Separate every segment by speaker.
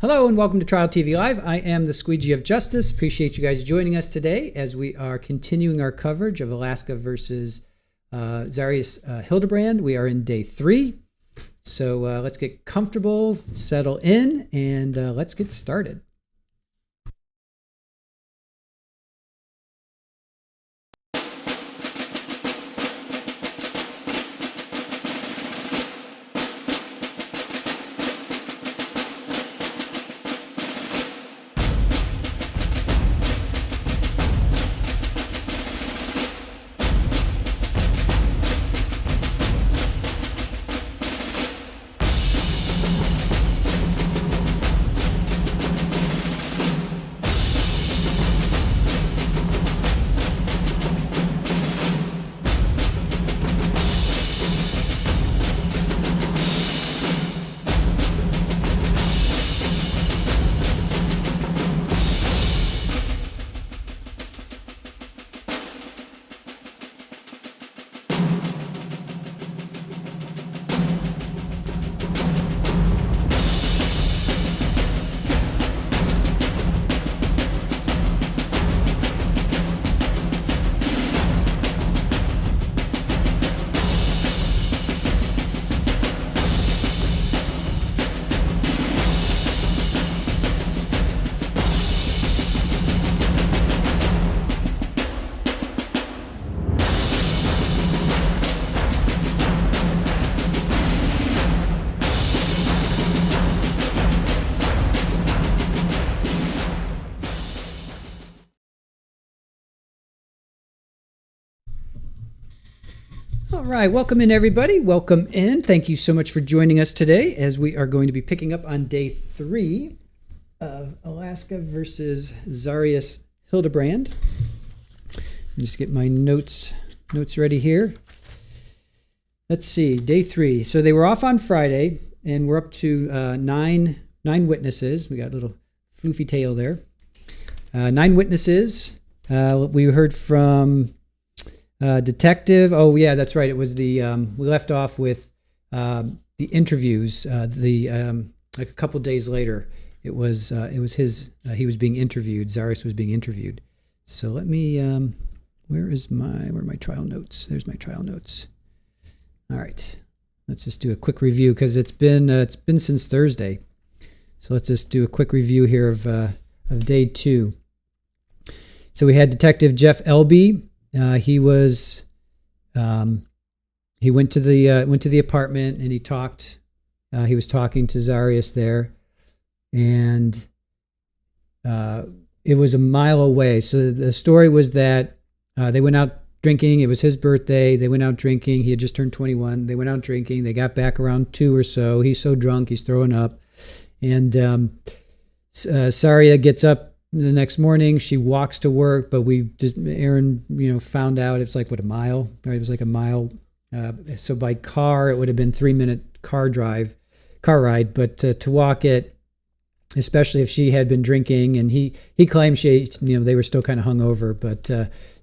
Speaker 1: Hello and welcome to Trial TV Live. I am the Squeegee of Justice. Appreciate you guys joining us today as we are continuing our coverage of Alaska versus Zarrius Hildabrand. We are in day 3. So let's get comfortable, settle in, and let's get started. All right, welcome in everybody. Welcome in. Thank you so much for joining us today as we are going to be picking up on day 3 of Alaska versus Zarrius Hildabrand. Let me just get my notes ready here. Let's see, day 3. So they were off on Friday and we're up to 9 witnesses. We got a little floofy tail there. 9 witnesses. We heard from detective. Oh yeah, that's right. It was the we left off with the interviews. Like a couple days later, it was his. He was being interviewed. Zarrius was being interviewed. So let me. Where are my trial notes? There's my trial notes. All right, let's just do a quick review because it's been since Thursday. So let's just do a quick review here of day 2. So we had Detective Jeff Elby. He went to the apartment and he talked. He was talking to Zarrius there, and it was a mile away. So the story was that they went out drinking. It was his birthday. They went out drinking. He had just turned 21. They went out drinking. They got back around 2 or so. He's so drunk, he's throwing up, and Saria gets up the next morning. She walks to work, but Aaron, found out it's like, a mile, right? It was like a mile. So by car, it would have been 3-minute car ride, but to walk it, especially if she had been drinking, and he claimed they were still kind of hungover, but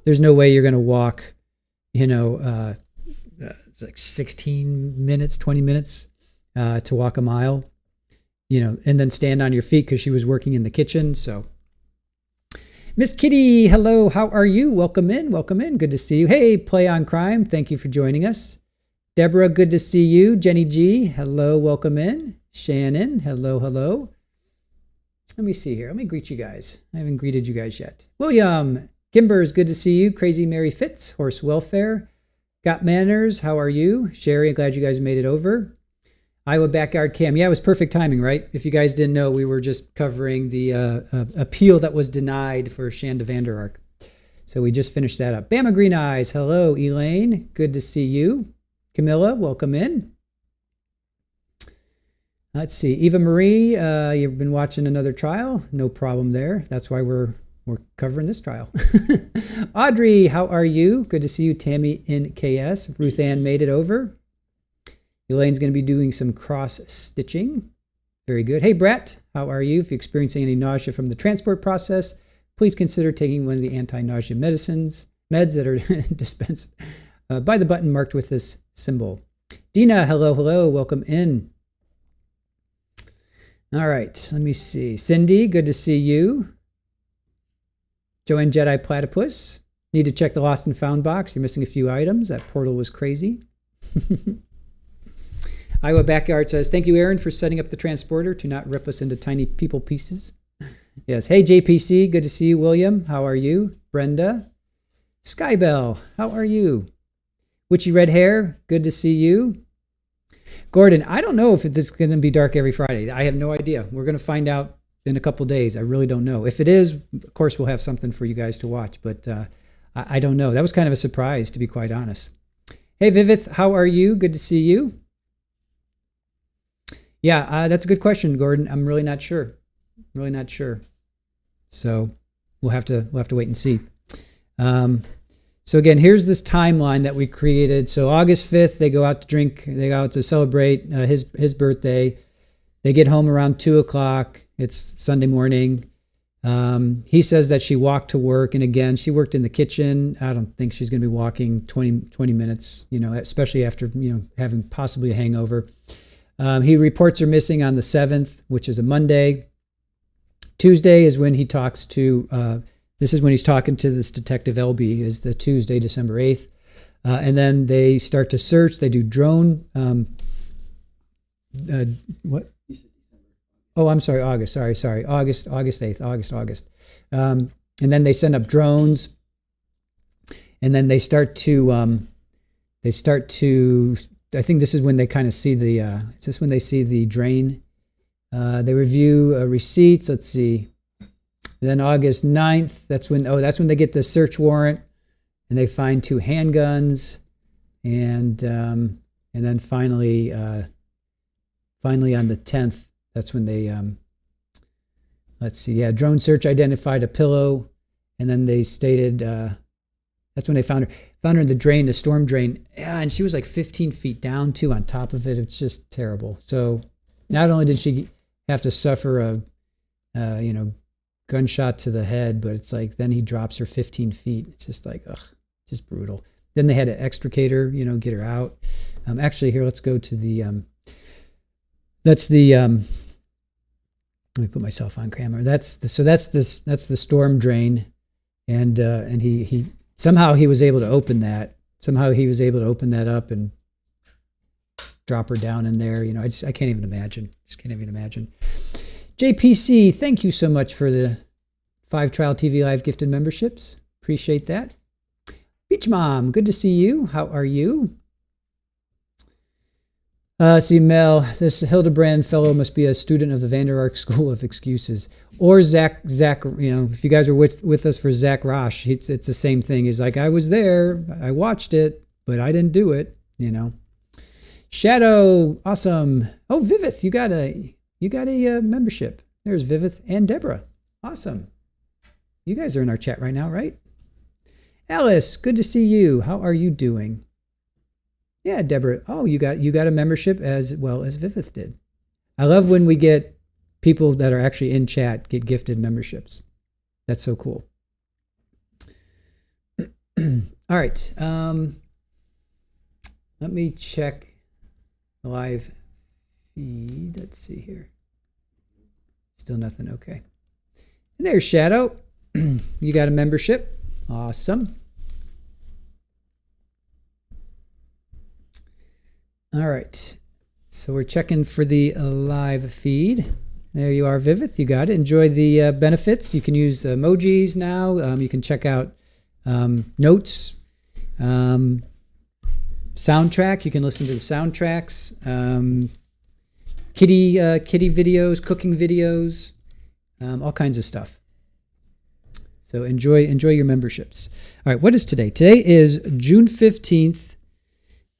Speaker 1: there's no way you're going to walk, it's like 16 minutes, 20 minutes to walk a mile, and then stand on your feet because she was working in the kitchen. So Miss Kitty, hello, how are you? Welcome in. Good to see you. Hey, Play on Crime, thank you for joining us. Deborah, good to see you. Jenny G, hello, welcome in. Shannon, hello. Let me see here. Let me greet you guys. I haven't greeted you guys yet. William, Gimbers, good to see you. Crazy Mary Fitz, Horse Welfare. Got Manners, how are you? Sherry, I'm glad you guys made it over. Iowa Backyard Cam. Yeah, it was perfect timing, right? If you guys didn't know, we were just covering the appeal that was denied for Shanda Vander Ark. So we just finished that up. Bama Green Eyes. Hello, Elaine. Good to see you. Camilla, welcome in. Let's see. Eva Marie, you've been watching another trial. No problem there. That's why we're covering this trial. Audrey, how are you? Good to see you. Tammy in KS. Ruth Ann made it over. Elaine's going to be doing some cross-stitching. Very good. Hey, Brett, how are you? If you're experiencing any nausea from the transport process, please consider taking one of the anti-nausea meds that are dispensed by the button marked with this symbol. Dina, hello, welcome in. All right, let me see. Cindy, good to see you. Joanne Jedi Platypus. Need to check the lost and found box. You're missing a few items. That portal was crazy. Iowa Backyard says, thank you, Aaron, for setting up the transporter to not rip us into tiny people pieces. Yes. Hey, JPC. Good to see you. William, how are you? Brenda. Skybell, how are you? Witchy Red Hair, good to see you. Gordon, I don't know if it's going to be dark every Friday. I have no idea. We're going to find out in a couple days. I really don't know. If it is, of course, we'll have something for you guys to watch, but I don't know. That was kind of a surprise, to be quite honest. Hey, Vivith, how are you? Good to see you. Yeah, that's a good question, Gordon. I'm really not sure. Really not sure. So we'll have to wait and see. So again, here's this timeline that we created. So August 5th, they go out to drink. They go out to celebrate his birthday. They get home around 2 o'clock. It's Sunday morning. He says that she walked to work. And again, she worked in the kitchen. I don't think she's going to be walking 20 minutes, especially after, having possibly a hangover. He reports her missing on the 7th, which is a Monday. Tuesday is when he talks to, this is when he's talking to this detective LB, is the Tuesday, December 8th. And then they start to search. They do drone, what? Oh, I'm sorry, August. Sorry. August 8th, August. And then they send up drones. And then they start to, I think this is when they kind of see is this when they see the drain? They review receipts. Let's see. And then August 9th, that's when they get the search warrant, and they find 2 handguns, and then finally on the 10th, that's when they drone search identified a pillow, and then they stated that's when they found her in the drain, the storm drain. Yeah, and she was like 15 feet down too. On top of it, it's just terrible. So not only did she have to suffer a gunshot to the head, but it's like then he drops her 15 feet. It's just like, just brutal. Then they had to extricate her, get her out. Actually, here, let's go to the, let me put myself on camera. That's the storm drain. And he somehow he was able to open that. Somehow he was able to open that up and drop her down in there. I can't even imagine. Just can't even imagine. JPC, thank you so much for the 5 Trial TV Live gifted memberships. Appreciate that. Beach Mom, good to see you. How are you? Let's see, Mel. This Hildabrand fellow must be a student of the Vander Ark School of Excuses. Or Zach, if you guys were with us for Zach Rosh, it's the same thing. He's like, I was there, I watched it, but I didn't do it, Shadow, awesome. Oh, Vivith, you got a membership. There's Vivith and Deborah. Awesome. You guys are in our chat right now, right? Alice, good to see you. How are you doing? Yeah, Deborah. Oh, you got a membership as well as Vivith did. I love when we get people that are actually in chat get gifted memberships. That's so cool. All right. Let me check the live feed. Let's see here. Still nothing. Okay. And there's Shadow. You got a membership. Awesome. All right. So we're checking for the live feed. There you are, Vivith. You got it. Enjoy the benefits. You can use emojis now. You can check out notes, soundtrack. You can listen to the soundtracks, kitty videos, cooking videos, all kinds of stuff. So enjoy your memberships. All right, what is today? Today is June 15th.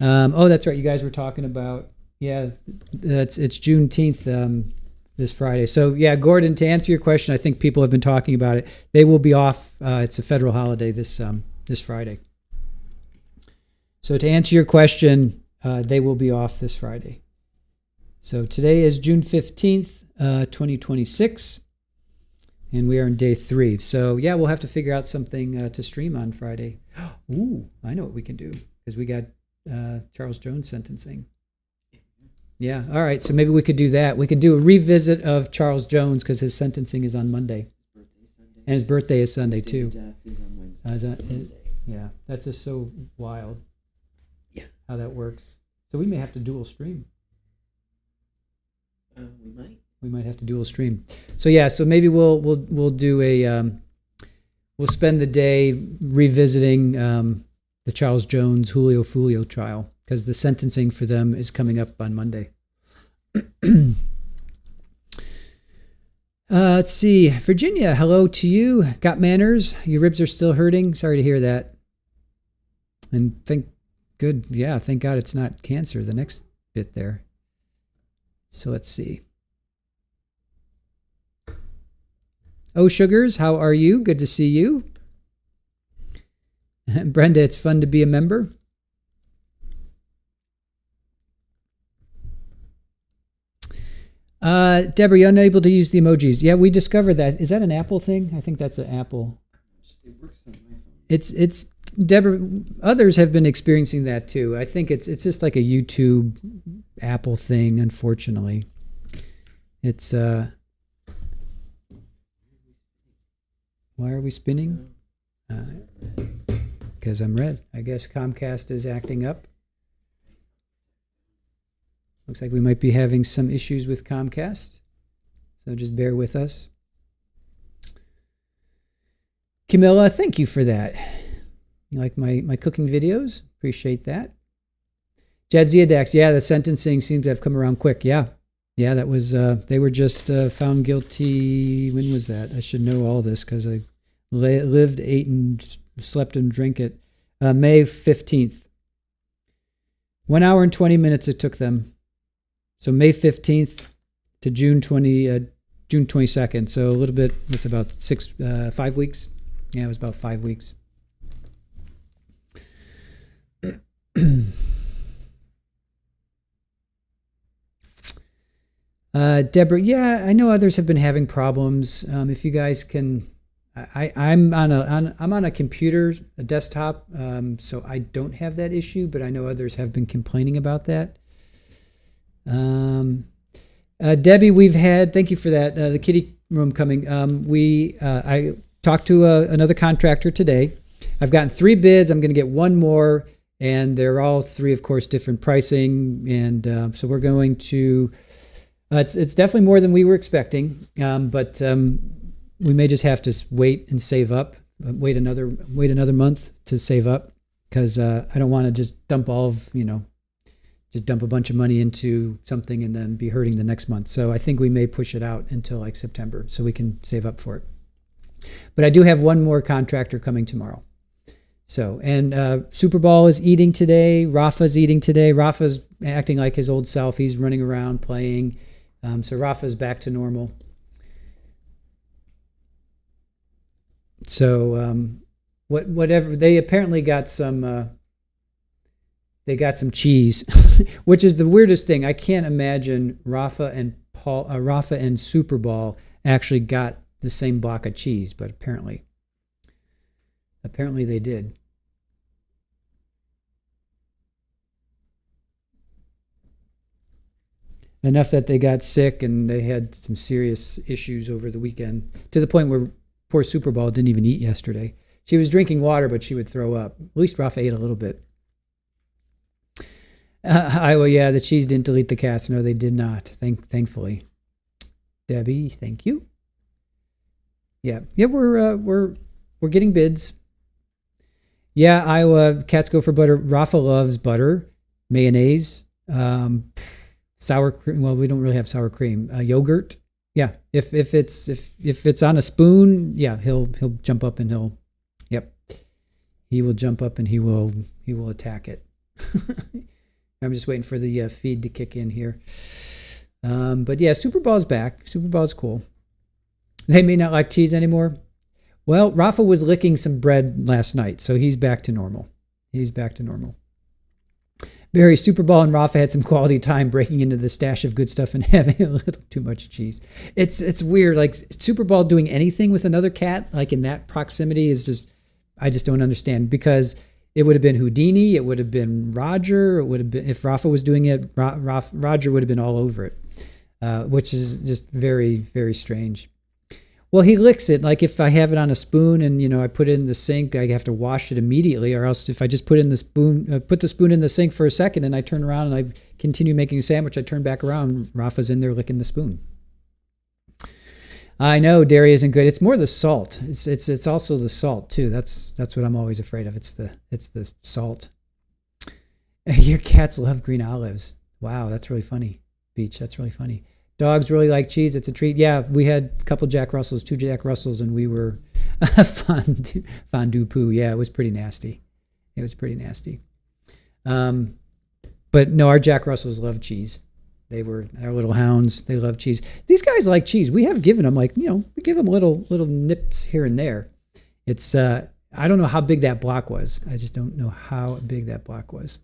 Speaker 1: Oh, that's right. You guys were talking about, it's Juneteenth this Friday. So yeah, Gordon, to answer your question, I think people have been talking about it. They will be off. It's a federal holiday this Friday. So to answer your question, they will be off this Friday. So today is June 15th, 2026. And we are in day 3. So yeah, we'll have to figure out something to stream on Friday. Ooh, I know what we can do, because we got Charles Jones sentencing. Yeah. All right. So maybe we could do that. We could do a revisit of Charles Jones because his sentencing is on Monday. And his birthday is Sunday, too. Yeah. That's just so wild.
Speaker 2: Yeah.
Speaker 1: How that works. So we may have to dual stream.
Speaker 2: We might.
Speaker 1: We might have to dual stream. So yeah. So maybe we'll do a we'll spend the day revisiting the Charles Jones Julio Fulio trial because the sentencing for them is coming up on Monday. Let's see. Virginia, hello to you. Got manners? Your ribs are still hurting? Sorry to hear that. And thank God it's not cancer, the next bit there. So let's see. Oh, Sugars, how are you? Good to see you. Brenda, it's fun to be a member. Deborah, you're unable to use the emojis. Yeah, we discovered that. Is that an Apple thing? I think that's an Apple.
Speaker 2: It works on my phone.
Speaker 1: It's Deborah. Others have been experiencing that too. I think it's just like a YouTube Apple thing. Unfortunately, it's Why are we spinning? Because I'm red. I guess Comcast is acting up. Looks like we might be having some issues with Comcast. So just bear with us. Camilla, thank you for that. You like my cooking videos? Appreciate that. Jadzia Dax, yeah, the sentencing seems to have come around quick. Yeah, that was, they were just found guilty. When was that? I should know all this because I lived, ate, and slept and drank it. May 15th. 1 hour and 20 minutes it took them. So May 15th to June 22nd. So a little bit, it's about 5 weeks. Yeah, it was about 5 weeks. Deborah, yeah, I know others have been having problems. If you guys can, I'm on a computer, a desktop, so I don't have that issue, but I know others have been complaining about that. Debbie, we've had, thank you for that, the kitty room coming. I talked to another contractor today. I've gotten 3 bids. I'm going to get 1 more, and they're all 3, of course, different pricing. And so we're going to, it's definitely more than we were expecting, but we may just have to wait and save up, wait another month to save up, because I don't want to just dump just dump a bunch of money into something and then be hurting the next month. So I think we may push it out until like September so we can save up for it. But I do have 1 more contractor coming tomorrow. So, and Super Ball is eating today. Rafa's eating today. Rafa's acting like his old self. He's running around playing. So Rafa's back to normal. So whatever, they apparently got some... They got some cheese, which is the weirdest thing. I can't imagine Rafa and Super Ball actually got the same block of cheese, but apparently they did. Enough that they got sick and they had some serious issues over the weekend, to the point where poor Super Ball didn't even eat yesterday. She was drinking water, but she would throw up. At least Rafa ate a little bit. The cheese didn't delete the cats. No, they did not. Thankfully. Debbie, thank you. Yeah, we're getting bids. Yeah, Iowa cats go for butter. Rafa loves butter, mayonnaise, sour cream. Well, we don't really have sour cream. Yogurt. Yeah, if it's on a spoon, yeah, he'll jump up and he will jump up and he will attack it. I'm just waiting for the feed to kick in here. But yeah, Super Ball's back. Super Ball's cool. They may not like cheese anymore. Well, Rafa was licking some bread last night, so he's back to normal. Barry, Super Ball and Rafa had some quality time breaking into the stash of good stuff and having a little too much cheese. It's weird. Like Super Ball doing anything with another cat, like in that proximity, is just, I just don't understand, because It would have been Houdini. It would have been Roger. It would have been, if Rafa was doing it, Roger would have been all over it, which is just very, very strange. Well, he licks it. Like if I have it on a spoon and, I put it in the sink, I have to wash it immediately. Or else if I just put the spoon in the sink for a second and I turn around and I continue making a sandwich, I turn back around, Rafa's in there licking the spoon. I know dairy isn't good. It's more the salt. It's also the salt too. That's what I'm always afraid of. It's the salt. Your cats love green olives. Wow, that's really funny. Beach, that's really funny. Dogs really like cheese. It's a treat. Yeah, we had a couple Jack Russells, 2 Jack Russells, and we were fondue poo. Yeah, it was pretty nasty. But no, our Jack Russells love cheese. They were our little hounds. They love cheese. These guys like cheese. We have given them we give them little nips here and there. It's I don't know how big that block was. I just don't know how big that block was.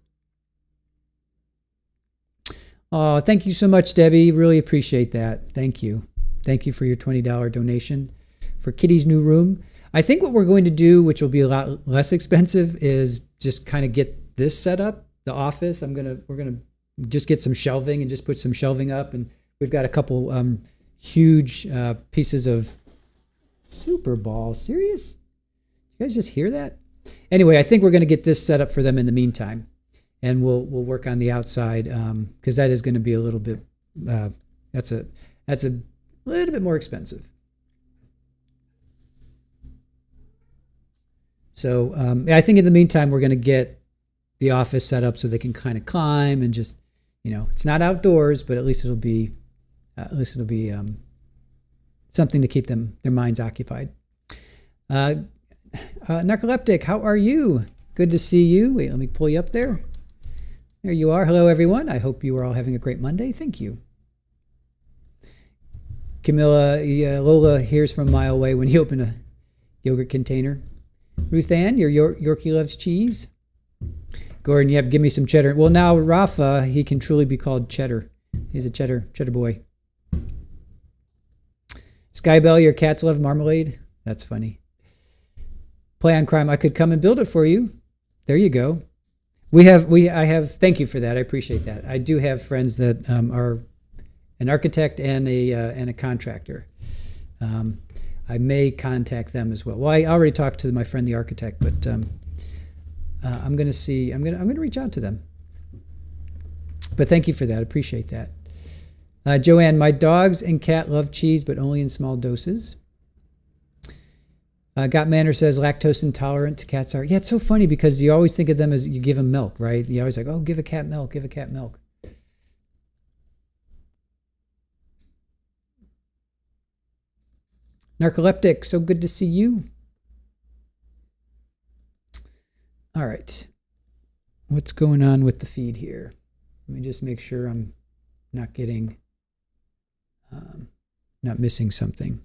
Speaker 1: Oh, thank you so much, Debbie. Really appreciate that. Thank you. Thank you for your $20 donation for Kitty's new room. I think what we're going to do, which will be a lot less expensive, is just kind of get this set up, the office. We're gonna just get some shelving and just put some shelving up, and we've got a couple huge pieces of Super Ball. Serious? You guys just hear that? Anyway, I think we're going to get this set up for them in the meantime, and we'll work on the outside because that is going to be a little bit. That's a little bit more expensive. So I think in the meantime we're going to get the office set up so they can kind of climb and just. It's not outdoors, but at least it'll be something to keep their minds occupied. Narcoleptic, how are you? Good to see you. Wait, let me pull you up there. There you are. Hello, everyone. I hope you are all having a great Monday. Thank you. Camilla, Lola hears from a mile away when you open a yogurt container. Ruth Ann, your Yorkie loves cheese. Gordon, yep, give me some cheddar. Well, now Rafa, he can truly be called Cheddar. He's a cheddar boy. Skybell, your cats love marmalade. That's funny. Play on crime. I could come and build it for you. There you go. I have. Thank you for that. I appreciate that. I do have friends that are an architect and a contractor. I may contact them as well. Well, I already talked to my friend the architect, but. I'm going to reach out to them. But thank you for that. I appreciate that. Joanne, my dogs and cat love cheese, but only in small doses. Got Manor says lactose intolerant cats are. Yeah, it's so funny because you always think of them as you give them milk, right? You always like, oh, give a cat milk, give a cat milk. Narcoleptic, so good to see you. All right, what's going on with the feed here? Let me just make sure I'm not missing something,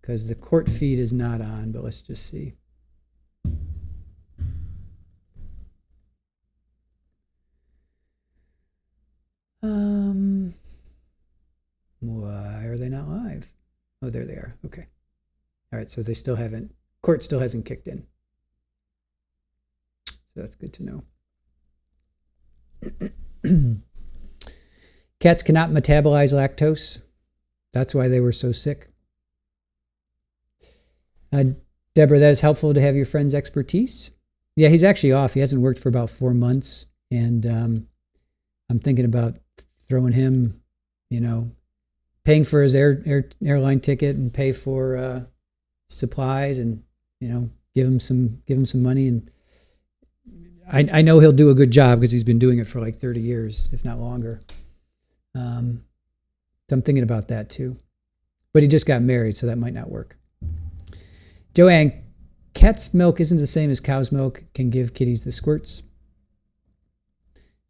Speaker 1: because the court feed is not on, but let's just see. Why are they not live? Oh, there they are. Okay. All right, so court still hasn't kicked in. So that's good to know. Cats cannot metabolize lactose. That's why they were so sick. Deborah, that is helpful to have your friend's expertise. Yeah, he's actually off. He hasn't worked for about 4 months. And I'm thinking about throwing him, paying for his airline ticket and pay for supplies and, give him some money. And I know he'll do a good job because he's been doing it for like 30 years, if not longer. So I'm thinking about that too. But he just got married, so that might not work. Joanne, cat's milk isn't the same as cow's milk. Can give kitties the squirts.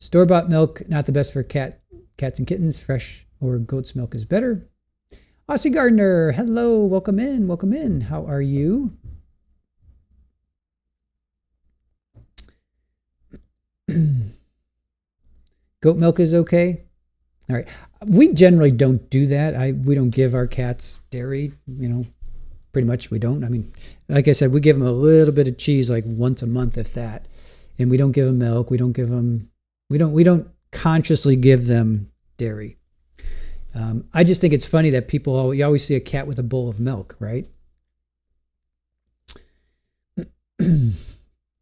Speaker 1: Store-bought milk, not the best for cats and kittens. Fresh or goat's milk is better. Aussie Gardner, hello, welcome in. How are you? Goat milk is okay. All right. We generally don't do that. We don't give our cats dairy. pretty much we don't. I mean, like I said, we give them a little bit of cheese like once a month, if that. And we don't give them milk. We don't consciously give them dairy. I just think it's funny that you always see a cat with a bowl of milk, right?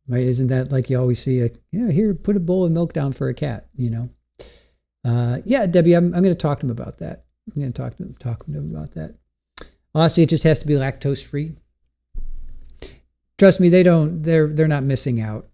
Speaker 1: Right? Isn't that like you always see here, put a bowl of milk down for a cat, Yeah, Debbie, I'm going to talk to him about that. I'm going to talk to him about that. Honestly, it just has to be lactose free. Trust me, they're not missing out.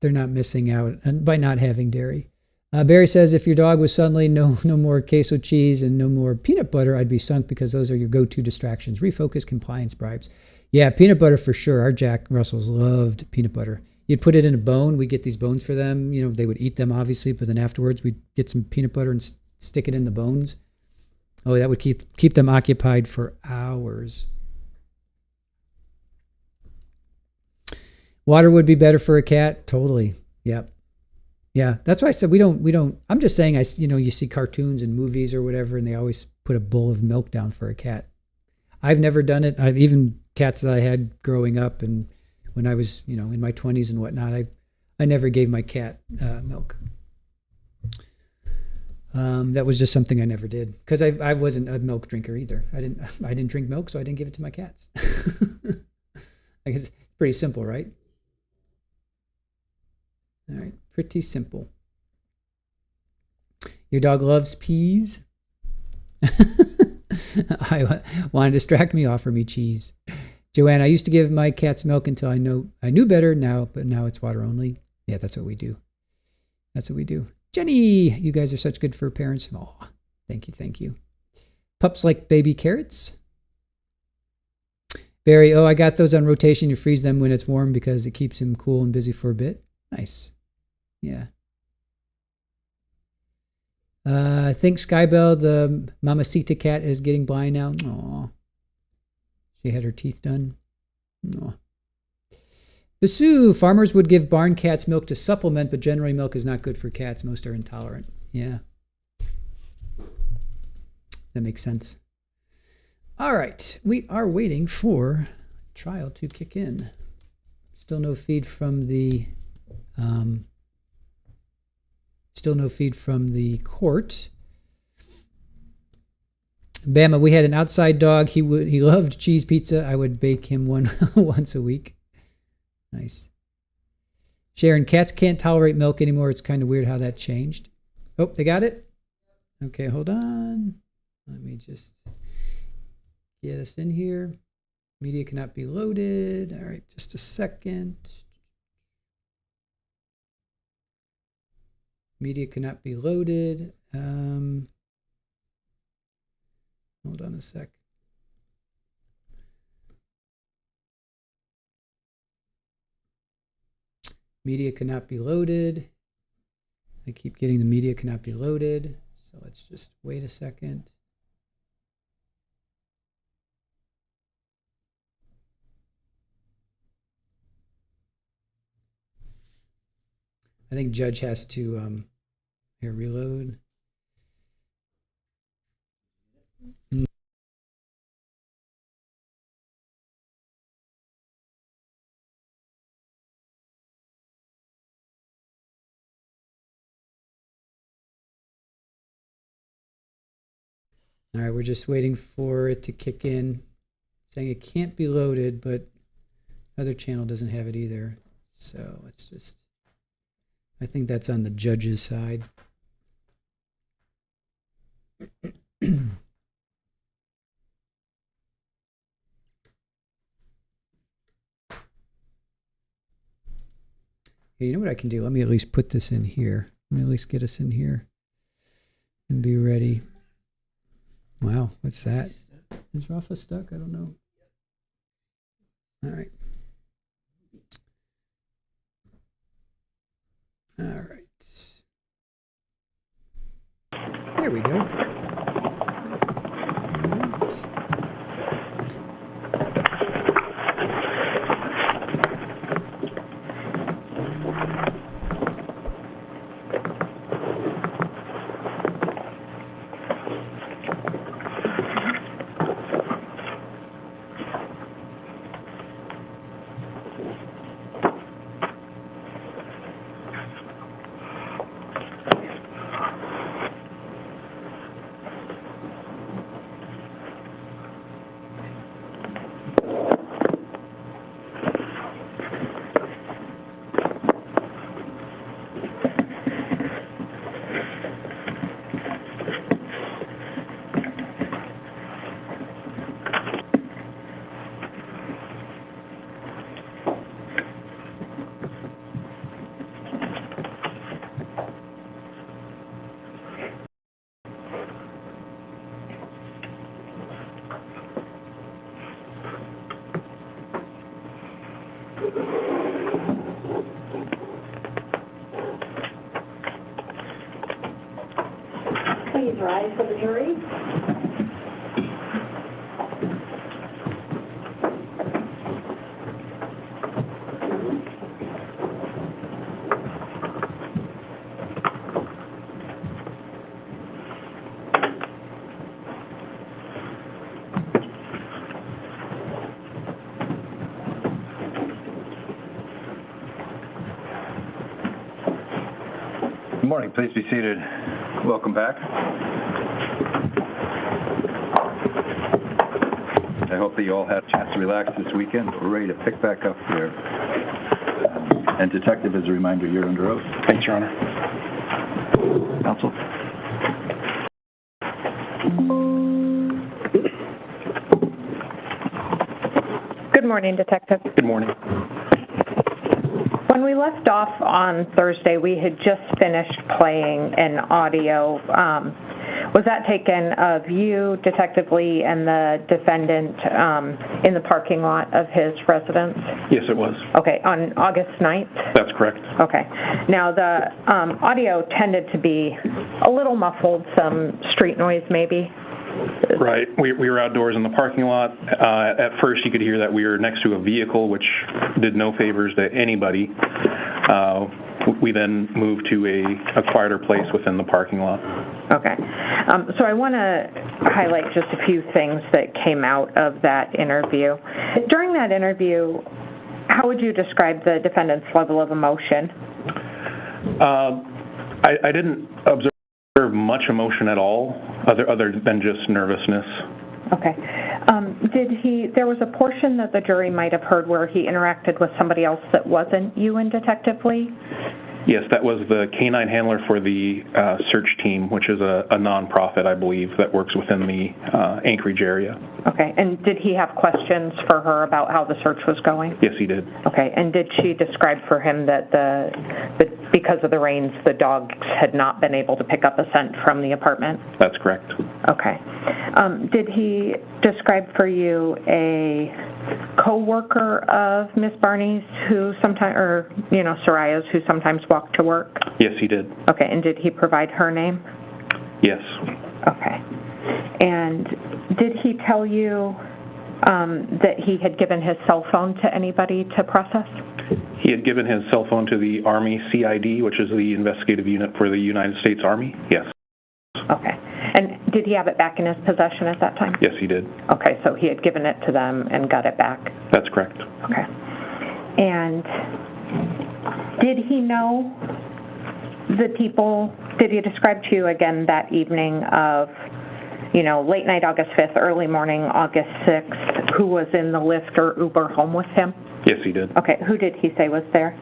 Speaker 1: They're not missing out by not having dairy. Barry says, if your dog was suddenly no more queso cheese and no more peanut butter, I'd be sunk because those are your go-to distractions. Refocus, compliance, bribes. Yeah, peanut butter for sure. Our Jack Russells loved peanut butter. You'd put it in a bone. We'd get these bones for them. They would eat them, obviously, but then afterwards we'd get some peanut butter and stick it in the bones. Oh, that would keep them occupied for hours. Water would be better for a cat. Totally. Yep. Yeah, that's why I said we don't. I'm just saying, you see cartoons and movies or whatever, and they always put a bowl of milk down for a cat. I've never done it. I've even cats that I had growing up and when I was, in my 20s and whatnot, I never gave my cat milk. That was just something I never did because I wasn't a milk drinker either. I didn't drink milk, so I didn't give it to my cats. I guess it's pretty simple, right? All right, pretty simple. Your dog loves peas. I want to distract me, offer me cheese. Joanne, I used to give my cats milk until I knew better but now it's water only. Yeah, that's what we do. That's what we do. Jenny, you guys are such good for parents. Oh, thank you. Pups like baby carrots. Barry, I got those on rotation. You freeze them when it's warm because it keeps him cool and busy for a bit. Nice. Yeah. I think Skybell, the Mamacita cat, is getting blind now. Aw. She had her teeth done. Aw. Basu, farmers would give barn cats milk to supplement, but generally milk is not good for cats. Most are intolerant. Yeah. That makes sense. All right. We are waiting for trial to kick in. Still no feed from the court. Bama, we had an outside dog. He loved cheese pizza. I would bake him one once a week. Nice. Sharon, cats can't tolerate milk anymore. It's kind of weird how that changed. Oh, they got it? Okay, hold on. Let me just get us in here. Media cannot be loaded. All right, just a second. Media cannot be loaded. Hold on a sec. Media cannot be loaded. I keep getting the media cannot be loaded. So let's just wait a second. I think Judge has to here reload. All right, we're just waiting for it to kick in. Saying it can't be loaded, but other channel doesn't have it either. So let's just, I think that's on the judge's side. Hey, you know what I can do? Let me at least put this in here. Let me at least get us in here and be ready. Wow, what's that? Is Rafa stuck? I don't know. All right. All right. There we go.
Speaker 3: Please rise for the jury.
Speaker 4: Good morning. Please be seated. Welcome back. I hope that you all had a chance to relax this weekend. We're ready to pick back up here. And Detective, as a reminder, you're under oath.
Speaker 5: Thanks, Your Honor.
Speaker 4: Counsel.
Speaker 6: Good morning, Detective.
Speaker 5: Good morning.
Speaker 6: When we left off on Thursday, we had just finished playing an audio. Was that taken of you, Detective Lee, and the defendant in the parking lot of his residence?
Speaker 5: Yes, it was.
Speaker 6: Okay, on August 9th?
Speaker 5: That's correct.
Speaker 6: Okay. Now, the audio tended to be a little muffled, some street noise maybe.
Speaker 5: Right. We were outdoors in the parking lot. At first, you could hear that we were next to a vehicle, which did no favors to anybody. We then moved to a quieter place within the parking lot.
Speaker 6: Okay. So I want to highlight just a few things that came out of that interview. During that interview, how would you describe the defendant's level of emotion?
Speaker 5: I didn't observe much emotion at all, other than just nervousness.
Speaker 6: Okay. There was a portion that the jury might have heard where he interacted with somebody else that wasn't you and Detective Lee?
Speaker 5: Yes, that was the canine handler for the search team, which is a nonprofit, I believe, that works within the Anchorage area.
Speaker 6: Okay. And did he have questions for her about how the search was going?
Speaker 5: Yes, he did.
Speaker 6: Okay. And did she describe for him that because of the rains, the dogs had not been able to pick up a scent from the apartment?
Speaker 5: That's correct.
Speaker 6: Okay. Did he describe for you a coworker of Miss Barney's who sometimes, or, Saria's, who sometimes walked to work?
Speaker 5: Yes, he did.
Speaker 6: Okay. And did he provide her name?
Speaker 5: Yes.
Speaker 6: Okay. And did he tell you that he had given his cell phone to anybody to process?
Speaker 5: He had given his cell phone to the Army CID, which is the investigative unit for the United States Army. Yes.
Speaker 6: Okay. And did he have it back in his possession at that time?
Speaker 5: Yes, he did.
Speaker 6: Okay, so he had given it to them and got it back?
Speaker 5: That's correct.
Speaker 6: Okay. And did he know the people, did he describe to you again that evening of, late night August 5th, early morning August 6th, who was in the Lyft or Uber home with him?
Speaker 5: Yes, he did.
Speaker 6: Okay, who did he say was there?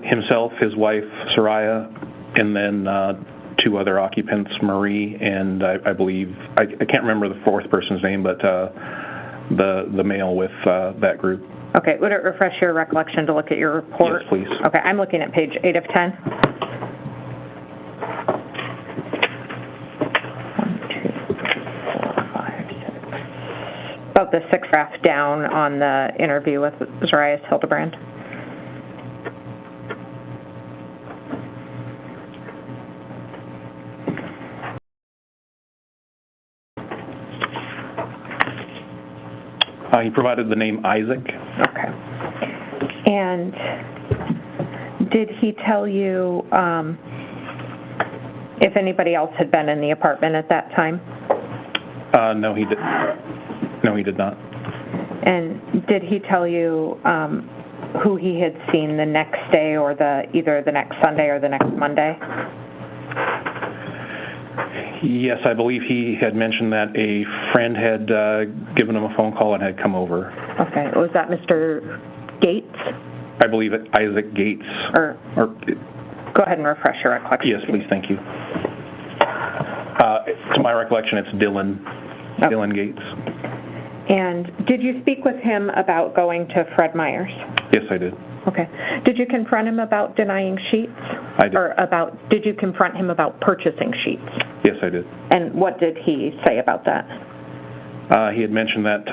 Speaker 5: Himself, his wife, Saria, and then two other occupants, Marie, and I believe, I can't remember the fourth person's name, but the male with that group.
Speaker 6: Okay, would it refresh your recollection to look at your report?
Speaker 5: Yes, please.
Speaker 6: Okay, I'm looking at page 8 of 10. 1, 2, 4, 5, 6. About the sixth graph down on the interview with Zarrius Hildabrand.
Speaker 5: He provided the name Isaac.
Speaker 6: Okay. And did he tell you if anybody else had been in the apartment at that time?
Speaker 5: No, he did. No, he did not.
Speaker 6: And did he tell you who he had seen the next day, or either the next Sunday or the next Monday?
Speaker 5: Yes, I believe he had mentioned that a friend had given him a phone call and had come over.
Speaker 6: Okay. Was that Mr. Gates?
Speaker 5: I believe it, Isaac Gates.
Speaker 6: Or go ahead and refresh your recollection.
Speaker 5: Yes, please. Thank you. To my recollection, it's Dylan.
Speaker 6: Okay.
Speaker 5: Dylan Gates.
Speaker 6: And did you speak with him about going to Fred Meyer's?
Speaker 5: Yes, I did.
Speaker 6: Okay. Did you confront him about denying sheets?
Speaker 5: I did.
Speaker 6: Or did you confront him about purchasing sheets?
Speaker 5: Yes, I did.
Speaker 6: And what did he say about that?
Speaker 5: He had mentioned that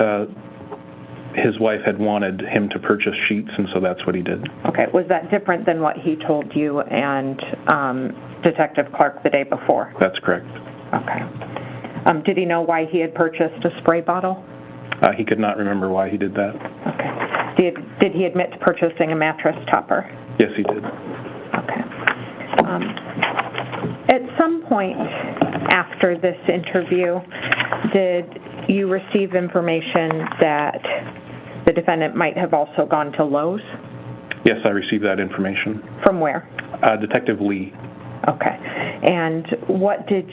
Speaker 5: his wife had wanted him to purchase sheets, and so that's what he did.
Speaker 6: Okay. Was that different than what he told you and Detective Clark the day before?
Speaker 5: That's correct.
Speaker 6: Okay. Did he know why he had purchased a spray bottle?
Speaker 5: He could not remember why he did that.
Speaker 6: Okay. Did he admit to purchasing a mattress topper?
Speaker 5: Yes, he did.
Speaker 6: Okay. At some point after this interview, did you receive information that the defendant might have also gone to Lowe's?
Speaker 5: Yes, I received that information.
Speaker 6: From where?
Speaker 5: Detective Lee.
Speaker 6: Okay. And what did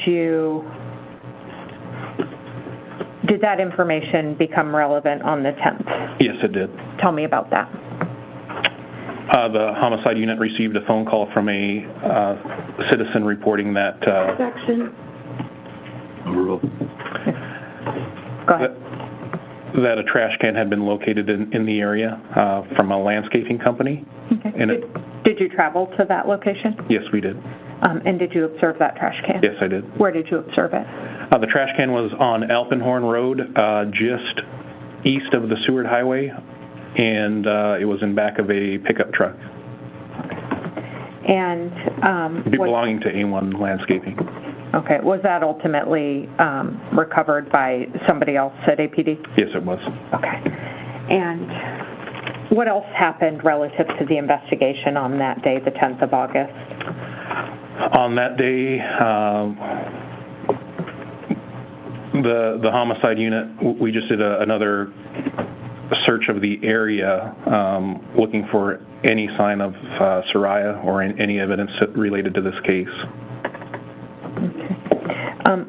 Speaker 6: that information become relevant on the 10th?
Speaker 5: Yes, it did.
Speaker 6: Tell me about that.
Speaker 5: The homicide unit received a phone call from a citizen reporting that
Speaker 4: Overruled.
Speaker 6: Go ahead.
Speaker 5: that a trash can had been located in the area from a landscaping company.
Speaker 6: Okay.
Speaker 5: And
Speaker 6: Did you travel to that location?
Speaker 5: yes, we did.
Speaker 6: And did you observe that trash can?
Speaker 5: Yes, I did.
Speaker 6: Where did you observe it?
Speaker 5: The trash can was on Alpenhorn Road, just east of the Seward Highway, and it was in back of a pickup truck
Speaker 6: And
Speaker 5: belonging to A1 Landscaping.
Speaker 6: okay, was that ultimately recovered by somebody else at APD?
Speaker 5: Yes, it was.
Speaker 6: Okay. And what else happened relative to the investigation on that day, the 10th of August?
Speaker 5: On that day, the homicide unit, we just did another search of the area, looking for any sign of Saria or any evidence related to this case.
Speaker 6: Okay.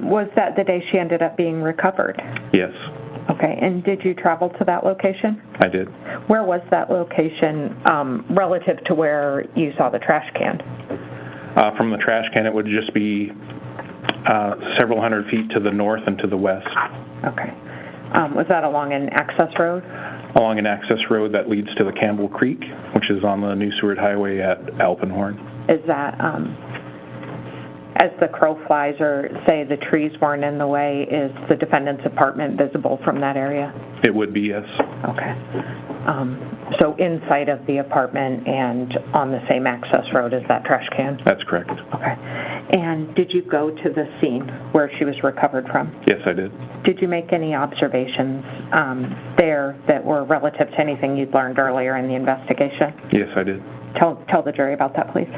Speaker 6: Was that the day she ended up being recovered?
Speaker 5: Yes,
Speaker 6: Okay, and did you travel to that location?
Speaker 5: I did.
Speaker 6: Where was that location relative to where you saw the trash can?
Speaker 5: From the trash can, it would just be several hundred feet to the north and to the west.
Speaker 6: Okay. Was that along an access road?
Speaker 5: Along an access road that leads to the Campbell Creek, which is on the New Seward Highway at Alpenhorn.
Speaker 6: Is that, as the crow flies, or say the trees weren't in the way, is the defendant's apartment visible from that area?
Speaker 5: It would be, yes.
Speaker 6: Okay. So inside of the apartment and on the same access road as that trash can?
Speaker 5: That's correct.
Speaker 6: Okay. And did you go to the scene where she was recovered from?
Speaker 5: Yes, I did.
Speaker 6: Did you make any observations there that were relative to anything you'd learned earlier in the investigation?
Speaker 5: Yes, I did.
Speaker 6: Tell the jury about that, please.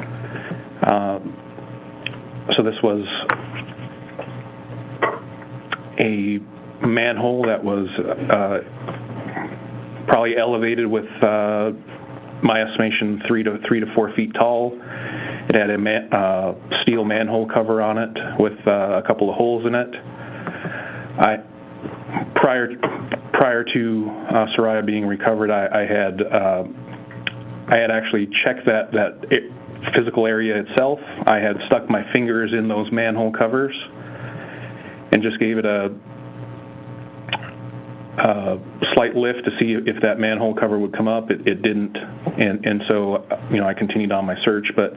Speaker 5: So this was a manhole that was probably elevated with, my estimation, 3 to 4 feet tall. It had a steel manhole cover on it with a couple of holes in it. Prior to Saria being recovered, I had actually checked that physical area itself. I had stuck my fingers in those manhole covers and just gave it a slight lift to see if that manhole cover would come up. It didn't, and so I continued on my search. But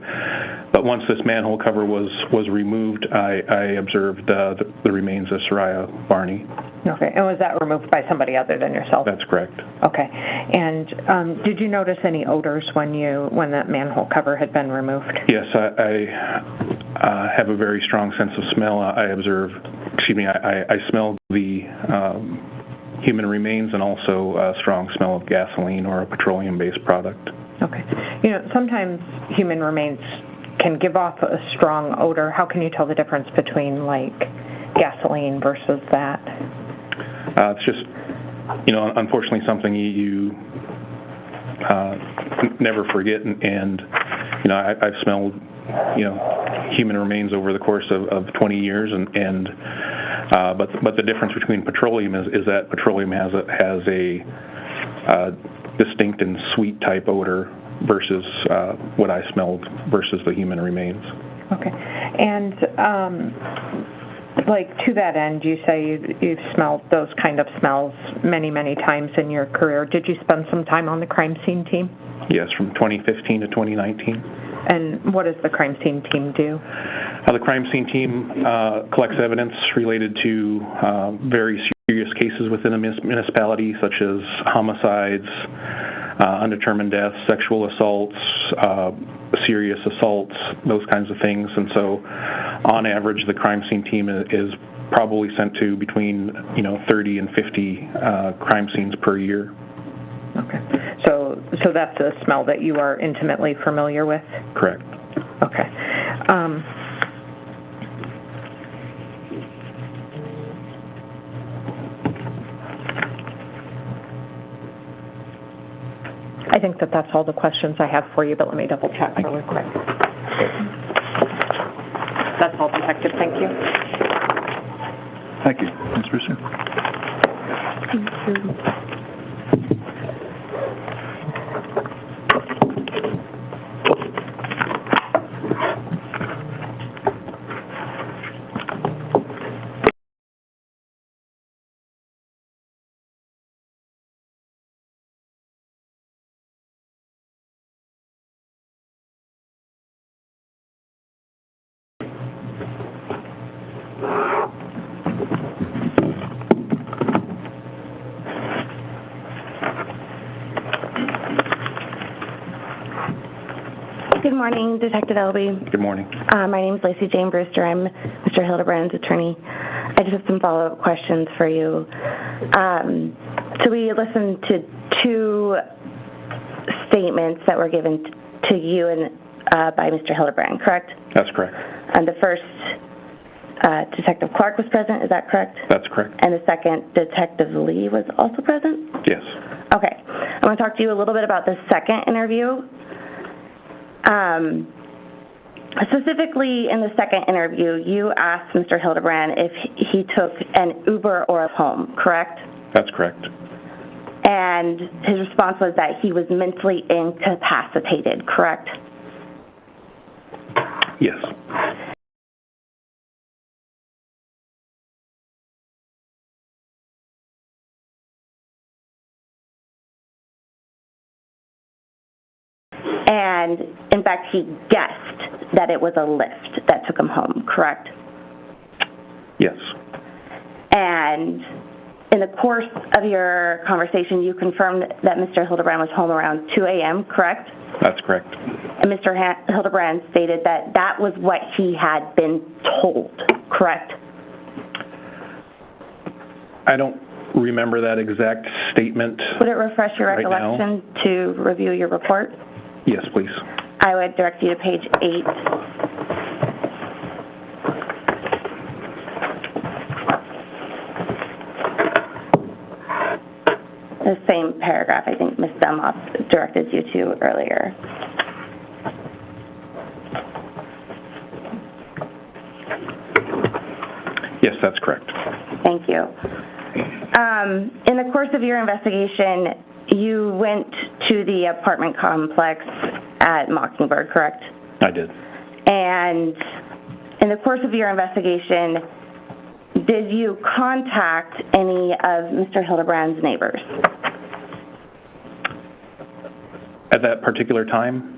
Speaker 5: once this manhole cover was removed, I observed the remains of Saria Barney.
Speaker 6: Okay, and was that removed by somebody other than yourself?
Speaker 5: That's correct.
Speaker 6: Okay, and did you notice any odors when that manhole cover had been removed?
Speaker 5: Yes, I have a very strong sense of smell. I smelled the human remains and also a strong smell of gasoline or a petroleum-based product.
Speaker 6: Okay. Sometimes human remains can give off a strong odor. How can you tell the difference between, like, gasoline versus that?
Speaker 5: It's just, unfortunately something you never forget, and I've smelled, human remains over the course of 20 years, but the difference between petroleum is that petroleum has a distinct and sweet type odor versus what I smelled versus the human remains.
Speaker 6: Okay, and to that end, you say you've smelled those kind of smells many, many times in your career. Did you spend some time on the crime scene team?
Speaker 5: Yes, from 2015 to 2019.
Speaker 6: And what does the crime scene team do?
Speaker 5: The crime scene team collects evidence related to very serious cases within a municipality, such as homicides, undetermined deaths, sexual assaults, serious assaults, those kinds of things. And so, on average, the crime scene team is probably sent to between 30 and 50 crime scenes per year.
Speaker 6: Okay. So that's a smell that you are intimately familiar with?
Speaker 5: Correct.
Speaker 6: Okay. I think that's all the questions I have for you, but let me double check really quick. That's all, Detective. Thank you.
Speaker 4: Thank you. Ms. Brewster?
Speaker 6: Thank you.
Speaker 3: Good morning, Detective Elby.
Speaker 5: Good morning.
Speaker 3: My name is Lacey Jane Brewster. I'm Mr. Hildabrand's attorney. I just have some follow-up questions for you. So we listened to two statements that were given to you and by Mr. Hildabrand, correct?
Speaker 5: That's correct.
Speaker 3: And the first, Detective Clark was present, is that correct?
Speaker 5: That's correct.
Speaker 3: And the second, Detective Lee was also present?
Speaker 5: Yes.
Speaker 3: Okay. I want to talk to you a little bit about the second interview. Specifically in the second interview, you asked Mr. Hildabrand if he took an Uber or a home, correct?
Speaker 5: That's correct.
Speaker 3: And his response was that he was mentally incapacitated, correct?
Speaker 5: Yes.
Speaker 3: And, in fact, he guessed that it was a lift that took him home, correct?
Speaker 5: Yes.
Speaker 3: And in the course of your conversation, you confirmed that Mr. Hildabrand was home around 2 a.m., correct?
Speaker 5: That's correct.
Speaker 3: And Mr. Hildabrand stated that that was what he had been told, correct?
Speaker 5: I don't remember that exact statement.
Speaker 3: Would it refresh your
Speaker 5: Right now?
Speaker 3: recollection to review your report?
Speaker 5: Yes, please.
Speaker 3: I would direct you to page 8. The same paragraph I think Ms. Dunlop directed you to earlier.
Speaker 5: Yes, that's correct.
Speaker 3: Thank you. In the course of your investigation, you went to the apartment complex at Mockingbird, correct?
Speaker 5: I did.
Speaker 3: And in the course of your investigation, did you contact any of Mr. Hildabrand's neighbors?
Speaker 5: At that particular time?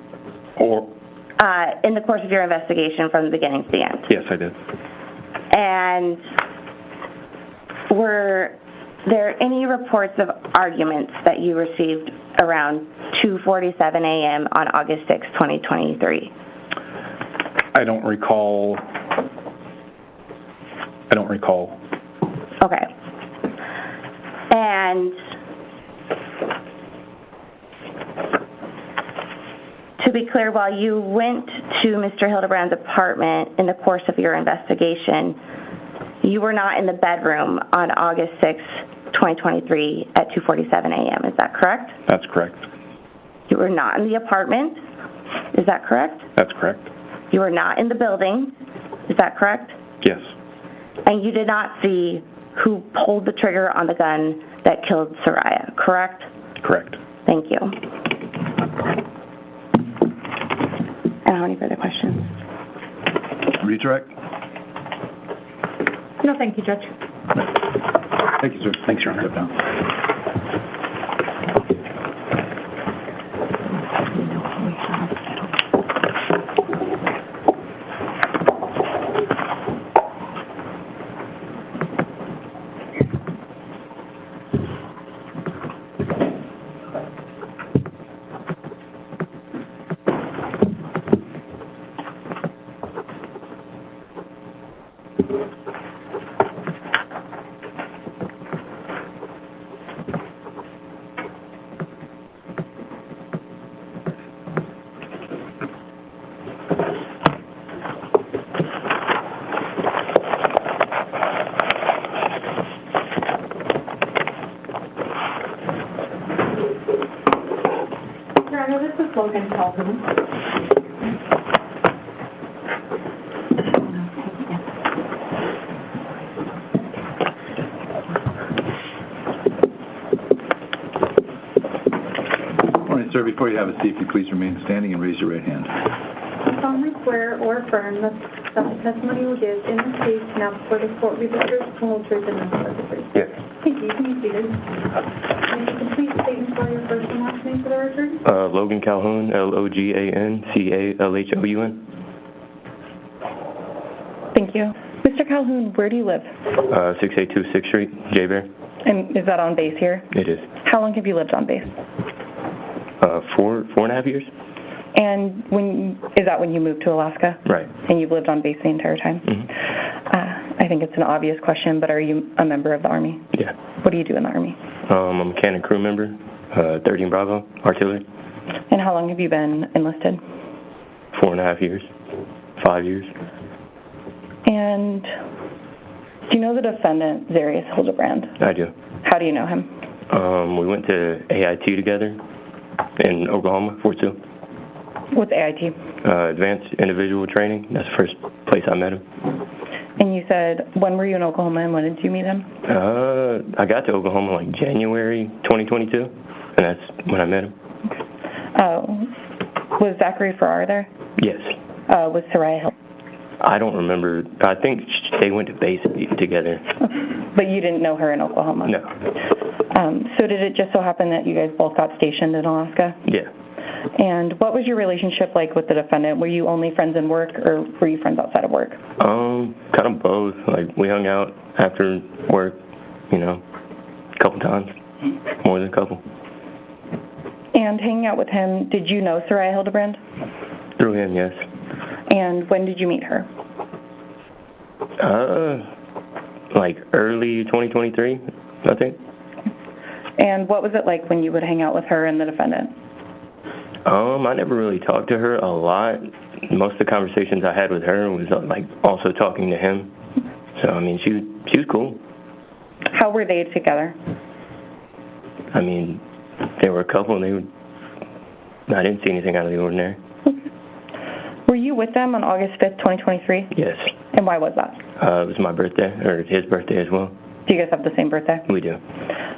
Speaker 5: Or?
Speaker 3: In the course of your investigation from the beginning to the end?
Speaker 5: Yes, I did.
Speaker 3: And were there any reports of arguments that you received around 2:47 a.m. on August 6, 2023?
Speaker 5: I don't recall.
Speaker 3: Okay. And to be clear, while you went to Mr. Hildabrand's apartment in the course of your investigation, you were not in the bedroom on August 6, 2023 at 2:47 a.m. Is that correct?
Speaker 5: That's correct.
Speaker 3: You were not in the apartment. Is that correct?
Speaker 5: That's correct.
Speaker 3: You were not in the building. Is that correct?
Speaker 5: Yes.
Speaker 3: And you did not see who pulled the trigger on the gun that killed Saria, correct?
Speaker 5: Correct.
Speaker 3: Thank you. I don't have any further questions.
Speaker 4: Redirect?
Speaker 6: No, thank you, Judge.
Speaker 4: Thank you, sir.
Speaker 5: Thanks, Your Honor.
Speaker 4: Step down.
Speaker 6: Logan Calhoun.
Speaker 4: All right, sir, before you have a seat, if you please remain standing and raise your right hand.
Speaker 7: I solemnly swear or affirm that the testimony you will give in this case now before the court will be the truth, the whole truth, and nothing but the truth.
Speaker 8: Yes.
Speaker 7: Thank you. Can you see this? And you can please state and spell your first and last name for the record?
Speaker 8: Logan Calhoun, LoganCalhoun.
Speaker 6: Thank you. Mr. Calhoun, where do you live?
Speaker 8: 682 6th Street, J-Bear.
Speaker 6: And is that on base here?
Speaker 8: It is.
Speaker 6: How long have you lived on base?
Speaker 8: 4.5 years?
Speaker 6: And is that when you moved to Alaska?
Speaker 8: Right.
Speaker 6: And you've lived on base the entire time?
Speaker 8: Mm-hmm.
Speaker 6: I think it's an obvious question, but are you a member of the Army?
Speaker 8: Yeah.
Speaker 6: What do you do in the Army?
Speaker 8: I'm a mechanic crew member, 13 Bravo, artillery.
Speaker 6: And how long have you been enlisted?
Speaker 8: 4.5 years. 5 years.
Speaker 6: And do you know the defendant, Zarrius Hildabrand?
Speaker 8: I do.
Speaker 6: How do you know him?
Speaker 8: We went to AIT together in Oklahoma, Fort Sill.
Speaker 6: What's AIT?
Speaker 8: Advanced Individual Training. That's the first place I met him.
Speaker 6: And you said, when were you in Oklahoma and when did you meet him?
Speaker 8: I got to Oklahoma like January 2022, and that's when I met him.
Speaker 6: Was Zachary Farrar there?
Speaker 8: Yes.
Speaker 6: Was Saria Hildabrand?
Speaker 8: I don't remember. I think they went to base together.
Speaker 6: But you didn't know her in Oklahoma?
Speaker 8: No.
Speaker 6: So did it just so happen that you guys both got stationed in Alaska?
Speaker 8: Yeah.
Speaker 6: And what was your relationship like with the defendant? Were you only friends in work, or were you friends outside of work?
Speaker 8: Kind of both. Like, we hung out after work, a couple times. More than a couple.
Speaker 6: And hanging out with him, did you know Saria Hildabrand?
Speaker 8: Through him, yes.
Speaker 6: And when did you meet her?
Speaker 8: Like early 2023, I think.
Speaker 6: And what was it like when you would hang out with her and the defendant?
Speaker 8: I never really talked to her a lot. Most of the conversations I had with her was like also talking to him. So I mean, she was cool.
Speaker 6: How were they together?
Speaker 8: I mean, they were a couple, and I didn't see anything out of the ordinary.
Speaker 6: Were you with them on August 5th, 2023?
Speaker 8: Yes.
Speaker 6: And why was that?
Speaker 8: It was my birthday, or his birthday as well.
Speaker 6: Do you guys have the same birthday?
Speaker 8: We do.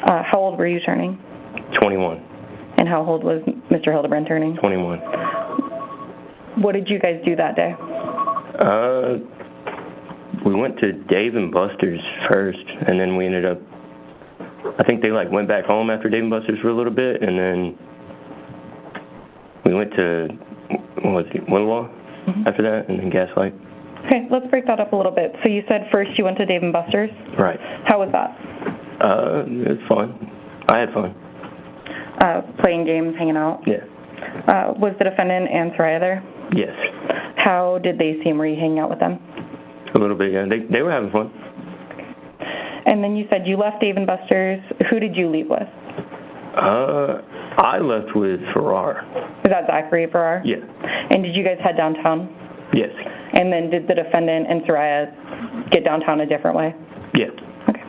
Speaker 6: How old were you turning?
Speaker 8: 21.
Speaker 6: And how old was Mr. Hildabrand turning?
Speaker 8: 21.
Speaker 6: What did you guys do that day?
Speaker 8: We went to Dave & Buster's first, and then we ended up, I think they went back home after Dave & Buster's for a little bit, and then we went to, Willow after that, and then Gaslight.
Speaker 6: Okay, let's break that up a little bit. So you said first you went to Dave & Buster's?
Speaker 8: Right.
Speaker 6: How was that?
Speaker 8: It was fun. I had fun.
Speaker 6: Playing games, hanging out?
Speaker 8: Yeah.
Speaker 6: Was the defendant and Saria there?
Speaker 8: Yes.
Speaker 6: How did they seem? Were you hanging out with them?
Speaker 8: A little bit, yeah. They were having fun.
Speaker 6: And then you said you left Dave & Buster's. Who did you leave with?
Speaker 8: I left with Farrar.
Speaker 6: Was that Zachary Farrar?
Speaker 8: Yeah.
Speaker 6: And did you guys head downtown?
Speaker 8: Yes.
Speaker 6: And then did the defendant and Saria get downtown a different way?
Speaker 8: Yeah.
Speaker 6: Okay.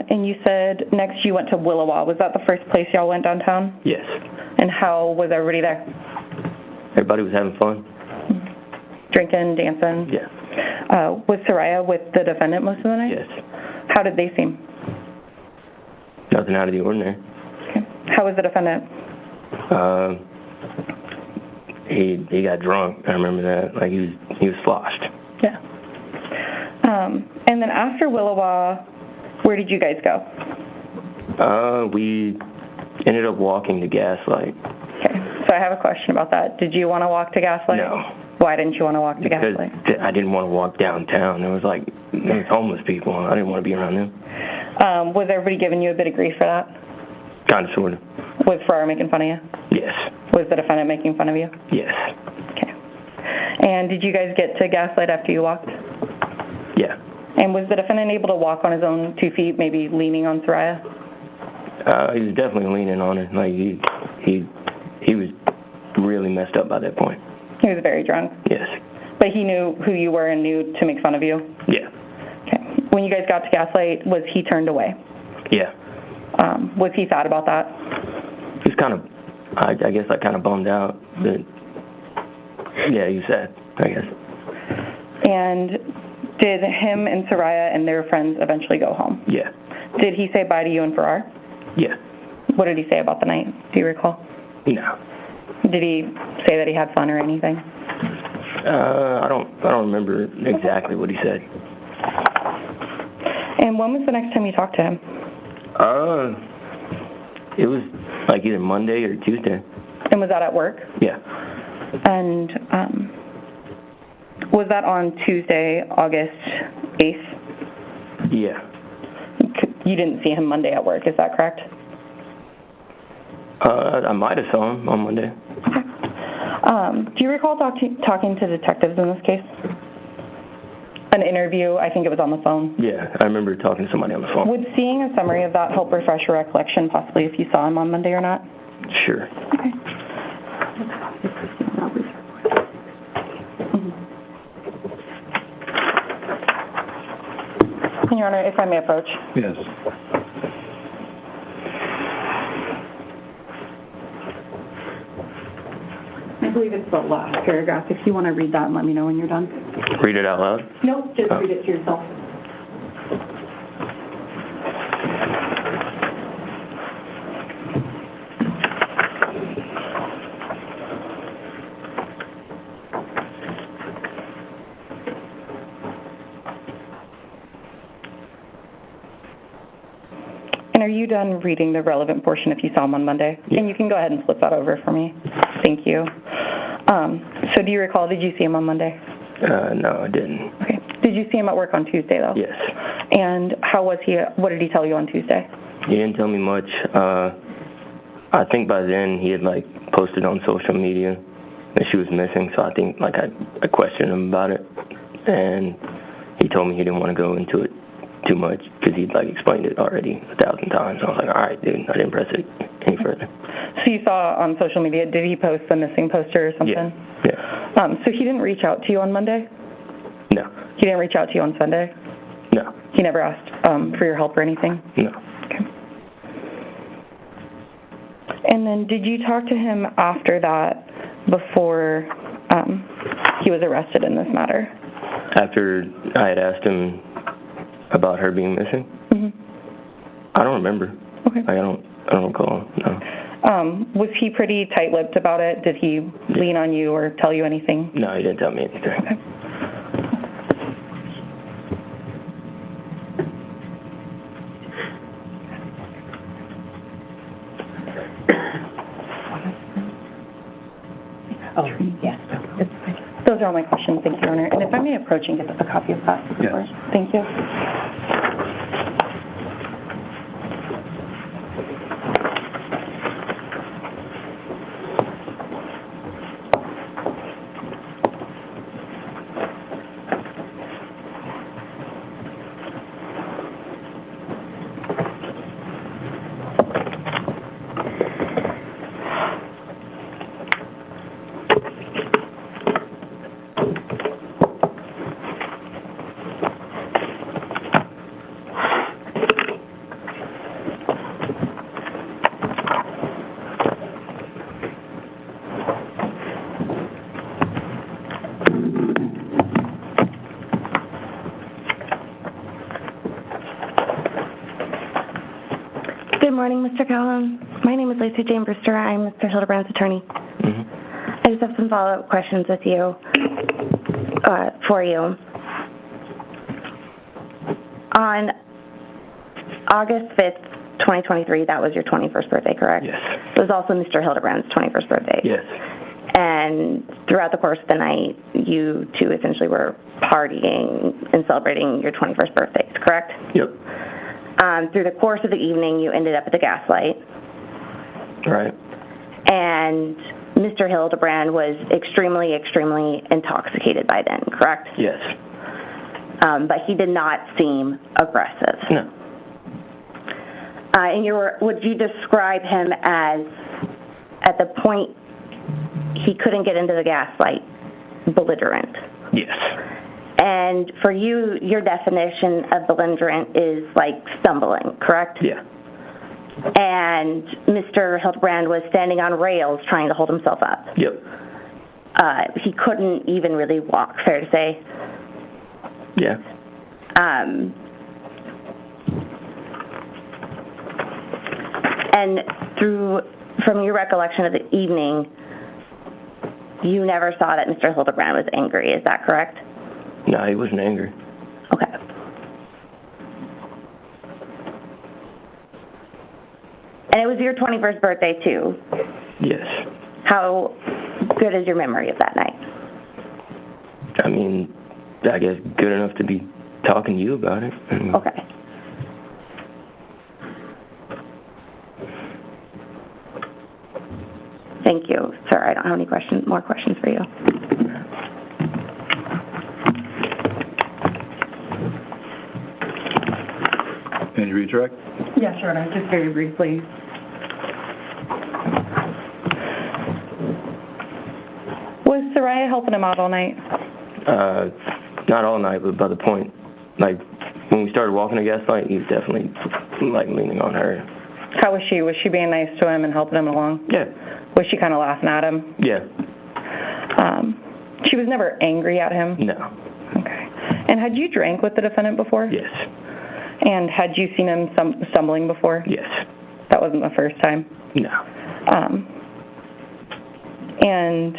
Speaker 6: And you said next you went to Willowa. Was that the first place y'all went downtown?
Speaker 8: Yes.
Speaker 6: And how was everybody there?
Speaker 8: Everybody was having fun.
Speaker 6: Drinking, dancing?
Speaker 8: Yeah.
Speaker 6: Was Saria with the defendant most of the night?
Speaker 8: Yes.
Speaker 6: How did they seem?
Speaker 8: Nothing out of the ordinary.
Speaker 6: Okay. How was the defendant?
Speaker 8: He got drunk. I remember that. Like, he was sloshed.
Speaker 6: Yeah. And then after Willowa, where did you guys go?
Speaker 8: We ended up walking to Gaslight.
Speaker 6: Okay. So I have a question about that. Did you want to walk to Gaslight?
Speaker 8: No.
Speaker 6: Why didn't you want to walk to
Speaker 8: Because
Speaker 6: Gaslight?
Speaker 8: I didn't want to walk downtown. There was homeless people. I didn't want to be around them.
Speaker 6: Was everybody giving you a bit of grief for that?
Speaker 8: Kind of, sort of.
Speaker 6: Was Farrar making fun of you?
Speaker 8: Yes.
Speaker 6: Was the defendant making fun of you?
Speaker 8: Yes.
Speaker 6: Okay. And did you guys get to Gaslight after you walked?
Speaker 8: Yeah.
Speaker 6: And was the defendant able to walk on his own 2 feet, maybe leaning on Saria?
Speaker 8: He was definitely leaning on her. Like, he was really messed up by that point.
Speaker 6: He was very drunk?
Speaker 8: Yes.
Speaker 6: But he knew who you were and knew to make fun of you?
Speaker 8: Yeah.
Speaker 6: Okay. When you guys got to Gaslight, was he turned away?
Speaker 8: Yeah.
Speaker 6: Was he sad about that?
Speaker 8: He was kind of I guess I kind of bummed out, but yeah, he was sad, I guess.
Speaker 6: And did him and Saria and their friends eventually go home?
Speaker 8: Yeah.
Speaker 6: Did he say bye to you and Farrar?
Speaker 8: Yeah.
Speaker 6: What did he say about the night? Do you recall?
Speaker 8: No.
Speaker 6: Did he say that he had fun or anything?
Speaker 8: I don't remember exactly what he said.
Speaker 6: And when was the next time you talked to him?
Speaker 8: It was like either Monday or Tuesday.
Speaker 6: And was that at work?
Speaker 8: Yeah.
Speaker 6: And was that on Tuesday, August 8th?
Speaker 8: Yeah.
Speaker 6: You didn't see him Monday at work, is that correct?
Speaker 8: I might have saw him on Monday.
Speaker 6: Do you recall talking to detectives in this case? An interview, I think it was on the phone.
Speaker 8: Yeah, I remember talking to somebody on the phone.
Speaker 6: Would seeing a summary of that help refresh your recollection, possibly if you saw him on Monday or not?
Speaker 8: Sure.
Speaker 6: Okay. Your Honor, if I may approach.
Speaker 4: Yes.
Speaker 6: I believe it's the last paragraph. If you want to read that and let me know when you're done.
Speaker 8: Read it out loud?
Speaker 6: Nope, just read it to yourself. And are you done reading the relevant portion if you saw him on Monday?
Speaker 8: Yeah.
Speaker 6: And you can go ahead and flip that over for me. Thank you. So do you recall, did you see him on Monday?
Speaker 8: No, I didn't.
Speaker 6: Okay. Did you see him at work on Tuesday, though?
Speaker 8: Yes.
Speaker 6: And how was he? What did he tell you on Tuesday?
Speaker 8: He didn't tell me much. I think by then he had, like, posted on social media that she was missing, so I think, like, I questioned him about it. And he told me he didn't want to go into it too much because he'd, like, explained it already 1,000 times. I was like, all right, dude, I didn't press it any further.
Speaker 6: So you saw on social media, did he post the missing poster or something?
Speaker 8: Yeah.
Speaker 6: So he didn't reach out to you on Monday?
Speaker 8: No.
Speaker 6: He didn't reach out to you on Sunday?
Speaker 8: No.
Speaker 6: He never asked for your help or anything?
Speaker 8: No.
Speaker 6: Okay. And then did you talk to him after that before he was arrested in this matter?
Speaker 8: After I had asked him about her being missing?
Speaker 6: Mm-hmm.
Speaker 8: I don't remember.
Speaker 6: Okay.
Speaker 8: I don't recall, no.
Speaker 6: Was he pretty tight-lipped about it? Did he lean on you or tell you anything?
Speaker 8: No, he didn't tell me anything.
Speaker 6: Okay.
Speaker 9: Oh, yes.
Speaker 6: Those are all my questions. Thank you, Your Honor. And if I may approach and get a copy of that.
Speaker 4: Yes.
Speaker 6: Thank you.
Speaker 3: Good morning, Mr. Calhoun. My name is Lacey Jane Brewster. I'm Mr. Hildabrand's attorney.
Speaker 8: Mm-hmm.
Speaker 3: I just have some follow-up questions with you, for you. On August 5th, 2023, that was your 21st birthday, correct?
Speaker 8: Yes.
Speaker 3: It was also Mr. Hildabrand's 21st birthday.
Speaker 8: Yes.
Speaker 3: And throughout the course of the night, you two essentially were partying and celebrating your 21st birthdays, correct?
Speaker 8: Yep.
Speaker 3: Through the course of the evening, you ended up at the Gaslight.
Speaker 8: Right.
Speaker 3: And Mr. Hildabrand was extremely, extremely intoxicated by then, correct?
Speaker 8: Yes.
Speaker 3: But he did not seem aggressive.
Speaker 8: No.
Speaker 3: And would you describe him as, at the point he couldn't get into the Gaslight, belligerent?
Speaker 8: Yes.
Speaker 3: And for you, your definition of belligerent is like stumbling, correct?
Speaker 8: Yeah.
Speaker 3: and Mr. Hildabrand was standing on rails trying to hold himself up.
Speaker 8: Yep.
Speaker 3: He couldn't even really walk, fair to say.
Speaker 8: Yeah.
Speaker 3: And from your recollection of the evening, you never saw that Mr. Hildabrand was angry, is that correct?
Speaker 8: No, he wasn't angry.
Speaker 3: Okay. And it was your 21st birthday, too?
Speaker 8: Yes.
Speaker 3: How good is your memory of that night?
Speaker 8: I mean, I guess good enough to be talking to you about it.
Speaker 3: Okay. Thank you, sir. I don't have any more questions for you.
Speaker 4: Can you redirect?
Speaker 6: Yeah, sure. Just very briefly. Was Saria helping him out all night?
Speaker 8: Not all night, but by the point. Like, when we started walking to Gaslight, he was definitely, like, leaning on her.
Speaker 6: How was she? Was she being nice to him and helping him along?
Speaker 8: Yeah.
Speaker 6: Was she kind of laughing at him?
Speaker 8: Yeah.
Speaker 6: She was never angry at him?
Speaker 8: No.
Speaker 6: Okay. And had you drank with the defendant before?
Speaker 8: Yes.
Speaker 6: And had you seen him stumbling before?
Speaker 8: Yes.
Speaker 6: That wasn't the first time?
Speaker 8: No.
Speaker 6: And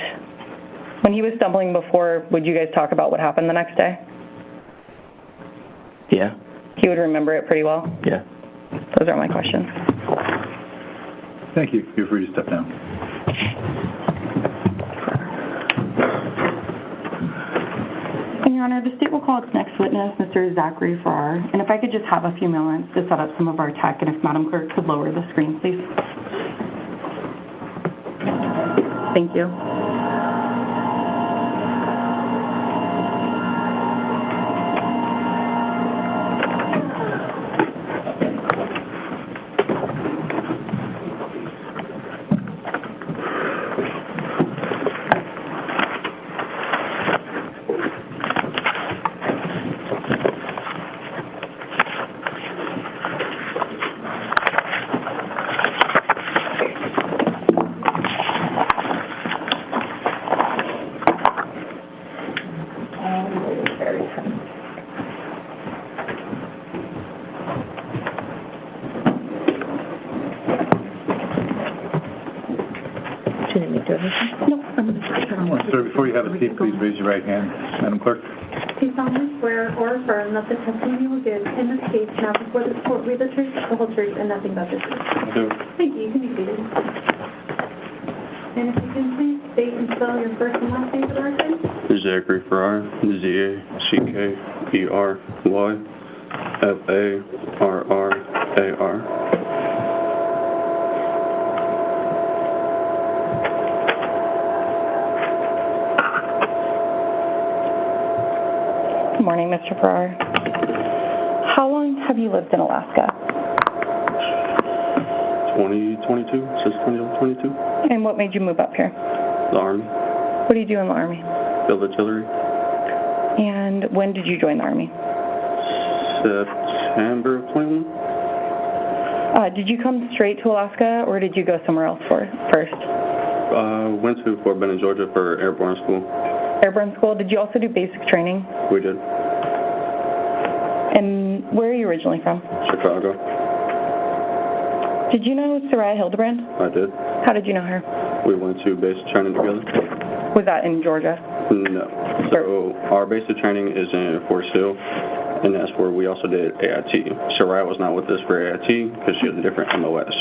Speaker 6: when he was stumbling before, would you guys talk about what happened the next day?
Speaker 8: Yeah.
Speaker 6: He would remember it pretty well?
Speaker 8: Yeah.
Speaker 6: Those are my questions.
Speaker 4: Thank you. You're free to step down.
Speaker 6: And Your Honor, the state will call its next witness, Mr. Zachary Farrar. And if I could just have a few moments to set up some of our tech, and if Madam Clerk could lower the screen, please. Thank you.
Speaker 4: Sir, before you have a seat, please raise your right hand. Madam Clerk.
Speaker 7: Do you solemnly swear or affirm that the testimony you will give in this case now before this court will be the truth, the whole truth, and nothing but the truth?
Speaker 4: I do.
Speaker 7: Thank you. You can be seated. And if you can please state and spell your first and last name for the record?
Speaker 9: Zachary Farrar, Z-A-C-K-E-R-Y, F-A-R-R-A-R.
Speaker 6: Good morning, Mr. Farrar. How long have you lived in Alaska?
Speaker 9: 2022, since 2022.
Speaker 6: And what made you move up here?
Speaker 9: The Army,
Speaker 6: What do you do in the Army?
Speaker 9: Field Artillery,
Speaker 6: And when did you join the Army?
Speaker 9: September of 21.
Speaker 6: Did you come straight to Alaska, or did you go somewhere else first?
Speaker 9: Went to Fort Benning, Georgia for Airborne School.
Speaker 6: Airborne school. Did you also do basic training?
Speaker 9: We did.
Speaker 6: And where are you originally from?
Speaker 9: Chicago.
Speaker 6: Did you know Saria Hildabrand?
Speaker 9: I did.
Speaker 6: How did you know her?
Speaker 9: We went to basic training together.
Speaker 6: Was that in Georgia?
Speaker 9: No. So our basic training is in Fort Sill, and that's where we also did AIT. Saria was not with us for AIT because she has a different MOS.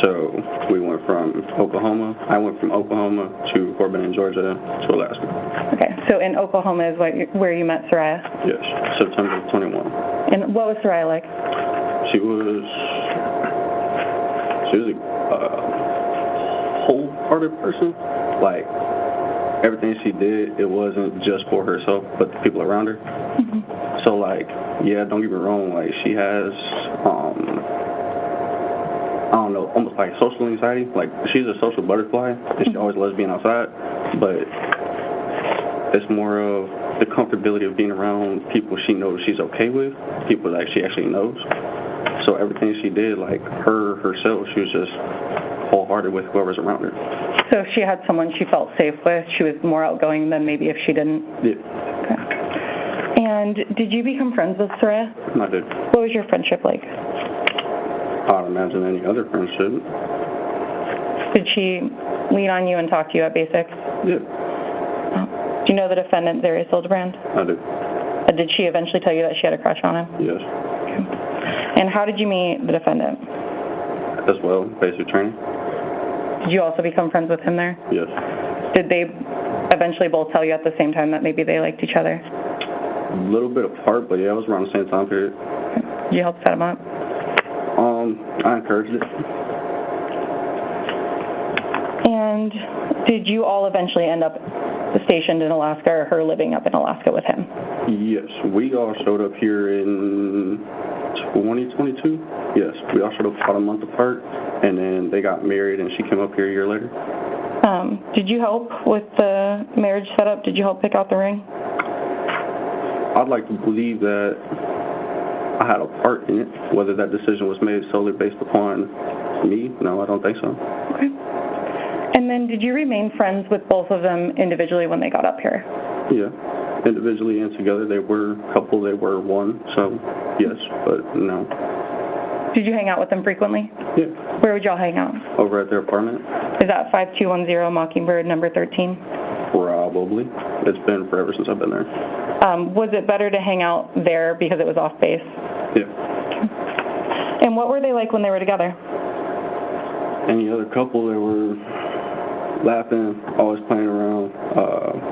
Speaker 9: So we went from Oklahoma. I went from Oklahoma to Fort Benning, Georgia to Alaska.
Speaker 6: Okay, so in Oklahoma is where you met Saria?
Speaker 9: Yes, September 21.
Speaker 6: And what was Saria like?
Speaker 9: She was a wholehearted person. Like, everything she did, it wasn't just for herself, but the people around her.
Speaker 6: Mm-hmm.
Speaker 9: So, like, yeah, don't get me wrong, like, she has, I don't know, almost like social anxiety. Like, she's a social butterfly, and she always loves being outside, but it's more of the comfortability of being around people she knows she's okay with, people that she actually knows. So everything she did, like herself, she was just wholehearted with whoever's around her.
Speaker 6: So if she had someone she felt safe with, she was more outgoing than maybe if she didn't?
Speaker 9: Yeah.
Speaker 6: Okay. And did you become friends with Saria?
Speaker 9: I did.
Speaker 6: What was your friendship like?
Speaker 9: I'd imagine any other friendship.
Speaker 6: Did she lean on you and talk to you at basic?
Speaker 9: Yeah.
Speaker 6: Do you know the defendant, Zarrius Hildabrand?
Speaker 9: I do.
Speaker 6: Did she eventually tell you that she had a crush on him?
Speaker 9: Yes.
Speaker 6: Okay. And how did you meet the defendant?
Speaker 9: As well, basic training.
Speaker 6: Did you also become friends with him there?
Speaker 9: Yes.
Speaker 6: Did they eventually both tell you at the same time that maybe they liked each other?
Speaker 9: A little bit apart, but yeah, it was around the same time period.
Speaker 6: Did you help set him up?
Speaker 9: I encouraged it.
Speaker 6: And did you all eventually end up stationed in Alaska, or her living up in Alaska with him?
Speaker 9: Yes, we all showed up here in 2022. Yes, we all showed up about a month apart, and then they got married, and she came up here a year later.
Speaker 6: Did you help with the marriage setup? Did you help pick out the ring?
Speaker 9: I'd like to believe that I had a part in it. Whether that decision was made solely based upon me, no, I don't think so.
Speaker 6: Okay. And then did you remain friends with both of them individually when they got up here?
Speaker 9: Yeah, individually and together. They were a couple, they were one, so yes, but no.
Speaker 6: Did you hang out with them frequently?
Speaker 9: Yeah.
Speaker 6: Where would y'all hang out?
Speaker 9: Over at their apartment?
Speaker 6: Is that 5210 Mockingbird, number 13?
Speaker 9: Probably. It's been forever since I've been there.
Speaker 6: Was it better to hang out there because it was off base?
Speaker 9: Yeah.
Speaker 6: And what were they like when they were together?
Speaker 9: Any other couple, they were laughing, always playing around,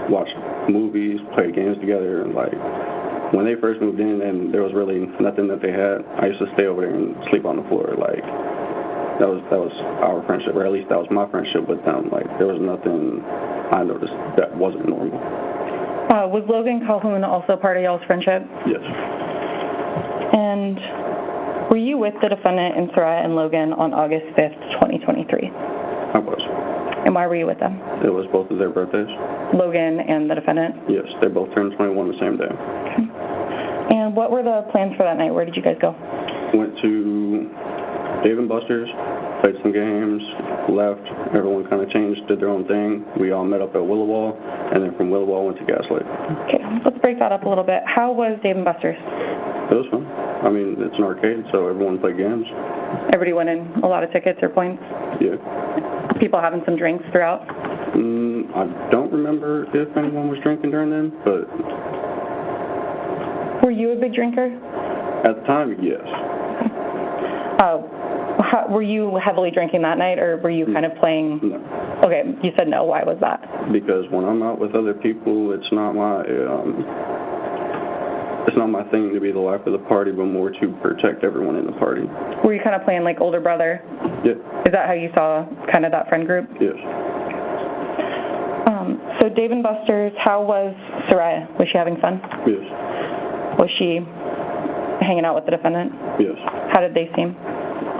Speaker 9: watch movies, play games together. And like when they first moved in and there was really nothing that they had, I used to stay over there and sleep on the floor. Like that was our friendship, or at least that was my friendship with them. Like there was nothing I noticed that wasn't normal.
Speaker 6: Was Logan Calhoun also part of y'all's friendship?
Speaker 9: Yes.
Speaker 6: And were you with the defendant and Saria and Logan on August 5th, 2023?
Speaker 9: I was.
Speaker 6: And why were you with them?
Speaker 9: It was both of their birthdays.
Speaker 6: Logan and the defendant?
Speaker 9: Yes, they both turned 21 the same day.
Speaker 6: Okay. And what were the plans for that night? Where did you guys go?
Speaker 9: Went to Dave & Buster's, played some games, left. Everyone kind of changed, did their own thing. We all met up at Willowall, and then from Willowall went to Gaslight.
Speaker 6: Okay, let's break that up a little bit. How was Dave & Buster's?
Speaker 9: It was fun. I mean, it's an arcade, so everyone played games.
Speaker 6: Everybody went in a lot of tickets or points?
Speaker 9: Yeah.
Speaker 6: People having some drinks throughout?
Speaker 9: I don't remember if anyone was drinking during then, but...
Speaker 6: Were you a big drinker?
Speaker 9: At the time, yes.
Speaker 6: Were you heavily drinking that night, or were you kind of playing?
Speaker 9: No.
Speaker 6: Okay, you said no. Why was that?
Speaker 9: Because when I'm out with other people, it's not my thing to be the life of the party, but more to protect everyone in the party.
Speaker 6: Were you kind of playing like older brother?
Speaker 9: Yeah.
Speaker 6: Is that how you saw kind of that friend group?
Speaker 9: Yes.
Speaker 6: So Dave & Buster's, how was Saria? Was she having fun?
Speaker 9: Yes.
Speaker 6: Was she hanging out with the defendant?
Speaker 9: Yes.
Speaker 6: How did they seem?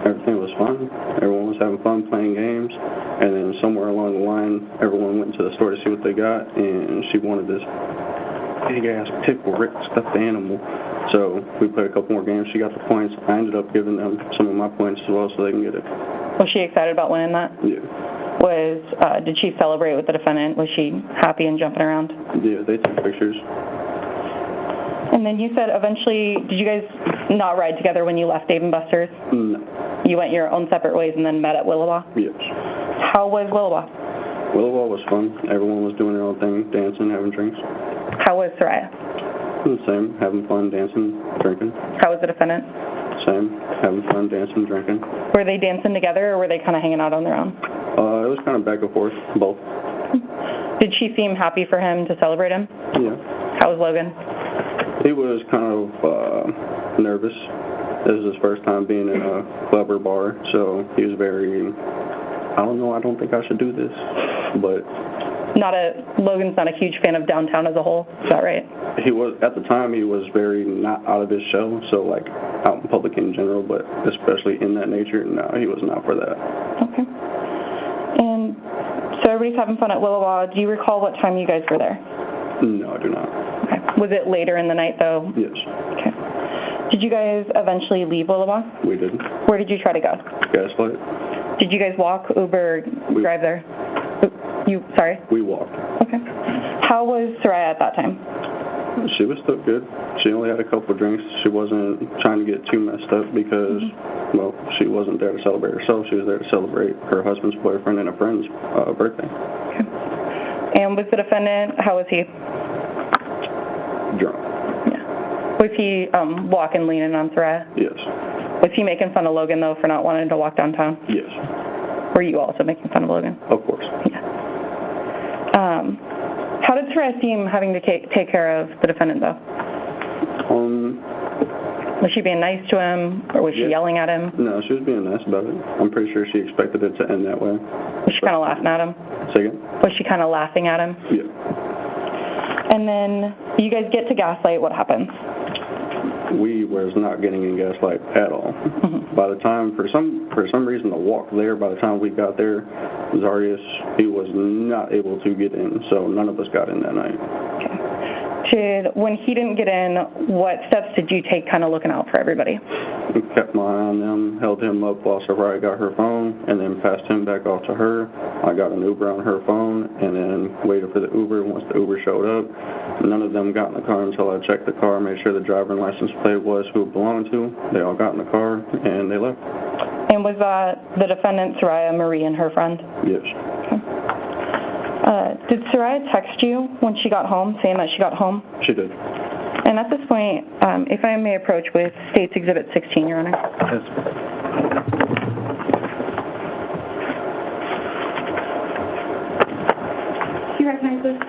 Speaker 9: Everything was fun. Everyone was having fun playing games. And then somewhere along the line, everyone went to the store to see what they got, and she wanted this big-ass pickle Rick stuffed animal. So we played a couple more games. She got the points. I ended up giving them some of my points as well so they can get it.
Speaker 6: Was she excited about winning that?
Speaker 9: Yeah.
Speaker 6: Did she celebrate with the defendant? Was she happy and jumping around?
Speaker 9: Yeah, they took pictures.
Speaker 6: And then you said eventually, did you guys not ride together when you left Dave & Buster's?
Speaker 9: No.
Speaker 6: You went your own separate ways and then met at Willowall?
Speaker 9: Yes.
Speaker 6: How was Willowall?
Speaker 9: Willowall was fun. Everyone was doing their own thing, dancing, having drinks.
Speaker 6: How was Saria?
Speaker 9: The same, having fun, dancing, drinking.
Speaker 6: How was the defendant?
Speaker 9: Same, having fun, dancing, drinking.
Speaker 6: Were they dancing together, or were they kind of hanging out on their own?
Speaker 9: It was kind of back and forth, both.
Speaker 6: Did she seem happy for him to celebrate him?
Speaker 9: Yeah.
Speaker 6: How was Logan?
Speaker 9: He was kind of nervous. This was his first time being in a club or bar, so he was very, I don't think I should do this, but...
Speaker 6: Logan's not a huge fan of downtown as a whole, is that right?
Speaker 9: He was, at the time, he was very not out of his shell, so like out in public in general, but especially in that nature, no, he was not for that.
Speaker 6: Okay. And so everybody's having fun at Willowall. Do you recall what time you guys were there?
Speaker 9: No, I do not.
Speaker 6: Okay. Was it later in the night, though?
Speaker 9: Yes.
Speaker 6: Okay.
Speaker 3: Did you guys eventually leave Willowbach?
Speaker 9: We did.
Speaker 3: Where did you try to go?
Speaker 9: Gaslight.
Speaker 3: Did you guys walk, Uber, drive there? Sorry?
Speaker 9: We walked.
Speaker 3: Okay. How was Saria at that time?
Speaker 9: She was still good. She only had a couple of drinks. She wasn't trying to get too messed up because, well, she wasn't there to celebrate herself. She was there to celebrate her husband's boyfriend and a friend's birthday.
Speaker 3: Okay. And was the defendant, how was he?
Speaker 9: Drunk.
Speaker 3: Yeah. Was he walking, leaning on Saria?
Speaker 9: Yes.
Speaker 3: Was he making fun of Logan, though, for not wanting to walk downtown?
Speaker 9: Yes.
Speaker 3: Were you also making fun of Logan?
Speaker 9: Of course.
Speaker 3: Yeah. How did Saria seem having to take care of the defendant, though? Was she being nice to him, or was she yelling at him?
Speaker 9: No, she was being nice about it. I'm pretty sure she expected it to end that way.
Speaker 3: Was she kind of laughing at him?
Speaker 9: Say again?
Speaker 3: Was she kind of laughing at him?
Speaker 9: Yeah.
Speaker 3: And then you guys get to Gaslight, what happens?
Speaker 9: We was not getting in Gaslight at all. By the time, for some reason, the walk there, by the time we got there, Zarrius, he was not able to get in, so none of us got in that night.
Speaker 3: Okay. When he didn't get in, what steps did you take kind of looking out for everybody?
Speaker 9: We kept my eye on them, held him up while Saria got her phone, and then passed him back off to her. I got an Uber on her phone, and then waited for the Uber. Once the Uber showed up, none of them got in the car until I checked the car, made sure the driver and license plate was who it belonged to. They all got in the car, and they left.
Speaker 3: And was that the defendant, Saria, Marie, and her friend?
Speaker 9: Yes.
Speaker 3: Okay. Did Saria text you when she got home, saying that she got home?
Speaker 9: She did.
Speaker 3: And at this point, if I may approach with State's Exhibit 16, Your Honor.
Speaker 4: Yes.
Speaker 7: Do you recognize this?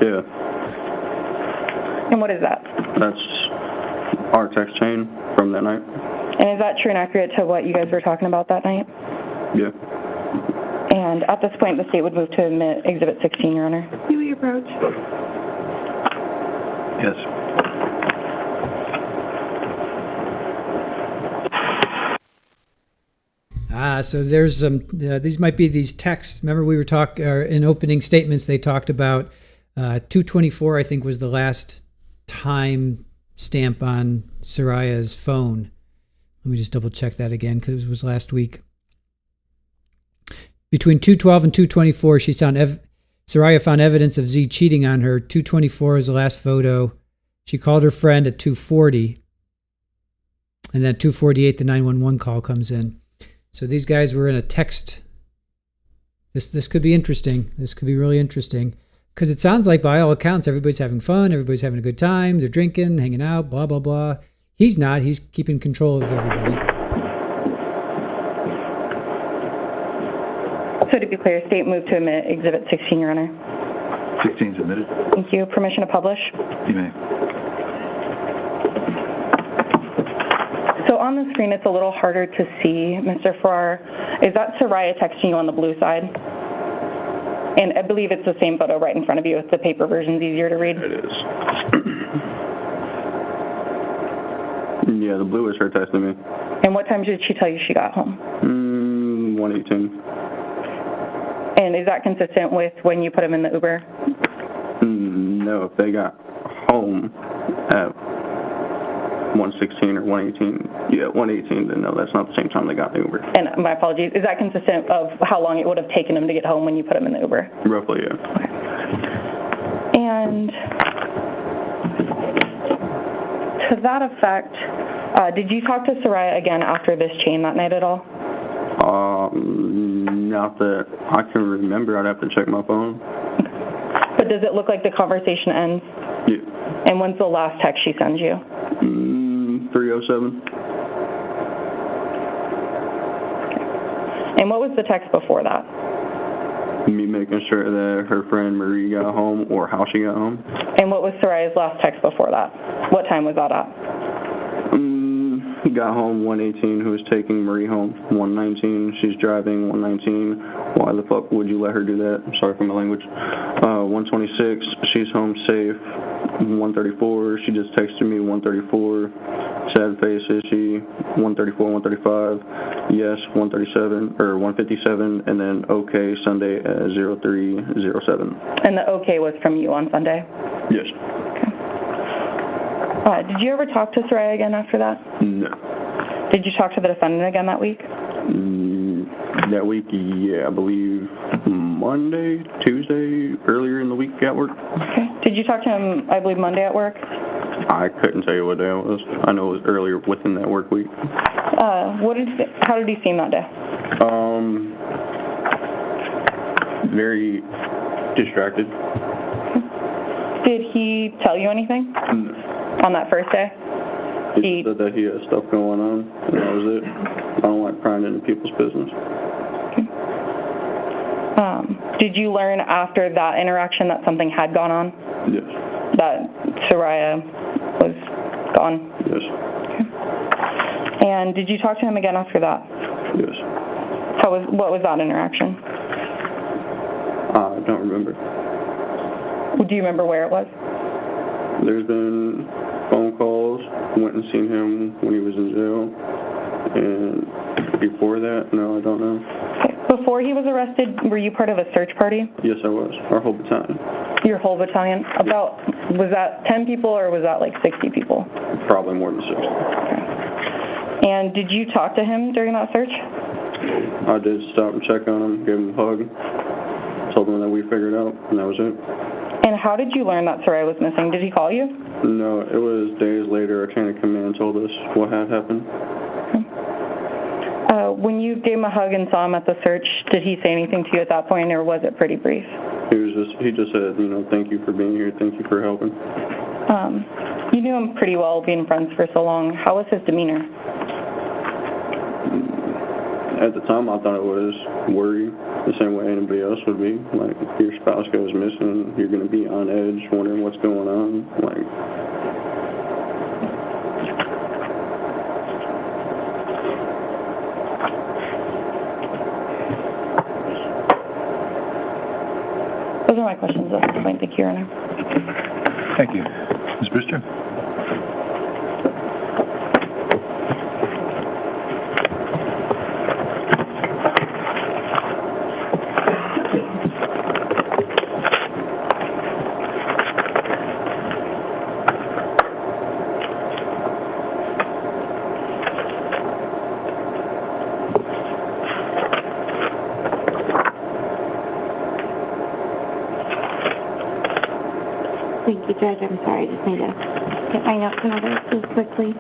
Speaker 9: Yeah.
Speaker 3: And what is that?
Speaker 9: That's our text chain from that night.
Speaker 3: And is that true and accurate to what you guys were talking about that night?
Speaker 9: Yeah.
Speaker 3: And at this point, the state would move to admit Exhibit 16, Your Honor.
Speaker 7: You may approach.
Speaker 4: Yes.
Speaker 1: So there's some, these might be these texts. Remember we were in opening statements, they talked about 224, I think, was the last time stamp on Saria's phone. Let me just double check that again because it was last week. Between 212 and 224, Saria found evidence of Z cheating on her. 224 is the last photo. She called her friend at 240. And then 248, the 911 call comes in. So these guys were in a text. This could be interesting. This could be really interesting. Because it sounds like, by all accounts, everybody's having fun. Everybody's having a good time. They're drinking, hanging out, blah, blah, blah. He's not. He's keeping control of everybody.
Speaker 3: So to be clear, state moved to admit Exhibit 16, Your Honor.
Speaker 4: 16 is admitted.
Speaker 3: Thank you. Permission to publish?
Speaker 4: You may.
Speaker 3: So on the screen, it's a little harder to see, Mr. Farrar. Is that Saria texting you on the blue side? And I believe it's the same photo right in front of you. If the paper version's easier to read.
Speaker 9: It is. Yeah, the blue is her texting me.
Speaker 3: And what time did she tell you she got home?
Speaker 9: 1:18.
Speaker 3: And is that consistent with when you put him in the Uber?
Speaker 9: No, if they got home at 1:16 or 1:18, yeah, 1:18, then no, that's not the same time they got in the Uber.
Speaker 3: And my apologies, is that consistent of how long it would have taken him to get home when you put him in the Uber?
Speaker 9: Roughly, yeah.
Speaker 3: Okay. And to that effect, did you talk to Saria again after this chain that night at all?
Speaker 9: Not that I can remember. I'd have to check my phone.
Speaker 3: But does it look like the conversation ends?
Speaker 9: Yeah.
Speaker 3: And when's the last text she sends you?
Speaker 9: 3:07.
Speaker 3: And what was the text before that?
Speaker 9: Me making sure that her friend Marie got home or how she got home.
Speaker 3: And what was Saria's last text before that? What time was that at?
Speaker 9: got home 118, who was taking Marie home 119. She's driving 119. Why the fuck would you let her do that? I'm sorry for my language. 126, she's home safe. 134, she just texted me 134. Sad face, is she? 134, 135. Yes, 137 or 157, and then okay Sunday at 0307.
Speaker 10: And the okay was from you on Sunday?
Speaker 9: Yes.
Speaker 10: Did you ever talk to Saria again after that?
Speaker 9: No.
Speaker 10: Did you talk to the defendant again that week?
Speaker 9: That week, yeah, I believe Monday, Tuesday, earlier in the week at work.
Speaker 10: Okay. Did you talk to him, I believe, Monday at work?
Speaker 9: I couldn't tell you what day it was. I know it was earlier within that work week.
Speaker 10: How did he seem that day?
Speaker 9: Very distracted.
Speaker 10: Did he tell you anything?
Speaker 9: No.
Speaker 10: On that first day?
Speaker 9: He said that he had stuff going on, and that was it. I don't like prying into people's business.
Speaker 10: Did you learn after that interaction that something had gone on?
Speaker 9: Yes.
Speaker 10: That Saria was gone?
Speaker 9: Yes.
Speaker 10: Okay. And did you talk to him again after that?
Speaker 9: Yes.
Speaker 10: What was that interaction?
Speaker 9: I don't remember.
Speaker 10: Do you remember where it was?
Speaker 9: There's been phone calls. Went and seen him when he was in jail. And before that, no, I don't know.
Speaker 10: Okay. Before he was arrested, were you part of a search party?
Speaker 9: Yes, I was. Our whole battalion.
Speaker 10: Your whole battalion? Was that 10 people or was that like 60 people?
Speaker 9: Probably more than 60.
Speaker 10: Okay. And did you talk to him during that search?
Speaker 9: I did stop and check on him, gave him a hug, told him that we figured out, and that was it.
Speaker 10: And how did you learn that Saria was missing? Did he call you?
Speaker 9: No, it was days later. Our chain of command told us what had happened.
Speaker 10: When you gave him a hug and saw him at the search, did he say anything to you at that point, or was it pretty brief?
Speaker 9: He just said, thank you for being here, thank you for helping.
Speaker 10: You knew him pretty well, being friends for so long. How was his demeanor?
Speaker 9: At the time, I thought it was worry, the same way anybody else would be. Like, if your spouse goes missing, you're going to be on edge, wondering what's going on.
Speaker 10: Those are my questions at this point. Thank you, Your Honor.
Speaker 4: Thank you. Ms. Brewster?
Speaker 3: Thank you, Judge. I'm sorry. I just need to get my notes in order really quickly.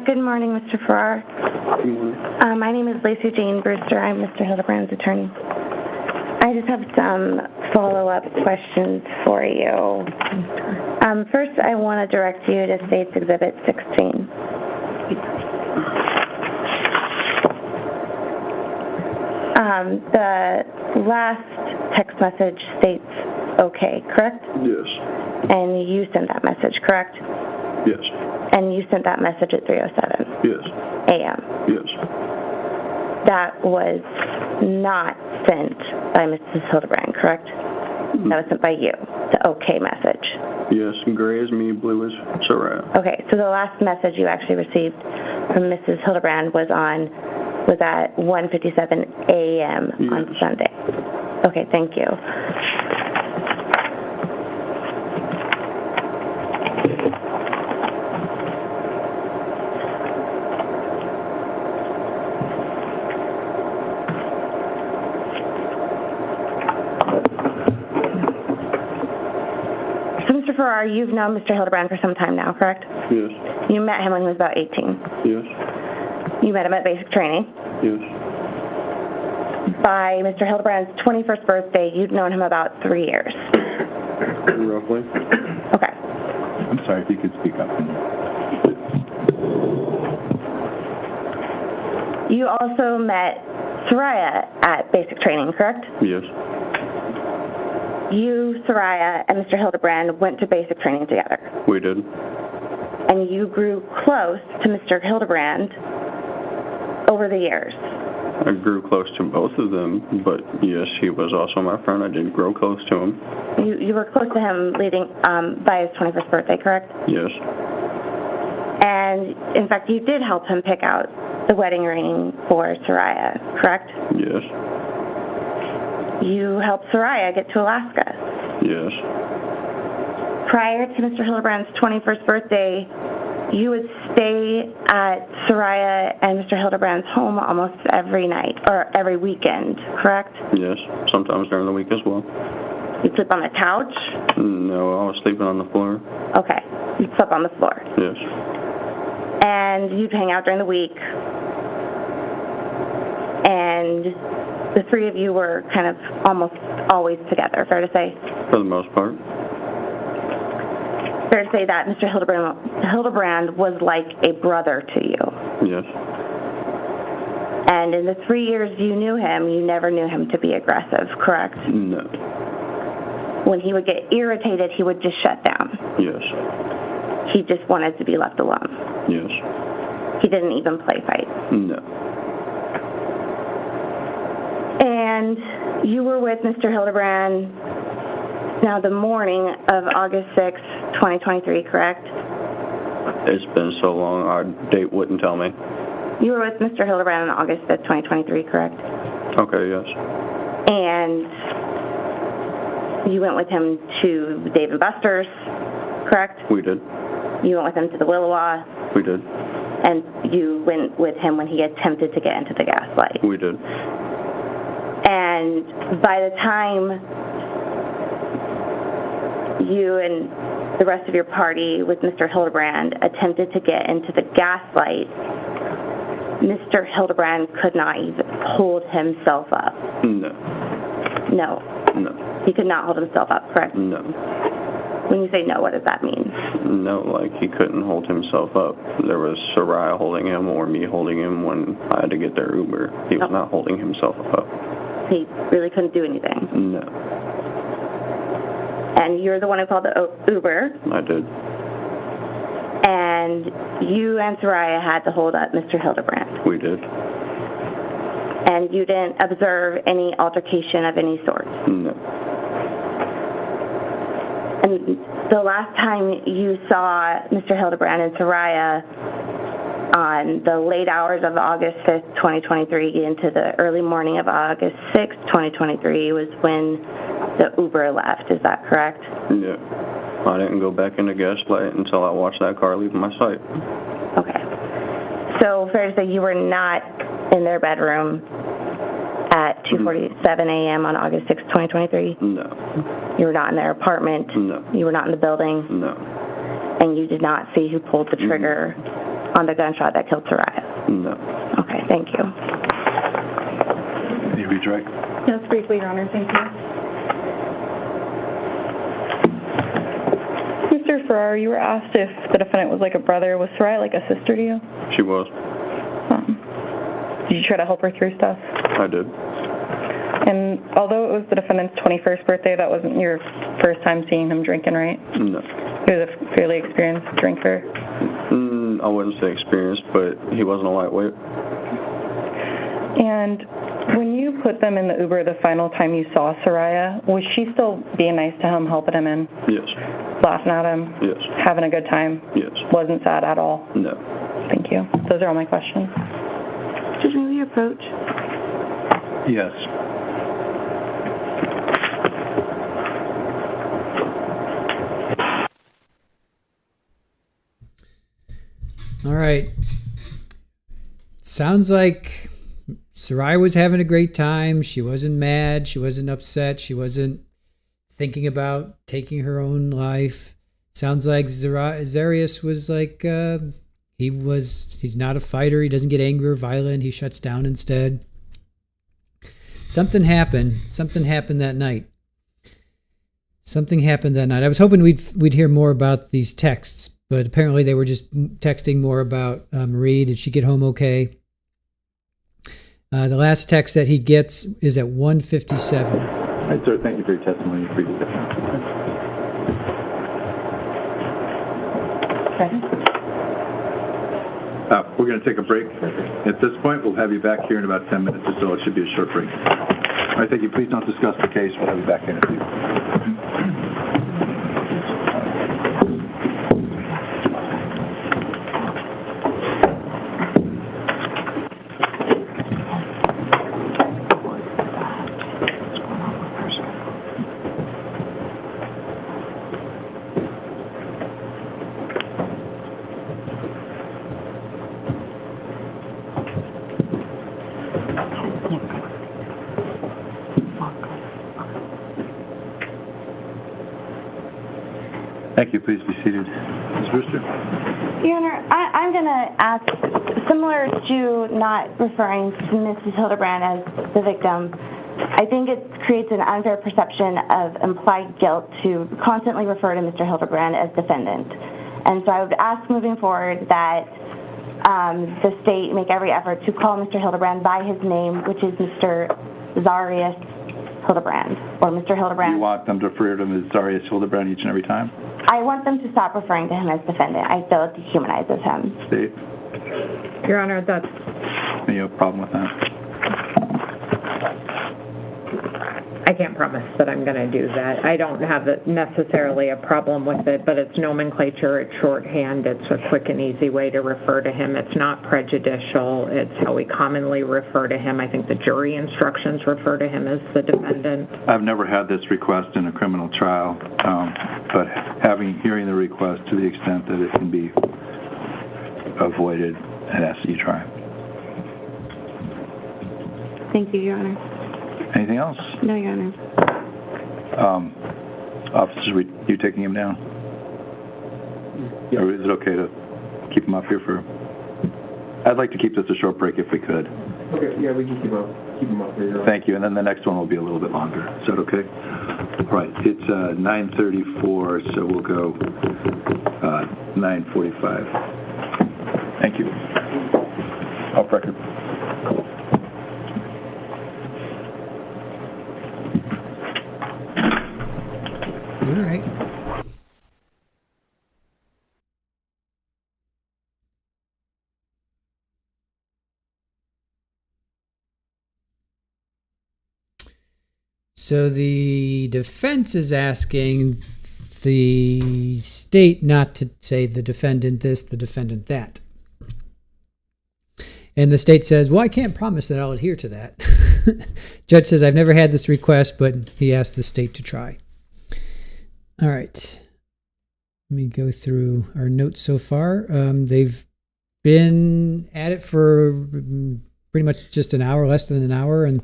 Speaker 3: Good morning, Mr. Farrar.
Speaker 9: Good morning.
Speaker 3: My name is Lacey Jane Brewster. I'm Mr. Hildabrand's attorney. I just have some follow-up questions for you. First, I want to direct you to State's Exhibit 16. The last text message states okay, correct?
Speaker 9: Yes.
Speaker 3: And you sent that message, correct?
Speaker 9: Yes.
Speaker 3: And you sent that message at 3:07
Speaker 9: Yes.
Speaker 3: a.m.
Speaker 9: Yes.
Speaker 3: That was not sent by Mrs. Hildabrand, correct? That was sent by you, the okay message.
Speaker 9: Yes, gray is me, blue is Saria.
Speaker 3: Okay, so the last message you actually received from Mrs. Hildabrand was at 1:57 a.m. on Sunday. Okay, thank you. Farrar, you've known Mr. Hildabrand for some time now, correct?
Speaker 9: Yes.
Speaker 3: You met him when he was about 18.
Speaker 9: Yes.
Speaker 3: You met him at basic training.
Speaker 9: Yes.
Speaker 3: by Mr. Hildebrand's 21st birthday, you'd known him about 3 years.
Speaker 9: Roughly.
Speaker 3: Okay.
Speaker 4: I'm sorry, if you could speak up.
Speaker 3: You also met Saria at basic training, correct?
Speaker 9: Yes.
Speaker 3: You, Saria, and Mr. Hildebrand went to basic training together.
Speaker 9: We did.
Speaker 3: And you grew close to Mr. Hildebrand over the years.
Speaker 9: I grew close to both of them, but yes, he was also my friend. I did grow close to him.
Speaker 3: You were close to him leading by his 21st birthday, correct?
Speaker 9: Yes.
Speaker 3: And in fact, you did help him pick out the wedding ring for Saria, correct?
Speaker 9: Yes.
Speaker 3: You helped Saria get to Alaska.
Speaker 9: Yes.
Speaker 3: Prior to Mr. Hildebrand's 21st birthday, you would stay at Saria and Mr. Hildebrand's home almost every night or every weekend, correct?
Speaker 9: Yes. Sometimes during the week as well.
Speaker 3: You'd sleep on the couch?
Speaker 9: No, I was sleeping on the floor.
Speaker 3: Okay. You'd sleep on the floor.
Speaker 9: Yes.
Speaker 3: And you'd hang out during the week. And the three of you were kind of almost always together, fair to say?
Speaker 9: For the most part.
Speaker 3: Fair to say that Mr. Hildebrand was like a brother to you.
Speaker 9: Yes.
Speaker 3: And in the 3 years you knew him, you never knew him to be aggressive, correct?
Speaker 9: No.
Speaker 3: When he would get irritated, he would just shut down.
Speaker 9: Yes.
Speaker 3: He just wanted to be left alone.
Speaker 9: Yes.
Speaker 3: He didn't even play fight.
Speaker 9: No.
Speaker 3: And you were with Mr. Hildebrand now the morning of August 6, 2023, correct?
Speaker 9: It's been so long, our date wouldn't tell me.
Speaker 3: You were with Mr. Hildebrand on August 5th, 2023, correct?
Speaker 9: Okay, yes.
Speaker 3: And you went with him to Dave & Buster's, correct?
Speaker 9: We did.
Speaker 3: You went with him to the Willowa,
Speaker 9: We did.
Speaker 3: and you went with him when he attempted to get into the gaslight.
Speaker 9: We did.
Speaker 3: And by the time you and the rest of your party with Mr. Hildebrand attempted to get into the gaslight, Mr. Hildebrand could not even hold himself up.
Speaker 9: No.
Speaker 3: No.
Speaker 9: No.
Speaker 3: He could not hold himself up, correct?
Speaker 9: No.
Speaker 3: When you say no, what does that mean?
Speaker 9: No, like he couldn't hold himself up. There was Saria holding him or me holding him when I had to get their Uber. He was not holding himself up.
Speaker 3: He really couldn't do anything.
Speaker 9: No.
Speaker 3: And you're the one who called the Uber.
Speaker 9: I did.
Speaker 3: And you and Saria had to hold up Mr. Hildebrand.
Speaker 9: We did.
Speaker 3: And you didn't observe any altercation of any sort.
Speaker 9: No.
Speaker 3: And the last time you saw Mr. Hildebrand and Saria on the late hours of August 5th, 2023 into the early morning of August 6th, 2023 was when the Uber left. Is that correct?
Speaker 9: Yeah. I didn't go back into gaslight until I watched that car leave my sight.
Speaker 3: Okay. So fair to say you were not in their bedroom at 2:47 a.m. on August 6th, 2023?
Speaker 9: No.
Speaker 3: You were not in their apartment?
Speaker 9: No.
Speaker 3: You were not in the building?
Speaker 9: No.
Speaker 3: And you did not see who pulled the trigger on the gunshot that killed Saria?
Speaker 9: No.
Speaker 3: Okay, thank you.
Speaker 4: Can you redirect?
Speaker 10: Yes, briefly, Your Honor, thank you. Mr. Farrar, you were asked if the defendant was like a brother. Was Saria like a sister to you?
Speaker 9: She was.
Speaker 10: Did you try to help her through stuff?
Speaker 9: I did.
Speaker 10: And although it was the defendant's 21st birthday, that wasn't your first time seeing him drinking, right?
Speaker 9: No.
Speaker 10: He was a fairly experienced drinker.
Speaker 9: I wouldn't say experienced, but he wasn't a lightweight.
Speaker 10: And when you put them in the Uber the final time you saw Saria, was she still being nice to him, helping him in?
Speaker 9: Yes.
Speaker 10: Laughing at him?
Speaker 9: Yes.
Speaker 10: Having a good time?
Speaker 9: Yes.
Speaker 10: Wasn't sad at all?
Speaker 9: No.
Speaker 10: Thank you. Those are all my questions.
Speaker 3: Judge, may we approach?
Speaker 4: Yes.
Speaker 1: All right. Sounds like Saria was having a great time. She wasn't mad. She wasn't upset. She wasn't thinking about taking her own life. Sounds like Zarrius was like, he's not a fighter. He doesn't get angry or violent. He shuts down instead. Something happened. Something happened that night. Something happened that night. I was hoping we'd hear more about these texts, but apparently they were just texting more about Marie. Did she get home okay? The last text that he gets is at 1:57.
Speaker 4: All right, sir. Thank you for your testimony. Appreciate it. We're going to take a break. At this point, we'll have you back here in about 10 minutes or so. It should be a short break. All right, thank you. Please don't discuss the case. We'll have you back in a few. Thank you. Please be seated. Ms. Brewster?
Speaker 3: Your Honor, I'm going to ask, similar to not referring to Mrs. Hildabrand as the victim, I think it creates an unfair perception of implied guilt to constantly refer to Mr. Hildabrand as defendant. And so I would ask moving forward that the state make every effort to call Mr. Hildabrand by his name, which is Mr. Zarrius Hildabrand, or Mr. Hildabrand.
Speaker 4: You want them to refer to him as Zarrius Hildabrand each and every time?
Speaker 3: I want them to stop referring to him as defendant. I feel it dehumanizes him.
Speaker 4: State?
Speaker 6: Your Honor, that's,
Speaker 4: Any problem with that?
Speaker 6: I can't promise that I'm going to do that. I don't have necessarily a problem with it, but it's nomenclature, it's shorthand, it's a quick and easy way to refer to him. It's not prejudicial. It's how we commonly refer to him. I think the jury instructions refer to him as the defendant.
Speaker 4: I've never had this request in a criminal trial, but hearing the request to the extent that it can be avoided, I'd ask that you try.
Speaker 3: Thank you, Your Honor.
Speaker 4: Anything else?
Speaker 3: No, Your Honor.
Speaker 4: Officers, you taking him down?
Speaker 2: Yeah.
Speaker 4: Or is it okay to keep him up here for... I'd like to keep this a short break if we could.
Speaker 2: Okay, yeah, we can keep him up here.
Speaker 4: Thank you, and then the next one will be a little bit longer. Is that okay? All right, it's 9:34, so we'll go 9:45. Thank you. Off record.
Speaker 1: All right. So the defense is asking the state not to say the defendant this, the defendant that. And the state says, well, I can't promise that I'll adhere to that. Judge says, I've never had this request, but he asked the state to try. All right. Let me go through our notes so far. They've been at it for pretty much just an hour, less than an hour, and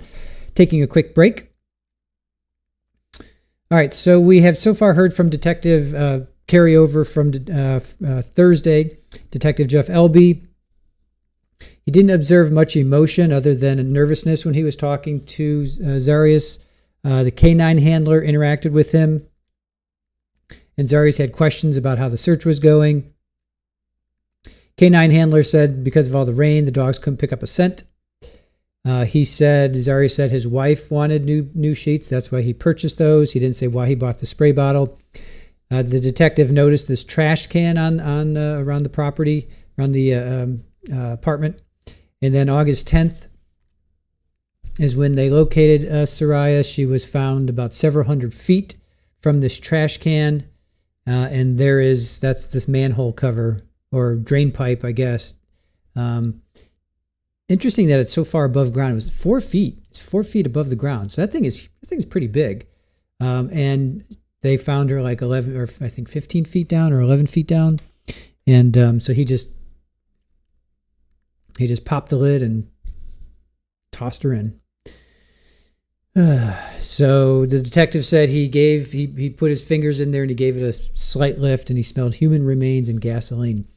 Speaker 1: taking a quick break. All right, so we have so far heard from Detective carryover from Thursday, Detective Jeff Elby. He didn't observe much emotion other than nervousness when he was talking to Zarrius. The K-9 handler interacted with him, and Zarrius had questions about how the search was going. K-9 handler said because of all the rain, the dogs couldn't pick up a scent. Zarrius said his wife wanted new sheets. That's why he purchased those. He didn't say why he bought the spray bottle. The detective noticed this trash can on around the property, around the apartment. And then August 10th is when they located Saria. She was found about several hundred feet from this trash can. And that's this manhole cover or drain pipe, I guess. Interesting that it's so far above ground. It was 4 feet. It's 4 feet above the ground. So that thing is pretty big. And they found her like 11 or I think 15 feet down or 11 feet down. And so he just popped the lid and tossed her in. So the detective said he put his fingers in there and he gave it a slight lift and he smelled human remains and gasoline.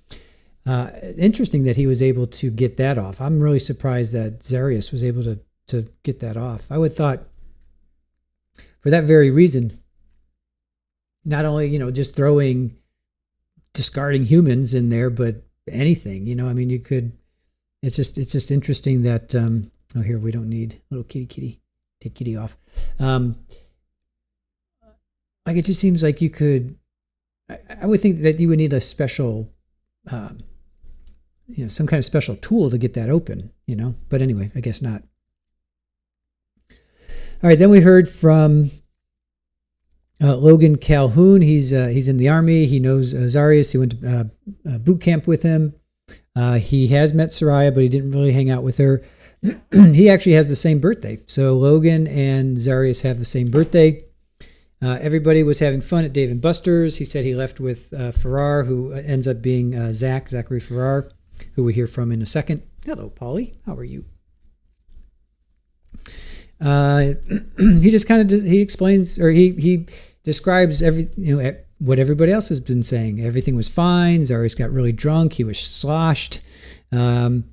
Speaker 1: Interesting that he was able to get that off. I'm really surprised that Zarrius was able to to get that off. I would thought for that very reason, not only, just discarding humans in there, but anything, I mean, you could, it's just interesting that, here, we don't need little kitty, take kitty off. Like, it just seems like you could, I would think that you would need a special, some kind of special tool to get that open, but anyway, I guess not. All right, then we heard from Logan Calhoun. He's in the Army. He knows Zarrius. He went to boot camp with him. He has met Saria, but he didn't really hang out with her. He actually has the same birthday. So Logan and Zarrius have the same birthday. Everybody was having fun at Dave & Buster's. He said he left with Farrar, who ends up being Zachary Farrar, who we'll hear from in a second. Hello, Polly. How are you? He just kind of he explains, or he describes what everybody else has been saying. Everything was fine. Zarrius got really drunk. He was sloshed. Zarrius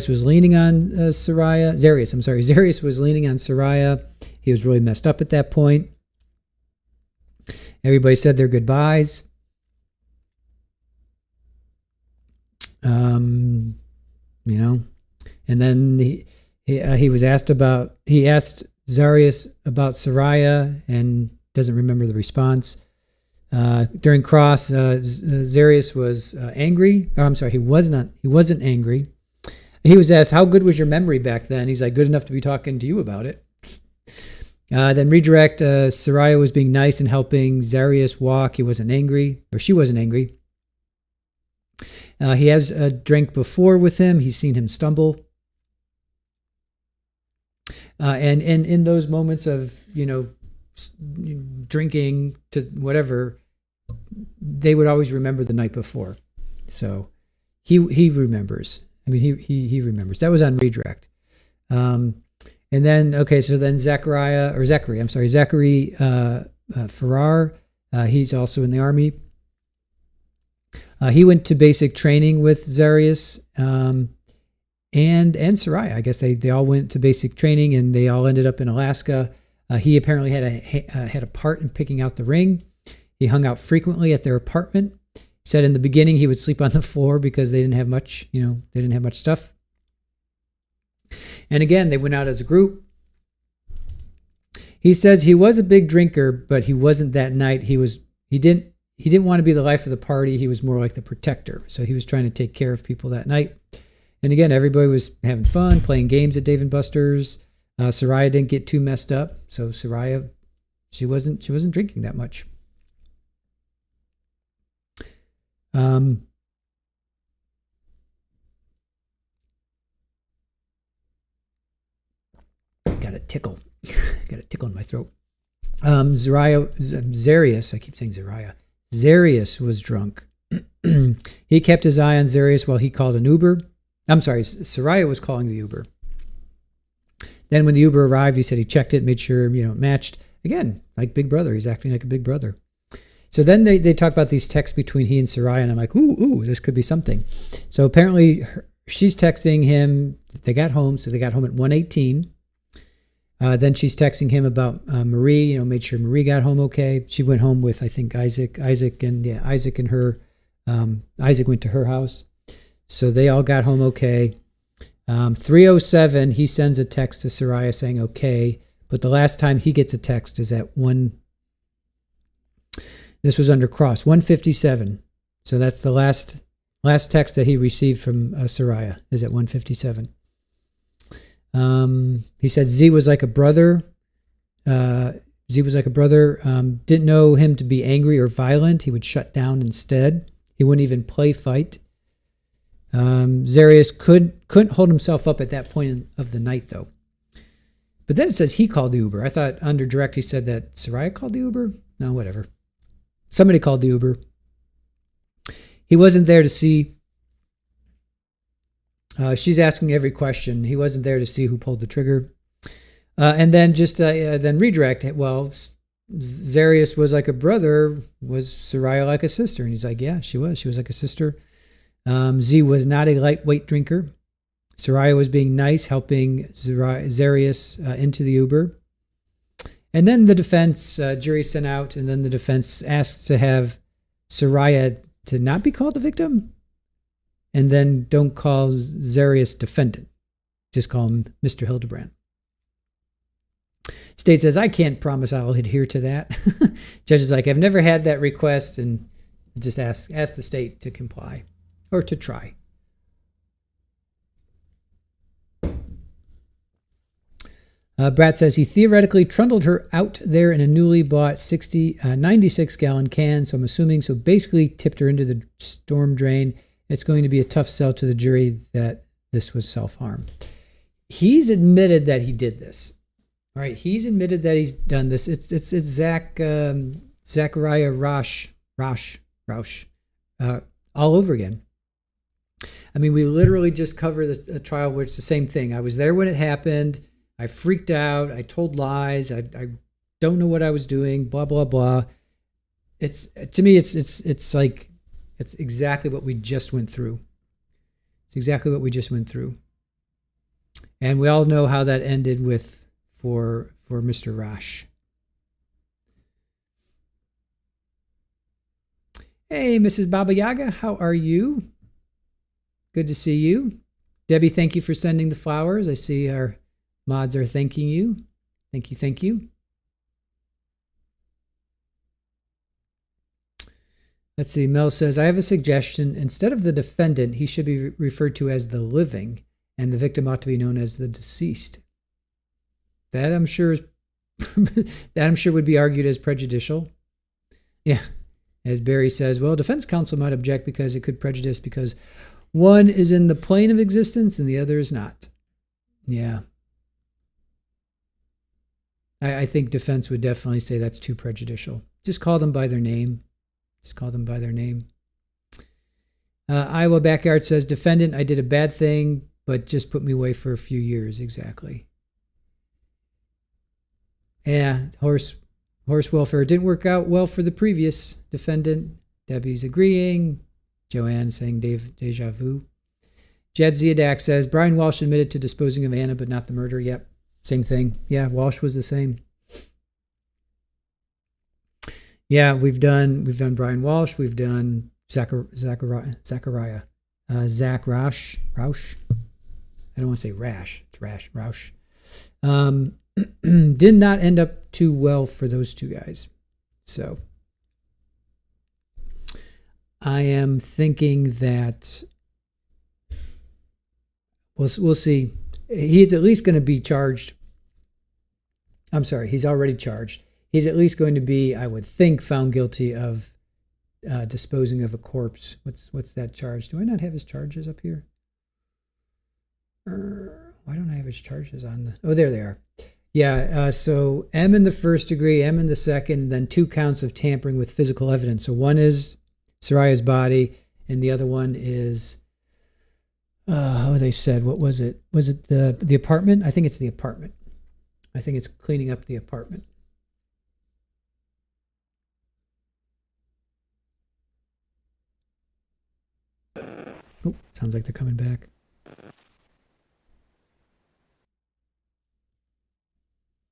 Speaker 1: was leaning on Zarrius was leaning on Saria. He was really messed up at that point. Everybody said their goodbyes. And then he asked Zarrius about Saria and doesn't remember the response. During cross, Zarrius was angry. Oh, I'm sorry, he wasn't angry. He was asked, how good was your memory back then? He's like, good enough to be talking to you about it. Then redirect, Saria was being nice and helping Zarrius walk. He wasn't angry, or she wasn't angry. He has drank before with him. He's seen him stumble. And in those moments of, drinking to whatever, they would always remember the night before. So he remembers. I mean, he remembers. That was on redirect. And then, so then Zachary Farrar, he's also in the Army. He went to basic training with Zarrius and Saria. I guess they all went to basic training, and they all ended up in Alaska. He apparently had a part in picking out the ring. He hung out frequently at their apartment. Said in the beginning he would sleep on the floor because they didn't have much, they didn't have much stuff. And again, they went out as a group. He says he was a big drinker, but he wasn't that night. He didn't want to be the life of the party. He was more like the protector. So he was trying to take care of people that night. And again, everybody was having fun, playing games at Dave & Buster's. Saria didn't get too messed up. So Saria, she wasn't drinking that much. Got a tickle in my throat. Zarrius, I keep saying Zaria. Zarrius was drunk. He kept his eye on Zarrius while he called an Uber. I'm sorry, Saria was calling the Uber. Then when the Uber arrived, he said he checked it, made sure, it matched. Again, like Big Brother. He's acting like a big brother. So then they talk about these texts between he and Saria, and I'm like, ooh, this could be something. So apparently she's texting him. They got home, so they got home at 1:18. Then she's texting him about Marie, made sure Marie got home okay. She went home with, I think, Isaac and her. Isaac went to her house. So they all got home okay. 3:07, he sends a text to Saria saying okay, but the last time he gets a text is at 1. This was under cross, 1:57. So that's the last text that he received from Saria is at 1:57. He said Z was like a brother. Didn't know him to be angry or violent. He would shut down instead. He wouldn't even play fight. Zarrius couldn't hold himself up at that point of the night, though. But then it says he called the Uber. I thought under direct he said that Saria called the Uber. No, whatever. Somebody called the Uber. He wasn't there to see. She's asking every question. He wasn't there to see who pulled the trigger. And then then redirect. Well, Zarrius was like a brother. Was Saria like a sister? And he's like, yeah, she was. She was like a sister. Z was not a lightweight drinker. Saria was being nice, helping Zarrius into the Uber. And then the defense, jury sent out, and then the defense asked to have Saria to not be called the victim, and then don't call Zarrius defendant. Just call him Mr. Hildabrand. State says, I can't promise I'll adhere to that. Judge is like, I've never had that request, and just ask the state to comply or to try. Brat says he theoretically trundled her out there in a newly bought 96-gallon can, so I'm assuming, so basically tipped her into the storm drain. It's going to be a tough sell to the jury that this was self-harm. He's admitted that he did this. All right, he's admitted that he's done this. It's Zachariah Rausch, all over again. I mean, we literally just covered a trial where it's the same thing. I was there when it happened. I freaked out. I told lies. I don't know what I was doing. Blah blah blah. It's to me, it's like it's exactly what we just went through. It's exactly what we just went through, and we all know how that ended with for Mr. Rausch. Hey, Mrs. Baba Yaga, how are you? Good to see you. Debbie, thank you for sending the flowers. I see our mods are thanking you. Thank you, thank you. Let's see, Mel says, I have a suggestion. Instead of the defendant, he should be referred to as the living, and the victim ought to be known as the deceased. That I'm sure would be argued as prejudicial. Yeah. As Barry says, well, defense counsel might object because it could prejudice because one is in the plane of existence and the other is not. Yeah. I think defense would definitely say that's too prejudicial. Just call them by their name. Just call them by their name. Iowa Backyard says, defendant, I did a bad thing, but just put me away for a few years. Exactly. Yeah, horse welfare didn't work out well for the previous defendant. Debbie's agreeing. Joanne saying deja vu. Jed Ziadak says, Brian Walsh admitted to disposing of Anna, but not the murder. Yep, same thing. Yeah, Walsh was the same. Yeah, we've done Brian Walsh. We've done Zachariah. Zach Rausch. I don't want to say Rash. It's Rausch. Did not end up too well for those two guys. So I am thinking that we'll see. He's at least going to be charged. I'm sorry, he's already charged. He's at least going to be, I would think, found guilty of disposing of a corpse. What's that charge? Do I not have his charges up here? Why don't I have his charges on the... Oh, there they are. Yeah, so M in the first degree, M in the second, then 2 counts of tampering with physical evidence. So one is Saria's body, and the other one is, they said, what was it? Was it the apartment? I think it's the apartment. I think it's cleaning up the apartment. Oh, sounds like they're coming back.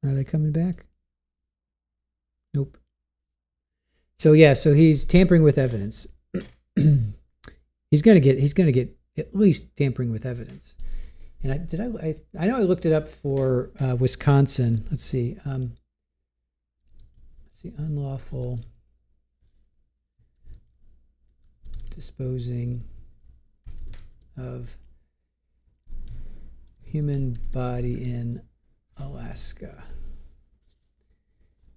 Speaker 1: Are they coming back? Nope. So he's tampering with evidence. he's gonna get at least tampering with evidence. And I know I looked it up for Wisconsin. Let's see. Unlawful disposing of human body in Alaska.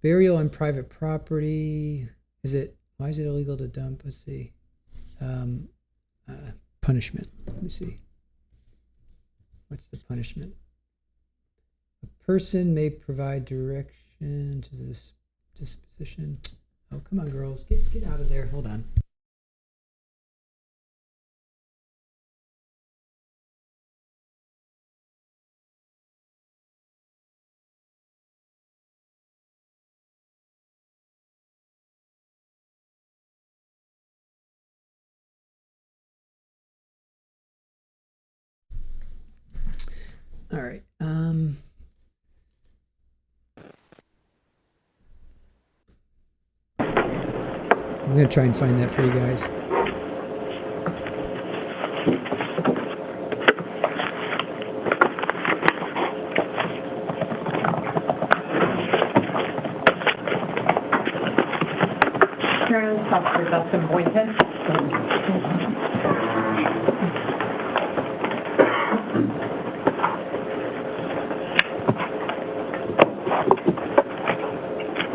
Speaker 1: Burial on private property. Why is it illegal to dump? Let's see. Punishment. Let me see. What's the punishment? A person may provide direction to this disposition. Oh, come on, girls. Get out of there. Hold on. All right. I'm going to try and find that for you guys.
Speaker 6: Officer Dustin Boynton.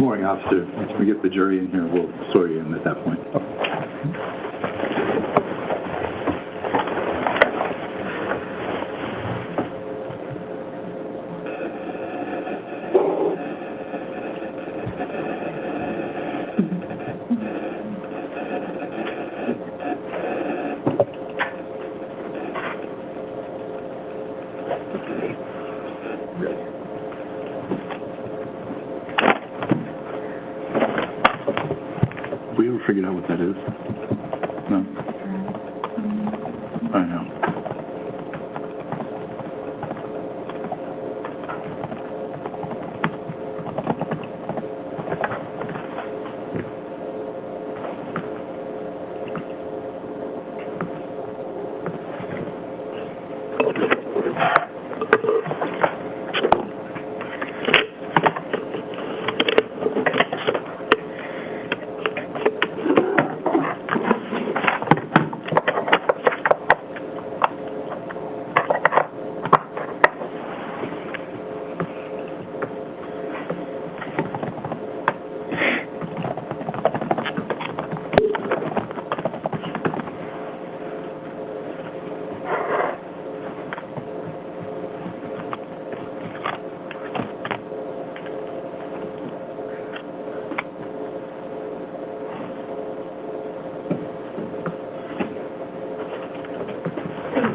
Speaker 4: Morning, officer. Once we get the jury in here, we'll swear you in at that point. We ever figured out what that is? No. I know.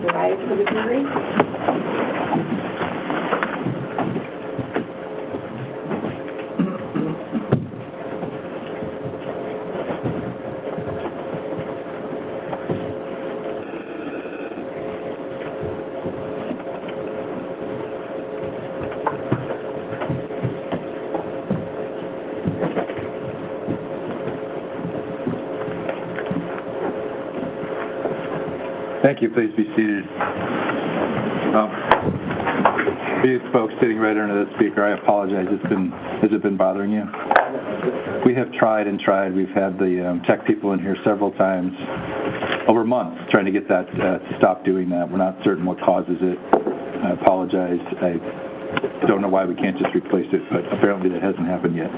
Speaker 7: Rise for the jury.
Speaker 4: Thank you. Please be seated. These folks sitting right under the speaker, I apologize. Has it been bothering you? We have tried and tried. We've had the tech people in here several times, over months, trying to get that to stop doing that. We're not certain what causes it. I apologize. I don't know why we can't just replace it, but apparently that hasn't happened yet.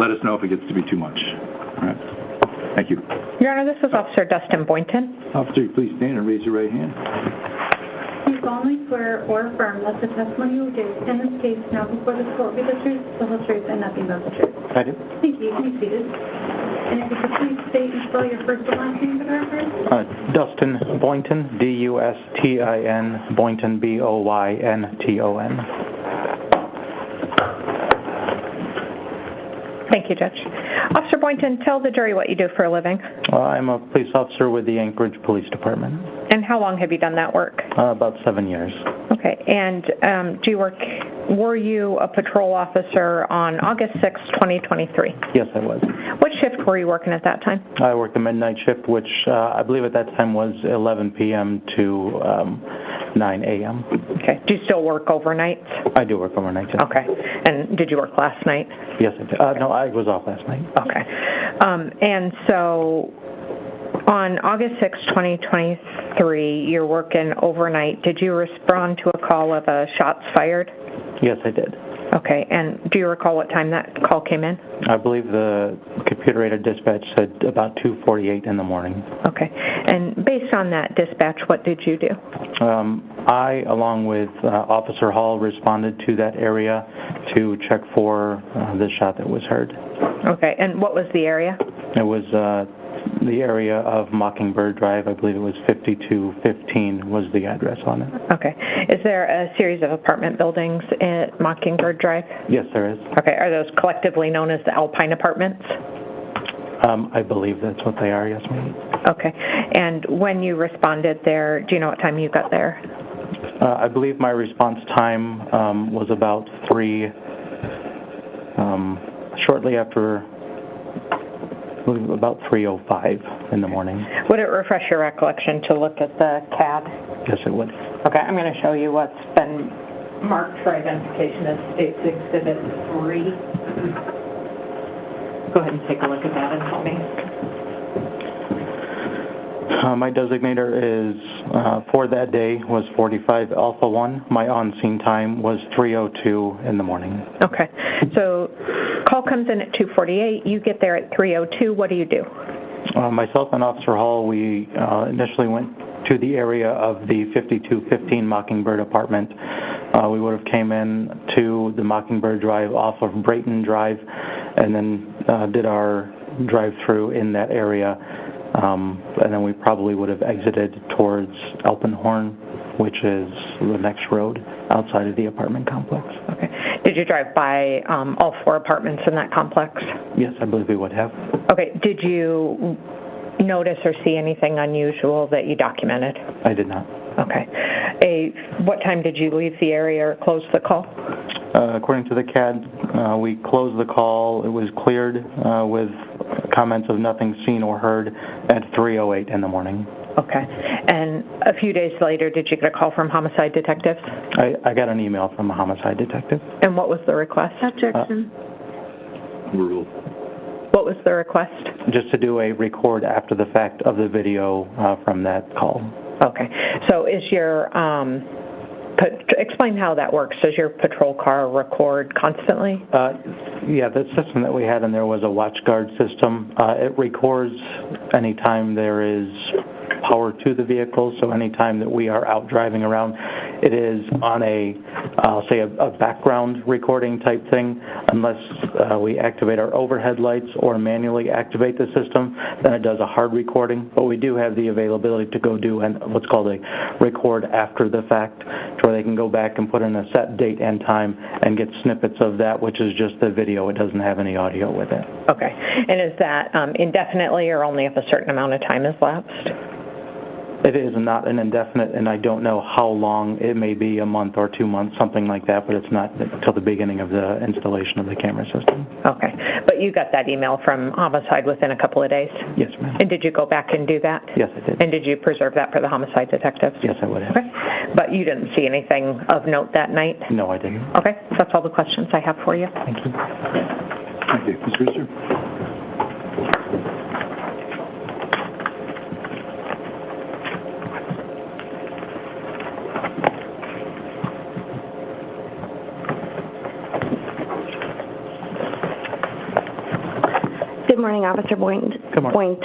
Speaker 4: Let us know if it gets to be too much. All right. Thank you.
Speaker 6: Your Honor, this is Officer Dustin Boynton.
Speaker 4: Officer, please stand and raise your right hand.
Speaker 7: Do you solemnly swear or affirm that the testimony you will give in this case now before this court will be the truth, the whole truth, and nothing but the truth?
Speaker 5: I do.
Speaker 7: Thank you. You can be seated. And if you could please state and spell your first and last name for the record?
Speaker 11: Dustin Boynton, D-U-S-T-I-N, Boynton, B-O-Y-N-T-O-N.
Speaker 6: Thank you, Judge. Officer Boynton, tell the jury what you do for a living.
Speaker 11: I'm a police officer with the Anchorage Police Department.
Speaker 6: And how long have you done that work?
Speaker 11: About 7 years.
Speaker 6: Okay. And were you a patrol officer on August 6, 2023?
Speaker 11: Yes, I was.
Speaker 6: What shift were you working at that time?
Speaker 11: I worked the midnight shift, which I believe at that time was 11 p.m. to 9 a.m.
Speaker 6: Okay. Do you still work overnights?
Speaker 11: I do work overnight, yes.
Speaker 6: Okay. And did you work last night?
Speaker 11: Yes, I did. No, I was off last night.
Speaker 6: Okay. And so on August 6, 2023, you're working overnight. Did you respond to a call of shots fired?
Speaker 11: Yes, I did.
Speaker 6: Okay. And do you recall what time that call came in?
Speaker 11: I believe the computer-aided dispatch said about 2:48 in the morning.
Speaker 6: Okay. And based on that dispatch, what did you do?
Speaker 11: I, along with Officer Hall, responded to that area to check for the shot that was heard.
Speaker 6: Okay. And what was the area?
Speaker 11: It was the area of Mockingbird Drive. I believe it was 5215 was the address on it.
Speaker 6: Okay. Is there a series of apartment buildings at Mockingbird Drive?
Speaker 11: Yes, there is.
Speaker 6: Okay. Are those collectively known as the Alpine Apartments?
Speaker 11: I believe that's what they are, yes, ma'am.
Speaker 6: Okay. And when you responded there, do you know what time you got there?
Speaker 11: I believe my response time was about 3, shortly after, I believe about 3:05 in the morning.
Speaker 6: Would it refresh your recollection to look at the CAD?
Speaker 11: Yes, it would.
Speaker 6: Okay, I'm going to show you what's been marked for identification as State's Exhibit 3. Go ahead and take a look at that and tell me.
Speaker 11: My designator is, for that day, was 45 Alpha 1. My on-scene time was 3:02 in the morning.
Speaker 6: Okay, so call comes in at 2:48. You get there at 3:02. What do you do?
Speaker 11: Myself and Officer Hall, we initially went to the area of the 5215 Mockingbird apartment. We would have came in to the Mockingbird Drive off of Brayton Drive, and then did our drive-through in that area. And then we probably would have exited towards Alpenhorn, which is the next road outside of the apartment complex.
Speaker 6: Okay. Did you drive by all 4 apartments in that complex?
Speaker 11: Yes, I believe we would have.
Speaker 6: Okay. Did you notice or see anything unusual that you documented?
Speaker 11: I did not.
Speaker 6: Okay. What time did you leave the area or close the call?
Speaker 11: According to the CAD, we closed the call. It was cleared with comments of nothing seen or heard at 3:08 in the morning.
Speaker 6: Okay. And a few days later, did you get a call from homicide detectives?
Speaker 11: I got an email from a homicide detective.
Speaker 6: And what was the request?
Speaker 7: Objection.
Speaker 4: Rule.
Speaker 6: What was the request?
Speaker 11: Just to do a record after the fact of the video from that call.
Speaker 6: Okay. So is your, explain how that works. Does your patrol car record constantly?
Speaker 11: Yeah, the system that we had in there was a WatchGuard system. It records anytime there is power to the vehicle, so anytime that we are out driving around, it is on I'll say a background recording type thing. Unless we activate our overhead lights or manually activate the system, then it does a hard recording. But we do have the availability to go do what's called a record after the fact, where they can go back and put in a set date and time and get snippets of that, which is just the video. It doesn't have any audio with it.
Speaker 6: Okay. And is that indefinitely or only if a certain amount of time has lapsed?
Speaker 11: It is not an indefinite, and I don't know how long. It may be a month or 2 months, something like that, but it's not until the beginning of the installation of the camera system.
Speaker 6: Okay. But you got that email from homicide within a couple of days?
Speaker 11: Yes, ma'am.
Speaker 6: And did you go back and do that?
Speaker 11: Yes, I did.
Speaker 6: And did you preserve that for the homicide detectives?
Speaker 11: Yes, I would have.
Speaker 6: Okay. But you didn't see anything of note that night?
Speaker 11: No, I didn't.
Speaker 6: Okay. That's all the questions I have for you.
Speaker 11: Thank you.
Speaker 4: Thank you. Mr. Rooster?
Speaker 3: Good morning, Officer Boynton.
Speaker 11: Good morning.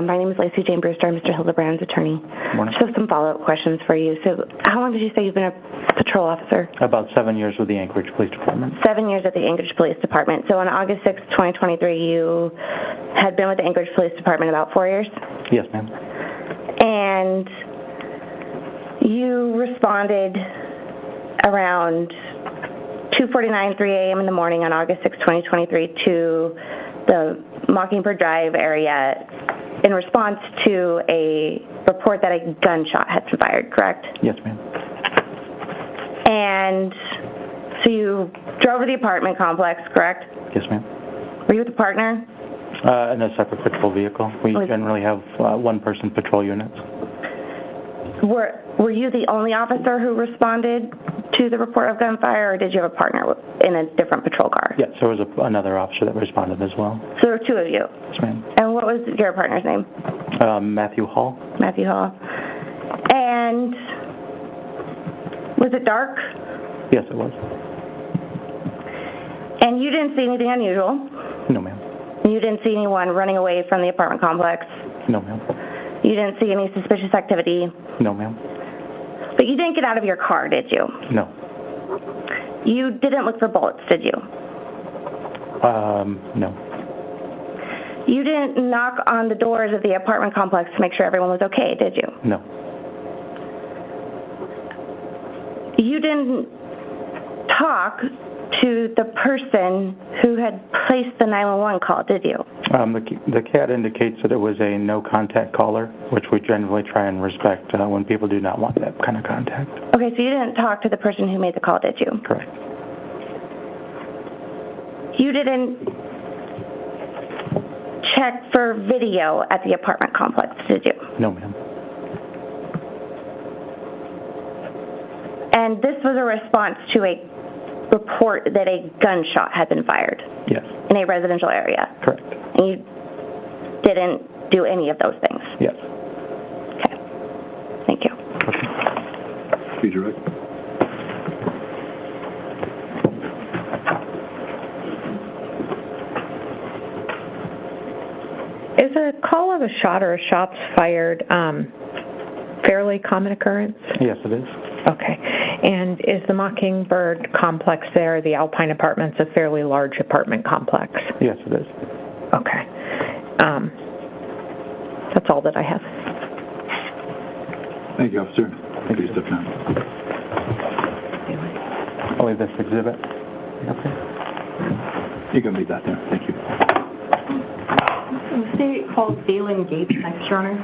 Speaker 3: My name is Lacey Jane Brewster. I'm Mr. Hildabrand's attorney.
Speaker 11: Good morning.
Speaker 3: Just some follow-up questions for you. So how long did you say you've been a patrol officer?
Speaker 11: About 7 years with the Anchorage Police Department.
Speaker 3: 7 years at the Anchorage Police Department. So on August 6, 2023, you had been with the Anchorage Police Department about 4 years?
Speaker 11: Yes, ma'am.
Speaker 3: And you responded around 2:49, 3 a.m. in the morning on August 6, 2023 to the Mockingbird Drive area in response to a report that a gunshot had been fired, correct?
Speaker 11: Yes, ma'am.
Speaker 3: And so you drove to the apartment complex, correct?
Speaker 11: Yes, ma'am.
Speaker 3: Were you with a partner?
Speaker 11: In a separate patrol vehicle. We generally have one-person patrol units.
Speaker 3: Were you the only officer who responded to the report of gunfire, or did you have a partner in a different patrol car?
Speaker 11: Yes, there was another officer that responded as well.
Speaker 3: So there were 2 of you?
Speaker 11: Yes, ma'am.
Speaker 3: And what was your partner's name?
Speaker 11: Matthew Hall.
Speaker 3: Matthew Hall. And was it dark?
Speaker 11: Yes, it was.
Speaker 3: And you didn't see anything unusual?
Speaker 11: No, ma'am.
Speaker 3: You didn't see anyone running away from the apartment complex?
Speaker 11: No, ma'am.
Speaker 3: You didn't see any suspicious activity?
Speaker 11: No, ma'am.
Speaker 3: But you didn't get out of your car, did you?
Speaker 11: No.
Speaker 3: You didn't look for bullets, did you?
Speaker 11: No.
Speaker 3: You didn't knock on the doors of the apartment complex to make sure everyone was okay, did you?
Speaker 11: No.
Speaker 3: You didn't talk to the person who had placed the 911 call, did you?
Speaker 11: The CAD indicates that it was a no-contact caller, which we generally try and respect when people do not want that kind of contact.
Speaker 3: Okay, so you didn't talk to the person who made the call, did you?
Speaker 11: Correct.
Speaker 3: You didn't check for video at the apartment complex, did you?
Speaker 11: No, ma'am.
Speaker 3: And this was a response to a report that a gunshot had been fired?
Speaker 11: Yes.
Speaker 3: In a residential area?
Speaker 11: Correct.
Speaker 3: And you didn't do any of those things?
Speaker 11: Yes.
Speaker 3: Okay. Thank you.
Speaker 4: Please, direct.
Speaker 6: Is a call of a shot or a shots fired fairly common occurrence?
Speaker 11: Yes, it is.
Speaker 6: Okay. And is the Mockingbird complex there, the Alpine Apartments, a fairly large apartment complex?
Speaker 11: Yes, it is.
Speaker 6: Okay. That's all that I have.
Speaker 4: Thank you, officer. Thank you, Stefan.
Speaker 11: I'll leave this exhibit. Okay.
Speaker 4: You can leave that there. Thank you.
Speaker 10: The state calls Dalen Gates next, Your Honor.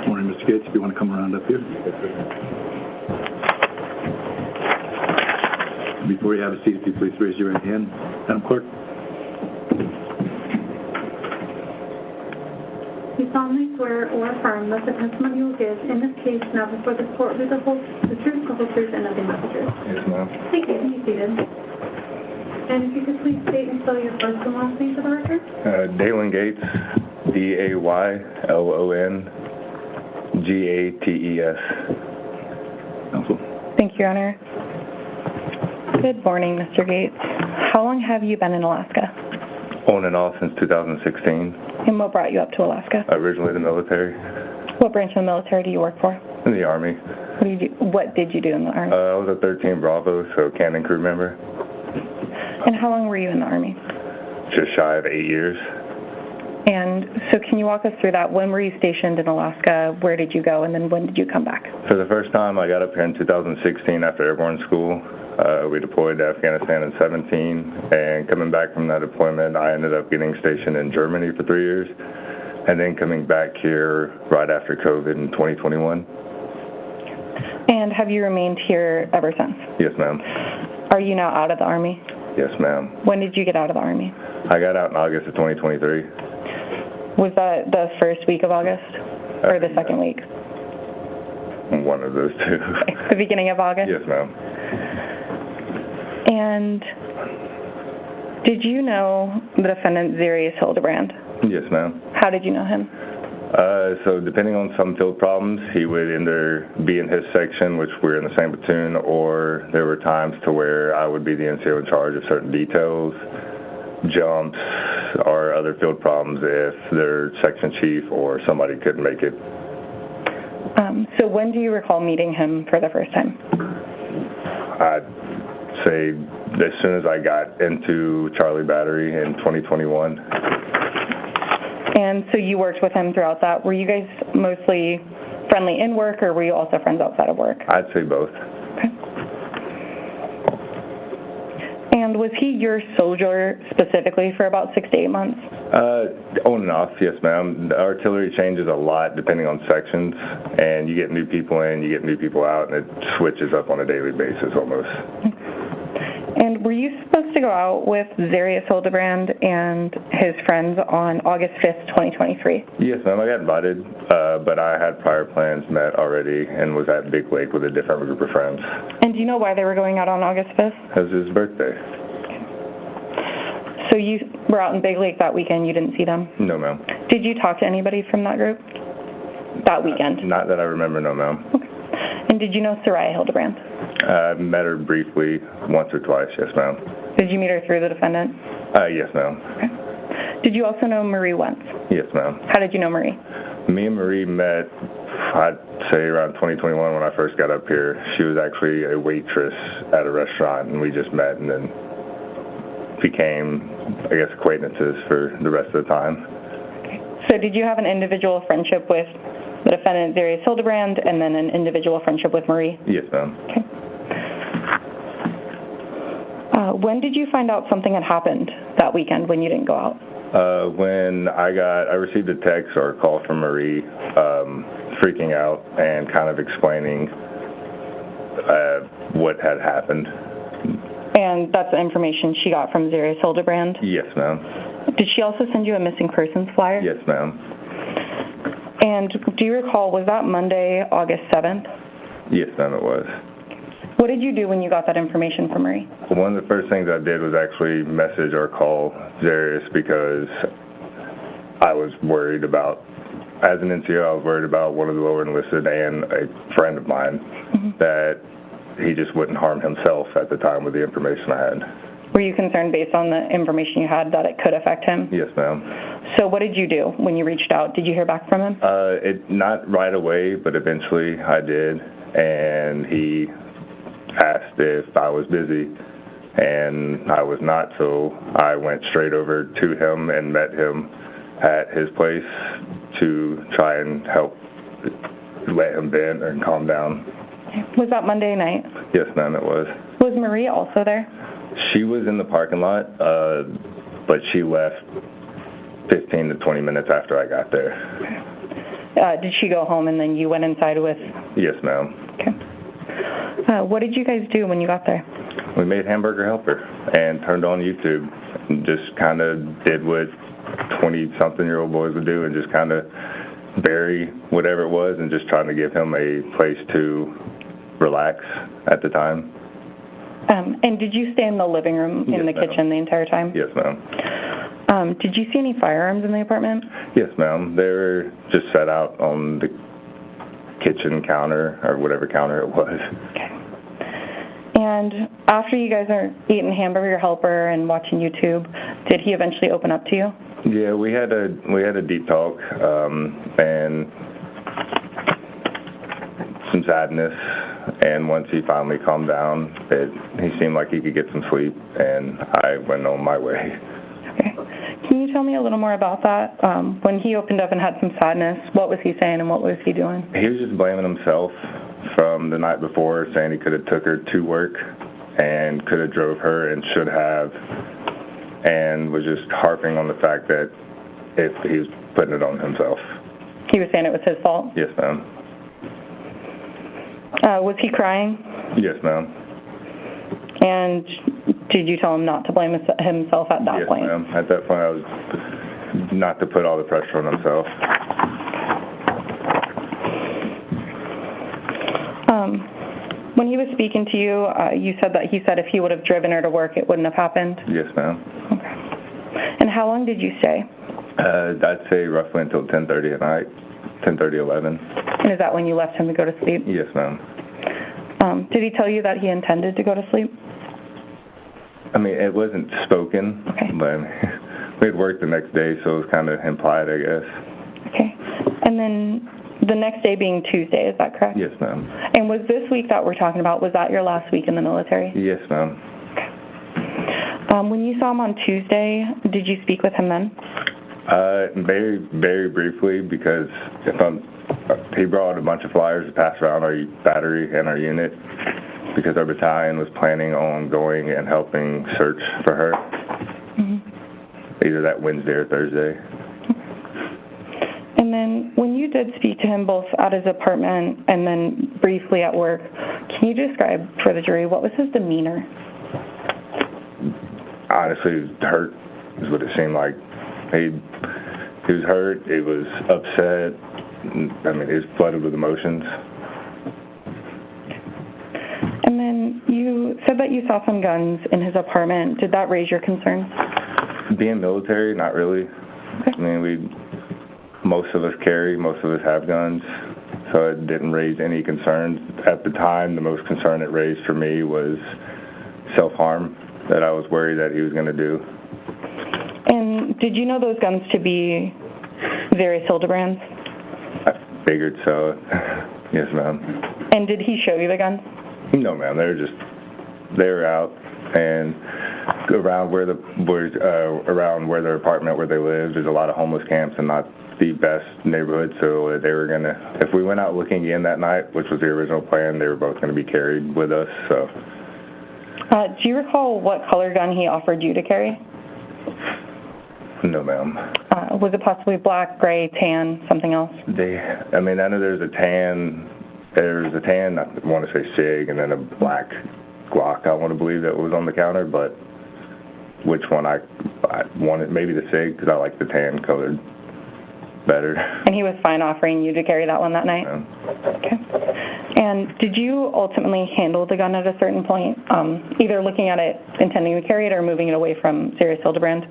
Speaker 4: Morning, Mr. Gates, if you want to come around up here. Before you have a seat, if you please raise your right hand. Madam Clerk.
Speaker 7: You solemnly swear or affirm that the testimony you will give in this case now before this court will be the truth, the whole truth, and nothing but the truth?
Speaker 4: Yes, ma'am.
Speaker 7: Thank you. Be seated. And if you could please state and spell your first and last name for the record?
Speaker 12: Dalen Gates, DAYLONGATES.
Speaker 4: Counsel.
Speaker 10: Thank you, Your Honor. Good morning, Mr. Gates. How long have you been in Alaska?
Speaker 12: On and off since 2016.
Speaker 10: And what brought you up to Alaska?
Speaker 12: Originally the military.
Speaker 10: What branch of the military do you work for?
Speaker 12: In the Army.
Speaker 10: What did you do in the Army?
Speaker 12: I was a 13 Bravo, so cannon crew member.
Speaker 10: And how long were you in the Army?
Speaker 12: Just shy of 8 years.
Speaker 10: And so can you walk us through that? When were you stationed in Alaska? Where did you go? And then when did you come back?
Speaker 12: For the first time, I got up here in 2016 after Airborne school. We deployed to Afghanistan in 17, and coming back from that deployment, I ended up getting stationed in Germany for 3 years, and then coming back here right after COVID in 2021.
Speaker 10: And have you remained here ever since?
Speaker 12: Yes, ma'am.
Speaker 10: Are you now out of the Army?
Speaker 12: Yes, ma'am.
Speaker 10: When did you get out of the Army?
Speaker 12: I got out in August of 2023.
Speaker 10: Was that the first week of August or the second week?
Speaker 12: One of those two.
Speaker 10: The beginning of August?
Speaker 12: Yes, ma'am.
Speaker 10: And did you know the defendant, Zarrius Hildabrand?
Speaker 12: Yes, ma'am.
Speaker 10: How did you know him?
Speaker 12: So depending on some field problems, he would either be in his section, which we're in the same platoon, or there were times to where I would be the NCO in charge of certain details, jumps, or other field problems if their section chief or somebody couldn't make it.
Speaker 10: So when do you recall meeting him for the first time?
Speaker 12: I'd say as soon as I got into Charlie Battery in 2021.
Speaker 10: And so you worked with him throughout that. Were you guys mostly friendly in work, or were you also friends outside of work?
Speaker 12: I'd say both.
Speaker 10: Okay. And was he your soldier specifically for about 6 to 8 months?
Speaker 12: On and off, yes, ma'am. The artillery changes a lot depending on sections, and you get new people in, you get new people out, and it switches up on a daily basis almost.
Speaker 10: And were you supposed to go out with Zarrius Hildabrand and his friends on August 5th, 2023?
Speaker 12: Yes, ma'am. I got invited, but I had prior plans met already and was at Big Lake with a different group of friends.
Speaker 10: And do you know why they were going out on August 5th?
Speaker 12: It was his birthday.
Speaker 10: So you were out in Big Lake that weekend, you didn't see them?
Speaker 12: No, ma'am.
Speaker 10: Did you talk to anybody from that group that weekend?
Speaker 12: Not that I remember, no, ma'am.
Speaker 10: Okay. And did you know Saria Hildabrand?
Speaker 12: I met her briefly once or twice, yes, ma'am.
Speaker 10: Did you meet her through the defendant?
Speaker 12: Yes, ma'am.
Speaker 10: Okay. Did you also know Marie once?
Speaker 12: Yes, ma'am.
Speaker 10: How did you know Marie?
Speaker 12: Me and Marie met, I'd say around 2021 when I first got up here. She was actually a waitress at a restaurant, and we just met and then became, I guess, acquaintances for the rest of the time.
Speaker 10: So did you have an individual friendship with the defendant, Zarrius Hildabrand, and then an individual friendship with Marie?
Speaker 12: Yes, ma'am.
Speaker 10: Okay. When did you find out something had happened that weekend when you didn't go out?
Speaker 12: When I received a text or a call from Marie, freaking out and kind of explaining what had happened.
Speaker 10: And that's the information she got from Zarrius Hildabrand?
Speaker 12: Yes, ma'am.
Speaker 10: Did she also send you a missing persons flyer?
Speaker 12: Yes, ma'am.
Speaker 10: And do you recall, was that Monday, August 7th?
Speaker 12: Yes, ma'am, it was.
Speaker 10: What did you do when you got that information from Marie?
Speaker 12: One of the first things I did was actually message or call Zarrius because I was worried about, as an NCO, I was worried about one of the lower enlisted and a friend of mine, that he just wouldn't harm himself at the time with the information I had.
Speaker 10: Were you concerned based on the information you had that it could affect him?
Speaker 12: Yes, ma'am.
Speaker 10: So what did you do when you reached out? Did you hear back from him?
Speaker 12: Not right away, but eventually I did, and he asked if I was busy, and I was not, so I went straight over to him and met him at his place to try and help let him vent and calm down.
Speaker 10: Was that Monday night?
Speaker 12: Yes, ma'am, it was.
Speaker 10: Was Marie also there?
Speaker 12: She was in the parking lot, but she left 15 to 20 minutes after I got there.
Speaker 10: Did she go home and then you went inside with?
Speaker 12: Yes, ma'am.
Speaker 10: Okay. What did you guys do when you got there?
Speaker 12: We made Hamburger Helper and turned on YouTube and just kind of did what 20-something-year-old boys would do and just kind of bury whatever it was and just trying to give him a place to relax at the time.
Speaker 10: And did you stay in the living room in the kitchen the entire time?
Speaker 12: Yes, ma'am.
Speaker 10: Did you see any firearms in the apartment?
Speaker 12: Yes, ma'am. They were just set out on the kitchen counter or whatever counter it was.
Speaker 10: Okay. And after you guys are eating Hamburger Helper and watching YouTube, did he eventually open up to you?
Speaker 12: Yeah, we had a deep talk and some sadness. And once he finally calmed down, he seemed like he could get some sleep, and I went on my way.
Speaker 10: Okay. Can you tell me a little more about that? When he opened up and had some sadness, what was he saying and what was he doing?
Speaker 12: He was just blaming himself from the night before, saying he could have took her to work and could have drove her and should have, and was just harping on the fact that he was putting it on himself.
Speaker 10: He was saying it was his fault?
Speaker 12: Yes, ma'am.
Speaker 10: Was he crying?
Speaker 12: Yes, ma'am.
Speaker 10: And did you tell him not to blame himself at that point?
Speaker 12: Yes, ma'am. At that point, I was not to put all the pressure on himself.
Speaker 3: When he was speaking to you, you said that he said if he would have driven her to work, it wouldn't have happened?
Speaker 12: Yes, ma'am.
Speaker 3: Okay. And how long did you stay?
Speaker 12: I'd say roughly until 10:30 at night, 10:30, 11.
Speaker 3: And is that when you left him to go to sleep?
Speaker 12: Yes, ma'am.
Speaker 3: Did he tell you that he intended to go to sleep?
Speaker 12: I mean, it wasn't spoken,
Speaker 3: okay.
Speaker 12: But we had worked the next day, so it was kind of implied, I guess.
Speaker 3: Okay. And then the next day being Tuesday, is that correct?
Speaker 12: Yes, ma'am.
Speaker 3: And was this week that we're talking about, was that your last week in the military?
Speaker 12: Yes, ma'am.
Speaker 3: Okay. When you saw him on Tuesday, did you speak with him then?
Speaker 12: Very, very briefly, because he brought a bunch of flyers to pass around our battery and our unit, because our battalion was planning on going and helping search for her, either that Wednesday or Thursday.
Speaker 3: And then when you did speak to him both at his apartment and then briefly at work, can you describe for the jury what was his demeanor?
Speaker 12: Honestly, he was hurt is what it seemed like. He was hurt, he was upset, I mean, he was flooded with emotions.
Speaker 3: And then you said that you saw some guns in his apartment. Did that raise your concern?
Speaker 12: Being military, not really.
Speaker 3: Okay.
Speaker 12: I mean, most of us carry, most of us have guns, so it didn't raise any concerns. At the time, the most concern it raised for me was self-harm, that I was worried that he was going to do.
Speaker 3: And
Speaker 10: did you know those guns to be Zarrius Hildabrand's?
Speaker 12: I figured so. Yes, ma'am.
Speaker 10: And did he show you the guns?
Speaker 12: No, ma'am. They were out and around where their apartment where they lived. There's a lot of homeless camps and not the best neighborhood, so they were gonna. If we went out looking again that night, which was the original plan, they were both gonna be carried with us. So.
Speaker 10: Do you recall what color gun he offered you to carry?
Speaker 12: No, ma'am.
Speaker 10: Was it possibly black, gray, tan, something else?
Speaker 12: I know there's a tan. There's a tan, I want to say SIG, and then a black Glock, I want to believe, that was on the counter, but which one I wanted, maybe the SIG, because I like the tan colored better.
Speaker 10: And he was fine offering you to carry that one that night?
Speaker 12: Yeah.
Speaker 10: Okay. And did you ultimately handle the gun at a certain point, either looking at it, intending to carry it, or moving it away from Zarrius Hildabrand?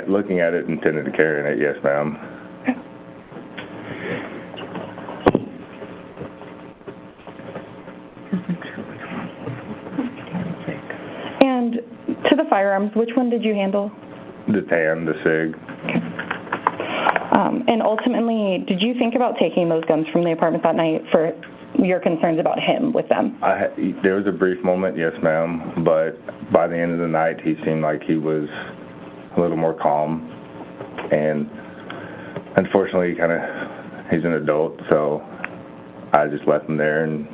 Speaker 12: Looking at it, intended to carry it, yes, ma'am.
Speaker 10: Okay. And to the firearms, which one did you handle?
Speaker 12: The tan, the SIG.
Speaker 10: Okay. And ultimately, did you think about taking those guns from the apartment that night for your concerns about him with them?
Speaker 12: There was a brief moment, yes, ma'am, but by the end of the night, he seemed like he was a little more calm, and unfortunately, he's an adult, so I just left him there and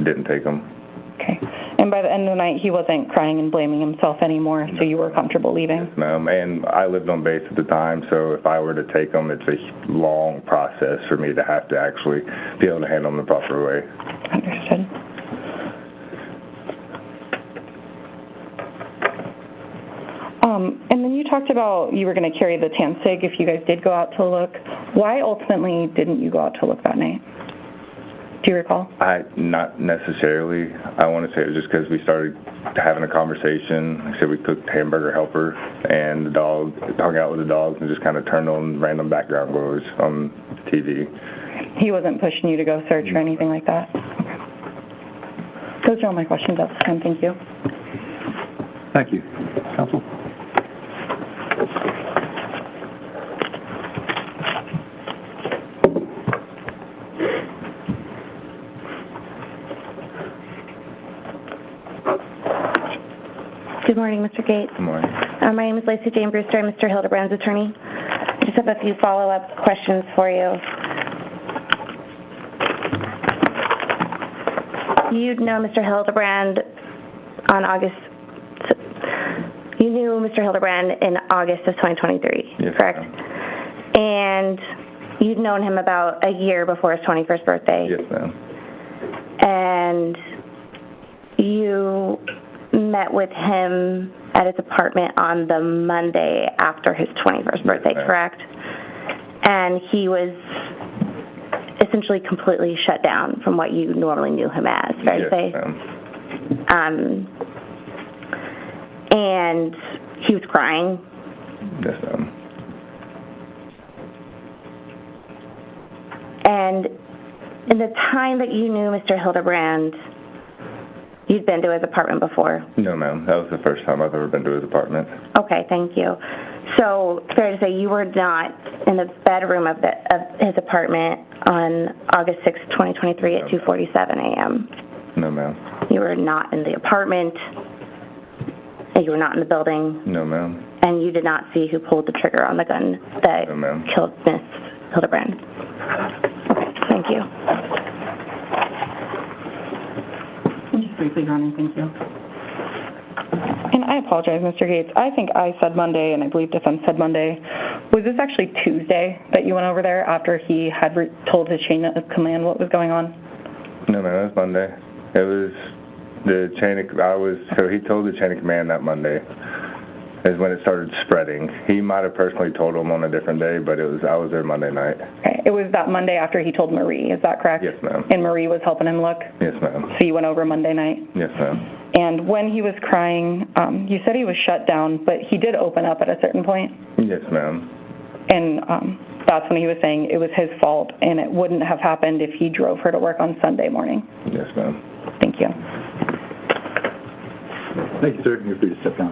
Speaker 12: didn't take him.
Speaker 10: Okay. And by the end of the night, he wasn't crying and blaming himself anymore, so you were comfortable leaving?
Speaker 12: Yes, ma'am, and I lived on base at the time, so if I were to take him, it's a long process for me to have to actually be able to handle him the proper way.
Speaker 10: Understood. And then you talked about you were going to carry the tan SIG if you guys did go out to look. Why ultimately didn't you go out to look that night? Do you recall?
Speaker 12: Not necessarily. I want to say it was just because we started having a conversation. Like I said, we cooked hamburger helper, and the dog hung out with the dogs and just kind of turned on random background glows on TV.
Speaker 10: He wasn't pushing you to go search or anything like that? Okay. Those are all my questions at this time. Thank you.
Speaker 4: Thank you. Counsel?
Speaker 3: Good morning, Mr. Gates.
Speaker 12: Good morning.
Speaker 3: My name is Lacey Jane Brewster. I'm Mr. Hildabrand's attorney. I just have a few follow-up questions for you. You know Mr. Hildabrand You knew Mr. Hildabrand in August of 2023,
Speaker 12: yes,
Speaker 3: correct?
Speaker 12: ma'am.
Speaker 3: And you'd known him about a year before his 21st birthday.
Speaker 12: Yes, ma'am.
Speaker 3: And you met with him at his apartment on the Monday after his 21st birthday, correct? And he was essentially completely shut down from what you normally knew him as, fair to say?
Speaker 12: Ma'am.
Speaker 3: And he was crying.
Speaker 12: Yes, ma'am.
Speaker 3: And in the time that you knew Mr. Hildabrand, you'd been to his apartment before?
Speaker 12: No, ma'am. That was the first time I've ever been to his apartment.
Speaker 3: Okay, thank you. So, fair to say you were not in the bedroom of his apartment on August 6, 2023 at 2:47 a.m.?
Speaker 12: No, ma'am.
Speaker 3: You were not in the apartment, and you were not in the building?
Speaker 12: No, ma'am.
Speaker 3: And you did not see who pulled the trigger on the gun that killed Miss Hildabrand? Okay, thank you.
Speaker 10: Just briefly, Your Honor, thank you. And I apologize, Mr. Gates. I think I said Monday, and I believe defense said Monday. Was this actually Tuesday that you went over there after he had told his chain of command what was going on?
Speaker 12: No, ma'am. It was Monday. It was the chain of, so he told the chain of command that Monday is when it started spreading. He might have personally told him on a different day, but I was there Monday night.
Speaker 10: Okay. It was that Monday after he told Marie, is that correct?
Speaker 12: Yes, ma'am.
Speaker 10: And Marie was helping him look?
Speaker 12: Yes, ma'am.
Speaker 10: So you went over Monday night?
Speaker 12: Yes, ma'am.
Speaker 10: And when he was crying, you said he was shut down, but he did open up at a certain point?
Speaker 12: Yes, ma'am.
Speaker 10: And that's when he was saying it was his fault and it wouldn't have happened if he drove her to work on Sunday morning?
Speaker 12: Yes, ma'am.
Speaker 10: Thank you.
Speaker 4: Thank you, sir. You're free to step down.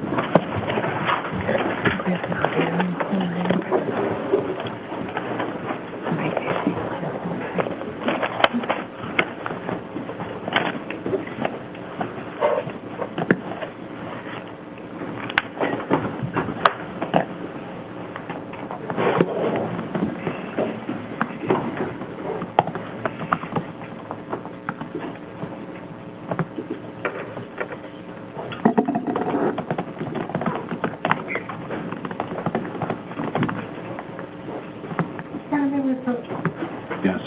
Speaker 4: Yes.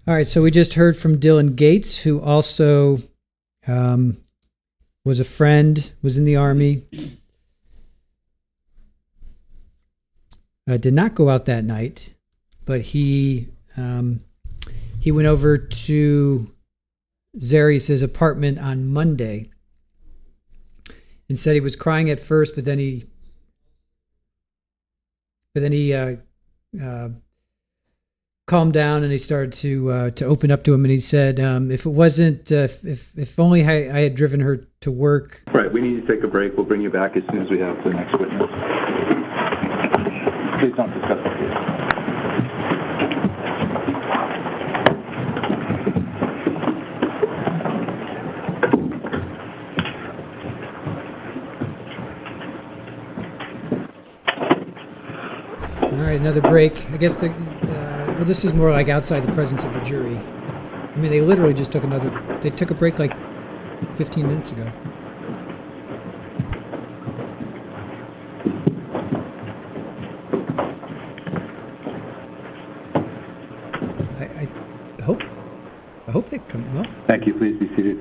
Speaker 1: All right, so we just heard from Dylan Gates, who also was a friend, was in the Army. Did not go out that night, but he went over to Zarrius' apartment on Monday and said he was crying at first, but then he calmed down and he started to open up to him, and he said, if it wasn't, if only I had driven her to work.
Speaker 4: Right, we need to take a break. We'll bring you back as soon as we have the next witness. Please don't discuss the case.
Speaker 1: All right, another break. I guess well, this is more like outside the presence of the jury. I mean, they literally just took a break like 15 minutes ago. I hope they come. Well,
Speaker 4: thank you. Please be seated.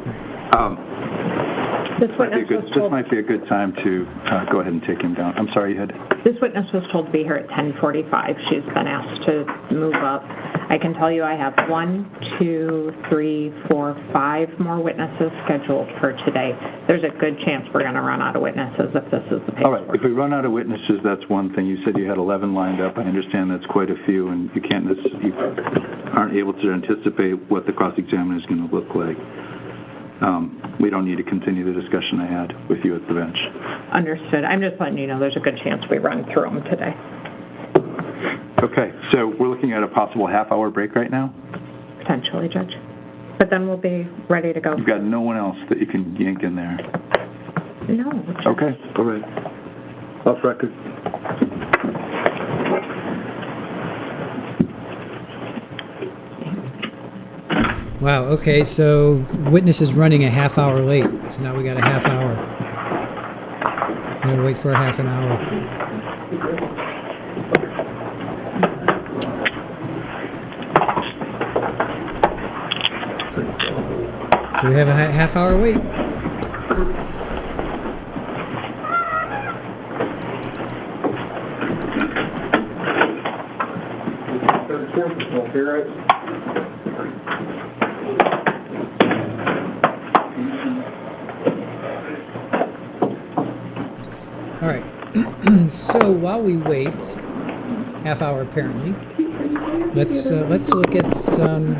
Speaker 4: This might be a good time to go ahead and take him down. I'm sorry, you had...
Speaker 6: This witness was told to be here at 10:45. She's been asked to move up. I can tell you I have 1, 2, 3, 4, 5 more witnesses scheduled for today. There's a good chance we're going to run out of witnesses if this is the pace.
Speaker 4: All right, if we run out of witnesses, that's one thing. You said you had 11 lined up. I understand that's quite a few, and you aren't able to anticipate what the cross-examiner is going to look like. We don't need to continue the discussion I had with you at the bench.
Speaker 6: Understood. I'm just letting you know there's a good chance we run through them today.
Speaker 4: Okay, so we're looking at a possible half-hour break right now?
Speaker 6: Potentially, Judge. But then we'll be ready to go.
Speaker 4: You've got no one else that you can yank in there?
Speaker 6: No. Judge.
Speaker 4: Okay, all right. Off record.
Speaker 1: wow, okay, so witness is running a half hour late. So now we got a half hour. We're gonna wait for a half an hour. So we have a half hour wait. All right. So while we wait, half hour apparently, let's look at some.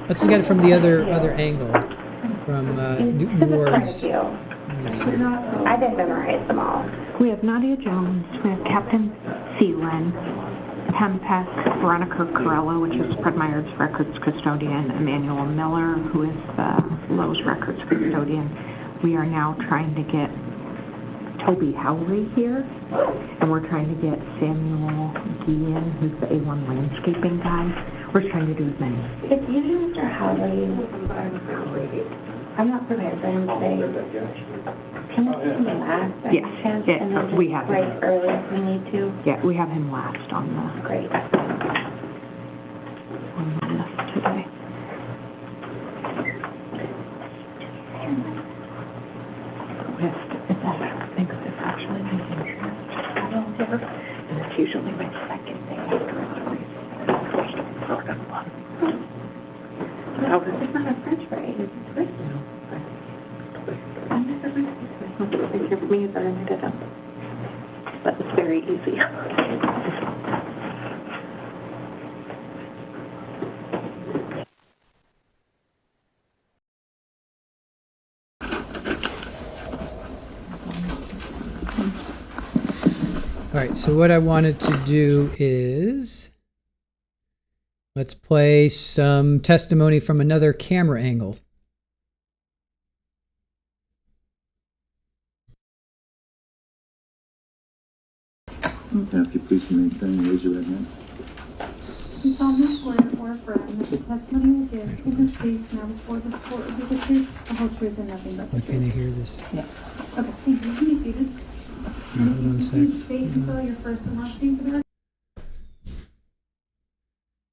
Speaker 1: Let's look at it from the other angle, from Newton Ward's.
Speaker 3: I didn't memorize them all.
Speaker 6: We have Nadia Jones, we have Captain Seelin, Tempest, Veronica Corella, which is Fred Meyer's records custodian, Emmanuel Miller, who is Lowe's records custodian. We are now trying to get Toby Howley here, and we're trying to get Samuel Guillen, who's the A1 landscaping guy. We're trying to do as many.
Speaker 3: If you Mr. Howley, I'm not prepared for him today. Can we take him last?
Speaker 6: Yes,
Speaker 3: and then
Speaker 6: we have
Speaker 3: break
Speaker 6: him.
Speaker 3: early if we need to?
Speaker 6: Yeah, we have him last on the
Speaker 3: Great.
Speaker 6: list today. I think it's actually my interest, and it's usually my second thing after I read.
Speaker 3: It's not a French fry, it's personal. I've never read this. It's easier for me if I write it up. But it's very easy.
Speaker 1: All right, so what I wanted to do is let's play some testimony from another camera angle.
Speaker 4: If you please remain standing and raise your right hand.
Speaker 7: You solemnly swear or affirm that the testimony you give in this case now before this court will be the truth, the whole truth, and nothing but the
Speaker 1: Why
Speaker 7: truth.
Speaker 1: can't I hear this?
Speaker 7: Yes. Okay, thank you. You can be seated.
Speaker 1: Hold on a sec.
Speaker 7: Please state and spell your first and last name for the record.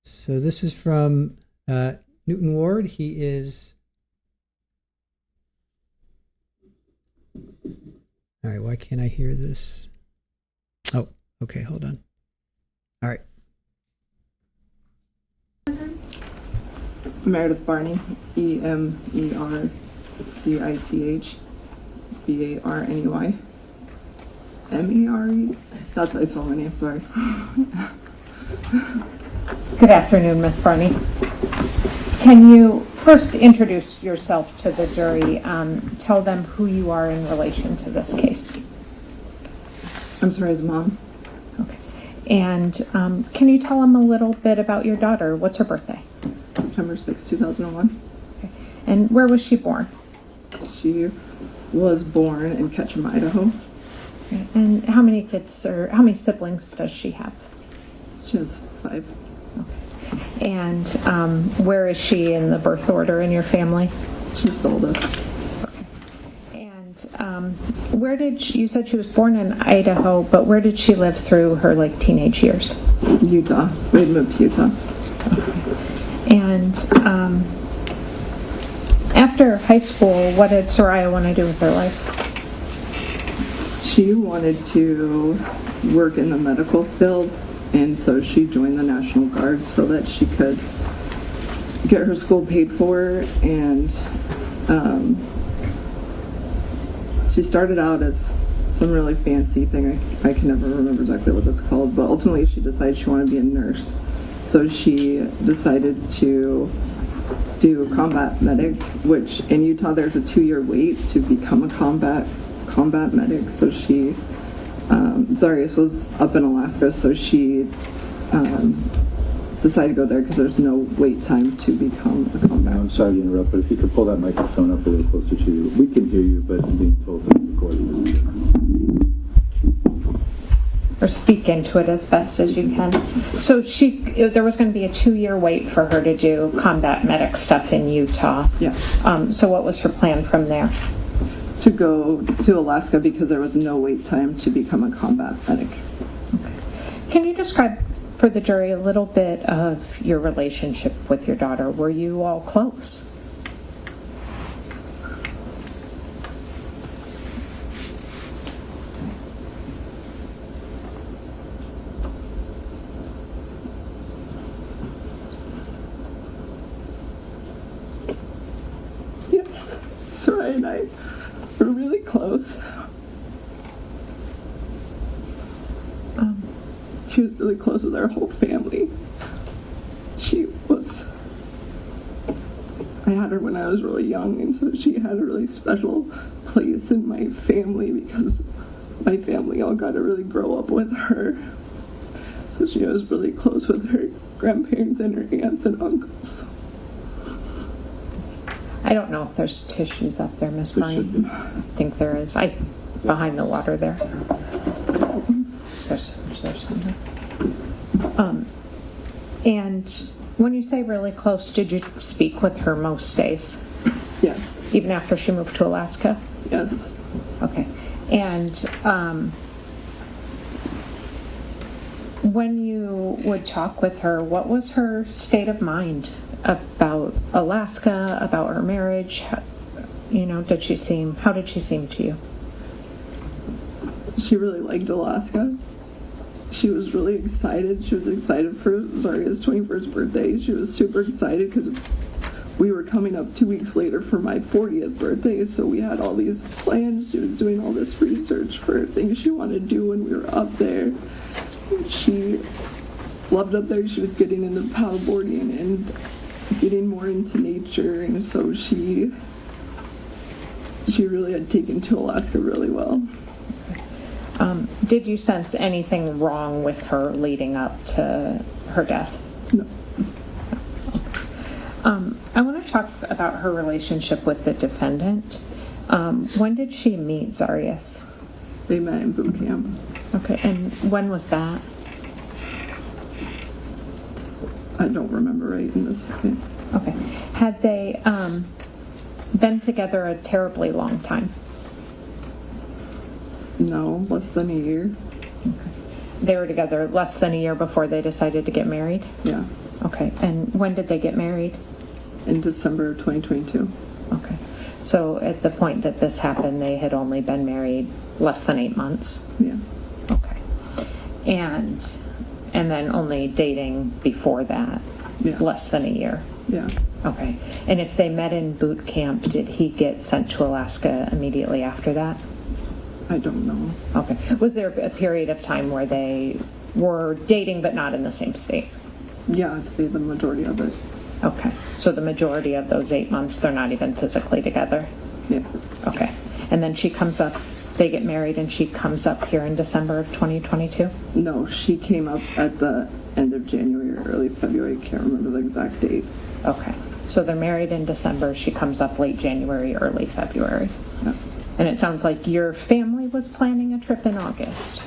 Speaker 1: So this is from Newton Ward. He is... All right, why can't I hear this? Oh, okay, hold on. All right.
Speaker 13: Meredith Barney, EMERDITH BARNEY. MERE? That's how I spell my name, sorry.
Speaker 6: Good afternoon, Ms. Barney. Can you first introduce yourself to the jury? Tell them who you are in relation to this case.
Speaker 13: I'm Saraya's mom.
Speaker 6: Okay. And can you tell them a little bit about your daughter? What's her birthday?
Speaker 13: September 6, 2001.
Speaker 6: Okay. And where was she born?
Speaker 13: She was born in Ketchum, Idaho.
Speaker 6: Okay. And how many kids or how many siblings does she have?
Speaker 13: She has 5.
Speaker 6: Okay. And where is she in the birth order in your family?
Speaker 13: She's the oldest.
Speaker 6: Okay. And where did you said she was born in Idaho, but where did she live through her like teenage years?
Speaker 13: Utah. We had moved to Utah.
Speaker 6: Okay. And after high school, what did Saria want to do with her life?
Speaker 13: She wanted to work in the medical field, and so she joined the National Guard so that she could get her school paid for. And she started out as some really fancy thing. I can never remember exactly what it's called, but ultimately she decided she wanted to be a nurse. So she decided to do combat medic, which in Utah there's a 2-year wait to become a combat medic. So she, Zarrius was up in Alaska, so she decided to go there because there's no wait time to become a combat.
Speaker 4: I'm sorry to interrupt, but if you could pull that microphone up a little closer to you. We can hear you, but I'm being told that the recording isn't.
Speaker 6: Or speak into it as best as you can. So there was going to be a 2-year wait for her to do combat medic stuff in Utah.
Speaker 13: Yeah.
Speaker 6: So what was her plan from there?
Speaker 13: To go to Alaska because there was no wait time to become a combat medic.
Speaker 6: Okay. Can you describe for the jury a little bit of your relationship with your daughter? Were you all close?
Speaker 13: Yes, Saria and I were really close. She was really close with our whole family. I had her when I was really young, and so she had a really special place in my family because my family all got to really grow up with her. So she was really close with her grandparents and her aunts and uncles.
Speaker 6: I don't know if there's tissues up there, Miss Barney. I think there is. Behind the water there. There's something. And when you say really close, did you speak with her most days?
Speaker 13: Yes.
Speaker 6: Even after she moved to Alaska?
Speaker 13: Yes.
Speaker 6: Okay. And when you would talk with her, what was her state of mind about Alaska, about her marriage? How did she seem to you?
Speaker 13: She really liked Alaska. She was really excited. She was excited for Zarria's 21st birthday. She was super excited because we were coming up 2 weeks later for my 40th birthday, so we had all these plans. She was doing all this research for things she wanted to do when we were up there. She loved up there. She was getting into paddleboarding and getting more into nature, and so she really had taken to Alaska really well.
Speaker 6: Did you sense anything wrong with her leading up to her death?
Speaker 13: No.
Speaker 6: I want to talk about her relationship with the defendant. When did she meet Zarrius?
Speaker 13: They met in boot camp.
Speaker 6: Okay, and when was that?
Speaker 13: I don't remember right in this second.
Speaker 6: Okay. Had they been together a terribly long time?
Speaker 13: No, less than a year.
Speaker 6: Okay. They were together less than a year before they decided to get married?
Speaker 13: Yeah.
Speaker 6: Okay, and when did they get married?
Speaker 13: In December of 2022.
Speaker 6: Okay. So at the point that this happened, they had only been married less than 8 months?
Speaker 13: Yeah.
Speaker 6: Okay. And then only dating before that?
Speaker 13: Yeah.
Speaker 6: Less than a year?
Speaker 13: Yeah.
Speaker 6: Okay. And if they met in boot camp, did he get sent to Alaska immediately after that?
Speaker 13: I don't know.
Speaker 6: Okay. Was there a period of time where they were dating but not in the same state?
Speaker 13: Yeah, I'd say the majority of it.
Speaker 6: Okay. So the majority of those 8 months, they're not even physically together?
Speaker 13: Yeah.
Speaker 6: Okay. And then she comes up, they get married, and she comes up here in December of 2022?
Speaker 13: No, she came up at the end of January or early February. I can't remember the exact date.
Speaker 6: Okay. So they're married in December. She comes up late January, early February.
Speaker 13: Yeah.
Speaker 6: And it sounds like your family was planning a trip in August.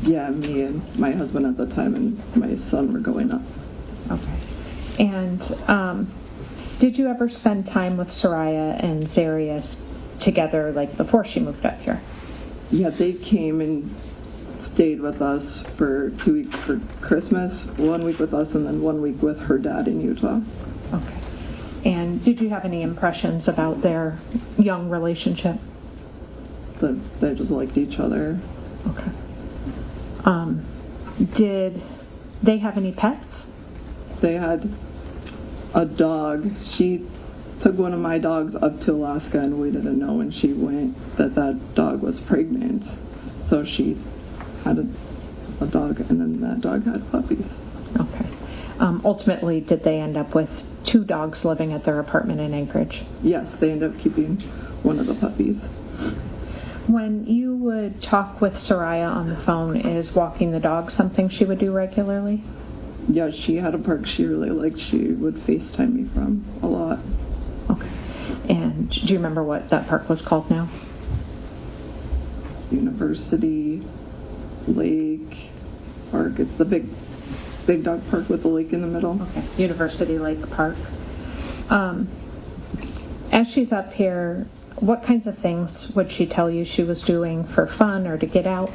Speaker 13: Yeah, me and my husband at the time and my son were going up.
Speaker 6: Okay. And did you ever spend time with Saria and Zarrius together, like before she moved up here?
Speaker 13: Yeah, they came and stayed with us for 2 weeks for Christmas, 1 week with us, and then 1 week with her dad in Utah.
Speaker 6: Okay. And did you have any impressions about their young relationship?
Speaker 13: That they just liked each other.
Speaker 6: Okay. Did they have any pets?
Speaker 13: They had a dog. She took one of my dogs up to Alaska, and we didn't know when she went that that dog was pregnant. So she had a dog, and then that dog had puppies.
Speaker 6: Okay. Ultimately, did they end up with 2 dogs living at their apartment in Anchorage?
Speaker 13: Yes, they ended up keeping one of the puppies.
Speaker 6: When you would talk with Saria on the phone, is walking the dog something she would do regularly?
Speaker 13: Yeah, she had a park she really liked. She would FaceTime me from a lot.
Speaker 6: Okay. And do you remember what that park was called now?
Speaker 13: University Lake Park. It's the big dog park with the lake in the middle.
Speaker 6: Okay. University Lake Park. As she's up here, what kinds of things would she tell you she was doing for fun or to get out?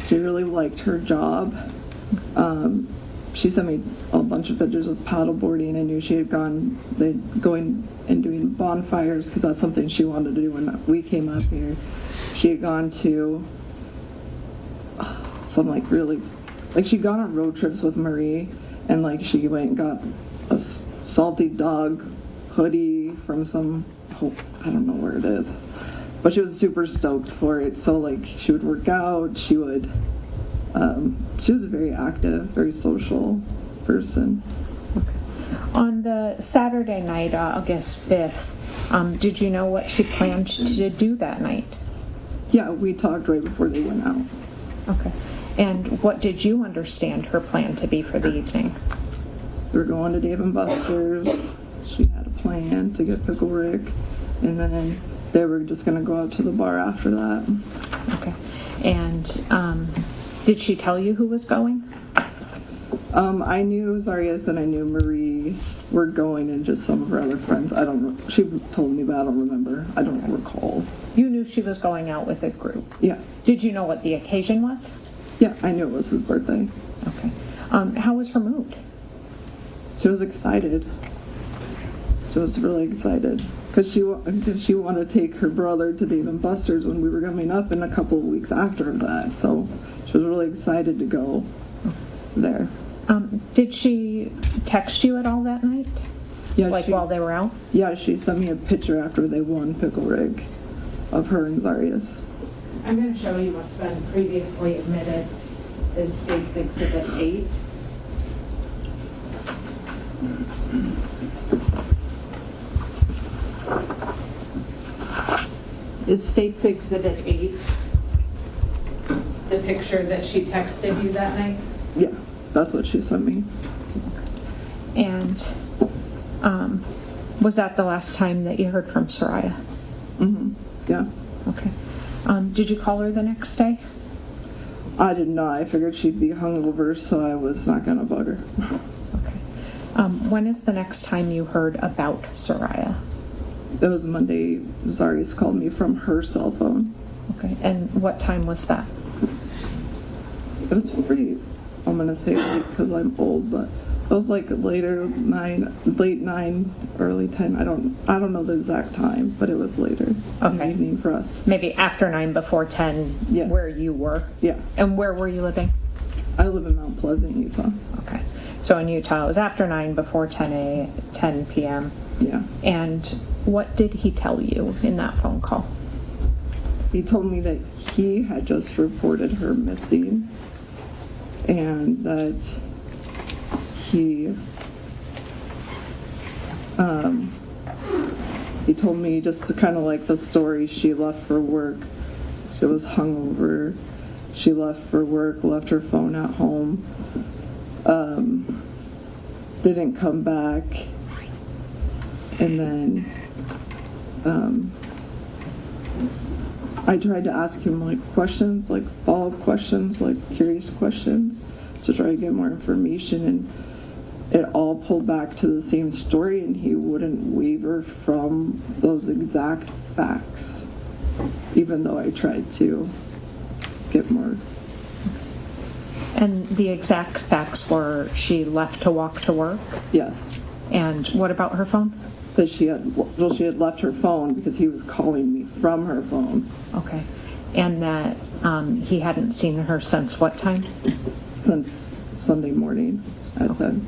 Speaker 13: She really liked her job. She sent me a bunch of pictures of paddleboarding. I knew she had going and doing bonfires because that's something she wanted to do when we came up here. She had gone to some she'd gone on road trips with Marie, and she went and got a salty dog hoodie from some, I don't know where it is, but she was super stoked for it. So she would work out. She was a very active, very social person.
Speaker 6: Okay. On the Saturday night, August 5th, did you know what she planned to do that night?
Speaker 13: Yeah, we talked right before they went out.
Speaker 6: Okay. And what did you understand her plan to be for the evening?
Speaker 13: We were going to Dave & Buster's. She had a plan to get Pickle Rick, and then they were just going to go out to the bar after that.
Speaker 6: Okay. And did she tell you who was going?
Speaker 13: I knew Zarrius and I knew Marie were going, and just some of her other friends. She told me, but I don't remember. I don't recall.
Speaker 6: You knew she was going out with a group?
Speaker 13: Yeah.
Speaker 6: Did you know what the occasion was?
Speaker 13: Yeah, I knew it was his birthday.
Speaker 6: Okay. How was her mood?
Speaker 13: She was excited. She was really excited because she wanted to take her brother to Dave & Buster's when we were coming up, in a couple of weeks after that. So she was really excited to go there.
Speaker 6: Did she text you at all that night?
Speaker 13: Yeah.
Speaker 6: While they were out?
Speaker 13: Yeah, she sent me a picture after they won Pickle Rig of her and Zarrius.
Speaker 6: I'm going to show you what's been previously admitted as State's Exhibit 8. Is State's Exhibit 8 picture that she texted you that night?
Speaker 13: Yeah, that's what she sent me.
Speaker 6: And was that the last time that you heard from Saria?
Speaker 13: Yeah.
Speaker 6: Okay. Did you call her the next day?
Speaker 13: I did not. I figured she'd be hungover, so I was not gonna bug her.
Speaker 6: Okay. When is the next time you heard about Saria?
Speaker 13: It was Monday. Zarrius called me from her cell phone.
Speaker 6: Okay. And what time was that?
Speaker 13: It was pretty, I'm gonna say late because I'm old, but it was like late 9, early 10. I don't know the exact time, but it was later in the evening for us.
Speaker 6: Maybe after 9, before 10,
Speaker 13: Yeah.
Speaker 6: where you were?
Speaker 13: Yeah.
Speaker 6: And where were you living?
Speaker 13: I live in Mount Pleasant, Utah.
Speaker 6: Okay. So in Utah, it was after 9, before 10 p.m.
Speaker 13: Yeah.
Speaker 6: And what did he tell you in that phone call?
Speaker 13: He told me that he had just reported her missing and that he told me just to kind of like the story. She left for work. She was hungover. She left for work, left her phone at home, didn't come back, and then I tried to ask him like questions, like follow-up questions, like curious questions to try to get more information, and it all pulled back to the same story, and he wouldn't waver from those exact facts, even though I tried to get more.
Speaker 6: And the exact facts were she left to walk to work?
Speaker 13: Yes.
Speaker 6: And what about her phone?
Speaker 13: That she had left her phone because he was calling me from her phone.
Speaker 6: Okay. And that he hadn't seen her since what time?
Speaker 13: Since Sunday morning at 10.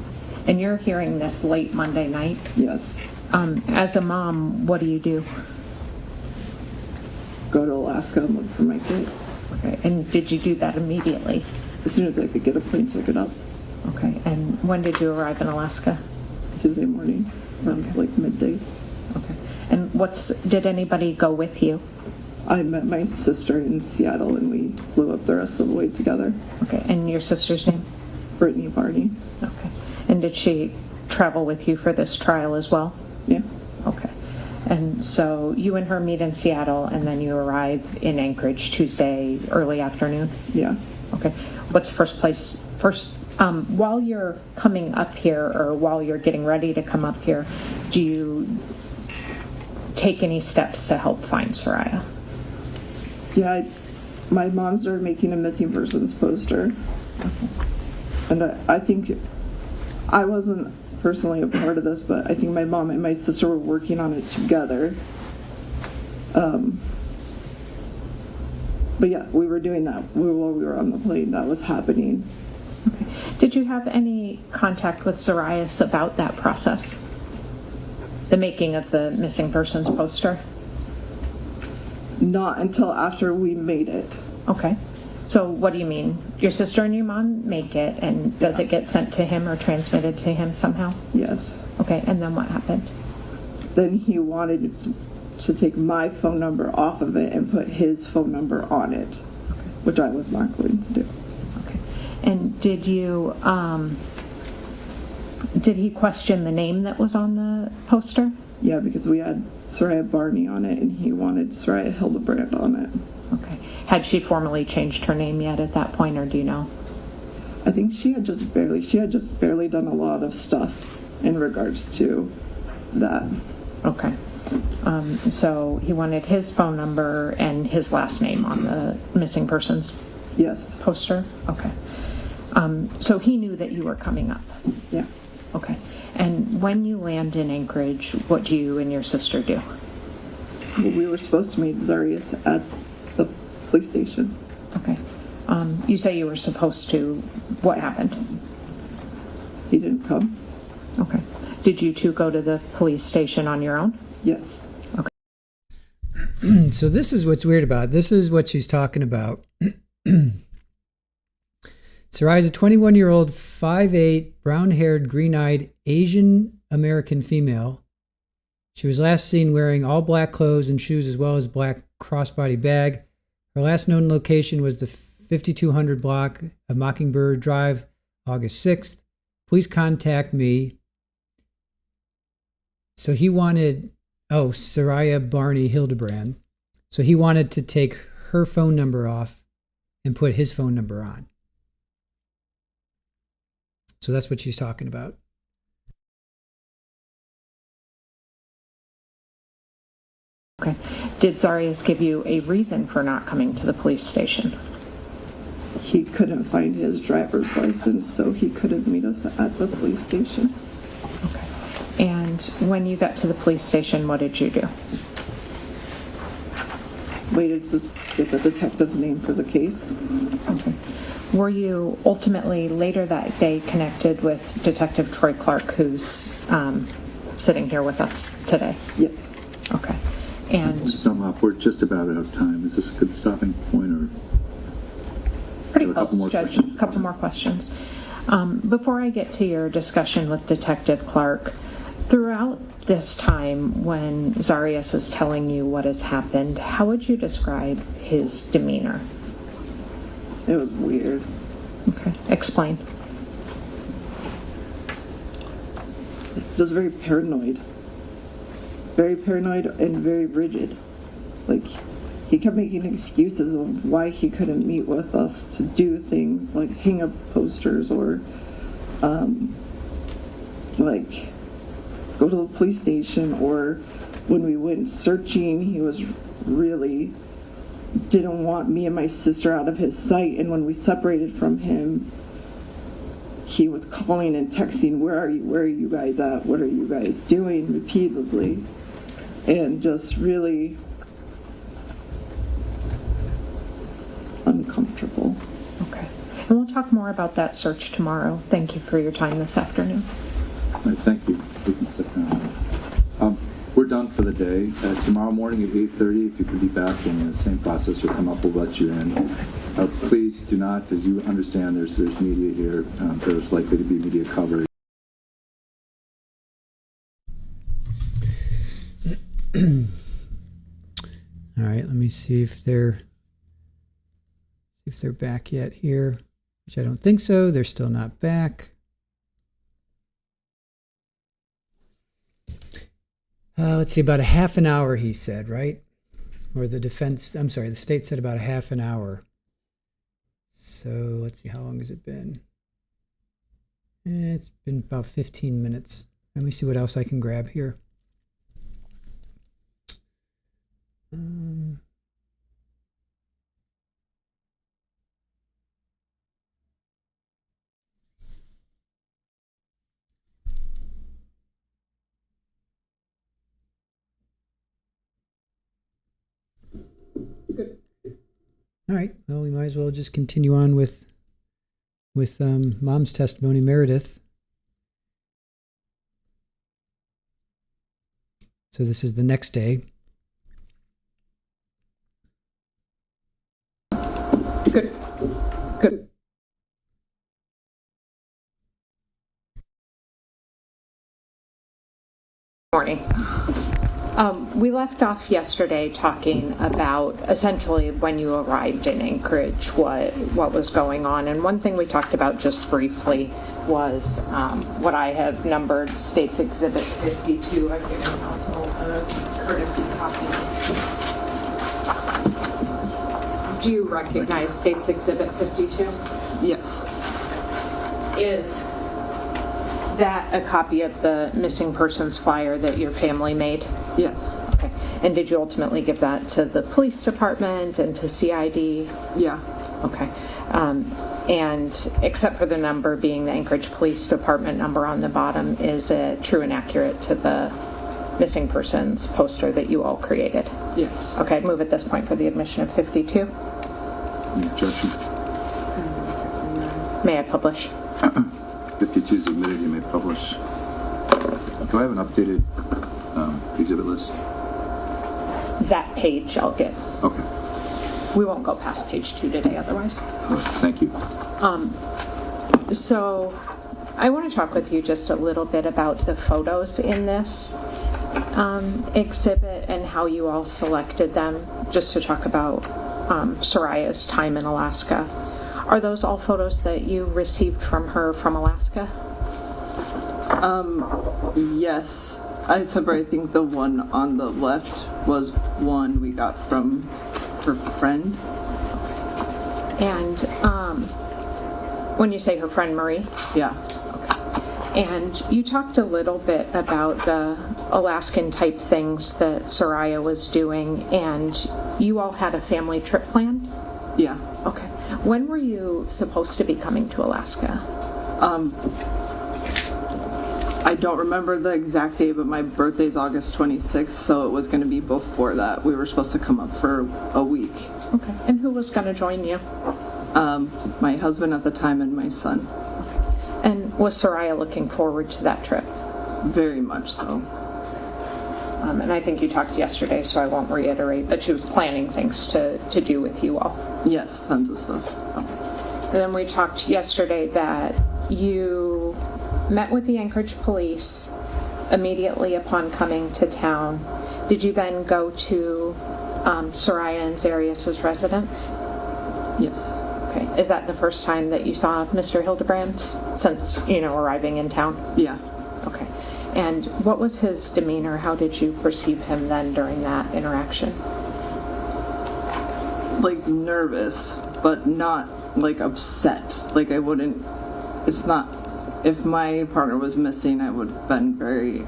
Speaker 6: And you're hearing this late Monday night?
Speaker 13: Yes.
Speaker 6: As a mom, what do you do?
Speaker 13: Go to Alaska and look for my kid.
Speaker 6: Okay. And did you do that immediately?
Speaker 13: As soon as I could get a plane ticket up.
Speaker 6: Okay. And when did you arrive in Alaska?
Speaker 13: Tuesday morning, around like midday.
Speaker 6: Okay. And did anybody go with you?
Speaker 13: I met my sister in Seattle and we flew up the rest of the way together.
Speaker 6: Okay. And your sister's name?
Speaker 13: Brittany Barney.
Speaker 6: Okay. And did she travel with you for this trial as well?
Speaker 13: Yeah.
Speaker 6: Okay. And so you and her meet in Seattle, and then you arrive in Anchorage Tuesday early afternoon?
Speaker 13: Yeah.
Speaker 6: Okay. What's while you're coming up here, or while you're getting ready to come up here, do you take any steps to help find Saria?
Speaker 13: Yeah, my mom started making a missing persons poster. Okay. And I think, I wasn't personally a part of this, but I think my mom and my sister were working on it together. But yeah, we were doing that while we were on the plane. That was happening.
Speaker 6: Okay. Did you have any contact with Zarrius about that process? The making of the missing persons poster?
Speaker 13: Not until after we made it.
Speaker 6: Okay. So what do you mean? Your sister and your mom make it, and does it get sent to him or transmitted to him somehow?
Speaker 13: Yes.
Speaker 6: Okay, and then what happened?
Speaker 13: Then he wanted to take my phone number off of it and put his phone number on it, which I was not going to do.
Speaker 6: Okay. And did you, did he question the name that was on the poster?
Speaker 13: Yeah, because we had Saria Barney on it, and he wanted Saria Hildabrand on it.
Speaker 6: Okay. Had she formally changed her name yet at that point, or do you know?
Speaker 13: I think she had just barely done a lot of stuff in regards to that.
Speaker 6: Okay. So he wanted his phone number and his last name on the missing persons
Speaker 13: Yes.
Speaker 6: poster? Okay. So he knew that you were coming up?
Speaker 13: Yeah.
Speaker 6: Okay. And when you land in Anchorage, what do you and your sister do?
Speaker 13: Well, we were supposed to meet Zarrius at the police station.
Speaker 6: Okay. You say you were supposed to. What happened?
Speaker 13: He didn't come.
Speaker 6: Okay. Did you two go to the police station on your own?
Speaker 13: Yes.
Speaker 6: Okay.
Speaker 1: So this is what's weird about it. This is what she's talking about. Saria is a 21-year-old, 5'8", brown-haired, green-eyed, Asian American female. She was last seen wearing all black clothes and shoes as well as black crossbody bag. Her last known location was the 5200 block of Mockingbird Drive, August 6th. Please contact me. So he wanted, Saria Hildabrand. So he wanted to take her phone number off and put his phone number on. So that's what she's talking about.
Speaker 6: Okay. Did Zarrius give you a reason for not coming to the police station?
Speaker 13: He couldn't find his driver's license, so he couldn't meet us at the police station.
Speaker 6: Okay. And when you got to the police station, what did you do?
Speaker 13: Waited to get the detective's name for the case.
Speaker 6: Okay. Were you ultimately later that day connected with Detective Troy Clark, who's sitting here with us today?
Speaker 13: Yes.
Speaker 6: Okay. And
Speaker 4: we're just about out of time. Is this a good stopping point, or?
Speaker 6: Pretty close, Judge. A couple more questions. Before I get to your discussion with Detective Clark, throughout this time when Zarrius is telling you what has happened, how would you describe his demeanor?
Speaker 13: It was weird.
Speaker 6: Okay. Explain.
Speaker 13: Just very paranoid. Very paranoid and very rigid. Like, he kept making excuses of why he couldn't meet with us to do things like hang up posters or like go to the police station, or when we went searching, he was really didn't want me and my sister out of his sight, and when we separated from him, he was calling and texting, where are you guys at, what are you guys doing, repeatedly, and just really uncomfortable.
Speaker 6: Okay. And we'll talk more about that search tomorrow. Thank you for your time this afternoon.
Speaker 4: All right, thank you. We can sit down. We're done for the day. Tomorrow morning at 8:30, if you could be back, and the same process will come up, we'll let you in. Please do not, as you understand, there's media here. There's likely to be media coverage.
Speaker 1: All right, let me see if they're back yet here, which I don't think so. They're still not back. Let's see, about a half an hour, he said, right? Or the state said about a half an hour. So let's see, how long has it been? It's been about 15 minutes. Let me see what else I can grab here.
Speaker 7: Good.
Speaker 1: All right. Well, we might as well just continue on with Mom's testimony, Meredith. So this is the next day.
Speaker 6: Good. Morning. We left off yesterday talking about essentially when you arrived in Anchorage, what was going on, and one thing we talked about just briefly was what I have numbered State's Exhibit 52. I've given counsel a courtesy copy. Do you recognize State's Exhibit 52?
Speaker 13: Yes.
Speaker 6: Is that a copy of the missing persons flyer that your family made?
Speaker 13: Yes.
Speaker 6: Okay. And did you ultimately give that to the police department and to CID?
Speaker 13: Yeah.
Speaker 6: Okay. And except for the number being the Anchorage Police Department number on the bottom, is it true and accurate to the missing persons poster that you all created?
Speaker 13: Yes.
Speaker 6: Okay, I'd move at this point for the admission of 52.
Speaker 4: Objection.
Speaker 6: May I publish?
Speaker 4: 52 is admitted. You may publish. Do I have an updated exhibit list?
Speaker 6: That page I'll get.
Speaker 4: Okay.
Speaker 6: We won't go past page 2 today otherwise.
Speaker 4: Thank you.
Speaker 6: So I want to talk with you just a little bit about the photos in this exhibit and how you all selected them, just to talk about Saria's time in Alaska. Are those all photos that you received from her from Alaska?
Speaker 13: Yes. I think the one on the left was one we got from her friend.
Speaker 6: And when you say her friend Marie?
Speaker 13: Yeah.
Speaker 6: And you talked a little bit about the Alaskan type things that Saria was doing, and you all had a family trip planned?
Speaker 13: Yeah.
Speaker 6: Okay. When were you supposed to be coming to Alaska?
Speaker 13: I don't remember the exact date, but my birthday's August 26th, so it was going to be before that. We were supposed to come up for a week.
Speaker 6: Okay. And who was going to join you?
Speaker 13: My husband at the time and my son.
Speaker 6: Okay. And was Saria looking forward to that trip?
Speaker 13: Very much so.
Speaker 6: And I think you talked yesterday, so I won't reiterate, but she was planning things to do with you all.
Speaker 13: Yes, tons of stuff.
Speaker 6: And then we talked yesterday that you met with the Anchorage Police immediately upon coming to town. Did you then go to Saria and Zarrius' residence?
Speaker 13: Yes.
Speaker 6: Okay. Is that the first time that you saw Mr. Hildabrand since, arriving in town?
Speaker 13: Yeah.
Speaker 6: Okay. And what was his demeanor? How did you perceive him then during that interaction?
Speaker 13: Like nervous, but not like upset. Like I wouldn't, it's not, if my partner was missing, I would have been very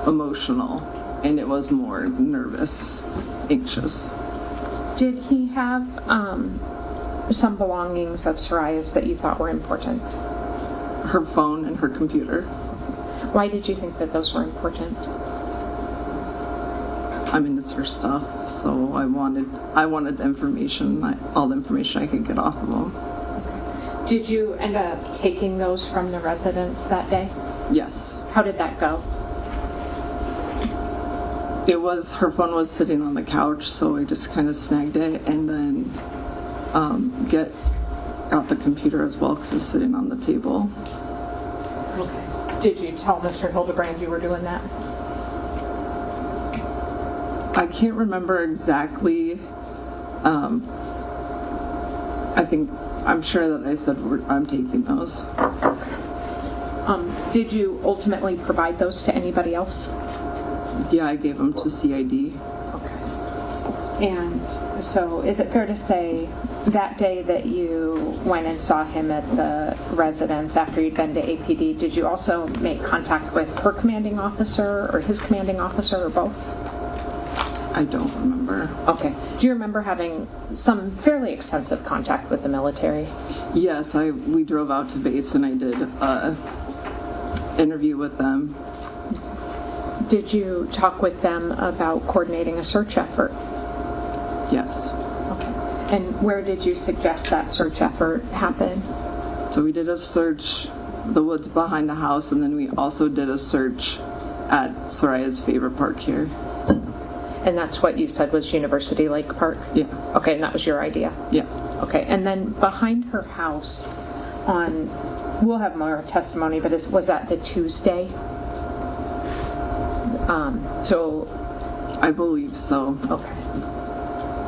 Speaker 13: emotional, and it was more nervous, anxious.
Speaker 6: Did he have some belongings of Saria's that you thought were important?
Speaker 13: Her phone and her computer.
Speaker 6: Why did you think that those were important?
Speaker 13: I mean, it's her stuff, so I wanted the information, all the information I could get off of them.
Speaker 6: Okay. Did you end up taking those from the residence that day?
Speaker 13: Yes.
Speaker 6: How did that go?
Speaker 13: Her phone was sitting on the couch, so I just kind of snagged it, and then got the computer as well, because it was sitting on the table.
Speaker 6: Okay. Did you tell Mr. Hildabrand you were doing that?
Speaker 13: I can't remember exactly. I'm sure that I said I'm taking those.
Speaker 6: Did you ultimately provide those to anybody else?
Speaker 13: Yeah, I gave them to CID.
Speaker 6: Okay. And so is it fair to say that day that you went and saw him at the residence after you'd been to APD, did you also make contact with her commanding officer or his commanding officer or both?
Speaker 13: I don't remember.
Speaker 6: Okay. Do you remember having some fairly extensive contact with the military?
Speaker 13: Yes, we drove out to base and I did an interview with them.
Speaker 6: Did you talk with them about coordinating a search effort?
Speaker 13: Yes.
Speaker 6: Okay. And where did you suggest that search effort happen?
Speaker 13: So we did a search the woods behind the house, and then we also did a search at Saria's favorite park here.
Speaker 6: And that's what you said was University Lake Park?
Speaker 13: Yeah.
Speaker 6: Okay, and that was your idea?
Speaker 13: Yeah.
Speaker 6: Okay, and then behind her house we'll have more testimony, but was that the Tuesday? So...
Speaker 13: I believe so.
Speaker 6: Okay.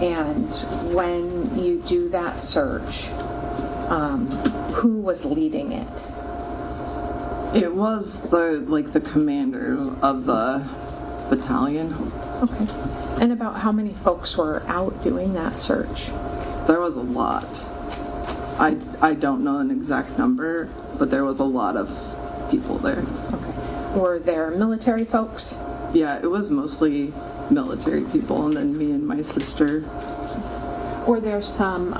Speaker 6: And when you do that search, who was leading it?
Speaker 13: It was the commander of the battalion.
Speaker 6: Okay. And about how many folks were out doing that search?
Speaker 13: There was a lot. I don't know an exact number, but there was a lot of people there.
Speaker 6: Okay. Were there military folks?
Speaker 13: Yeah, it was mostly military people, and then me and my sister.
Speaker 6: Were there some,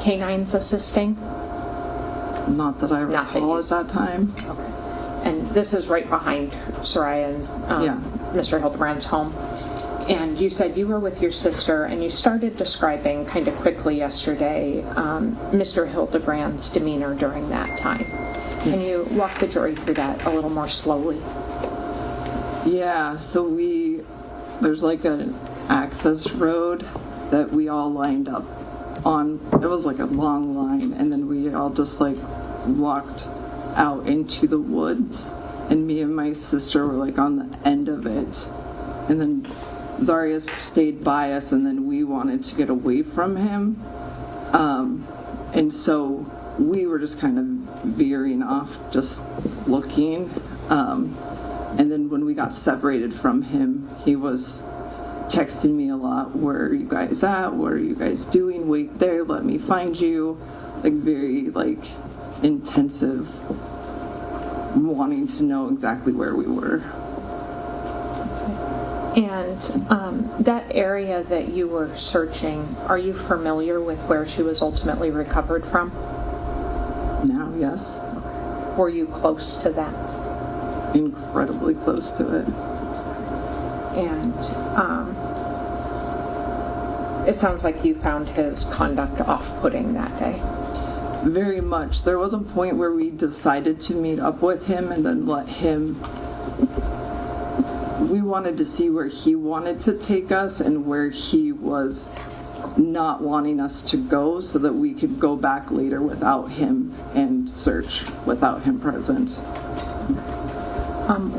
Speaker 6: canines assisting?
Speaker 13: Not that I recall at that time.
Speaker 6: Okay. And this is right behind Saria and Mr. Hildabrand's home. And you said you were with your sister, and you started describing kind of quickly yesterday Mr. Hildabrand's demeanor during that time. Can you walk the jury through that a little more slowly?
Speaker 13: Yeah, so there's like an access road that we all lined up on. It was like a long line, and then we all just walked out into the woods, and me and my sister were on the end of it, and then Zarrius stayed by us, and then we wanted to get away from him. And so we were just kind of veering off, just looking. And then when we got separated from him, he was texting me a lot, where are you guys at? What are you guys doing? Wait there, let me find you. Like very intensive, wanting to know exactly where we were.
Speaker 6: And that area that you were searching, are you familiar with where she was ultimately recovered from?
Speaker 13: Now, yes.
Speaker 6: Were you close to that?
Speaker 13: Incredibly close to it.
Speaker 6: And it sounds like you found his conduct off-putting that day.
Speaker 13: Very much. There was a point where we decided to meet up with him and then let him... We wanted to see where he wanted to take us and where he was not wanting us to go, so that we could go back later without him and search without him present.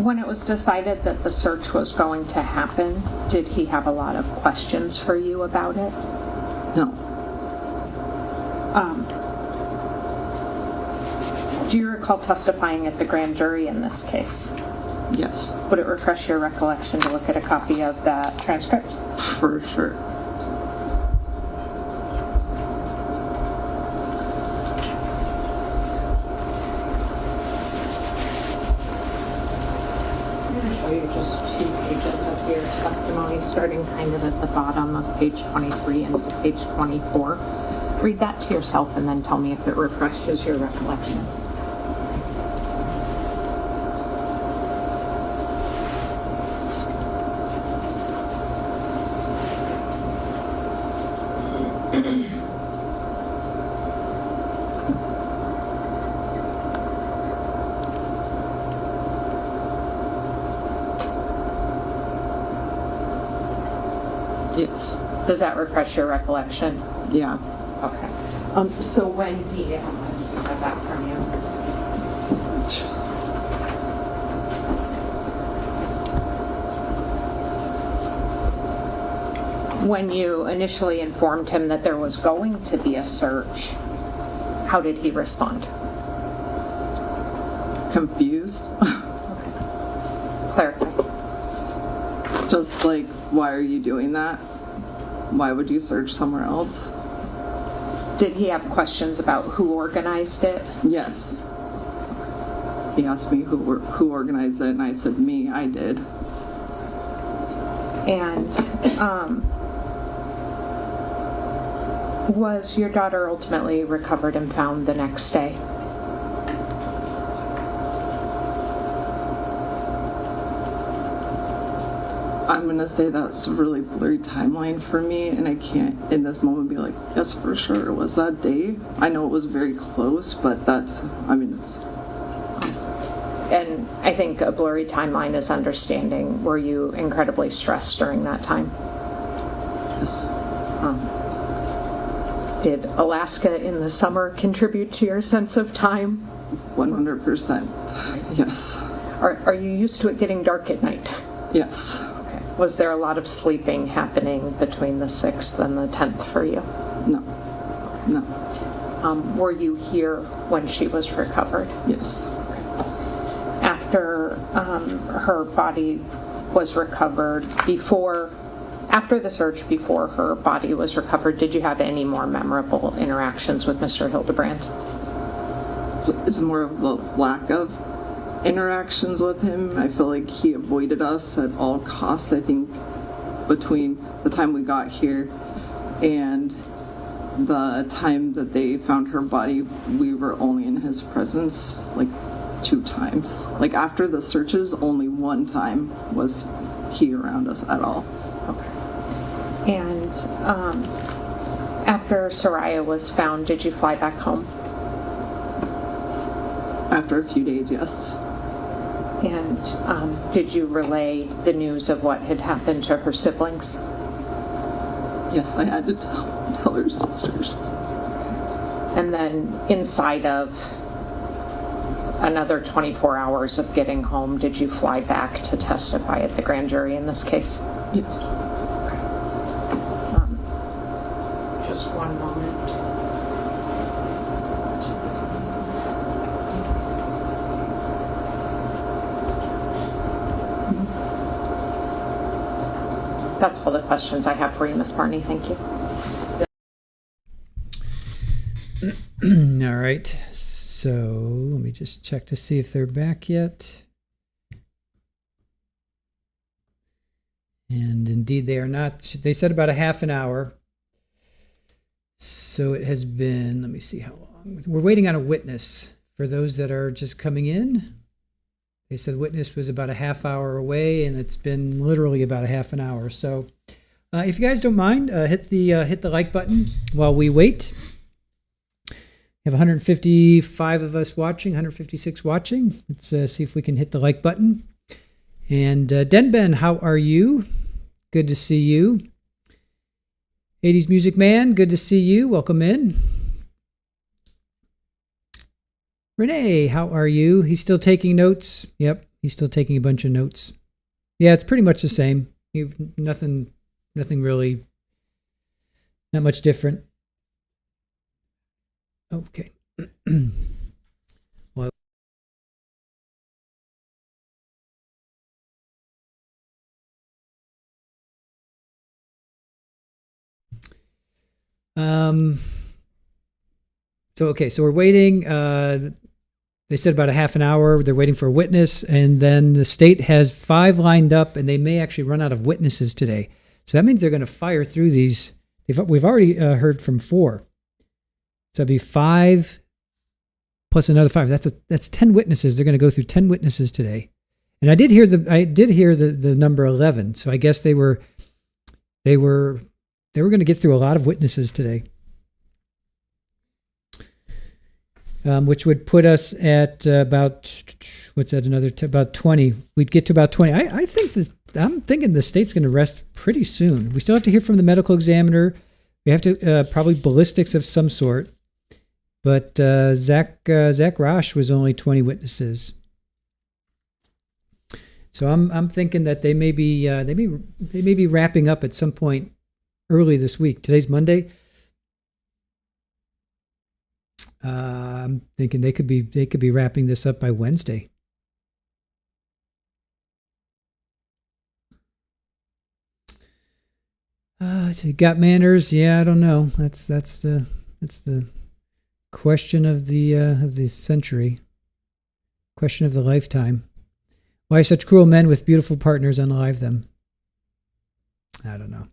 Speaker 6: When it was decided that the search was going to happen, did he have a lot of questions for you about it?
Speaker 13: No.
Speaker 6: Do you recall testifying at the grand jury in this case?
Speaker 13: Yes.
Speaker 6: Would it refresh your recollection to look at a copy of that transcript?
Speaker 13: For sure.
Speaker 6: I'm going to show you just 2 pages of your testimony, starting kind of at the bottom of page 23 and page 24. Read that to yourself and then tell me if it refreshes your recollection.
Speaker 13: Yes.
Speaker 6: Does that refresh your recollection?
Speaker 13: Yeah.
Speaker 6: Okay. So when he, how much do you have that from you? When you initially informed him that there was going to be a search, how did he respond?
Speaker 13: Confused.
Speaker 6: Okay. Clarify.
Speaker 13: Just like, why are you doing that? Why would you search somewhere else?
Speaker 6: Did he have questions about who organized it?
Speaker 13: Yes. He asked me who organized it, and I said, me, I did.
Speaker 6: And was your daughter ultimately recovered and found the next day?
Speaker 13: I'm going to say that's a really blurry timeline for me, and I can't in this moment be like, yes, for sure, it was that day. I know it was very close, but it's...
Speaker 6: And I think a blurry timeline is understanding. Were you incredibly stressed during that time?
Speaker 13: Yes.
Speaker 6: Did Alaska in the summer contribute to your sense of time?
Speaker 13: 100%. Yes.
Speaker 6: Are you used to it getting dark at night?
Speaker 13: Yes.
Speaker 6: Was there a lot of sleeping happening between the 6th and the 10th for you?
Speaker 13: No. No.
Speaker 6: Were you here when she was recovered?
Speaker 13: Yes.
Speaker 6: After her body was recovered, after the search, before her body was recovered, did you have any more memorable interactions with Mr. Hildabrand?
Speaker 13: It's more of the lack of interactions with him. I feel like he avoided us at all costs. I think between the time we got here and the time that they found her body, we were only in his presence like 2 times. Like after the searches, only 1 time was he around us at all.
Speaker 6: Okay. And after Saria was found, did you fly back home?
Speaker 13: After a few days, yes.
Speaker 6: And did you relay the news of what had happened to her siblings?
Speaker 13: Yes, I had to tell her sisters.
Speaker 6: And then inside of another 24 hours of getting home, did you fly back to testify at the grand jury in this case?
Speaker 13: Yes.
Speaker 6: Just one moment. That's all the questions I have for you, Ms. Barney. Thank you.
Speaker 1: All right. So let me just check to see if they're back yet. And indeed, they are not. They said about a half an hour. So it has been, let me see how long. We're waiting on a witness for those that are just coming in. They said witness was about a half hour away, and it's been literally about a half an hour. So if you guys don't mind, hit the like button while we wait. We have 155 of us watching, 156 watching. Let's see if we can hit the like button. And Denben, how are you? Good to see you. 80s Music Man, good to see you. Welcome in. Renee, how are you? He's still taking notes. Yep, he's still taking a bunch of notes. Yeah, it's pretty much the same. Nothing really, not much different. Okay. Well, so we're waiting. They said about a half an hour. They're waiting for a witness, and then the state has 5 lined up, and they may actually run out of witnesses today. So that means they're going to fire through these. We've already heard from 4. So it'd be 5 plus another 5. That's 10 witnesses. They're going to go through 10 witnesses today. And I did hear the number 11. So I guess they were going to get through a lot of witnesses today. Which would put us at about, about 20. We'd get to about 20. I'm thinking the state's going to rest pretty soon. We still have to hear from the medical examiner. We have to probably ballistics of some sort. But Zach Rosh was only 20 witnesses. So I'm thinking that they may be wrapping up at some point early this week. Today's Monday. I'm thinking they could be wrapping this up by Wednesday. Let's see, got manners? Yeah, I don't know. That's the question of the century. Question of the lifetime. Why such cruel men with beautiful partners unalive them? I don't know.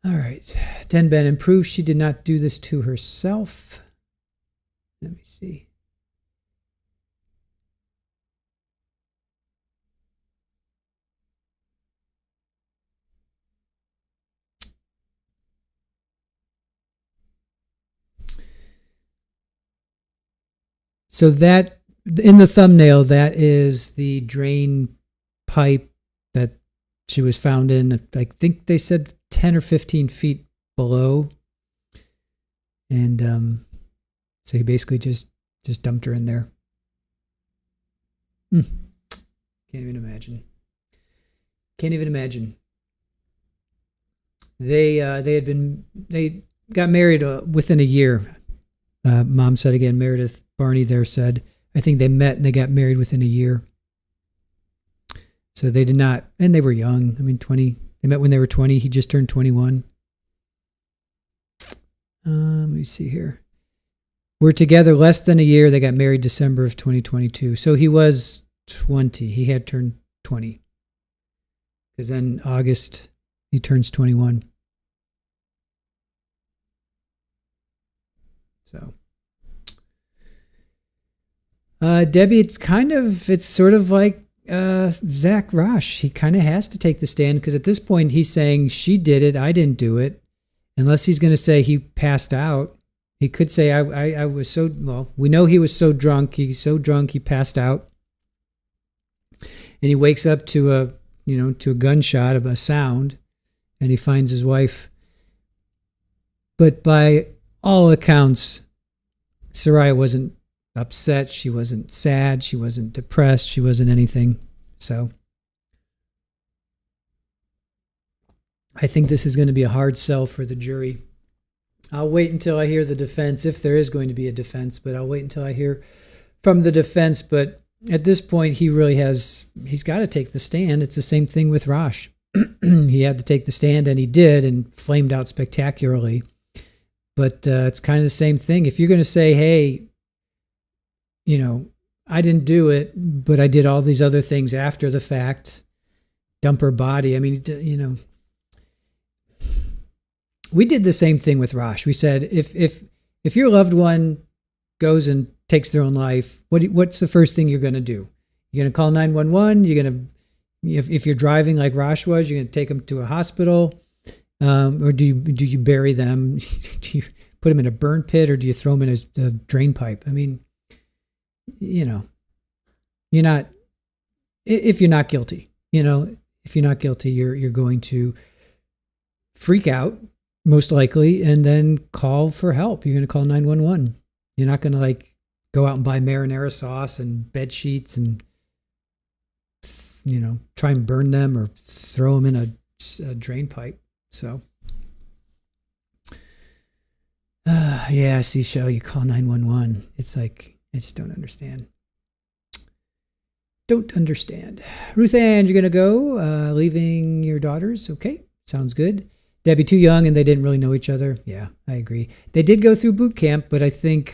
Speaker 1: All right. Denben improves. She did not do this to herself. Let me see. So that, in the thumbnail, that is the drain pipe that she was found in. I think they said 10 or 15 feet below. And so he basically just dumped her in there. Can't even imagine. They got married within a year. Mom said again, Meredith Barney there said, I think they met and they got married within a year. So they did not, and they were young. I mean, 20, they met when they were 20. He just turned 21. Let me see here. We're together less than a year. They got married December of 2022. So he was 20. He had turned 20. Because then August, he turns 21. So. Debbie, it's sort of like Zach Rosh. He kind of has to take the stand because at this point he's saying she did it, I didn't do it. Unless he's going to say he passed out. He could say I was so, well, we know he was so drunk. He's so drunk he passed out. And he wakes up to a gunshot of a sound and he finds his wife. But by all accounts, Saria wasn't upset. She wasn't sad. She wasn't depressed. She wasn't anything. So I think this is going to be a hard sell for the jury. I'll wait until I hear the defense, if there is going to be a defense, but I'll wait until I hear from the defense. But at this point, he's got to take the stand. It's the same thing with Rosh. He had to take the stand, and he did, and flamed out spectacularly. But it's kind of the same thing. If you're going to say, hey, I didn't do it, but I did all these other things after the fact, dump her body. I mean, we did the same thing with Rosh. We said, if your loved one goes and takes their own life, what's the first thing you're going to do? You're going to call 911. You're going to, if you're driving like Rosh was, you're going to take them to a hospital, or do you bury them? Do you put them in a burn pit, or do you throw them in a drain pipe? I mean, you're not. If you're not guilty, if you're not guilty, you're going to freak out, most likely, and then call for help. You're going to call 911. You're not going to go out and buy marinara sauce and bed sheets and, try and burn them or throw them in a drain pipe. So, yeah, Seashell, you call 911. It's like, I just don't understand. Don't understand. Ruth Ann, you're going to go, leaving your daughters. Okay, sounds good. Debbie, too young and they didn't really know each other. Yeah, I agree. They did go through boot camp, but that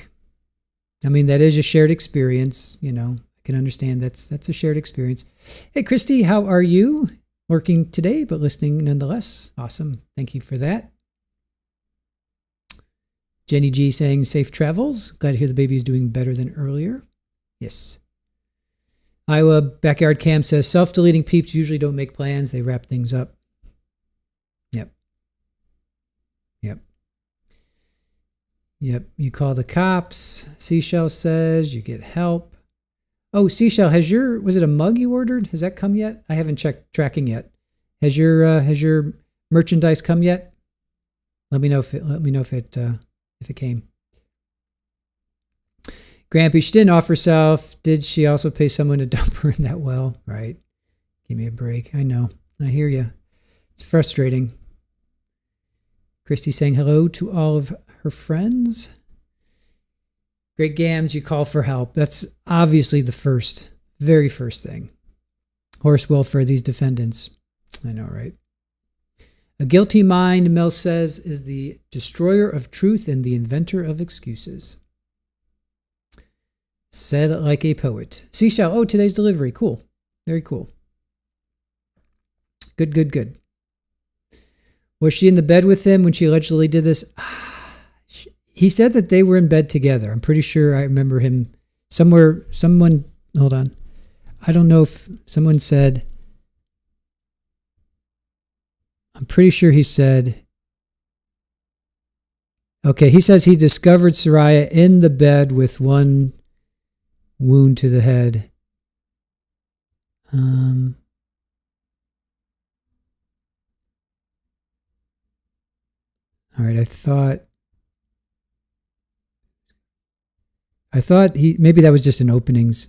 Speaker 1: is a shared experience. I can understand that's a shared experience. Hey, Christy, how are you? Working today, but listening nonetheless. Awesome. Thank you for that. Jenny G saying safe travels. Glad to hear the baby is doing better than earlier. Yes. Iowa Backyard Cam says self-deleting peeps usually don't make plans. They wrap things up. Yep. You call the cops. Seashell says you get help. Oh, Seashell, was it a mug you ordered? Has that come yet? I haven't checked tracking yet. Has your merchandise come yet? Let me know if it came. Grampy, she didn't off herself. Did she also pay someone to dump her in that well? Right. Give me a break. I know. I hear you. It's frustrating. Christy saying hello to all of her friends. Great Gams, you call for help. That's obviously the very first thing. Horse welfare, these defendants. I know, right? A guilty mind, Mel says, is the destroyer of truth and the inventor of excuses. Said like a poet. Seashell, oh, today's delivery. Cool. Very cool. Good. Was she in the bed with him when she allegedly did this? He said that they were in bed together. I'm pretty sure I remember him somewhere. Hold on. I don't know if someone said, I'm pretty sure he said, okay, he says he discovered Saria in the bed with one wound to the head. All right, I thought maybe that was just in openings.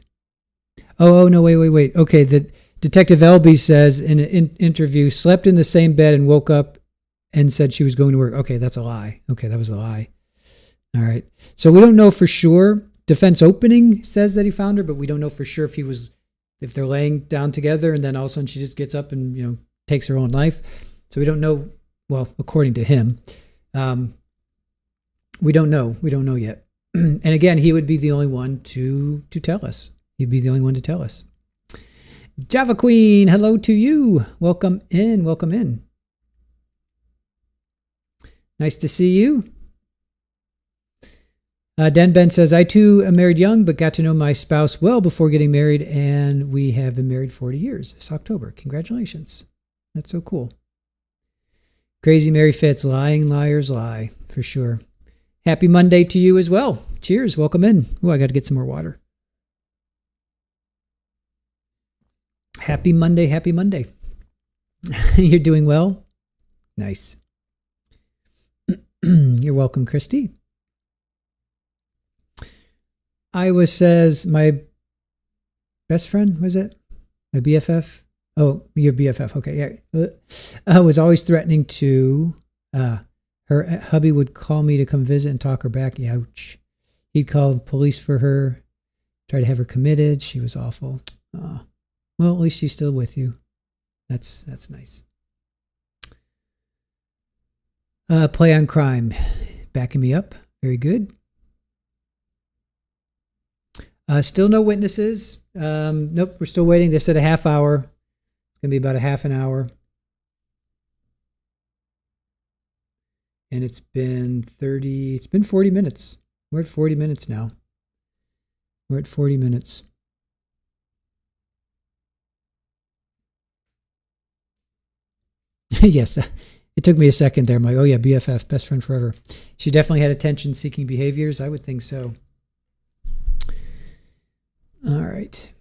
Speaker 1: Oh no, wait. Okay, the Detective Elby says in an interview, slept in the same bed and woke up and said she was going to work. Okay, that's a lie. Okay, that was a lie. All right. So we don't know for sure. Defense opening says that he found her, but we don't know for sure if they're laying down together and then all of a sudden she just gets up and, takes her own life. So we don't know. Well, according to him, we don't know. We don't know yet. And again, he would be the only one to tell us. He'd be the only one to tell us. Java Queen, hello to you. Welcome in. Nice to see you. Dan Ben says, I too am married young, but got to know my spouse well before getting married, and we have been married 40 years this October. Congratulations. That's so cool. Crazy Mary Fitz, lying liars lie, for sure. Happy Monday to you as well. Cheers. Welcome in. Oh, I got to get some more water. Happy Monday. You're doing well? Nice. You're welcome, Christy. Iowa says my best friend, was it? My BFF? Oh, your BFF. Okay, yeah. Was always threatening to, her hubby would call me to come visit and talk her back. Ouch. He'd call police for her, try to have her committed. She was awful. Well, at least she's still with you. That's nice. Play on crime. Backing me up. Very good. Still no witnesses. Nope, we're still waiting. They said a half hour. It's going to be about a half an hour. And it's been 40 minutes. We're at 40 minutes now. We're at 40 minutes. Yes, it took me a second there. I'm like, oh yeah, BFF, best friend forever. She definitely had attention-seeking behaviors. I would think so. All right.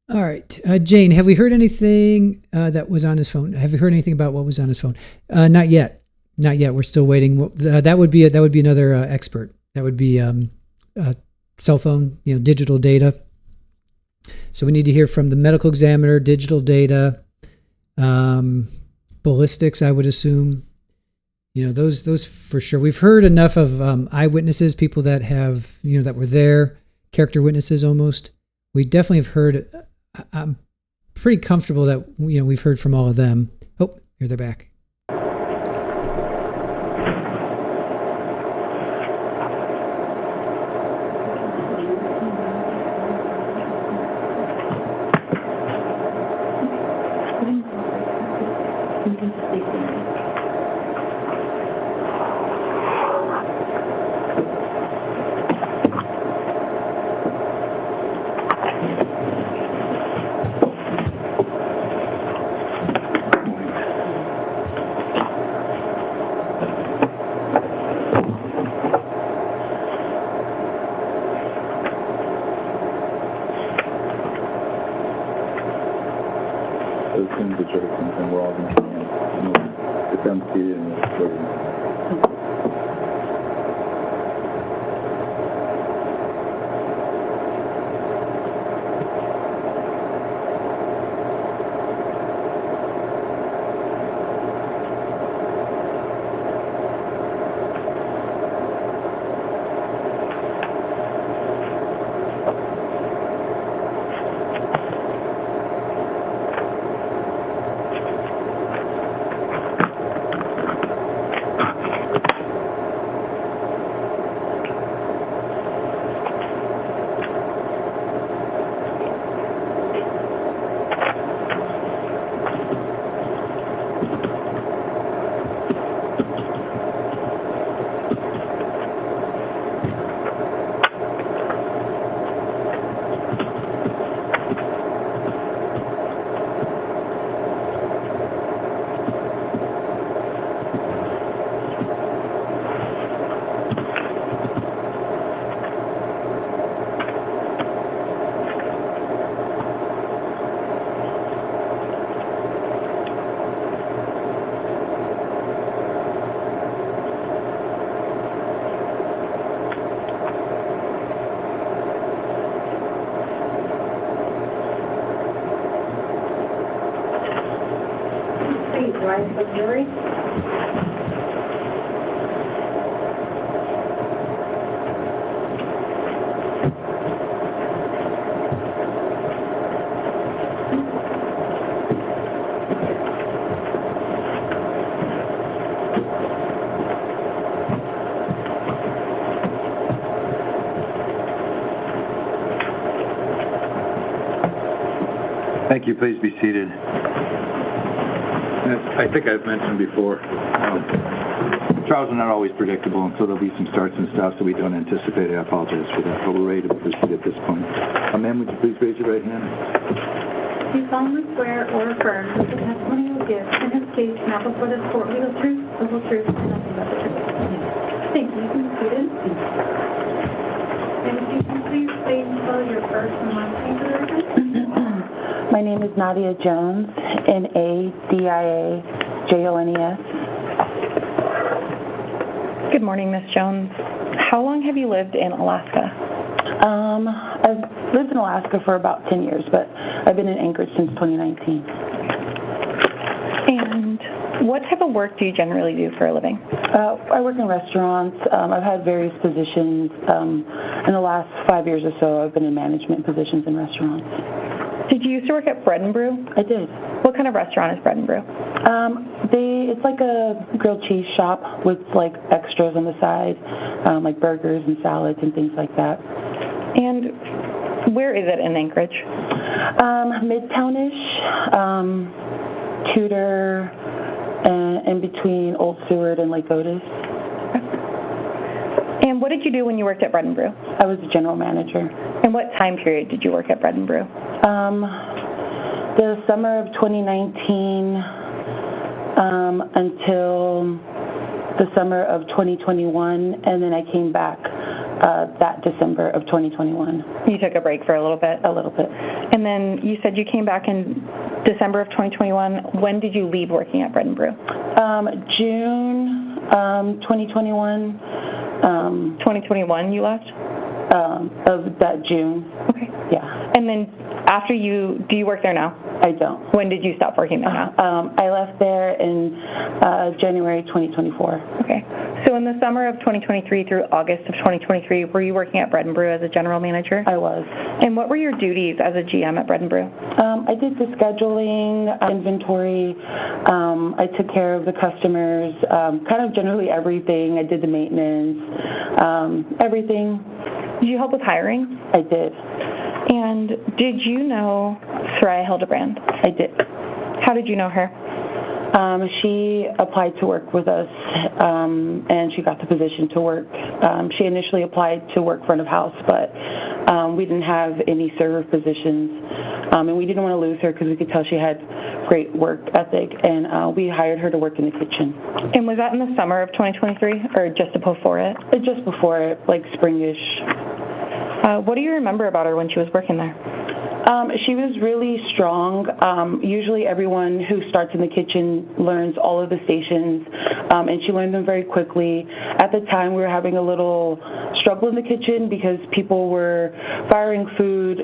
Speaker 1: All right. Jane, have we heard anything that was on his phone? Have you heard anything about what was on his phone? Not yet. Not yet. We're still waiting. That would be another expert. That would be cell phone, digital data. So we need to hear from the medical examiner, digital data, ballistics, I would assume. Those for sure. We've heard enough of eyewitnesses, people that have, that were there, character witnesses almost. We definitely have heard. I'm pretty comfortable that, we've heard from all of them. Oh, here they're back.
Speaker 7: Jury?
Speaker 4: Thank you. Please be seated. I think I've mentioned before, trials are not always predictable, and so there'll be some starts and stops that we don't anticipate. I apologize for that, but we're ready to proceed at this point. Ma'am, would you please raise your right hand?
Speaker 7: Do you solemnly swear or affirm that the testimony you will give in this case now before this court will be the truth, and nothing but the truth? Thank you. You can be seated. And if you can please state and spell your first and last name for the record.
Speaker 3: My name is Nadia Jones, Nadiajones.
Speaker 6: Good morning, Ms. Jones. How long have you lived in Alaska?
Speaker 3: I've lived in Alaska for about 10 years, but I've been in Anchorage since 2019.
Speaker 6: And what type of work do you generally do for a living?
Speaker 3: I work in restaurants. I've had various positions. In the last 5 years or so, I've been in management positions in restaurants.
Speaker 6: Did you used to work at Bread and Brew?
Speaker 3: I did.
Speaker 6: What kind of restaurant is Bread and Brew?
Speaker 3: It's like a grilled cheese shop with like extras on the side, like burgers and salads and things like that.
Speaker 6: And where is it in Anchorage?
Speaker 3: Midtownish, Tudor, and in between Old Seward and Lake Otis.
Speaker 6: And what did you do when you worked at Bread and Brew?
Speaker 3: I was a general manager.
Speaker 6: And what time period did you work at Bread and Brew?
Speaker 3: The summer of 2019 until the summer of 2021, and then I came back that December of 2021.
Speaker 6: You took a break for a little bit?
Speaker 3: A little bit.
Speaker 6: And then you said you came back in December of 2021. When did you leave working at Bread and Brew?
Speaker 3: June 2021.
Speaker 6: 2021 you left?
Speaker 3: Of that June.
Speaker 6: Okay.
Speaker 3: Yeah.
Speaker 6: And then do you work there now?
Speaker 3: I don't.
Speaker 6: When did you stop working there now?
Speaker 3: I left there in January 2024.
Speaker 6: Okay. So in the summer of 2023 through August of 2023, were you working at Bread and Brew as a general manager?
Speaker 3: I was.
Speaker 6: And what were your duties as a GM at Bread and Brew?
Speaker 3: I did the scheduling, inventory. I took care of the customers, kind of generally everything. I did the maintenance, everything.
Speaker 6: Did you help with hiring?
Speaker 3: I did.
Speaker 6: And did you know Saria Hildabrand?
Speaker 3: I did.
Speaker 6: How did you know her?
Speaker 3: She applied to work with us, and she got the position to work. She initially applied to work front of house, but we didn't have any server positions, and we didn't want to lose her because we could tell she had great work ethic, and we hired her to work in the kitchen.
Speaker 6: And was that in the summer of 2023, or just before it?
Speaker 3: Just before it, like springish.
Speaker 6: What do you remember about her when she was working there?
Speaker 3: She was really strong. Usually everyone who starts in the kitchen learns all of the stations, and she learned them very quickly. At the time, we were having a little struggle in the kitchen because people were firing food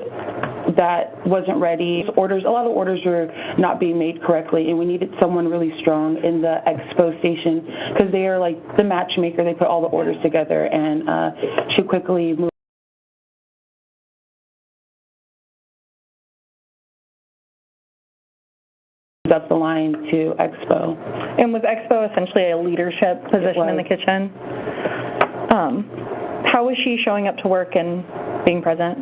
Speaker 3: that wasn't ready. A lot of orders were not being made correctly, and we needed someone really strong in the expo station because they are like the matchmaker. They put all the orders together, and she quickly moved up the line to Expo.
Speaker 6: And was Expo essentially a leadership position in the kitchen? How was she showing up to work and being present?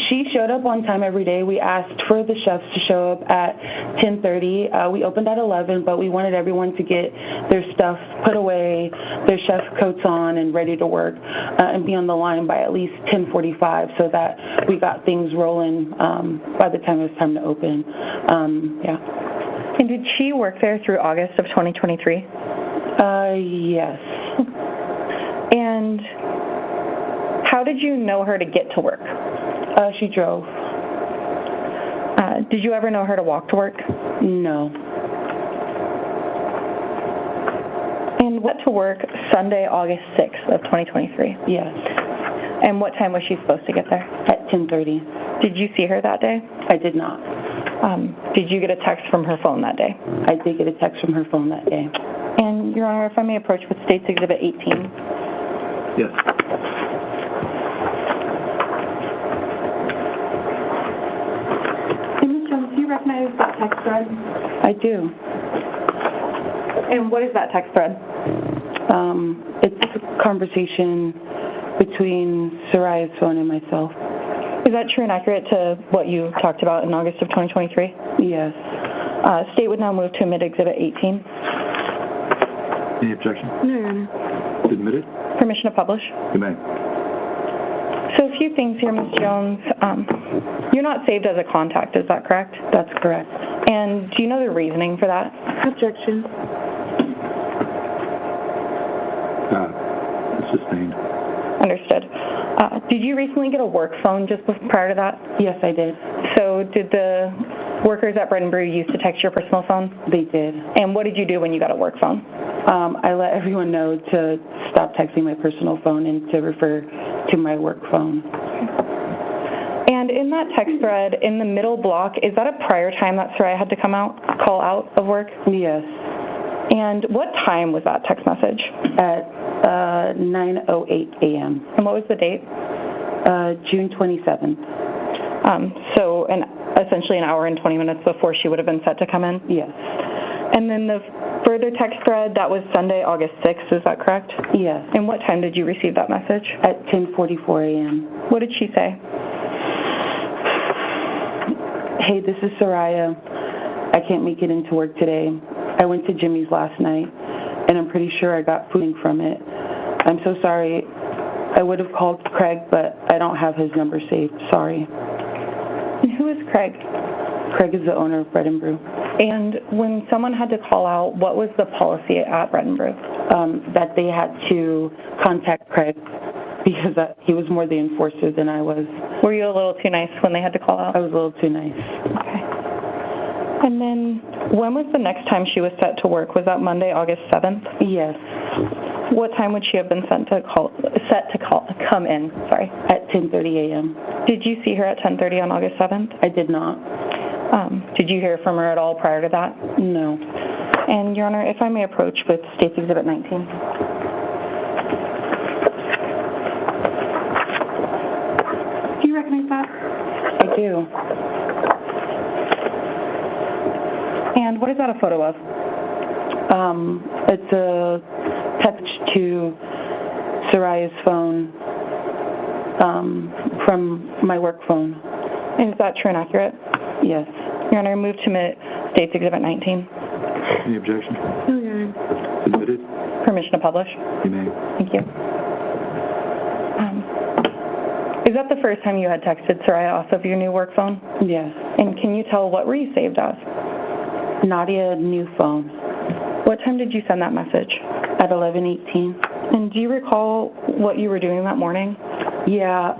Speaker 3: She showed up on time every day. We asked for the chefs to show up at 10:30. We opened at 11, but we wanted everyone to get their stuff put away, their chef coats on and ready to work, and be on the line by at least 10:45 so that we got things rolling by the time it was time to open. Yeah.
Speaker 6: And did she work there through August of 2023?
Speaker 3: Yes.
Speaker 6: And how did you know her to get to work?
Speaker 3: She drove.
Speaker 6: Did you ever know her to walk to work?
Speaker 3: No.
Speaker 6: And went to work Sunday, August 6th of 2023?
Speaker 3: Yes.
Speaker 6: And what time was she supposed to get there?
Speaker 3: At 10:30.
Speaker 6: Did you see her that day?
Speaker 3: I did not.
Speaker 6: Did you get a text from her phone that day?
Speaker 3: I did get a text from her phone that day.
Speaker 6: And, Your Honor, if I may approach with State's Exhibit 18.
Speaker 4: Yes.
Speaker 7: Ms. Jones, do you recognize that text thread?
Speaker 3: I do.
Speaker 6: And what is that text thread?
Speaker 3: It's a conversation between Saria's phone and myself.
Speaker 6: Is that true and accurate to what you talked about in August of 2023?
Speaker 3: Yes.
Speaker 6: State would now move to admit Exhibit 18.
Speaker 4: Any objection?
Speaker 7: No, Your Honor.
Speaker 4: Admit it?
Speaker 6: Permission to publish?
Speaker 4: You may.
Speaker 6: So a few things here, Ms. Jones. You're not saved as a contact, is that correct?
Speaker 3: That's correct.
Speaker 6: And do you know the reasoning for that?
Speaker 7: Objection.
Speaker 4: Sustained.
Speaker 6: Understood. Did you recently get a work phone just prior to that?
Speaker 3: Yes, I did.
Speaker 6: So So did the workers at Bread and Brew used to text your personal phone?
Speaker 10: They did.
Speaker 6: And what did you do when you got a work phone?
Speaker 10: I let everyone know to stop texting my personal phone and to refer to my work phone.
Speaker 6: And in that text thread, in the middle block, is that a prior time that Saria had to call out of work?
Speaker 10: Yes.
Speaker 6: And what time was that text message?
Speaker 10: At 9:08 a.m.
Speaker 6: And what was the date?
Speaker 10: June 27th.
Speaker 6: So essentially an hour and 20 minutes before she would have been set to come in?
Speaker 10: Yes.
Speaker 6: And then the further text thread, that was Sunday, August 6th, is that correct?
Speaker 10: Yes.
Speaker 6: And what time did you receive that message?
Speaker 10: At 10:44 a.m.
Speaker 6: What did she say?
Speaker 10: Hey, this is Saria. I can't make it into work today. I went to Jimmy's last night, and I'm pretty sure I got food from it. I'm so sorry. I would have called Craig, but I don't have his number saved. Sorry.
Speaker 6: And who is Craig?
Speaker 10: Craig is the owner of Bread and Brew.
Speaker 6: And when someone had to call out, what was the policy at Bread and Brew?
Speaker 10: That they had to contact Craig because he was more the enforcer than I was.
Speaker 6: Were you a little too nice when they had to call out?
Speaker 10: I was a little too nice.
Speaker 6: Okay. And then when was the next time she was set to work? Was that Monday, August 7th?
Speaker 10: Yes.
Speaker 6: What time would she have been set to come in? Sorry.
Speaker 10: At 10:30 a.m.
Speaker 6: Did you see her at 10:30 on August 7th?
Speaker 10: I did not.
Speaker 6: Did you hear from her at all prior to that?
Speaker 10: No.
Speaker 6: And, Your Honor, if I may approach with State's Exhibit 19.
Speaker 7: Do you recognize that?
Speaker 10: I do.
Speaker 6: And what is that a photo of?
Speaker 10: It's a text to Saria's phone from my work phone.
Speaker 6: And is that true and accurate?
Speaker 10: Yes.
Speaker 6: Your Honor, move to State's Exhibit 19.
Speaker 4: Any objection?
Speaker 7: No, Your Honor.
Speaker 4: Submitted.
Speaker 6: Permission to publish?
Speaker 4: You may.
Speaker 6: Thank you. Is that the first time you had texted Saria off of your new work phone?
Speaker 10: Yes.
Speaker 6: And can you tell what were you saved as?
Speaker 10: Nadia, new phone.
Speaker 6: What time did you send that message?
Speaker 10: At 11:18.
Speaker 6: And do you recall what you were doing that morning?
Speaker 10: Yeah,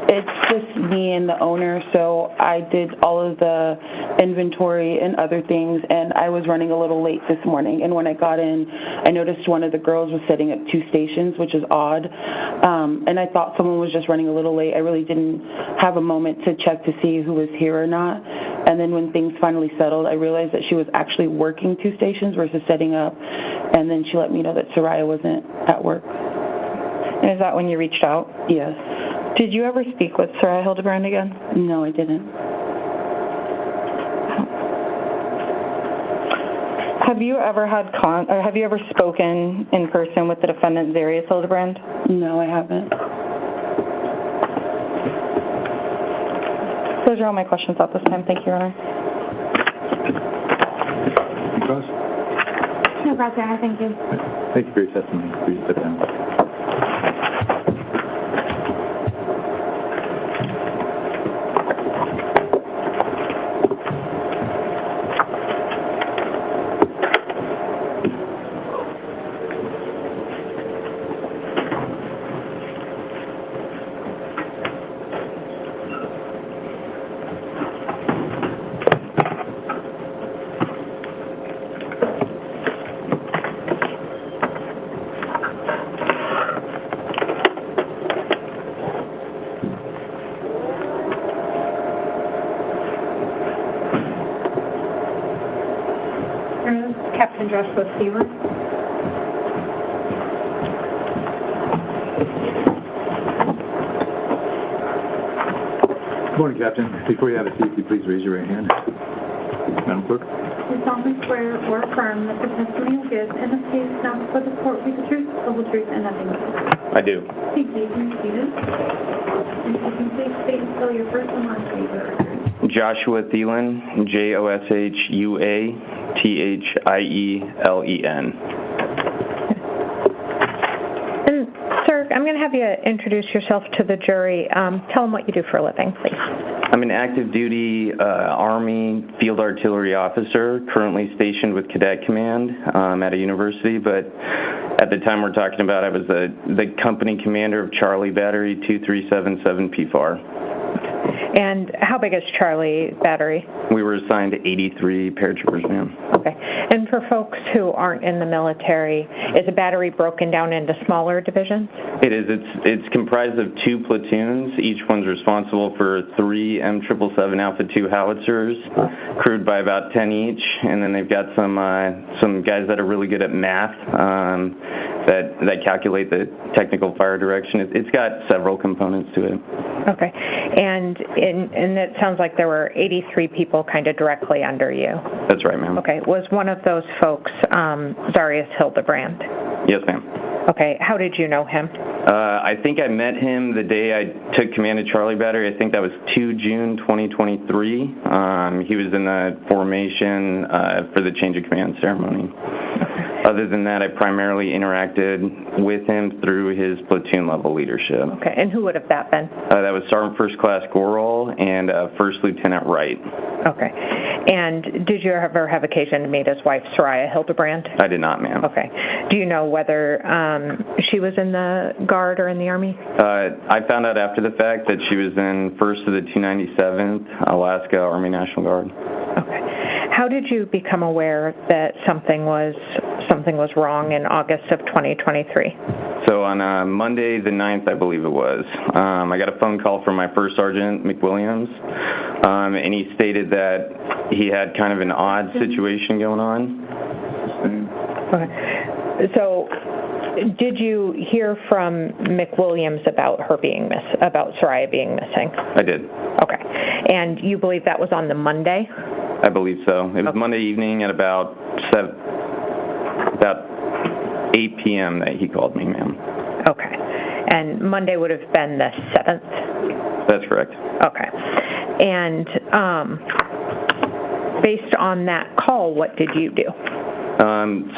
Speaker 10: it's just me and the owner, so I did all of the inventory and other things, and I was running a little late this morning. And when I got in, I noticed one of the girls was setting up 2 stations, which is odd. And I thought someone was just running a little late. I really didn't have a moment to check to see who was here or not. And then when things finally settled, I realized that she was actually working 2 stations versus setting up. And then she let me know that Saria wasn't at work.
Speaker 6: And is that when you reached out?
Speaker 10: Yes.
Speaker 6: Did you ever speak with Saria Hildabrand again?
Speaker 10: No, I didn't.
Speaker 6: Have you ever have you ever spoken in person with the defendant, Zarrius Hildabrand?
Speaker 10: No, I haven't.
Speaker 6: Those are all my questions at this time. Thank you, Your Honor.
Speaker 4: Any questions?
Speaker 7: No, Your Honor, thank you.
Speaker 4: Thank you for your testimony. Please sit down.
Speaker 7: Captain Joshua Stewart.
Speaker 4: Good morning, Captain. Before you have a seat, could you please raise your right hand? Madam Clerk?
Speaker 7: You solemnly swear or affirm that the testimony you give in this case now before the court will be the truth, the whole truth, and nothing but the truth.
Speaker 8: I do.
Speaker 7: Thank you. You may be seated. And if you can please state and spell your first and last name for the record.
Speaker 8: Joshua Thielen, JOSHUATHIELEN.
Speaker 6: And, sir, I'm going to have you introduce yourself to the jury. Tell them what you do for a living, please.
Speaker 8: I'm an active duty Army field artillery officer, currently stationed with Cadet Command at a university, but at the time we're talking about, I was the company commander of Charlie Battery 2377 PFAR.
Speaker 6: And how big is Charlie Battery?
Speaker 8: We were assigned to 83 paratroopers, ma'am.
Speaker 6: Okay. And for folks who aren't in the military, is a battery broken down into smaller divisions?
Speaker 8: It is. It's comprised of 2 platoons. Each one's responsible for 3 M777 Alpha 2 howitzers, crewed by about 10 each. And then they've got some guys that are really good at math that calculate the technical fire direction. It's got several components to it.
Speaker 6: Okay. And it sounds like there were 83 people kind of directly under you.
Speaker 8: That's right, ma'am.
Speaker 6: Okay. Was one of those folks Zarrius Hildabrand?
Speaker 8: Yes, ma'am.
Speaker 6: Okay. How did you know him?
Speaker 8: I think I met him the day I took command of Charlie Battery. I think that was 2 June 2023. He was in the formation for the change of command ceremony. Other than that, I primarily interacted with him through his platoon level leadership.
Speaker 6: Okay, and who would have that been?
Speaker 8: That was Sergeant First Class Gorel and First Lieutenant Wright.
Speaker 6: Okay. And did you ever have occasion to meet his wife, Saria Hildabrand?
Speaker 8: I did not, ma'am.
Speaker 6: Okay. Do you know whether she was in the Guard or in the Army?
Speaker 8: I found out after the fact that she was in 1st of the 297th Alaska Army National Guard.
Speaker 6: Okay. How did you become aware that something was wrong in August of 2023?
Speaker 8: So on Monday the 9th, I believe it was, I got a phone call from my First Sergeant McWilliams, and he stated that he had kind of an odd situation going on.
Speaker 6: Okay. So did you hear from McWilliams about her being about Saria being missing?
Speaker 8: I did.
Speaker 6: Okay. And you believe that was on the Monday?
Speaker 8: I believe so. It was Monday evening at about 8 p.m. that he called me, ma'am.
Speaker 6: Okay. And Monday would have been the 7th?
Speaker 8: That's correct.
Speaker 6: Okay. And based on that call, what did you do?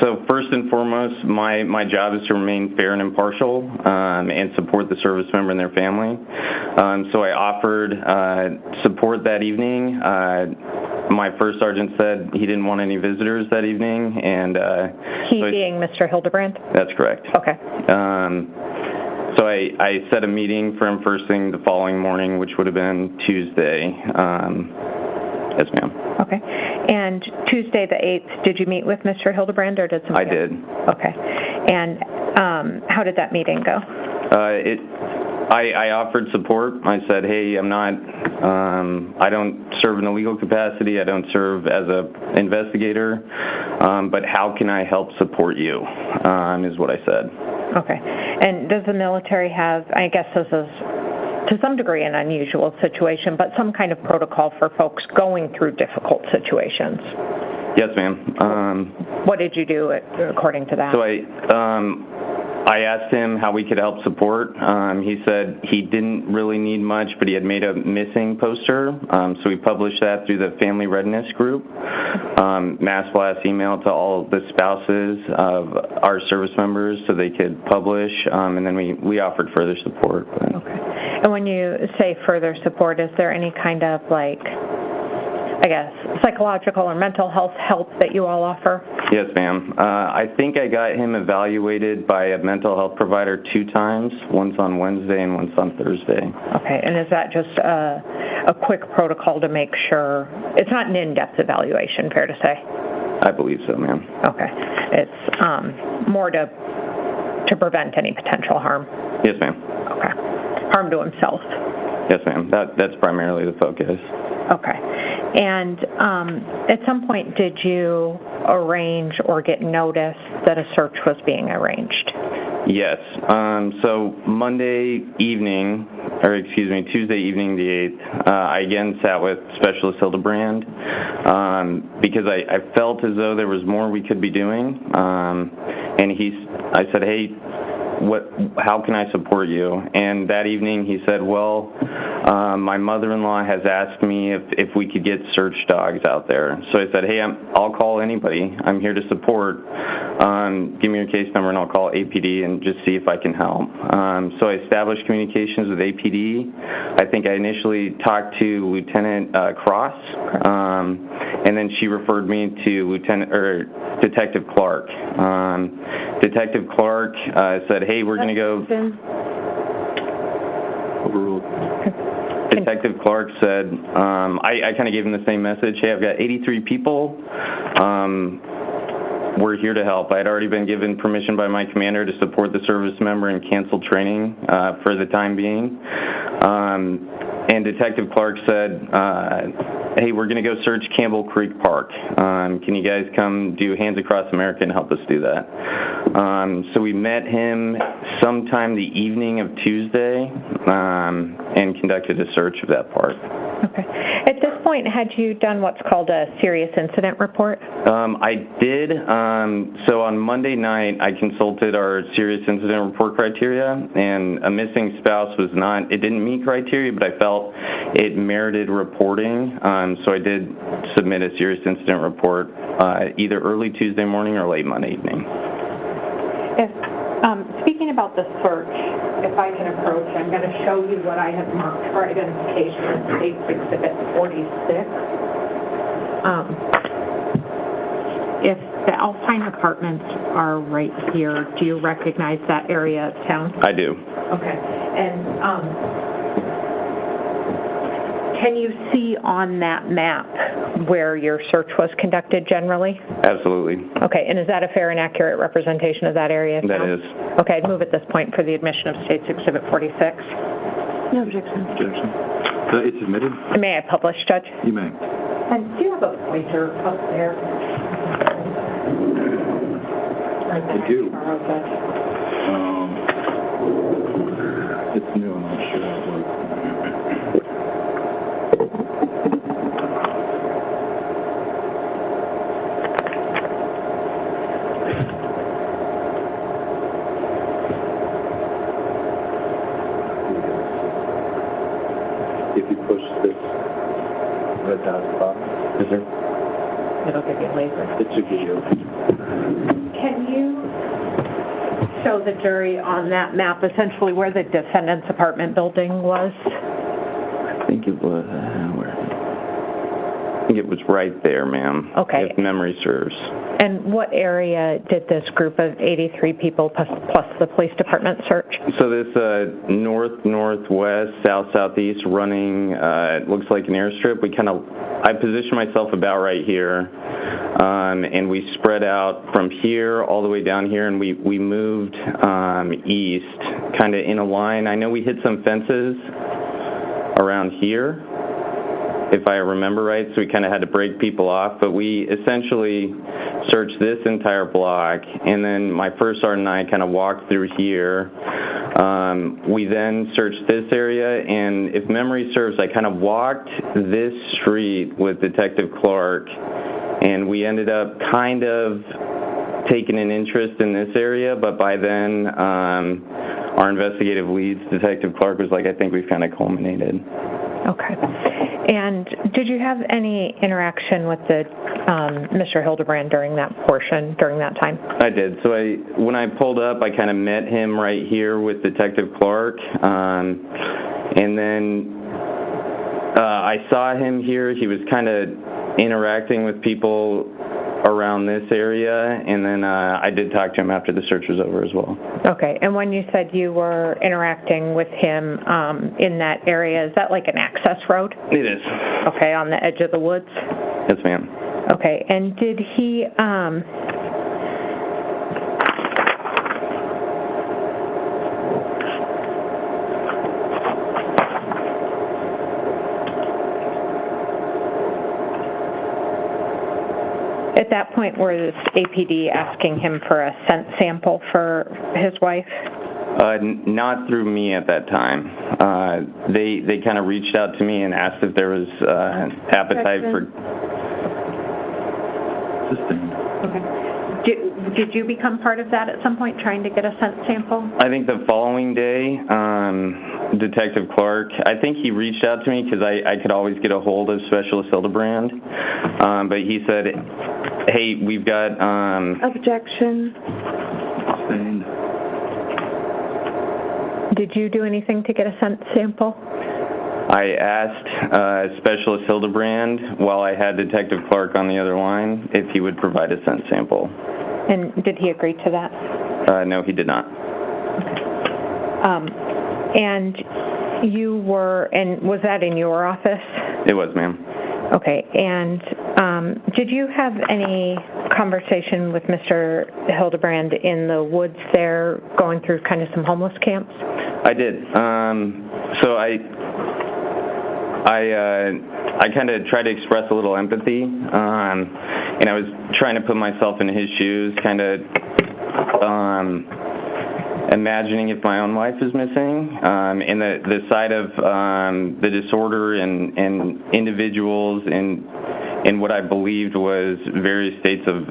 Speaker 8: So first and foremost, my job is to remain fair and impartial and support the service member and their family. So I offered support that evening. My first sergeant said he didn't want any visitors that evening, and
Speaker 6: he being Mr. Hildabrand?
Speaker 8: That's correct.
Speaker 6: Okay.
Speaker 8: So I set a meeting for him first thing the following morning, which would have been Tuesday. Yes, ma'am.
Speaker 6: Okay. And Tuesday the 8th, did you meet with Mr. Hildabrand, or did somebody
Speaker 8: I did.
Speaker 6: Okay. And how did that meeting go?
Speaker 8: I offered support. I said, hey, I don't serve in a legal capacity. I don't serve as an investigator. But how can I help support you, is what I said. Okay. And does the military have, I guess this is to some degree an unusual situation, but some kind of protocol for folks going through difficult situations? Yes, ma'am. What did you do according to that? So I asked him how we could help support. He said he didn't really need much, but he had made a missing poster. So we published that through the Family Readiness Group. Mass blast email to all the spouses of our service members so they could publish, and then we offered further support. But. Okay. And when you say further support, is there any kind of psychological or mental health help that you all offer? Yes, ma'am. I think I got him evaluated by a mental health provider 2 times, once on Wednesday and once on Thursday. Okay, and is that just a quick protocol to make sure? It's not an in-depth evaluation, fair to say? I believe so, ma'am. Okay. It's more to prevent any potential harm? Yes, ma'am. Okay. Harm to himself? Yes, ma'am. That's primarily the focus. Okay. And at some point, did you arrange or get notice that a search was being arranged? Yes. So Tuesday evening, the 8th, I again sat with Specialist Hildabrand because I felt as though there was more we could be doing. And I said, hey, how can I support you? And that evening he said, well, my mother-in-law has asked me if we could get search dogs out there. So I said, hey, I'll call anybody. I'm here to support. Give me your case number and I'll call APD and just see if I can help. So I established communications with APD. I think I initially talked to Lieutenant Cross, and then she referred me to Detective Clark. Detective Clark said, hey, we're going to go... Overruled.
Speaker 14: Detective Clark said, I kind of gave him the same message. Hey, I've got 83 people. We're here to help. I had already been given permission by my commander to support the service member and cancel training for the time being. And Detective Clark said, hey, we're going to go search Campbell Creek Park. Can you guys come do Hands Across America and help us do that? So we met him sometime the evening of Tuesday and conducted a search of that park.
Speaker 6: Okay. At this point, had you done what's called a serious incident report?
Speaker 14: I did. So on Monday night, I consulted our serious incident report criteria, and a missing spouse was not, it didn't meet criteria, but I felt it merited reporting. So I did submit a serious incident report either early Tuesday morning or late Monday evening.
Speaker 6: If, speaking about the search, if I can approach, I'm going to show you what I have marked for identification in State's Exhibit 46. If the Alpine Apartments are right here, do you recognize that area of town?
Speaker 14: I do.
Speaker 6: Okay. And can you see on that map where your search was conducted generally?
Speaker 14: Absolutely.
Speaker 6: Okay, and is that a fair and accurate representation of that area?
Speaker 14: That is.
Speaker 6: Okay, I'd move at this point for the admission of State's Exhibit 46.
Speaker 3: No objection.
Speaker 4: It's submitted?
Speaker 6: May I publish, Judge?
Speaker 4: You may.
Speaker 6: And do you have a pointer up there?
Speaker 4: I do. It's new, I'm not sure how it works. If you push this red dot spot, is there?
Speaker 6: It'll give you a laser.
Speaker 4: It should give you.
Speaker 6: Can you show the jury on that map essentially where the defendant's apartment building was?
Speaker 14: I think it was, I think it was right there, ma'am.
Speaker 6: Okay.
Speaker 14: If memory serves.
Speaker 6: And what area did this group of 83 people plus the police department search?
Speaker 14: So this north-northwest, south-southeast running, it looks like an airstrip. I positioned myself about right here, and we spread out from here all the way down here, and we moved east, kind of in a line. I know we hit some fences around here, if I remember right, so we kind of had to break people off, but we essentially searched this entire block, and then my first sergeant and I kind of walked through here. We then searched this area, and if memory serves, I kind of walked this street with Detective Clark, and we ended up kind of taking an interest in this area, but by then our investigative leads, Detective Clark, was like, I think we've kind of culminated.
Speaker 6: Okay. And did you have any interaction with the Mr. Hildabrand during that time?
Speaker 14: I did. So when I pulled up, I kind of met him right here with Detective Clark, and then I saw him here. He was kind of interacting with people around this area, and then I did talk to him after the search was over as well.
Speaker 6: Okay, and when you said you were interacting with him in that area, is that like an access road?
Speaker 14: It is.
Speaker 6: Okay, on the edge of the woods?
Speaker 14: Yes, ma'am.
Speaker 6: Okay, and did he, at that point, was APD asking him for a scent sample for his wife?
Speaker 14: Not through me at that time. They kind of reached out to me and asked if there was appetite for...
Speaker 6: Okay. Did you become part of that at some point, trying to get a scent sample?
Speaker 14: I think the following day, Detective Clark, I think he reached out to me because I could always get a hold of Specialist Hildabrand, but he said, hey, we've got...
Speaker 3: Objection.
Speaker 6: Did you do anything to get a scent sample?
Speaker 14: I asked Specialist Hildabrand, while I had Detective Clark on the other line, if he would provide a scent sample.
Speaker 6: And did he agree to that?
Speaker 14: No, he did not.
Speaker 6: And You were, and was that in your office?
Speaker 14: It was, ma'am.
Speaker 6: Okay, and did you have any conversation with Mr. Hildabrand in the woods there, going through kind of some homeless camps?
Speaker 14: I did. So I kind of tried to express a little empathy, and I was trying to put myself in his shoes, kind of imagining if my own wife is missing, and the side of the disorder and individuals in what I believed was various states of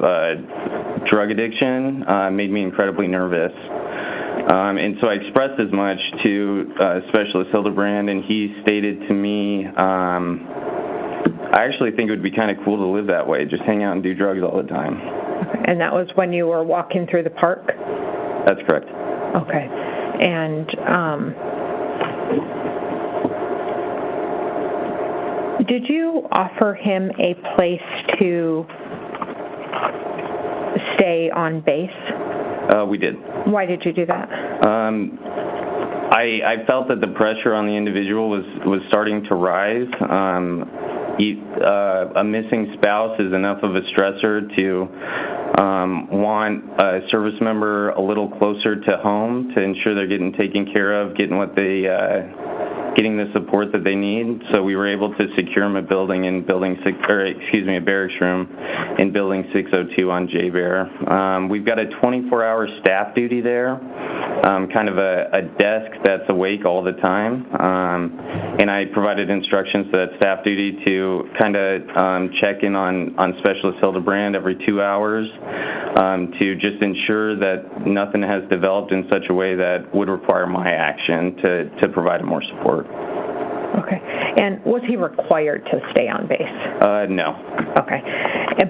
Speaker 14: drug addiction made me incredibly nervous. And so I expressed as much to Specialist Hildabrand, and he stated to me, I actually think it would be kind of cool to live that way, just hang out and do drugs all the time.
Speaker 6: And that was when you were walking through the park?
Speaker 14: That's correct.
Speaker 6: Okay. And did you offer him a place to stay on base?
Speaker 14: We did.
Speaker 6: Why did you do that?
Speaker 14: I felt that the pressure on the individual was starting to rise. A missing spouse is enough of a stressor to want a service member a little closer to home to ensure they're getting taken care of, getting the support that they need. So we were able to secure them a building in a barracks room in Building 602 on J Bear. We've got a 24-hour staff duty there, kind of a desk that's awake all the time. And I provided instructions to that staff duty to kind of check in on Specialist Hildabrand every 2 hours to just ensure that nothing has developed in such a way that would require my action to provide more support.
Speaker 6: Okay. And was he required to stay on base?
Speaker 14: No.
Speaker 6: Okay.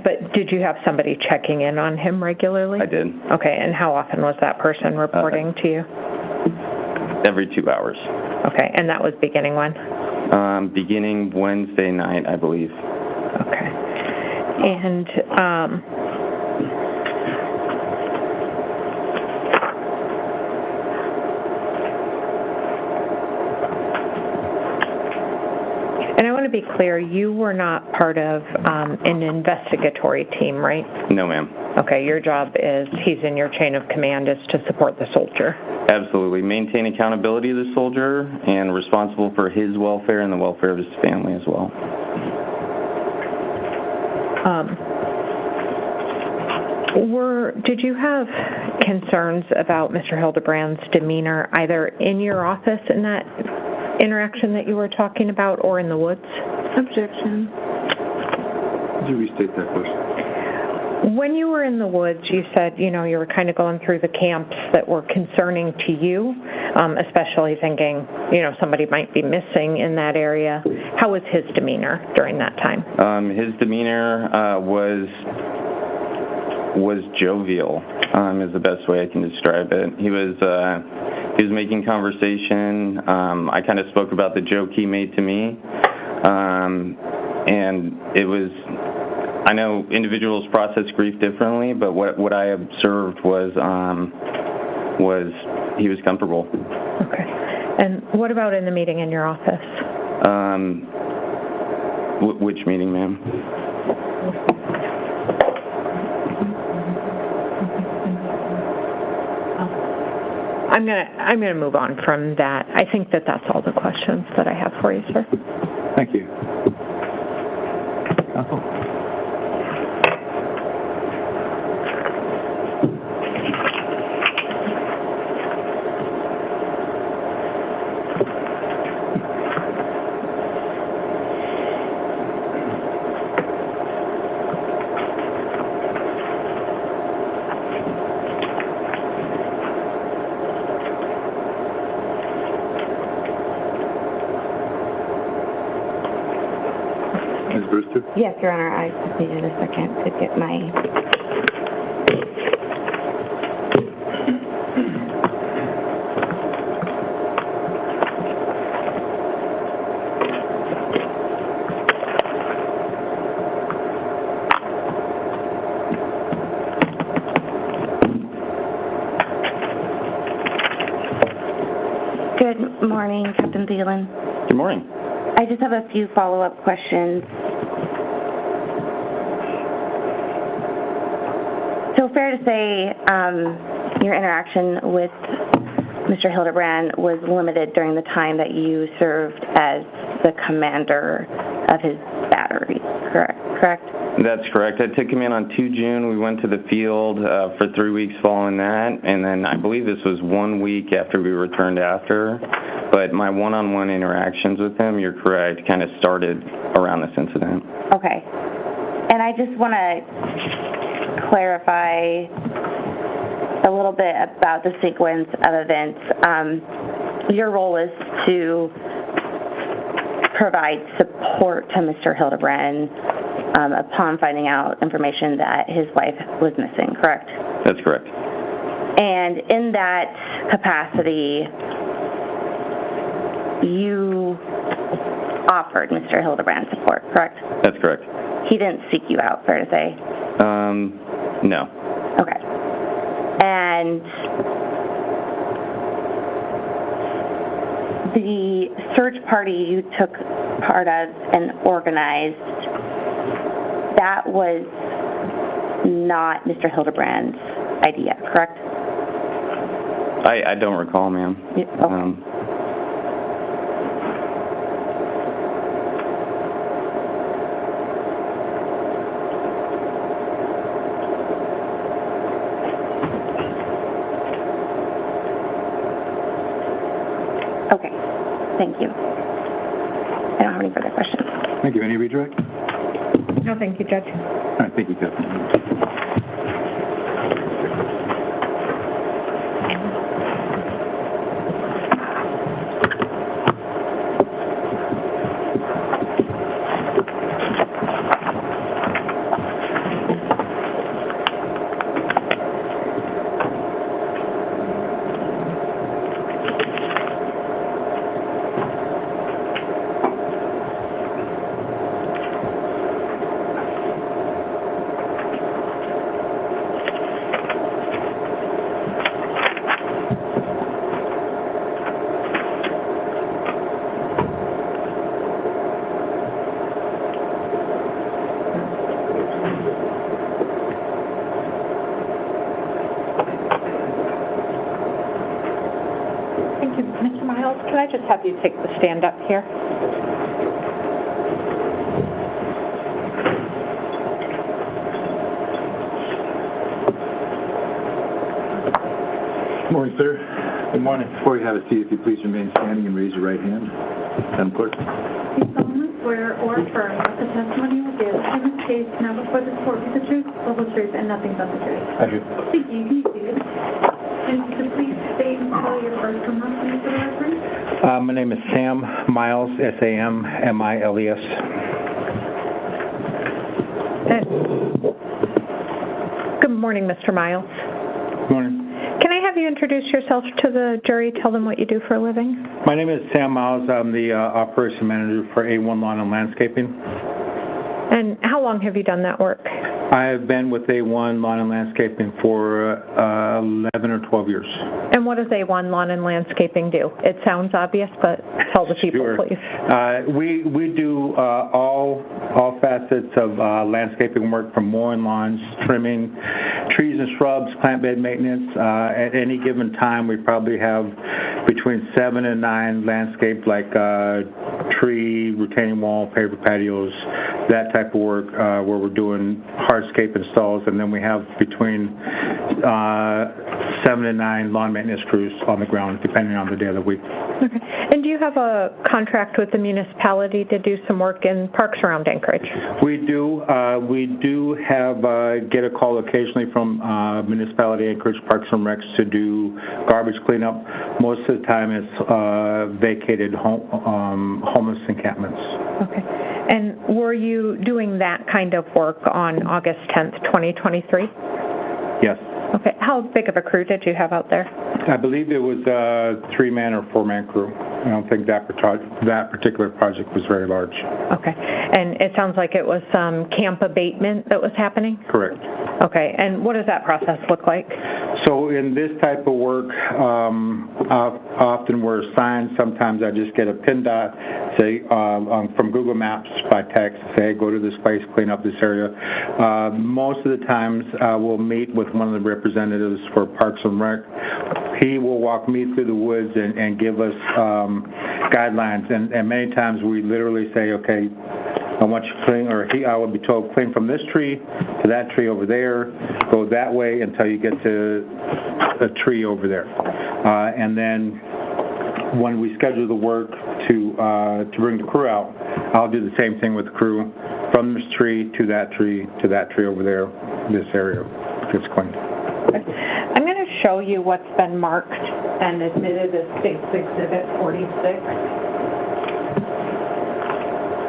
Speaker 6: But did you have somebody checking in on him regularly?
Speaker 14: I did.
Speaker 6: Okay. And how often was that person reporting to you?
Speaker 14: Every 2 hours.
Speaker 6: Okay. And that was beginning when?
Speaker 14: Beginning Wednesday night, I believe.
Speaker 6: Okay. And I want to be clear, you were not part of an investigatory team, right?
Speaker 14: No, ma'am.
Speaker 6: Okay, your job is, he's in your chain of command, is to support the soldier.
Speaker 14: Absolutely. Maintain accountability of the soldier and responsible for his welfare and the welfare of his family as well. Did you have concerns about Mr. Hildabrand's demeanor either in your office in that interaction that you were talking about or in the woods?
Speaker 7: Objection.
Speaker 4: Could you restate that question?
Speaker 6: When you were in the woods, you said, you were kind of going through the camps that were concerning to you, especially thinking, somebody might be missing in that area. How was his demeanor during that time?
Speaker 14: His demeanor was jovial, is the best way I can describe it. He was making conversation. I kind of spoke about the joke he made to me, and it was, I know individuals process grief differently, but what I observed was he was comfortable.
Speaker 6: Okay. And what about in the meeting in your office?
Speaker 14: Which meeting, ma'am?
Speaker 6: I'm gonna move on from that. I think that's all the questions that I have for you, sir.
Speaker 4: Thank you. Counsel?
Speaker 3: Yes, Your Honor, I just needed a second to get my... Good morning, Captain Thielen.
Speaker 14: Good morning.
Speaker 3: I just have a few follow-up questions. So fair to say your interaction with Mr. Hildabrand was limited during the time that you served as the commander of his battery, correct?
Speaker 14: That's correct. I took him in on 2 June. We went to the field for 3 weeks following that, and then I believe this was 1 week after we returned after. But my one-on-one interactions with him, you're correct, kind of started around this incident.
Speaker 3: Okay. And I just want to clarify a little bit about the sequence of events. Your role is to provide support to Mr. Hildabrand upon finding out information that his wife was missing, correct?
Speaker 14: That's correct.
Speaker 3: And in that capacity, you offered Mr. Hildabrand support, correct?
Speaker 14: That's correct.
Speaker 3: He didn't seek you out, fair to say?
Speaker 14: No.
Speaker 3: Okay. And the search party you took part of and organized, that was not Mr. Hildabrand's idea, correct?
Speaker 14: I don't recall, ma'am.
Speaker 3: Yeah, okay. Okay, thank you. I don't have any further questions.
Speaker 4: Thank you. Any redirect?
Speaker 6: No, thank you, Judge.
Speaker 4: All right, thank you, Captain.
Speaker 6: Mr. Miles, can I just have you take the stand up here?
Speaker 4: Good morning, sir. Good morning. Before you have a seat, if you please remain standing and raise your right hand. Madam Clerk.
Speaker 7: Do you solemnly swear or affirm that the testimony you will give in this case now before this court be the truth, the whole truth, and nothing but the truth?
Speaker 4: I do.
Speaker 7: Thank you. You do. And could you please state and spell your first and last name for the record?
Speaker 11: My name is Sam Miles, S-A-M-M-I-L-E-S.
Speaker 6: Good morning, Mr. Miles.
Speaker 11: Good morning.
Speaker 6: Can I have you introduce yourself to the jury, tell them what you do for a living?
Speaker 11: My name is Sam Miles. I'm the operation manager for A1 Lawn and Landscaping.
Speaker 6: And how long have you done that work?
Speaker 11: I have been with A1 Lawn and Landscaping for 11 or 12 years.
Speaker 6: And what does A1 Lawn and Landscaping do? It sounds obvious, but tell the people,
Speaker 11: Sure.
Speaker 6: please.
Speaker 11: We do all facets of landscaping work, from mowing lawns, trimming trees and shrubs, plant bed maintenance. At any given time, we probably have between 7 and 9 landscaped, like tree, retaining wall, paver patios, that type of work where we're doing hardscape installs, and then we have between 7 and 9 lawn maintenance crews on the ground, depending on the day of the week.
Speaker 6: Okay. And do you have a contract with the municipality to do some work in parks around Anchorage?
Speaker 11: We do. We do have get a call occasionally from municipality Anchorage Parks and Recs to do garbage cleanup. Most of the time, it's vacated homeless encampments.
Speaker 6: Okay. And were you doing that kind of work on August 10th, 2023?
Speaker 11: Yes.
Speaker 6: Okay. How big of a crew did you have out there?
Speaker 11: I believe it was a 3-man or 4-man crew.
Speaker 15: I don't think that particular project was very large.
Speaker 6: Okay. And it sounds like it was some camp abatement that was happening?
Speaker 15: Correct.
Speaker 6: Okay. And what does that process look like?
Speaker 15: So in this type of work, often we're assigned, sometimes I just get a pin dot, say, from Google Maps by text, say, hey, go to this place, clean up this area. Most of the times, we'll meet with one of the representatives for Parks and Rec. He will walk me through the woods and give us guidelines, and many times we literally say, okay, I want you to clean, or I would be told, clean from this tree to that tree over there, go that way until you get to a tree over there. And then when we schedule the work to bring the crew out, I'll do the same thing with the crew, from this tree to that tree over there, this area gets cleaned.
Speaker 6: I'm going to show you what's been marked and admitted as State's Exhibit 46.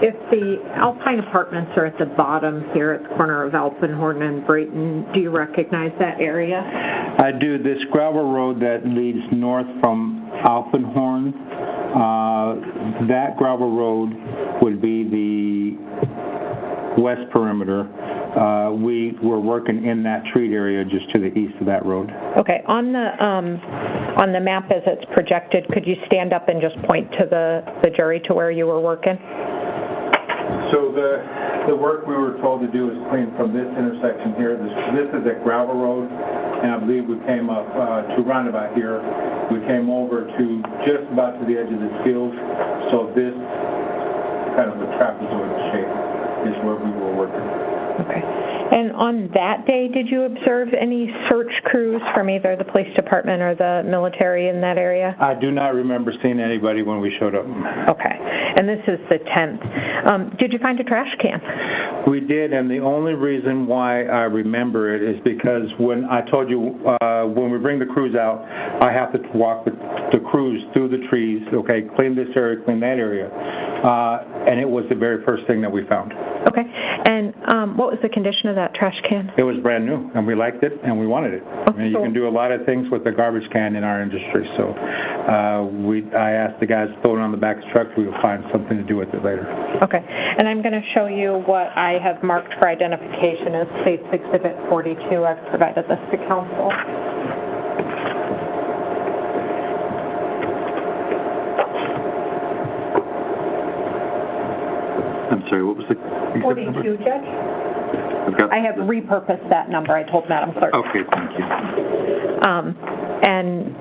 Speaker 6: If the Alpine Apartments are at the bottom here at the corner of Alpenhorn and Brayton, do you recognize that area?
Speaker 15: I do. This gravel road that leads north from Alpenhorn, that gravel road would be the west perimeter. We were working in that treat area just to the east of that road.
Speaker 6: Okay. On the map as it's projected, could you stand up and just point to the jury to where you were working?
Speaker 15: So the work we were told to do is clean from this intersection here. This is a gravel road, and I believe we came up to roundabout here. We came over to just about to the edge of this field. So this kind of a trapezoid shape is where we were working.
Speaker 6: Okay. And on that day, did you observe any search crews from either the police department or the military in that area?
Speaker 15: I do not remember seeing anybody when we showed up.
Speaker 6: Okay. And this is the 10th. Did you find a trash can?
Speaker 15: We did, and the only reason why I remember it is because when I told you, when we bring the crews out, I have to walk the crews through the trees, okay, clean this area, clean that area. And it was the very first thing that we found.
Speaker 6: Okay. And what was the condition of that trash can?
Speaker 15: It was brand new, and we liked it, and we wanted it. I mean, you can do a lot of things with a garbage can in our industry. So I asked the guys to throw it on the back of the truck. We will find something to do with it later.
Speaker 6: Okay. And I'm going to show you what I have marked for identification as State's Exhibit 42. I've provided this to council.
Speaker 4: I'm sorry, what was the
Speaker 6: 42, Judge? I have repurposed that number. I told Madam Clerk.
Speaker 4: Okay, thank you.
Speaker 6: And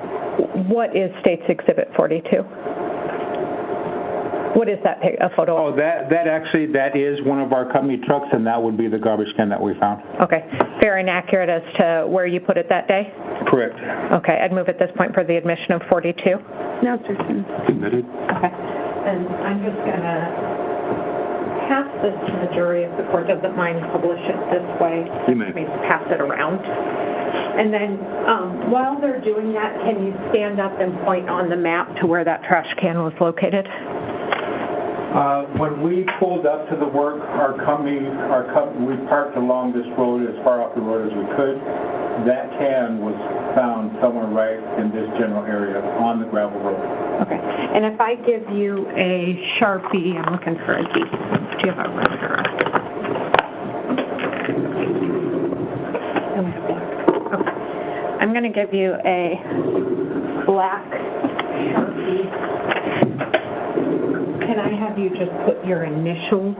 Speaker 6: what is State's Exhibit 42? What is that a photo of?
Speaker 15: Oh, that is one of our company trucks, and that would be the garbage can that we found.
Speaker 6: Okay. Fair and accurate as to where you put it that day?
Speaker 15: Correct.
Speaker 6: Okay. I'd move at this point for the admission of 42.
Speaker 10: No objection.
Speaker 4: Submitted.
Speaker 6: Okay. And I'm just going to pass this to the jury if the court doesn't mind publish it this way.
Speaker 4: You may.
Speaker 6: Pass it around. And then while they're doing that, can you stand up and point on the map to where that trash can was located?
Speaker 15: When we pulled up to the work, our company, we parked along this road as far off the road as we could. That can was found somewhere right in this general area on the gravel road.
Speaker 6: Okay. And if I give you a Sharpie, I'm looking for a D. Do you have a red or a... Okay. I'm going to give you a black Sharpie. Can I have you just put your initials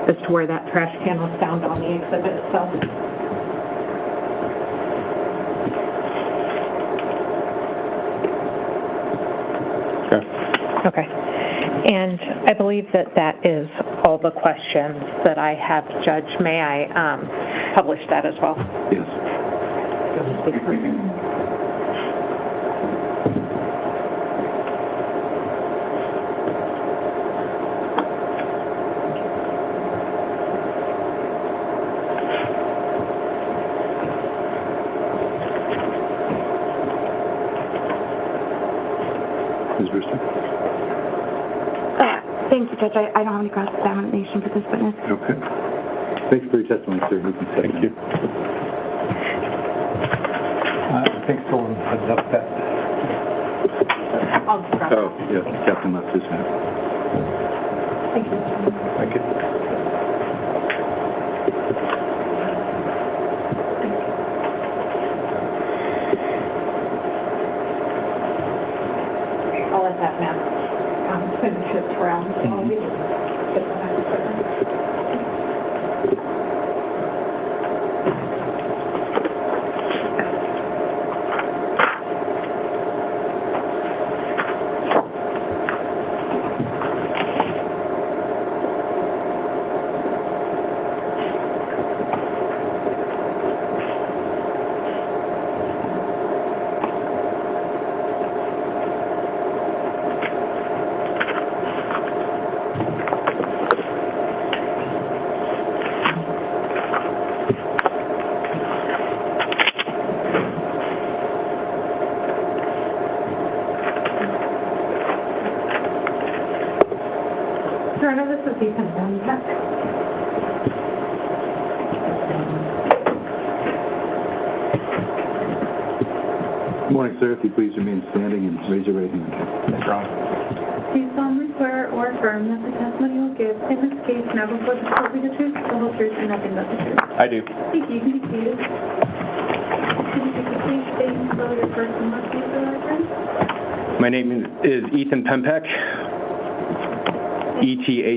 Speaker 6: as to where that trash can was found on the exhibit itself? Okay. And I believe that is all the questions that I have, Judge. May I publish that as well?
Speaker 4: Yes.
Speaker 3: Thank you, Judge. I don't have any cross-examination for this witness.
Speaker 4: Okay. Thanks for your testimony, sir. You can sit. Thank you.
Speaker 15: I think someone has up that.
Speaker 7: I'll just grab it.
Speaker 4: Oh, yeah, Captain left his hand.
Speaker 7: Thank you.
Speaker 4: Thank you.
Speaker 6: I'll let that map finish its round, so I'll be able to get the next equipment. Sir, I know this is Ethan Pembeck.
Speaker 4: Good morning, sir. If you please remain standing and raise your right hand. Yes, Ron.
Speaker 7: Do you solemnly swear or affirm that the testimony you will give in this case now before the court will be the truth, the whole truth, and nothing but the truth?
Speaker 5: I do.
Speaker 7: Thank you. You can be seated. Can you please state and spell your first and last name for the record?
Speaker 5: My name is Ethan Pembeck, ETHANPEMPEK.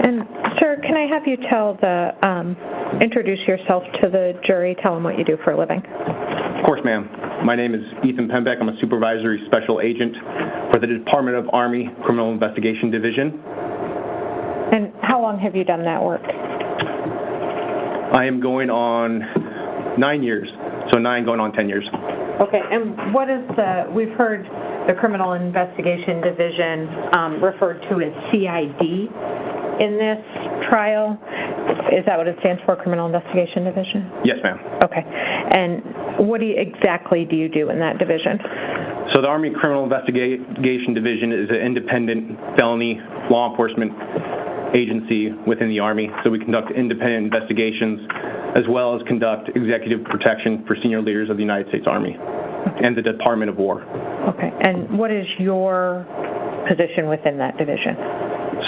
Speaker 6: And sir, can I have you introduce yourself to the jury, tell them what you do for a living?
Speaker 5: Of course, ma'am. My name is Ethan Pembeck. I'm a supervisory special agent for the Department of Army Criminal Investigation Division.
Speaker 6: And how long have you done that work?
Speaker 5: I am going on 9 years, so 9 going on 10 years.
Speaker 6: Okay, and what is we've heard the Criminal Investigation Division referred to as CID in this trial. Is that what it stands for, Criminal Investigation Division?
Speaker 5: Yes, ma'am.
Speaker 6: Okay, and what exactly do you do in that division?
Speaker 5: So the Army Criminal Investigation Division is an independent felony law enforcement agency within the Army. So we conduct independent investigations as well as conduct executive protection for senior leaders of the United States Army and the Department of War.
Speaker 6: Okay, and what is your position within that division?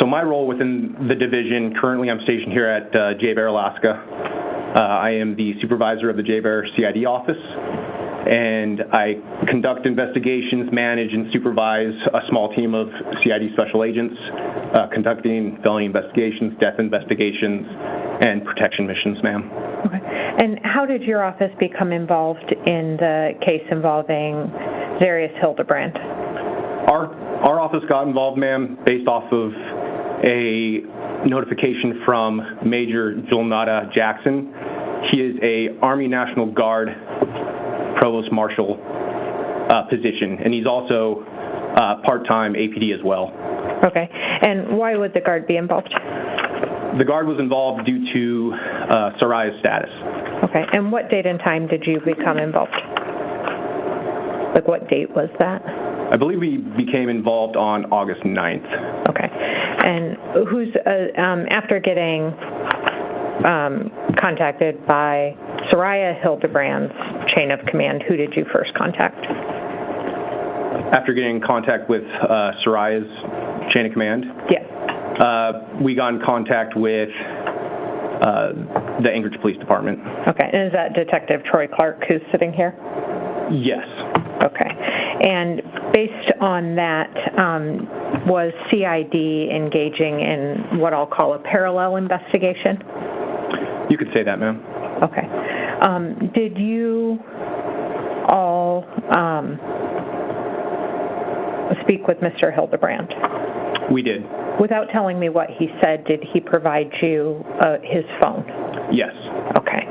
Speaker 5: So my role within the division, currently I'm stationed here at J-Bear, Alaska. I am the supervisor of the J-Bear CID office, and I conduct investigations, manage, and supervise a small team of CID special agents conducting felony investigations, death investigations, and protection missions, ma'am.
Speaker 6: Okay. And how did your office become involved in the case involving Zarrius Hildabrand?
Speaker 5: Our office got involved, ma'am, based off of a notification from Major Julnada Jackson. He is a Army National Guard Provost Marshal position, and he's also part-time APD as well.
Speaker 6: Okay. And why would the Guard be involved?
Speaker 5: The Guard was involved due to Saria's status.
Speaker 6: Okay. And what date and time did you become involved? Like, what date was that?
Speaker 5: I believe we became involved on August 9th.
Speaker 6: Okay. And who's, after getting contacted by Saria Hildabrand's chain of command, who did you first contact?
Speaker 5: After getting in contact with Saria's chain of command?
Speaker 6: Yeah.
Speaker 5: We got in contact with the Anchorage Police Department.
Speaker 6: Okay. And is that Detective Troy Clark who's sitting here?
Speaker 5: Yes.
Speaker 6: Okay. And based on that, was CID engaging in what I'll call a parallel investigation?
Speaker 5: You could say that, ma'am.
Speaker 6: Okay. Did you all speak with Mr. Hildabrand?
Speaker 5: We did.
Speaker 6: Without telling me what he said, did he provide you his phone?
Speaker 5: Yes.
Speaker 6: Okay.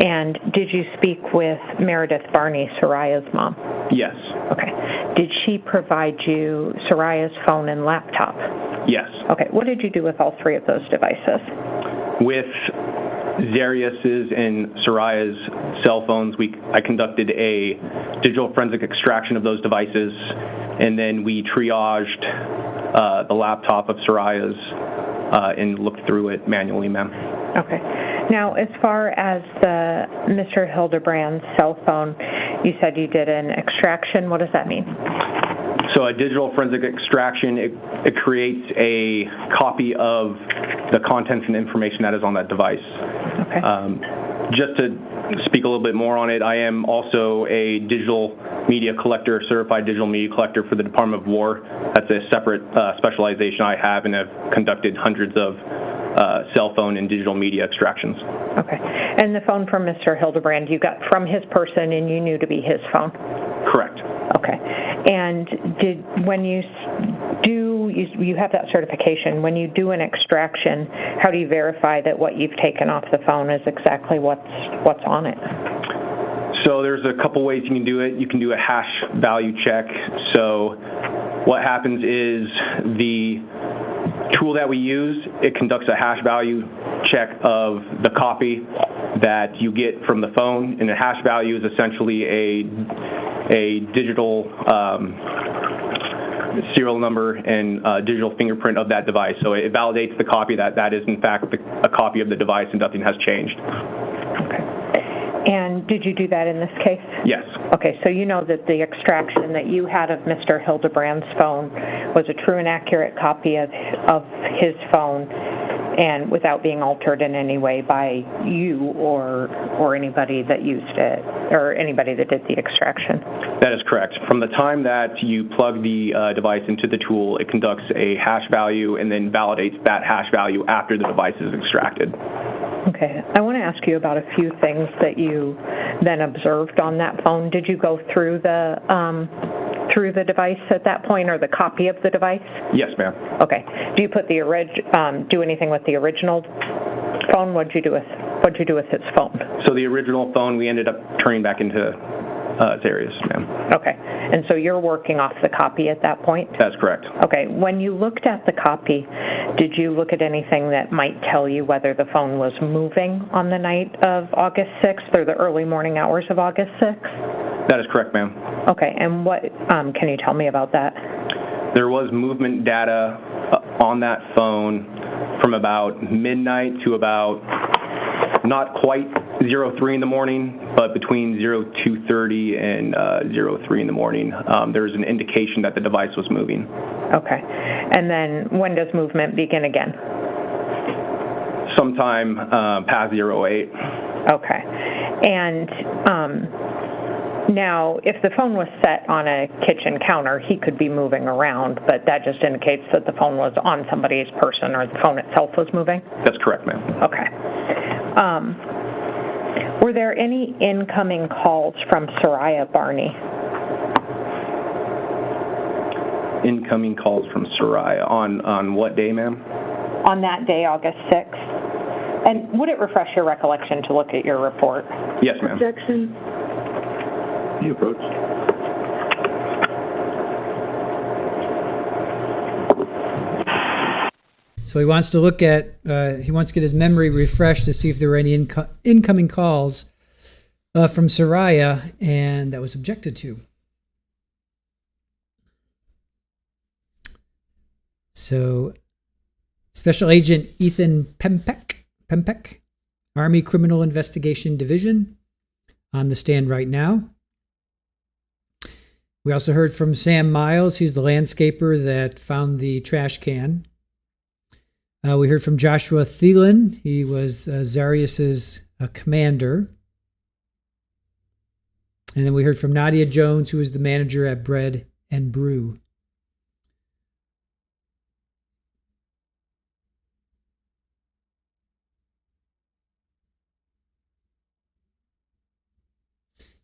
Speaker 6: And did you speak with Meredith Barney, Saria's mom?
Speaker 5: Yes.
Speaker 6: Okay. Did she provide you Saria's phone and laptop?
Speaker 5: Yes.
Speaker 6: Okay. What did you do with all three of those devices?
Speaker 5: With Zarrius's and Saria's cell phones, I conducted a digital forensic extraction of those devices, and then we triaged the laptop of Saria's and looked through it manually, ma'am.
Speaker 6: Okay. Now, as far as the Mr. Hildabrand's cell phone, you said you did an extraction. What does that mean?
Speaker 5: So a digital forensic extraction, it creates a copy of the contents and information that is on that device.
Speaker 6: Okay.
Speaker 5: Just to speak a little bit more on it, I am also a digital media collector, certified digital media collector for the Department of War. That's a separate specialization I have, and have conducted hundreds of cell phone and digital media extractions.
Speaker 6: Okay. And the phone from Mr. Hildabrand you got from his person and you knew to be his phone?
Speaker 5: Correct.
Speaker 6: Okay. And when you have that certification, when you do an extraction, how do you verify that what you've taken off the phone is exactly what's on it?
Speaker 5: So there's a couple ways you can do it. You can do a hash value check. So what happens is the tool that we use, it conducts a hash value check of the copy that you get from the phone, and the hash value is essentially a digital serial number and digital fingerprint of that device. So it validates the copy that is in fact a copy of the device and nothing has changed.
Speaker 6: Okay. And did you do that in this case?
Speaker 5: Yes.
Speaker 6: Okay, so you know that the extraction that you had of Mr. Hildabrand's phone was a true and accurate copy of his phone, and without being altered in any way by you or anybody that used it, or anybody that did the extraction.
Speaker 5: That is correct. From the time that you plug the device into the tool, it conducts a hash value and then validates that hash value after the device is extracted.
Speaker 6: Okay. I want to ask you about a few things that you then observed on that phone. Did you go through the device at that point, or the copy of the device?
Speaker 5: Yes, ma'am.
Speaker 6: Okay. Do you put do anything with the original phone? What'd you do with its phone?
Speaker 5: So the original phone we ended up turning back into Zarrius, ma'am.
Speaker 6: Okay. And so you're working off the copy at that point?
Speaker 5: That's correct.
Speaker 6: Okay. When you looked at the copy, did you look at anything that might tell you whether the phone was moving on the night of August 6th or the early morning hours of August 6th?
Speaker 5: That is correct, ma'am.
Speaker 6: Okay. And what can you tell me about that?
Speaker 5: There was movement data on that phone from about midnight to about not quite 03 in the morning, but between 02:30 and 03 in the morning. There's an indication that the device was moving.
Speaker 6: Okay. And then when does movement begin again?
Speaker 5: Sometime past 08.
Speaker 6: Okay. And now, if the phone was set on a kitchen counter, he could be moving around, but that just indicates that the phone was on somebody's person, or the phone itself was moving?
Speaker 5: That's correct, ma'am.
Speaker 6: Okay. Were there any incoming calls from Saria Barney?
Speaker 5: Incoming calls from Saria. On what day, ma'am?
Speaker 6: On that day, August 6th. And would it refresh your recollection to look at your report?
Speaker 5: Yes, ma'am.
Speaker 7: Objection.
Speaker 9: You approach.
Speaker 1: So he wants to look at, he wants to get his memory refreshed to see if there were any incoming calls from Saria, and that was objected to. So Special Agent Ethan Pempek, Army Criminal Investigation Division, on the stand right now. We also heard from Sam Miles. He's the landscaper that found the trash can. We heard from Joshua Thielen. He was Zarrius's commander. And then we heard from Nadia Jones, who was the manager at Bread and Brew.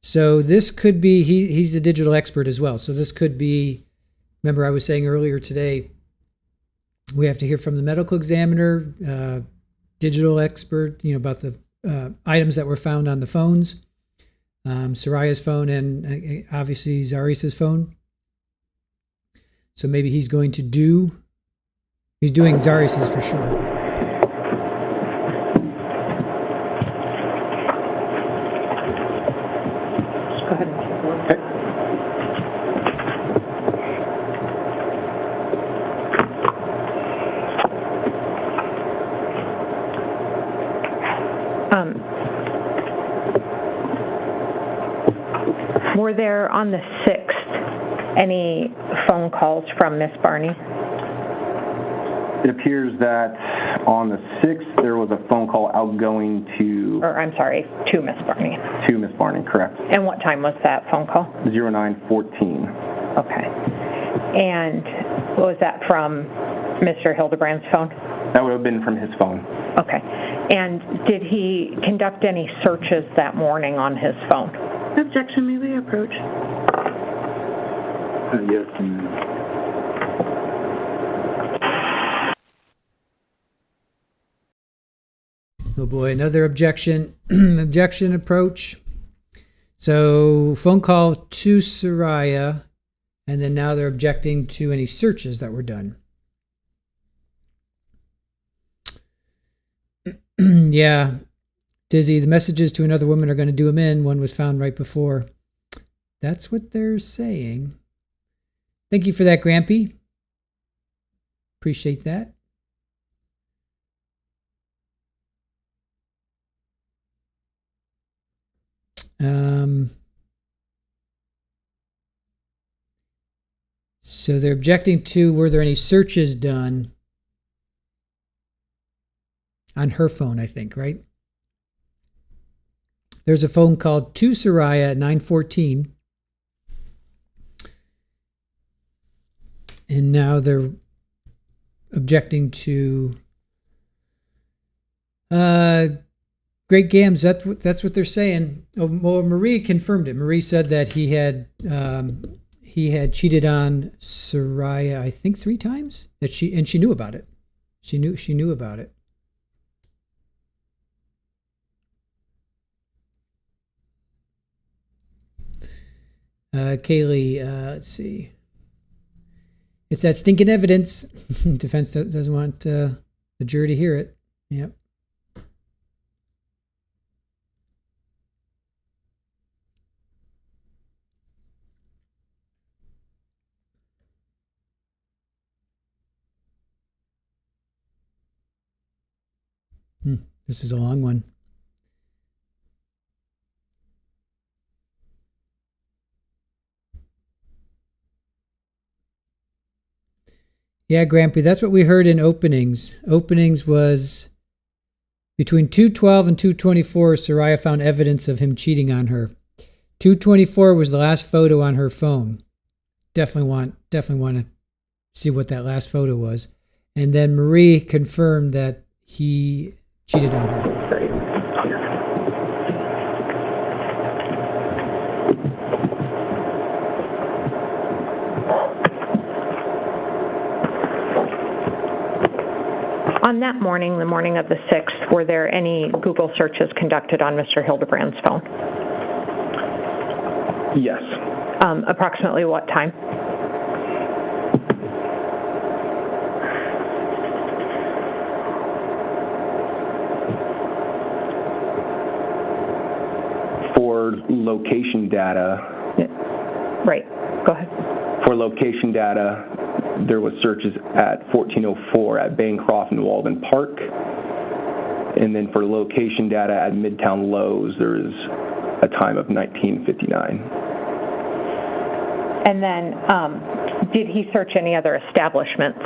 Speaker 1: So this could be, he's the digital expert as well. So this could be, remember I was saying earlier today, we have to hear from the medical examiner, digital expert, about the items that were found on the phones, Saria's phone, and obviously Zarrius's phone. So maybe he's doing Zarrius's for sure.
Speaker 6: Were there on the 6th any phone calls from Miss Barney?
Speaker 2: It appears that on the 6th, there was a phone call outgoing to...
Speaker 6: Or, I'm sorry, to Miss Barney.
Speaker 2: To Miss Barney, correct.
Speaker 6: And what time was that phone call?
Speaker 2: 0914.
Speaker 6: Okay. And was that from Mr. Hildebrand's phone?
Speaker 2: That would have been from his phone.
Speaker 6: Okay. And did he conduct any searches that morning on his phone?
Speaker 7: Objection, may we approach?
Speaker 2: Yes, ma'am.
Speaker 1: Oh boy, another objection. Objection approach. So phone call to Saria, and then now they're objecting to any searches that were done. Yeah, Dizzy, the messages to another woman are going to do him in. One was found right before. That's what they're saying. Thank you for that, Grampy. Appreciate that. So they're objecting to, were there any searches done on her phone, I think, right? There's a phone call to Saria at 9:14. And now they're objecting to Great Gams. That's what they're saying. Oh, well, Marie confirmed it. Marie said that he had cheated on Saria, I think 3 times. She knew about it. She knew about it. Kaylee, let's see. It's that stinking evidence. Defense doesn't want the jury to hear it. Yep. This is a long one. Yeah, Grampy, that's what we heard in openings. Openings was between 2:12 and 2:24, Saria found evidence of him cheating on her. 2:24 was the last photo on her phone. Definitely want to see what that last photo was. And then Marie confirmed that he cheated on her.
Speaker 6: On that morning, the morning of the 6th, were there any Google searches conducted on Mr. Hildebrand's phone?
Speaker 2: Yes.
Speaker 6: Approximately what time?
Speaker 2: For location data.
Speaker 6: Right. Go ahead.
Speaker 2: For location data, there was searches at 1404 at Bancroft and Walden Park. And then for location data at Midtown Lowe's, there is a time of 1959.
Speaker 6: And then did he search any other establishments?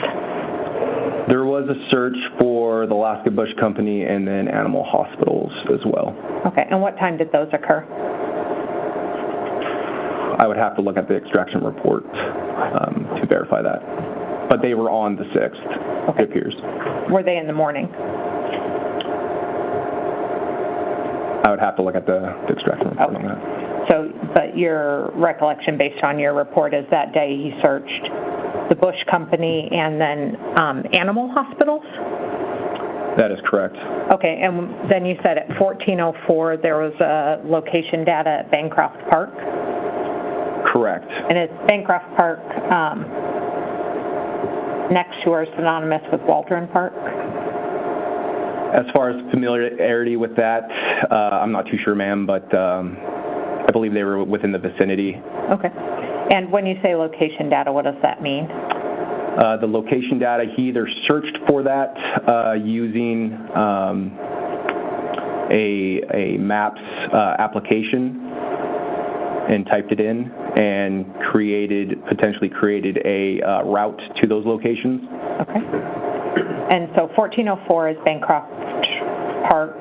Speaker 2: There was a search for the Alaska Bush Company and then animal hospitals as well.
Speaker 6: Okay, and what time did those occur?
Speaker 2: I would have to look at the extraction report to verify that. But they were on the 6th, okay. It appears.
Speaker 6: Were they in the morning?
Speaker 2: I would have to look at the extraction report on that.
Speaker 6: So, but your recollection based on your report is that day he searched the Bush Company and then animal hospitals?
Speaker 2: That is correct.
Speaker 6: Okay, and then you said at 1404 there was a location data at Bancroft Park?
Speaker 2: Correct.
Speaker 6: And is Bancroft Park next to or synonymous with Waldron Park?
Speaker 2: As far as familiarity with that, I'm not too sure, ma'am, but I believe they were within the vicinity.
Speaker 6: Okay. And when you say location data, what does that mean?
Speaker 2: The location data, he either searched for that using a maps application, and typed it in and potentially created a route to those locations.
Speaker 6: Okay. And so 1404 is Bancroft Park,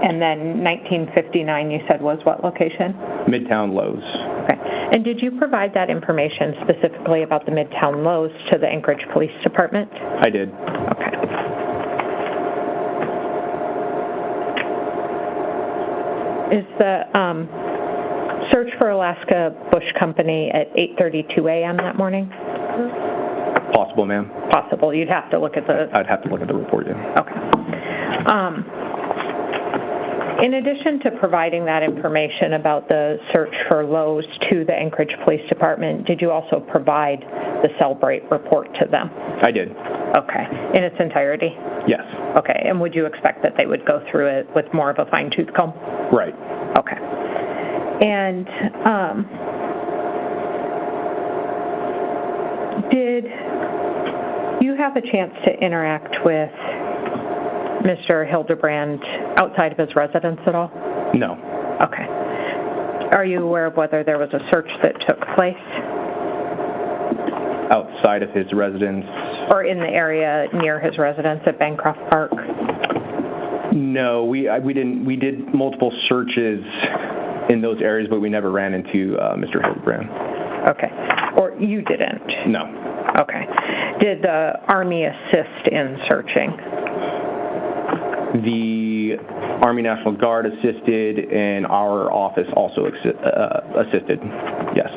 Speaker 6: and then 1959 you said was what location?
Speaker 2: Midtown Lowe's.
Speaker 6: Okay. And did you provide that information specifically about the Midtown Lowe's to the Anchorage Police Department?
Speaker 2: I did.
Speaker 6: Okay. Is the search for Alaska Bush Company at 8:32 a.m. that morning?
Speaker 2: Possible, ma'am.
Speaker 6: Possible. You'd have to look at the...
Speaker 2: I'd have to look at the report, yeah.
Speaker 6: Okay. In addition to providing that information about the search for Lowe's to the Anchorage Police Department, did you also provide the Celebrate report to them?
Speaker 2: I did.
Speaker 6: Okay. In its entirety?
Speaker 2: Yes.
Speaker 6: Okay. And would you expect that they would go through it with more of a fine-tooth comb?
Speaker 2: Right.
Speaker 6: Okay. And did you have a chance to interact with Mr. Hildabrand outside of his residence at all?
Speaker 2: No.
Speaker 6: Okay. Are you aware of whether there was a search that took place?
Speaker 2: Outside of his residence?
Speaker 6: Or in the area near his residence at Bancroft Park?
Speaker 2: No, we didn't. We did multiple searches in those areas, but we never ran into Mr. Hildabrand.
Speaker 6: Okay. Or you didn't?
Speaker 2: No.
Speaker 6: Okay. Did the Army assist in searching?
Speaker 2: The Army National Guard assisted, and our office also assisted, yes.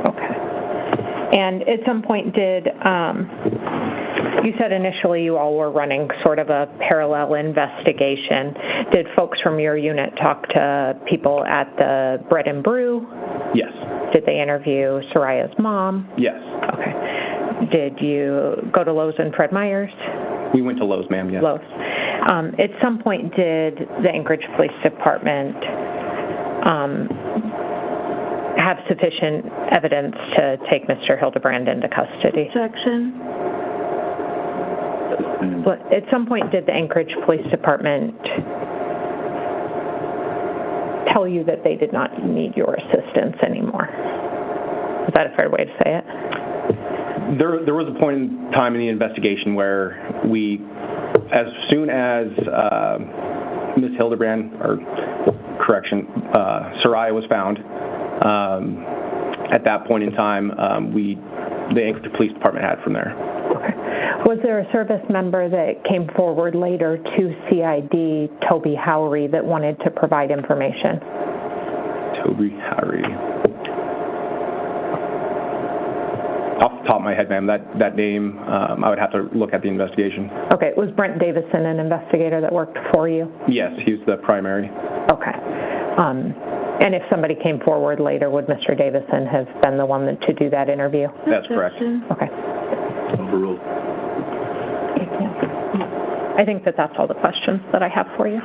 Speaker 6: Okay. And at some point did, you said initially you all were running sort of a parallel investigation. Did folks from your unit talk to people at the Bread and Brew?
Speaker 2: Yes.
Speaker 6: Did they interview Saria's mom?
Speaker 2: Yes.
Speaker 6: Okay. Did you go to Lowe's and Fred Meyer's?
Speaker 2: We went to Lowe's, ma'am, yes.
Speaker 6: Lowe's. At some point, did the Anchorage Police Department have sufficient evidence to take Mr. Hildabrand into custody?
Speaker 3: Objection.
Speaker 6: But at some point, did the Anchorage Police Department tell you that they did not need your assistance anymore? Is that a fair way to say it?
Speaker 2: There was a point in time in the investigation where as soon as Ms. Hildabrand, Saria was found, at that point in time, the Anchorage Police Department had from there.
Speaker 6: Okay. Was there a service member that came forward later to CID, Toby Howery, that wanted to provide information?
Speaker 2: Toby Howery. Off the top of my head, ma'am, that name, I would have to look at the investigation.
Speaker 6: Okay. Was Brent Davison an investigator that worked for you?
Speaker 2: Yes, he was the primary.
Speaker 6: Okay. And if somebody came forward later, would Mr. Davison have been the one to do that interview?
Speaker 2: That's correct.
Speaker 6: Okay.
Speaker 4: Overruled.
Speaker 6: I think that's all the questions that I have for you.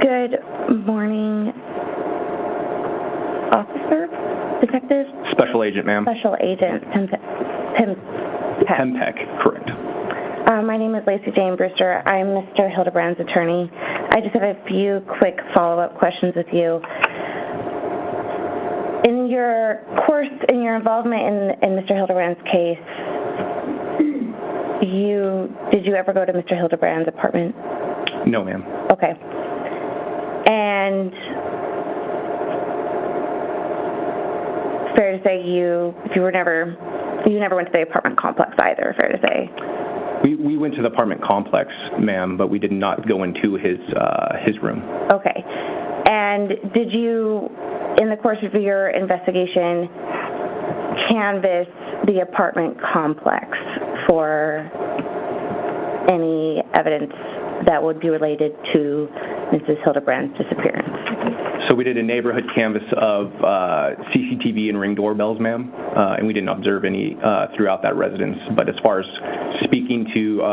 Speaker 3: Good morning, officer, detective?
Speaker 2: Special agent, ma'am.
Speaker 3: Special agent,
Speaker 2: Pempek, correct.
Speaker 3: My name is Lacey Jane Brewster. I'm Mr. Hildabrand's attorney. I just have a few quick follow-up questions with you. In your involvement in Mr. Hildabrand's case, did you ever go to Mr. Hildabrand's apartment?
Speaker 2: No, ma'am.
Speaker 3: Okay. And fair to say you never went to the apartment complex either, fair to say?
Speaker 2: We went to the apartment complex, ma'am, but we did not go into his room.
Speaker 3: Okay. And did you, in the course of your investigation, canvass the apartment complex for any evidence that would be related to Mrs. Hildabrand's disappearance?
Speaker 2: So
Speaker 5: we did a neighborhood canvass of CCTV and Ring doorbells, ma'am, and we didn't observe any throughout that residence. But as far as speaking to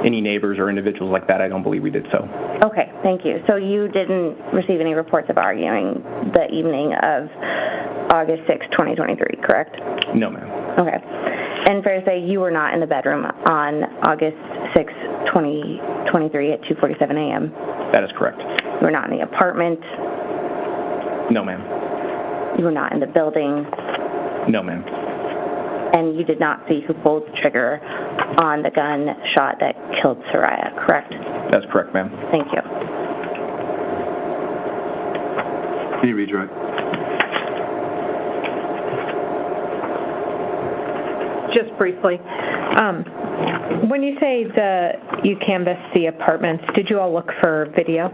Speaker 5: any neighbors or individuals like that, I don't believe we did so.
Speaker 3: Okay, thank you. So you didn't receive any reports of arguing the evening of August 6, 2023, correct?
Speaker 5: No, ma'am.
Speaker 3: Okay. And fair to say you were not in the bedroom on August 6, 2023 at 2:47 a.m.?
Speaker 5: That is correct.
Speaker 3: You were not in the apartment?
Speaker 5: No, ma'am.
Speaker 3: You were not in the building?
Speaker 5: No, ma'am.
Speaker 3: And you did not see who pulled the trigger on the gun shot that killed Saria, correct?
Speaker 5: That's correct, ma'am.
Speaker 3: Thank you.
Speaker 4: Can you redirect?
Speaker 6: Just briefly, when you say you canvassed the apartments, did you all look for video?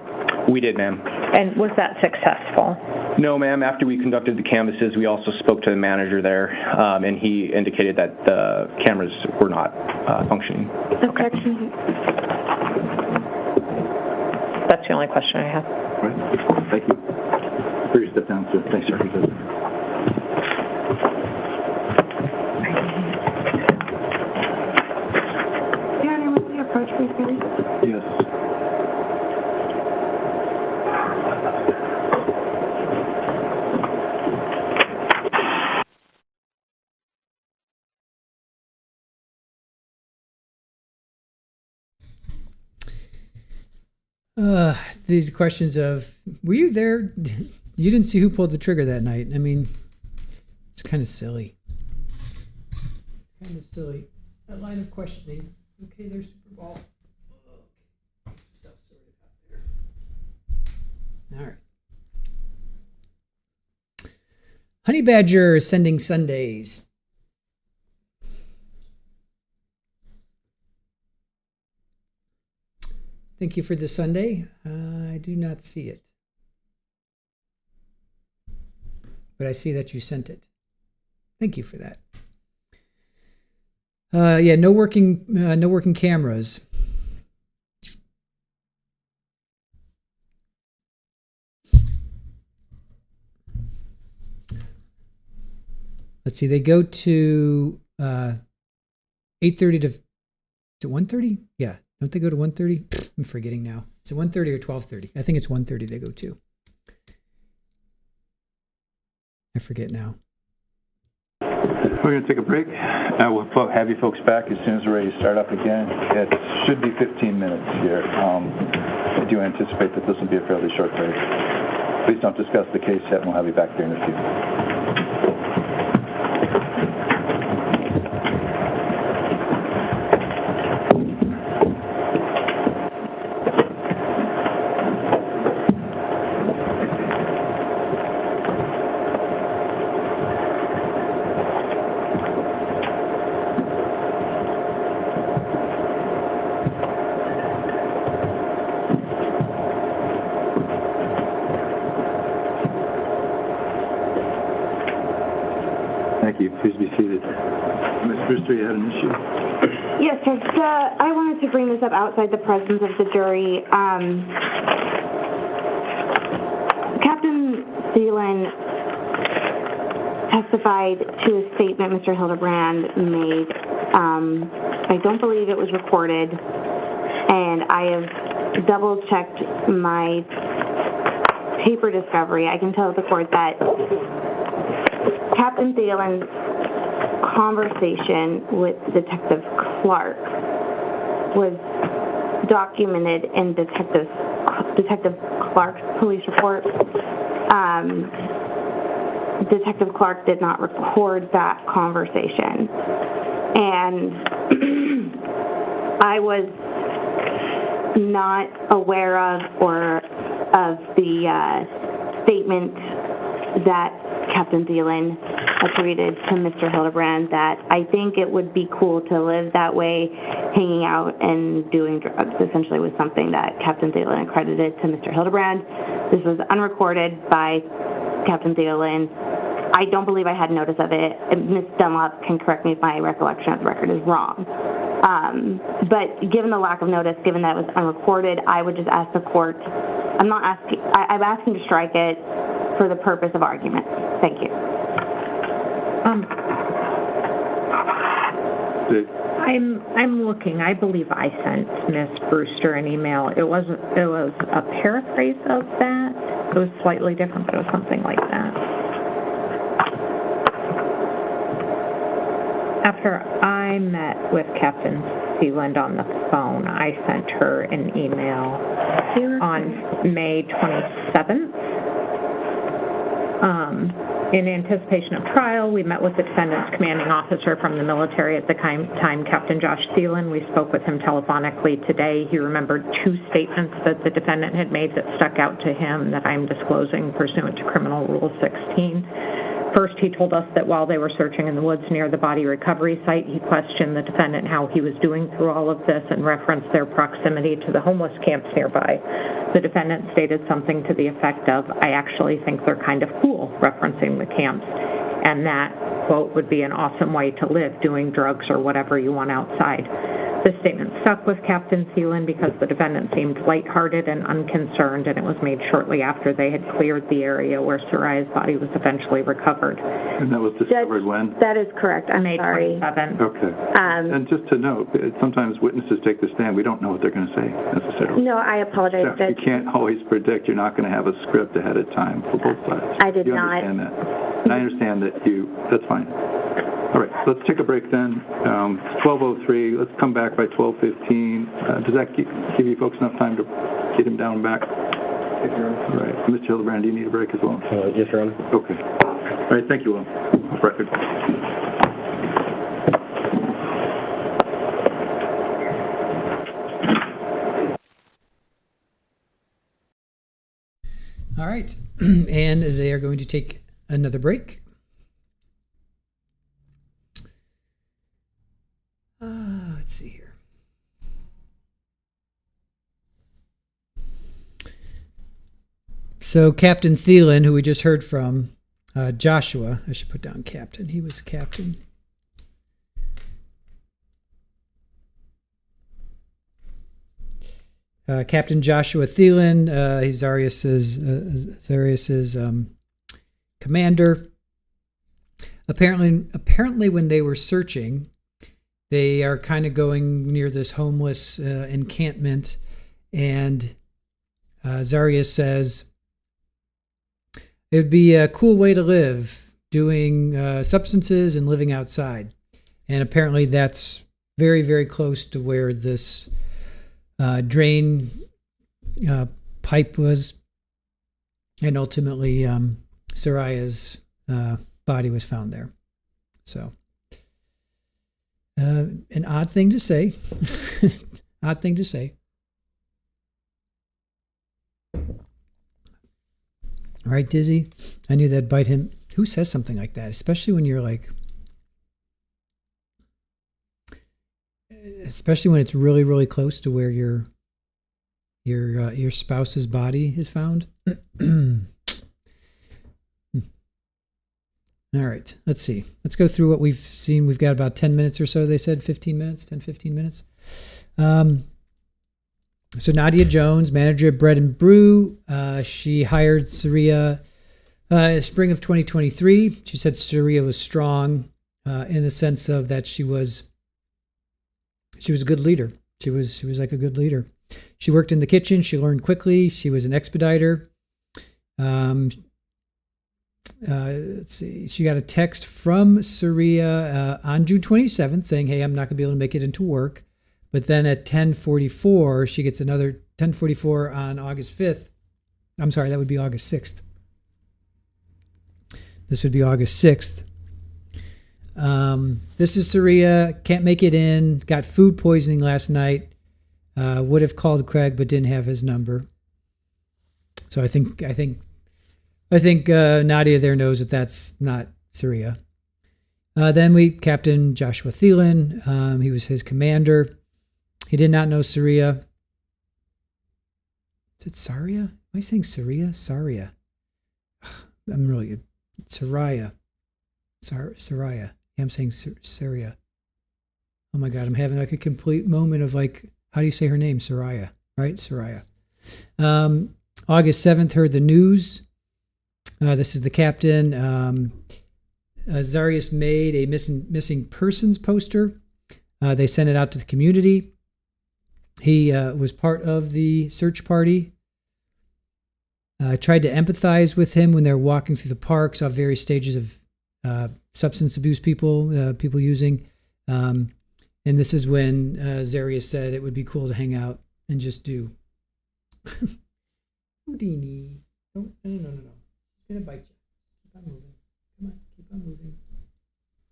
Speaker 5: We did, ma'am.
Speaker 6: And was that successful?
Speaker 5: No, ma'am. After we conducted the canvasses, we also spoke to the manager there, and he indicated that the cameras were not functioning.
Speaker 3: Okay.
Speaker 6: That's the only question I have.
Speaker 4: Right. Thank you. Please step down, sir. Thanks, sir.
Speaker 7: Your Honor, will you approach, please,
Speaker 4: Yes.
Speaker 1: These questions of, were you there? You didn't see who pulled the trigger that night. I mean, it's kind of silly. Kind of silly. That line of questioning. Okay, there's Super Bowl. Okay. Stuff sorted out there. All right. Honey Badger sending Sundays. Thank you for the Sunday. I do not see it, but I see that you sent it. Thank you for that. Yeah, no working cameras. Let's see. They go to 8:30 to 1:30. Yeah. Don't they go to 1:30? I'm forgetting now. Is it 1:30 or 12:30? I think it's 1:30 they go to. I forget now.
Speaker 4: We're going to take a break. We'll have you folks back as soon as we're ready to start up again. It should be 15 minutes here. I do anticipate that this will be a fairly short break. Please don't discuss the case yet, and we'll have you back there in a few. Please be seated. Ms. Brewster, you had an issue?
Speaker 3: Yes, Judge. I wanted to bring this up outside the presence of the jury. Captain Thielen testified to a statement Mr. Hildabrand made. I don't believe it was recorded, and I have double-checked my paper discovery. I can tell the court that Captain Thielen's conversation with Detective Clark was documented in Detective Clark's police report. Detective Clark did not record that conversation, and I was not aware of the statement that Captain Thielen attributed to Mr. Hildabrand, that I think it would be cool to live that way, hanging out and doing drugs, essentially was something that Captain Thielen accredited to Mr. Hildabrand. This was unrecorded by Captain Thielen. I don't believe I had notice of it. Ms. Dunlop can correct me if my recollection of the record is wrong. But given the lack of notice, given that it was unrecorded, I would just ask the court, I'm asking to strike it for the purpose of argument. Thank you.
Speaker 6: I'm looking. I believe I sent Ms. Brewster an email. It was a paraphrase of that. It was slightly different, but it was something like that. After I met with Captain Sealand on the phone, I sent her an email on May 27th. In anticipation of trial, we met with the defendant's commanding officer from the military at the time, Captain Josh Sealand. We spoke with him telephonically today. He remembered 2 statements that the defendant had made that stuck out to him that I'm disclosing pursuant to Criminal Rule 16. First, he told us that while they were searching in the woods near the body recovery site, he questioned the defendant how he was doing through all of this and referenced their proximity to the homeless camps nearby. The defendant stated something to the effect of, "I actually think they're kind of cool," referencing the camps, and that, quote, would be an awesome way to live, doing drugs or whatever you want outside. This statement stuck with Captain Sealand because the defendant seemed lighthearted and unconcerned, and it was made shortly after they had cleared the area where Saria's body was eventually recovered.
Speaker 4: And that was discovered when?
Speaker 3: That is correct. I'm sorry.
Speaker 6: 27th.
Speaker 4: Okay. And just to note, sometimes witnesses take the stand. We don't know what they're going to say necessarily.
Speaker 3: No, I apologize.
Speaker 4: So you can't always predict. You're not going to have a script ahead of time for both sides.
Speaker 3: I did not.
Speaker 4: You understand that. And I understand that that's fine. All right, let's take a break then. 12:03. Let's come back by 12:15. Does that give you folks enough time to get him down and back? All right. Mr. Hildabrand, do you need a break as well?
Speaker 16: Yes, Your Honor.
Speaker 4: Okay. All right, thank you, Will. Record.
Speaker 1: All right, and they are going to take another break. Let's see here. So Captain Thielen, who we just heard from, Joshua, I should put down captain. He was captain. Captain Joshua Thielen, he's Zarrius's commander. Apparently, when they were searching, they are kind of going near this homeless encampment, and Zarrius says it would be a cool way to live, doing substances and living outside. And apparently, that's very, very close to where this drain pipe was, and ultimately Saria's body was found there. So, an odd thing to say. Odd thing to say. All right, Dizzy. I knew that'd bite him. Who says something like that? Especially when you're like, especially when it's really, really close to where your spouse's body is found. All right, let's see. Let's go through what we've seen. We've got about 10 minutes or so, they said, 15 minutes, 10, 15 minutes. So Nadia Jones, manager of Bread and Brew, she hired Saria spring of 2023. She said Saria was strong in the sense of that she was a good leader. She was like a good leader. She worked in the kitchen. She learned quickly. She was an expediter. Let's see. She got a text from Saria on June 27th saying, "Hey, I'm not going to be able to make it into work." But then at 10:44, she gets another 10:44 on August 5th. I'm sorry, that would be August 6th. This would be August 6th. This is Saria. Can't make it in. Got food poisoning last night. Would have called Craig, but didn't have his number. So I think Nadia there knows that that's not Saria. Then Captain Joshua Thielen. He was his commander. He did not know Saria. Is it Saria? Am I saying Saria? Saria. I'm really good. Saria. Saria. Yeah, I'm saying Saria. Oh my God, I'm having like a complete moment of like, how do you say her name? Saria, right? Saria. August 7th, heard the news. This is the captain. Zarrius made a missing persons poster. They sent it out to the community. He was part of the search party. Tried to empathize with him when they were walking through the park, saw various stages of substance abuse people using. And this is when Zarrius said it would be cool to hang out and just do. Houdini. No. It's going to bite you. Keep on moving. Come on, keep on moving.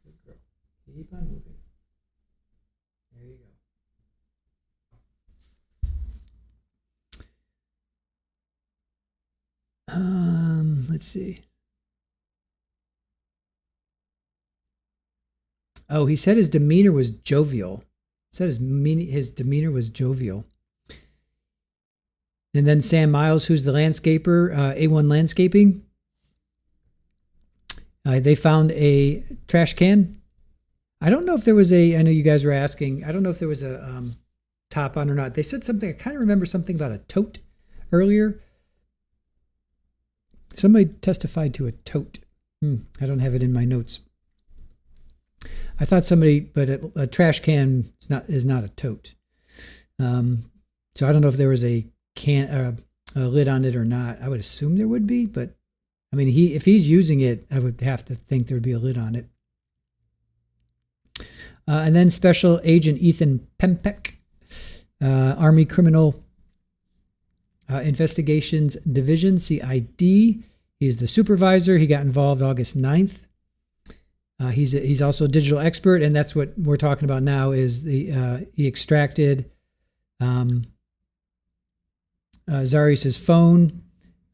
Speaker 1: Good girl. Keep on moving. There you go. Let's see. Oh, he said his demeanor was jovial. He said his demeanor was jovial. And then Sam Miles, who's the landscaper, A1 Landscaping. They found a trash can. I don't know if there was I know you guys were asking, I don't know if there was a top on or not. They said something, I kind of remember something about a tote earlier. Somebody testified to a tote. I don't have it in my notes. I thought but a trash can is not a tote. So I don't know if there was a lid on it or not. I would assume there would be, but I mean, if he's using it, I would have to think there'd be a lid on it. And then Special Agent Ethan Pempek, Army Criminal Investigations Division, CID. He's the supervisor. He got involved August 9th. He's also a digital expert, and that's what we're talking about now. Is he extracted Zarrius's phone.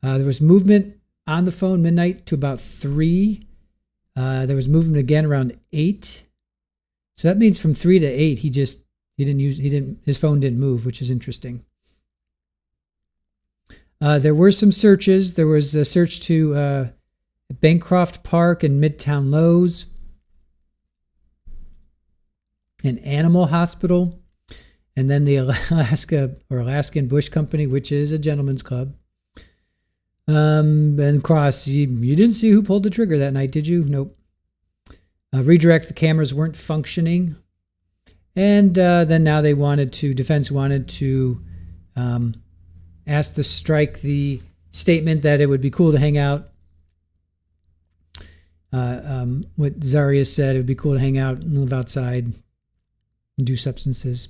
Speaker 1: There was movement on the phone midnight to about 3. There was movement again around 8. So that means from 3 to 8, his phone didn't move, which is interesting. There were some searches. There was a search to Bancroft Park and Midtown Lowe's, an animal hospital, and then the Alaskan Bush Company, which is a gentleman's club. And Cross, you didn't see who pulled the trigger that night, did you? Nope. Redirect, the cameras weren't functioning. And then now defense wanted to ask to strike the statement that it would be cool to hang out. What Zarrius said, it would be cool to hang out and live outside and do substances.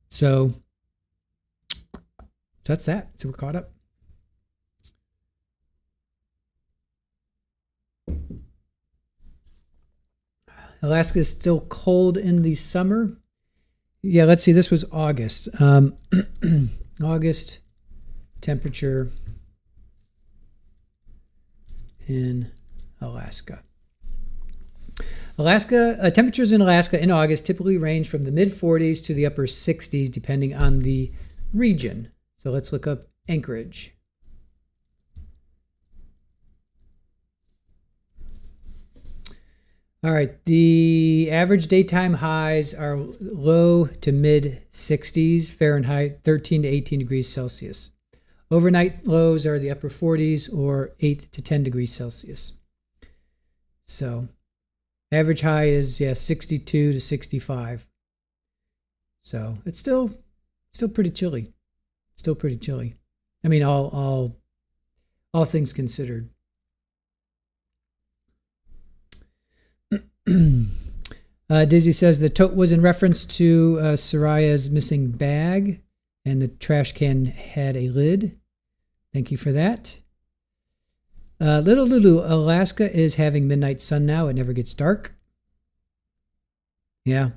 Speaker 1: So that's that. So we're caught up. Alaska is still cold in the summer. Yeah, let's see. This was August. August temperature in Alaska. Temperatures in Alaska in August typically range from the mid-40s to the upper 60s, depending on the region. So let's look up Anchorage. All right, the average daytime highs are low to mid-60s Fahrenheit, 13 to 18 degrees Celsius. Overnight lows are the upper 40s or 8 to 10 degrees Celsius. So average high is 62 to 65. So it's still pretty chilly. Still pretty chilly. I mean, all things considered. Dizzy says the tote was in reference to Saria's missing bag, and the trash can had a lid. Thank you for that. Little Lulu, Alaska is having midnight sun now. It never gets dark. Yeah.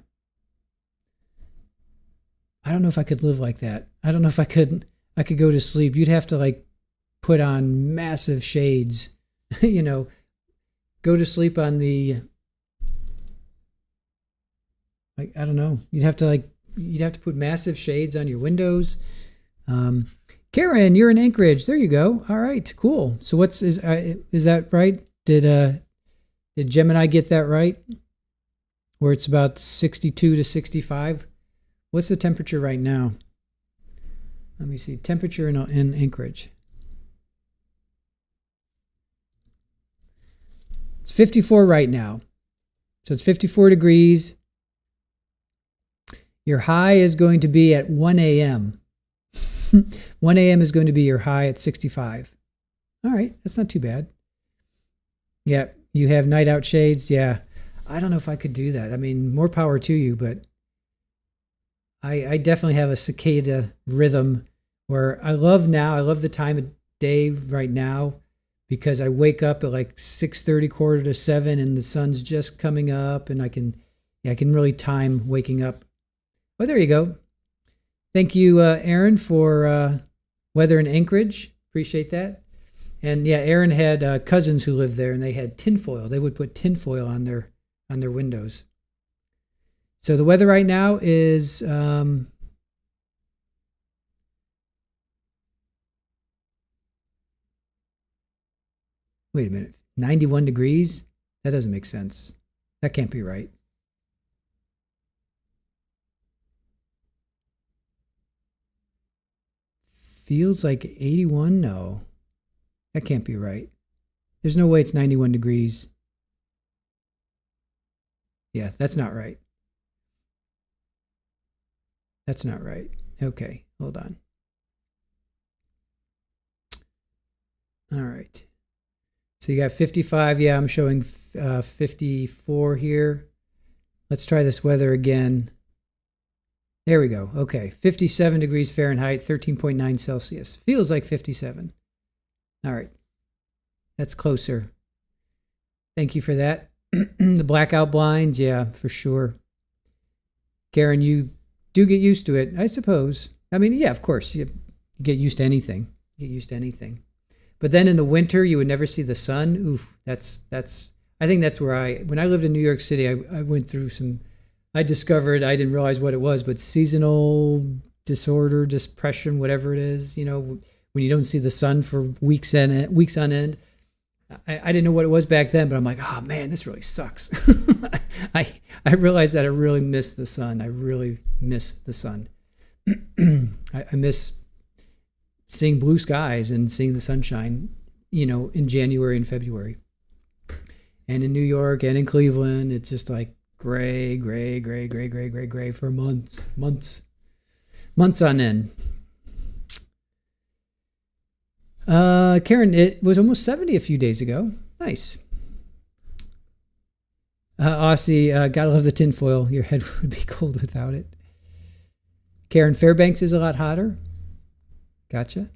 Speaker 1: I don't know if I could live like that. I don't know if I could go to sleep. You'd have to like put on massive shades, go to sleep on the, like, I don't know. You'd have to put massive shades on your windows. Karen, you're in Anchorage. There you go. All right, cool. So is that right? Did Did Gemini get that right? Where it's about 62 to 65? What's the temperature right now? Let me see. Temperature in Anchorage. It's 54 right now. So it's 54 degrees. Your high is going to be at 1 a.m. 1 a.m. is going to be your high at 65. All right, that's not too bad. Yeah, you have night out shades. Yeah, I don't know if I could do that. I mean, more power to you, but I definitely have a cicada rhythm where I love the time of day right now because I wake up at like 6:30, 6:45, and the sun's just coming up, and I can really time waking up. Well, there you go. Thank you, Aaron, for weather in Anchorage. Appreciate that. And yeah, Aaron had cousins who lived there, and they had tinfoil. They would put tinfoil on their windows. So the weather right now is wait a minute, 91 degrees? That doesn't make sense. That can't be right. Feels like 81? No, that can't be right. There's no way it's 91 degrees. Yeah, that's not right. That's not right. Okay, hold on. All right. So you got 55. Yeah, I'm showing 54 here. Let's try this weather again. There we go. Okay, 57 degrees Fahrenheit, 13.9 Celsius. Feels like 57. All right. That's closer. Thank you for that. The blackout blinds, yeah, for sure. Karen, you do get used to it, I suppose. I mean, yeah, of course. You get used to anything. You get used to anything. But then in the winter, you would never see the sun. Oof, that's. I think that's where when I lived in New York City, I went through some. I discovered, I didn't realize what it was, but seasonal disorder, depression, whatever it is, you know, when you don't see the sun for weeks on end. I didn't know what it was back then, but I'm like, oh man, this really sucks. I realized that I really miss the sun. I really miss the sun. I miss seeing blue skies and seeing the sunshine, you know, in January and February. And in New York and in Cleveland, it's just like gray for months on end. Karen, it was almost 70 a few days ago. Nice. Aussie, gotta love the tinfoil. Your head would be cold without it. Karen, Fairbanks is a lot hotter. Gotcha.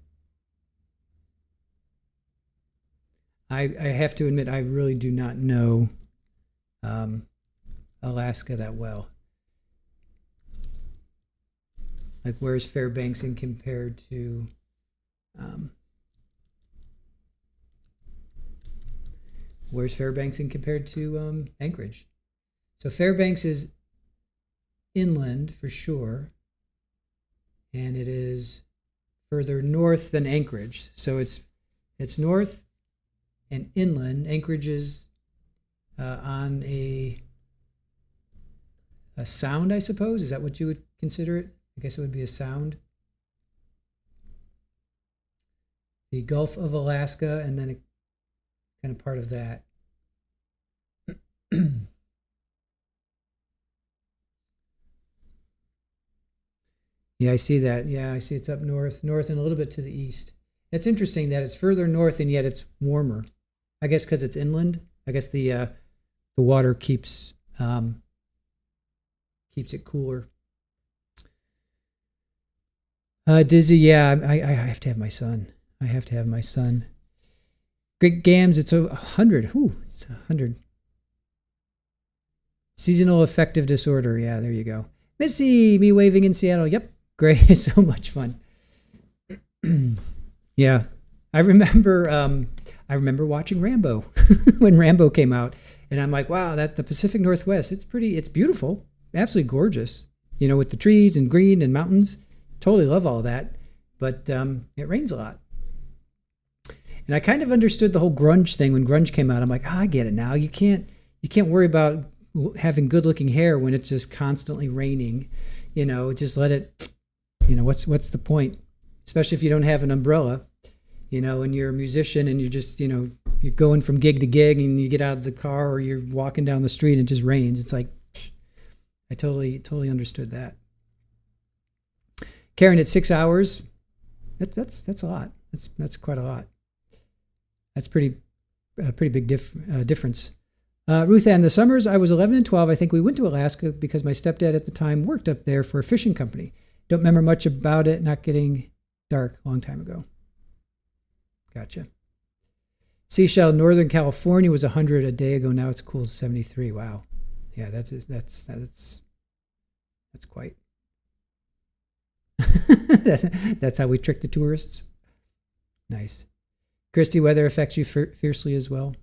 Speaker 1: I have to admit, I really do not know Alaska that well. Like, where's Fairbanks in compared to Anchorage? So Fairbanks is inland for sure, and it is further north than Anchorage. So it's north and inland. Anchorage is on a sound, I suppose. Is that what you would consider it? I guess it would be a sound. The Gulf of Alaska, and then a kind of part of that. Yeah, I see that. Yeah, I see it's up north and a little bit to the east. It's interesting that it's further north and yet it's warmer. I guess because it's inland. I guess the water keeps it cooler. Dizzy, yeah, I have to have my son. I have to have my son. Great Gams, it's 100. Ooh, it's 100. Seasonal affective disorder. Yeah, there you go. Missy, me waving in Seattle. Yep, great, so much fun. Yeah, I remember watching Rambo when Rambo came out, and I'm like, wow, the Pacific Northwest, it's beautiful, absolutely gorgeous. You know, with the trees and green and mountains. Totally love all that, but it rains a lot. And I kind of understood the whole grunge thing when grunge came out. I'm like, I get it now. You can't worry about having good looking hair when it's just constantly raining. Just let it, what's the point? Especially if you don't have an umbrella, and you're a musician and you're just, you're going from gig to gig and you get out of the car or you're walking down the street and it just rains. It's like, I totally understood that. Karen, at 6 hours, that's a lot. That's quite a lot. That's pretty big difference. Ruth Ann, the summers I was 11 and 12, I think we went to Alaska because my stepdad at the time worked up there for a fishing company. Don't remember much about it, not getting dark, a long time ago. Gotcha. Seashell, Northern California was 100 a day ago. Now it's cool, 73. Wow. Yeah, that's quite. That's how we trick the tourists. Nice. Christy, weather affects you fiercely as well.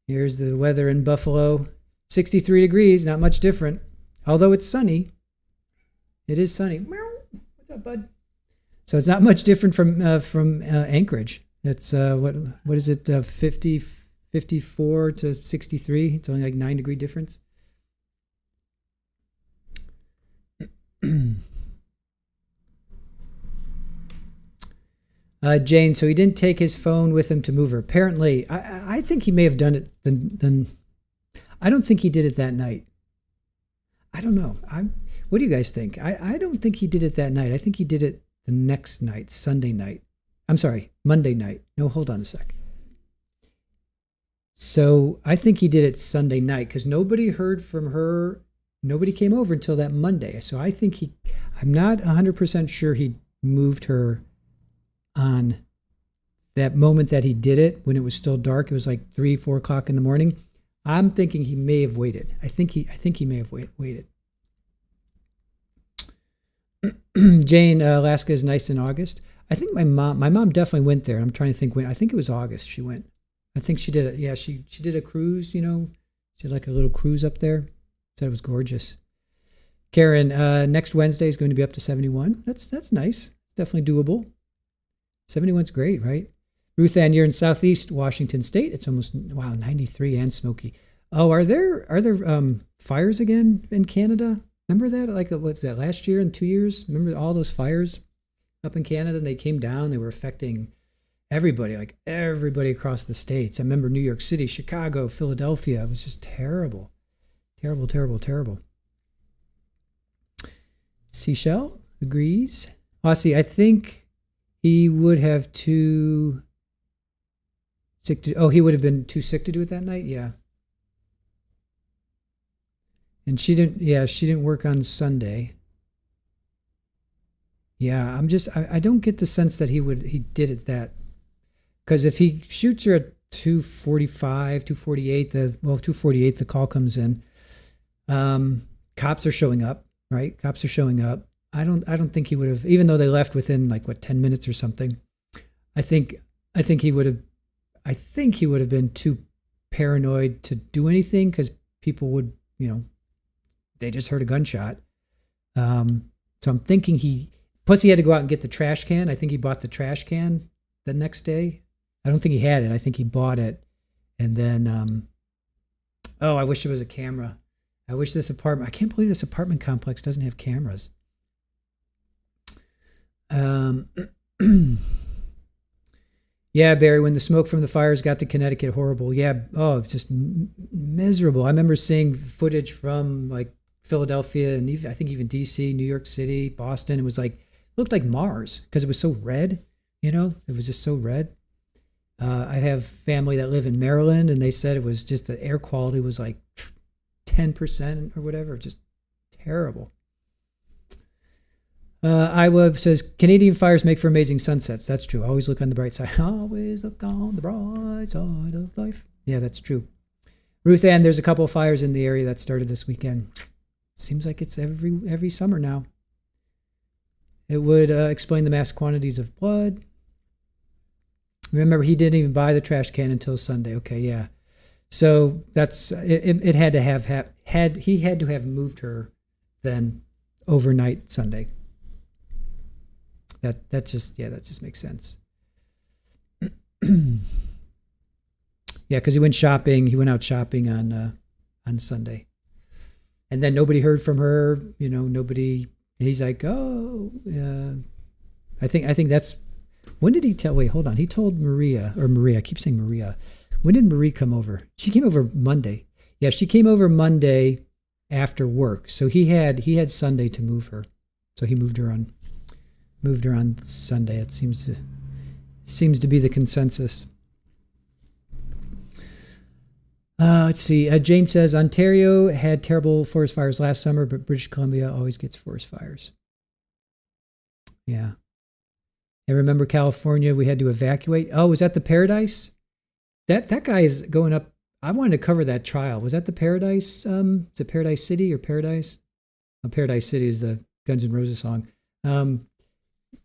Speaker 1: Here's the weather in Buffalo. 63 degrees, not much different. Although it's sunny. It is sunny. What's up, bud? So it's not much different from Anchorage. It's, what is it, 54 to 63? It's only like 9-degree difference. Jane, so he didn't take his phone with him to move her. Apparently, I think he may have done it. Then I don't think he did it that night. I don't know. What do you guys think? I don't think he did it that night. I think he did it the next night, Sunday night. I'm sorry, Monday night. No, hold on a sec. So I think he did it Sunday night because nobody heard from her. Nobody came over until that Monday. So I think I'm not 100% sure he moved her on that moment that he did it when it was still dark. It was like 3-4 o'clock in the morning. I'm thinking he may have waited. I think he may have waited. Jane, Alaska is nice in August. I think my mom definitely went there. I'm trying to think when. I think it was August she went. I think she did it. Yeah, she did a cruise, She did like a little cruise up there. Said it was gorgeous. Karen, next Wednesday is going to be up to 71. That's nice. Definitely doable. 71's great, right? Ruth Ann, you're in Southeast Washington State. It's almost 93 and smoky. Oh, are there fires again in Canada? Remember that? Like, what's that, last year and 2 years? Remember all those fires up in Canada? And they came down. They were affecting everybody, like everybody across the states. I remember New York City, Chicago, Philadelphia. It was just terrible. Terrible, terrible, terrible. Seashell agrees. Aussie, I think he would have too sick to. He would have been too sick to do it that night. Yeah. And she didn't. Yeah, she didn't work on Sunday. Yeah, I don't get the sense that he did it that. Because if he shoots her at 2:45, 2:48, 2:48, the call comes in. Cops are showing up, right? Cops are showing up. I don't think he would have, even though they left within 10 minutes or something. I think he would have been too paranoid to do anything because people would, they just heard a gunshot. So I'm thinking plus he had to go out and get the trash can. I think he bought the trash can the next day. I don't think he had it. I think he bought it. And then, I wish there was a camera. I wish I can't believe this apartment complex doesn't have cameras. Yeah, Barry, when the smoke from the fires got to Connecticut, horrible. Yeah, it's just miserable. I remember seeing footage from Philadelphia and I think even DC, New York City, Boston. It was looked like Mars because it was so red, it was just so red. I have family that live in Maryland and they said it was just the air quality was 10% or whatever, just terrible. Iowa says, Canadian fires make for amazing sunsets. That's true. Always look on the bright side. Always look on the bright side of life. Yeah, that's true. Ruth Ann, there's a couple of fires in the area that started this weekend. Seems like it's every summer now. It would explain the mass quantities of blood. Remember, he didn't even buy the trash can until Sunday. Okay, yeah. So that's it. Had to have moved her then overnight Sunday. That just makes sense. Yeah, because he went shopping. He went out shopping on Sunday, and then nobody heard from her. You know, nobody. He's like, oh, I think that's. When did he tell? Wait, hold on. He told Maria. I keep saying Maria. When did Marie come over? She came over Monday. Yeah, she came over Monday after work. So he had Sunday to move her. So he moved her on Sunday. It seems to be the consensus. Let's see. Jane says Ontario had terrible forest fires last summer, but British Columbia always gets forest fires. Yeah. And remember California, we had to evacuate. Oh, was that the Paradise? That guy is going up. I wanted to cover that trial. Was that the Paradise? Is it Paradise City or Paradise? Oh, Paradise City is the Guns N' Roses song.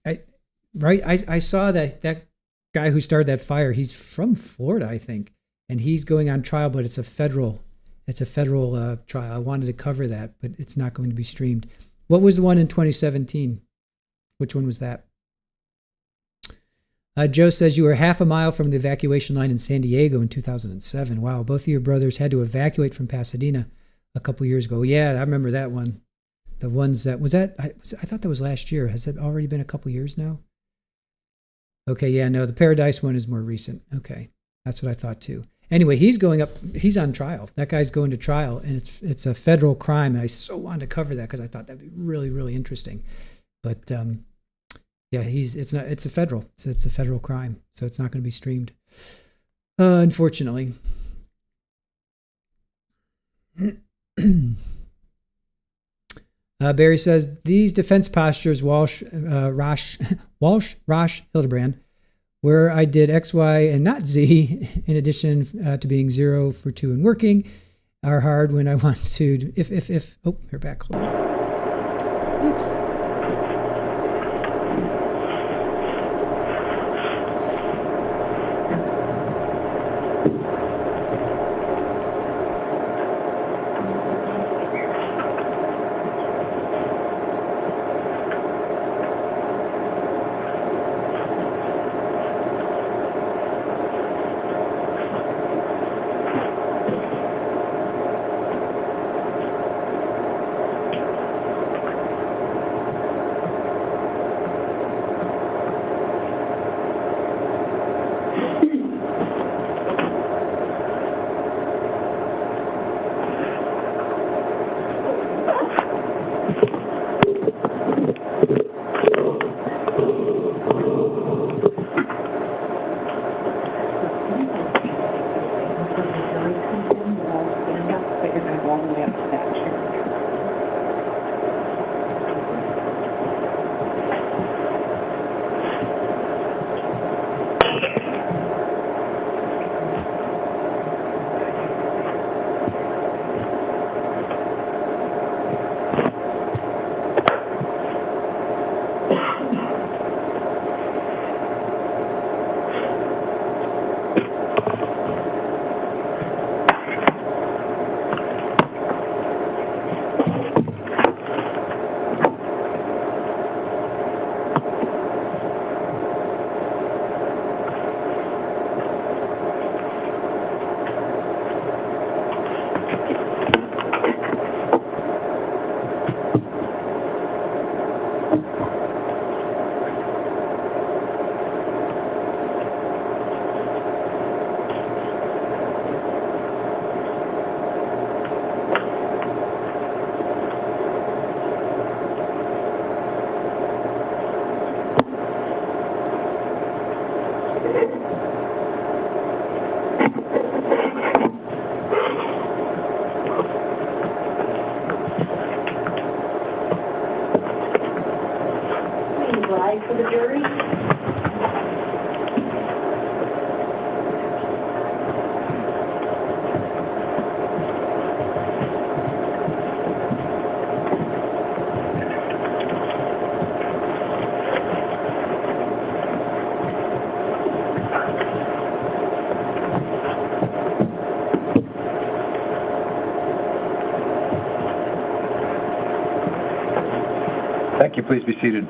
Speaker 1: I saw that guy who started that fire. He's from Florida, I think, and he's going on trial. But it's a federal trial. I wanted to cover that, but it's not going to be streamed. What was the one in 2017? Which one was that? Joe says you were half a mile from the evacuation line in San Diego in 2007. Wow, both of your brothers had to evacuate from Pasadena a couple years ago. Yeah, I remember that one. The ones that I thought that was last year. Has that already been a couple years now? Okay, yeah, no, the Paradise one is more recent. Okay, that's what I thought too. Anyway, he's going up. He's on trial. That guy's going to trial, and it's a federal crime. And I so wanted to cover that because I thought that'd be really, really interesting. But yeah, it's a federal crime, so it's not going to be streamed, unfortunately. Barry says these defense postures, Walsh, Hildabrand, where I did X, Y, and not Z, in addition to being 0 for 2 and working, are hard when I want to. If. Oh, we're back. Hold on. Oops.
Speaker 16: For the jury.
Speaker 4: Thank you. Please be seated.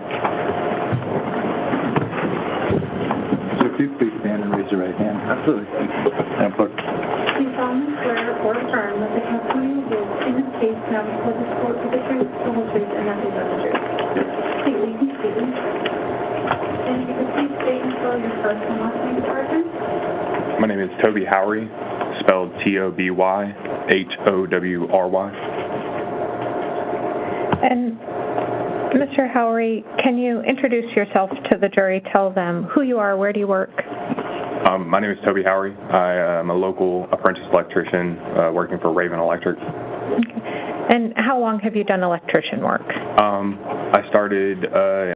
Speaker 4: you please stand and raise your right hand? Absolutely. And put.
Speaker 7: Do you solemnly swear or affirm that the testimony you give in this case now before this court is the truth, the whole truth, and nothing but the truth? Yes. Please, you can speak. And if you could please state and spell your first and last name, Sergeant?
Speaker 5: My name is Toby Howery, spelled T-O-B-Y-H-O-W-R-Y.
Speaker 6: And Mr. Howery, can you introduce yourself to the jury? Tell them who you are, where do you work?
Speaker 5: My name is Toby Howery. I am a local apprentice electrician working for Raven Electric.
Speaker 6: Okay. And how long have you done electrician work?
Speaker 5: I started in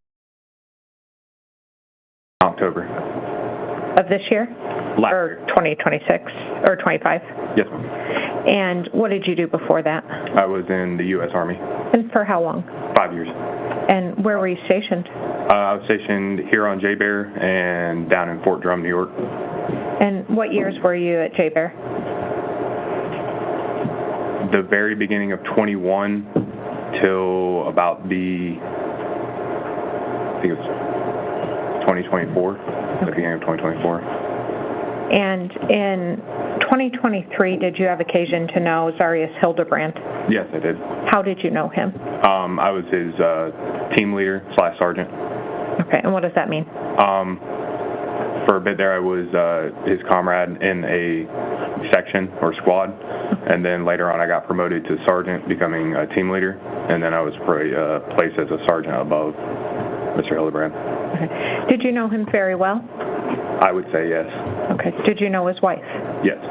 Speaker 5: October.
Speaker 6: Of this year? Or 2026? Or 25?
Speaker 5: Yes, ma'am.
Speaker 6: And what did you do before that?
Speaker 5: I was in the U.S. Army.
Speaker 6: And for how long?
Speaker 5: 5 years.
Speaker 6: And where were you stationed?
Speaker 5: I was stationed here on J-Bear and down in Fort Drum, New York.
Speaker 6: And what years were you at J-Bear?
Speaker 5: The very beginning of 21 till about I think it was 2024, the beginning of 2024.
Speaker 6: And in 2023, did you have occasion to know Zarrius Hildabrand?
Speaker 5: Yes, I did.
Speaker 6: How did you know him?
Speaker 5: I was his team leader / sergeant.
Speaker 6: Okay, and what does that mean?
Speaker 5: For a bit there, I was his comrade in a section or squad, and then later on I got promoted to sergeant, becoming a team leader, and then I was placed as a sergeant above Mr. Hildabrand.
Speaker 6: Okay. Did you know him very well?
Speaker 5: I would say yes.
Speaker 6: Okay. Did you know his wife?
Speaker 5: Yes.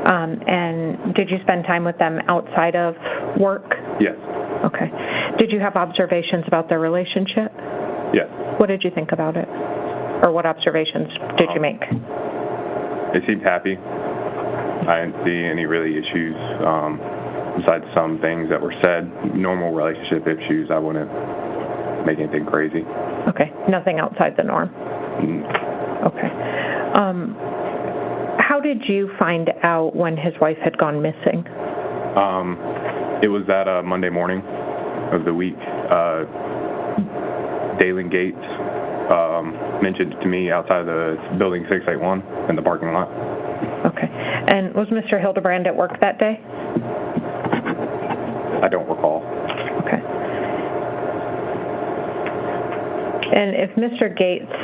Speaker 6: And did you spend time with them outside of work?
Speaker 5: Yes.
Speaker 6: Okay. Did you have observations about their relationship?
Speaker 5: Yes.
Speaker 6: What did you think about it? Or what observations did you make?
Speaker 5: They seemed happy. I didn't see any really issues besides some things that were said. Normal relationship issues. I wouldn't make anything crazy.
Speaker 6: Okay. Nothing outside the norm? Okay. How did you find out when his wife had gone missing?
Speaker 5: It was that Monday morning of the week. Dalen Gates mentioned to me outside of the building 681 in the parking lot.
Speaker 6: Okay. And was Mr. Hildabrand at work that day?
Speaker 5: I don't recall.
Speaker 6: Okay. And if Mr. Gates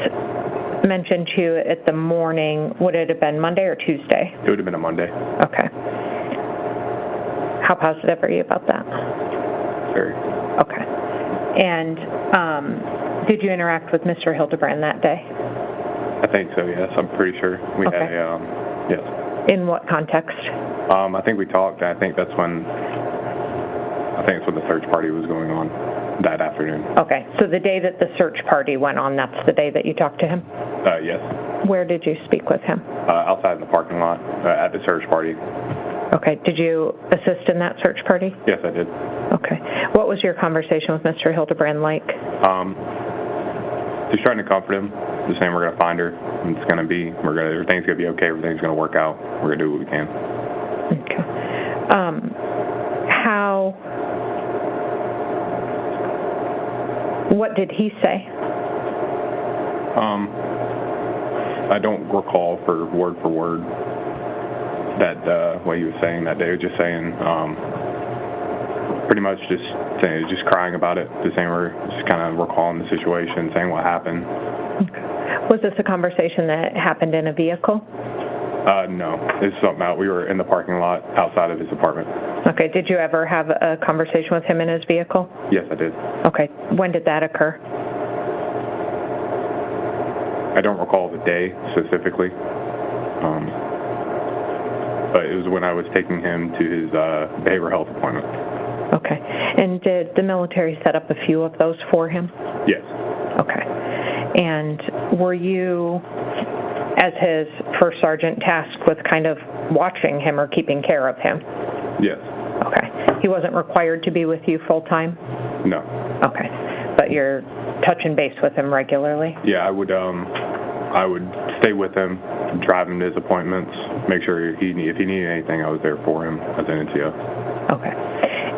Speaker 6: mentioned to you at the morning, would it have been Monday or Tuesday?
Speaker 5: It would have been a Monday.
Speaker 6: Okay. How positive are you about that?
Speaker 5: Very.
Speaker 6: Okay. And did you interact with Mr. Hildabrand that day?
Speaker 5: I think so, yes. I'm pretty sure. We
Speaker 6: Okay.
Speaker 5: had a, yes.
Speaker 6: In what context?
Speaker 5: I think we talked. I think it's when the search party was going on that afternoon.
Speaker 6: Okay. So the day that the search party went on, that's the day that you talked to him?
Speaker 5: Yes.
Speaker 6: Where did you speak with him?
Speaker 5: Outside in the parking lot at the search party.
Speaker 6: Okay. Did you assist in that search party?
Speaker 5: Yes, I did.
Speaker 6: Okay. What was your conversation with Mr. Hildabrand like?
Speaker 5: Just trying to comfort him, just saying we're going to find her. It's going to be, everything's going to be okay. Everything's going to work out. We're going to do what we can.
Speaker 6: Okay. What did he say?
Speaker 5: I don't recall for word that what he was saying that day. He was just saying, pretty much just saying, just crying about it, just saying we're just kind of recalling the situation, saying what happened.
Speaker 6: Okay. Was this a conversation that happened in a vehicle?
Speaker 5: No, it's something out. We were in the parking lot outside of his apartment.
Speaker 6: Okay. Did you ever have a conversation with him in his vehicle?
Speaker 5: Yes, I did.
Speaker 6: Okay. When did that occur?
Speaker 5: I don't recall the day specifically, but it was when I was taking him to his behavioral health appointment.
Speaker 6: Okay. And did the military set up a few of those for him?
Speaker 5: Yes.
Speaker 6: Okay. And were you, as his first sergeant, tasked with kind of watching him or keeping care of him?
Speaker 5: Yes.
Speaker 6: Okay. He wasn't required to be with you full time?
Speaker 5: No.
Speaker 6: Okay. But you're touching base with him regularly?
Speaker 5: Yeah, I would stay with him, drive him to his appointments, make sure if he needed anything, I was there for him as an NCO.
Speaker 6: Okay.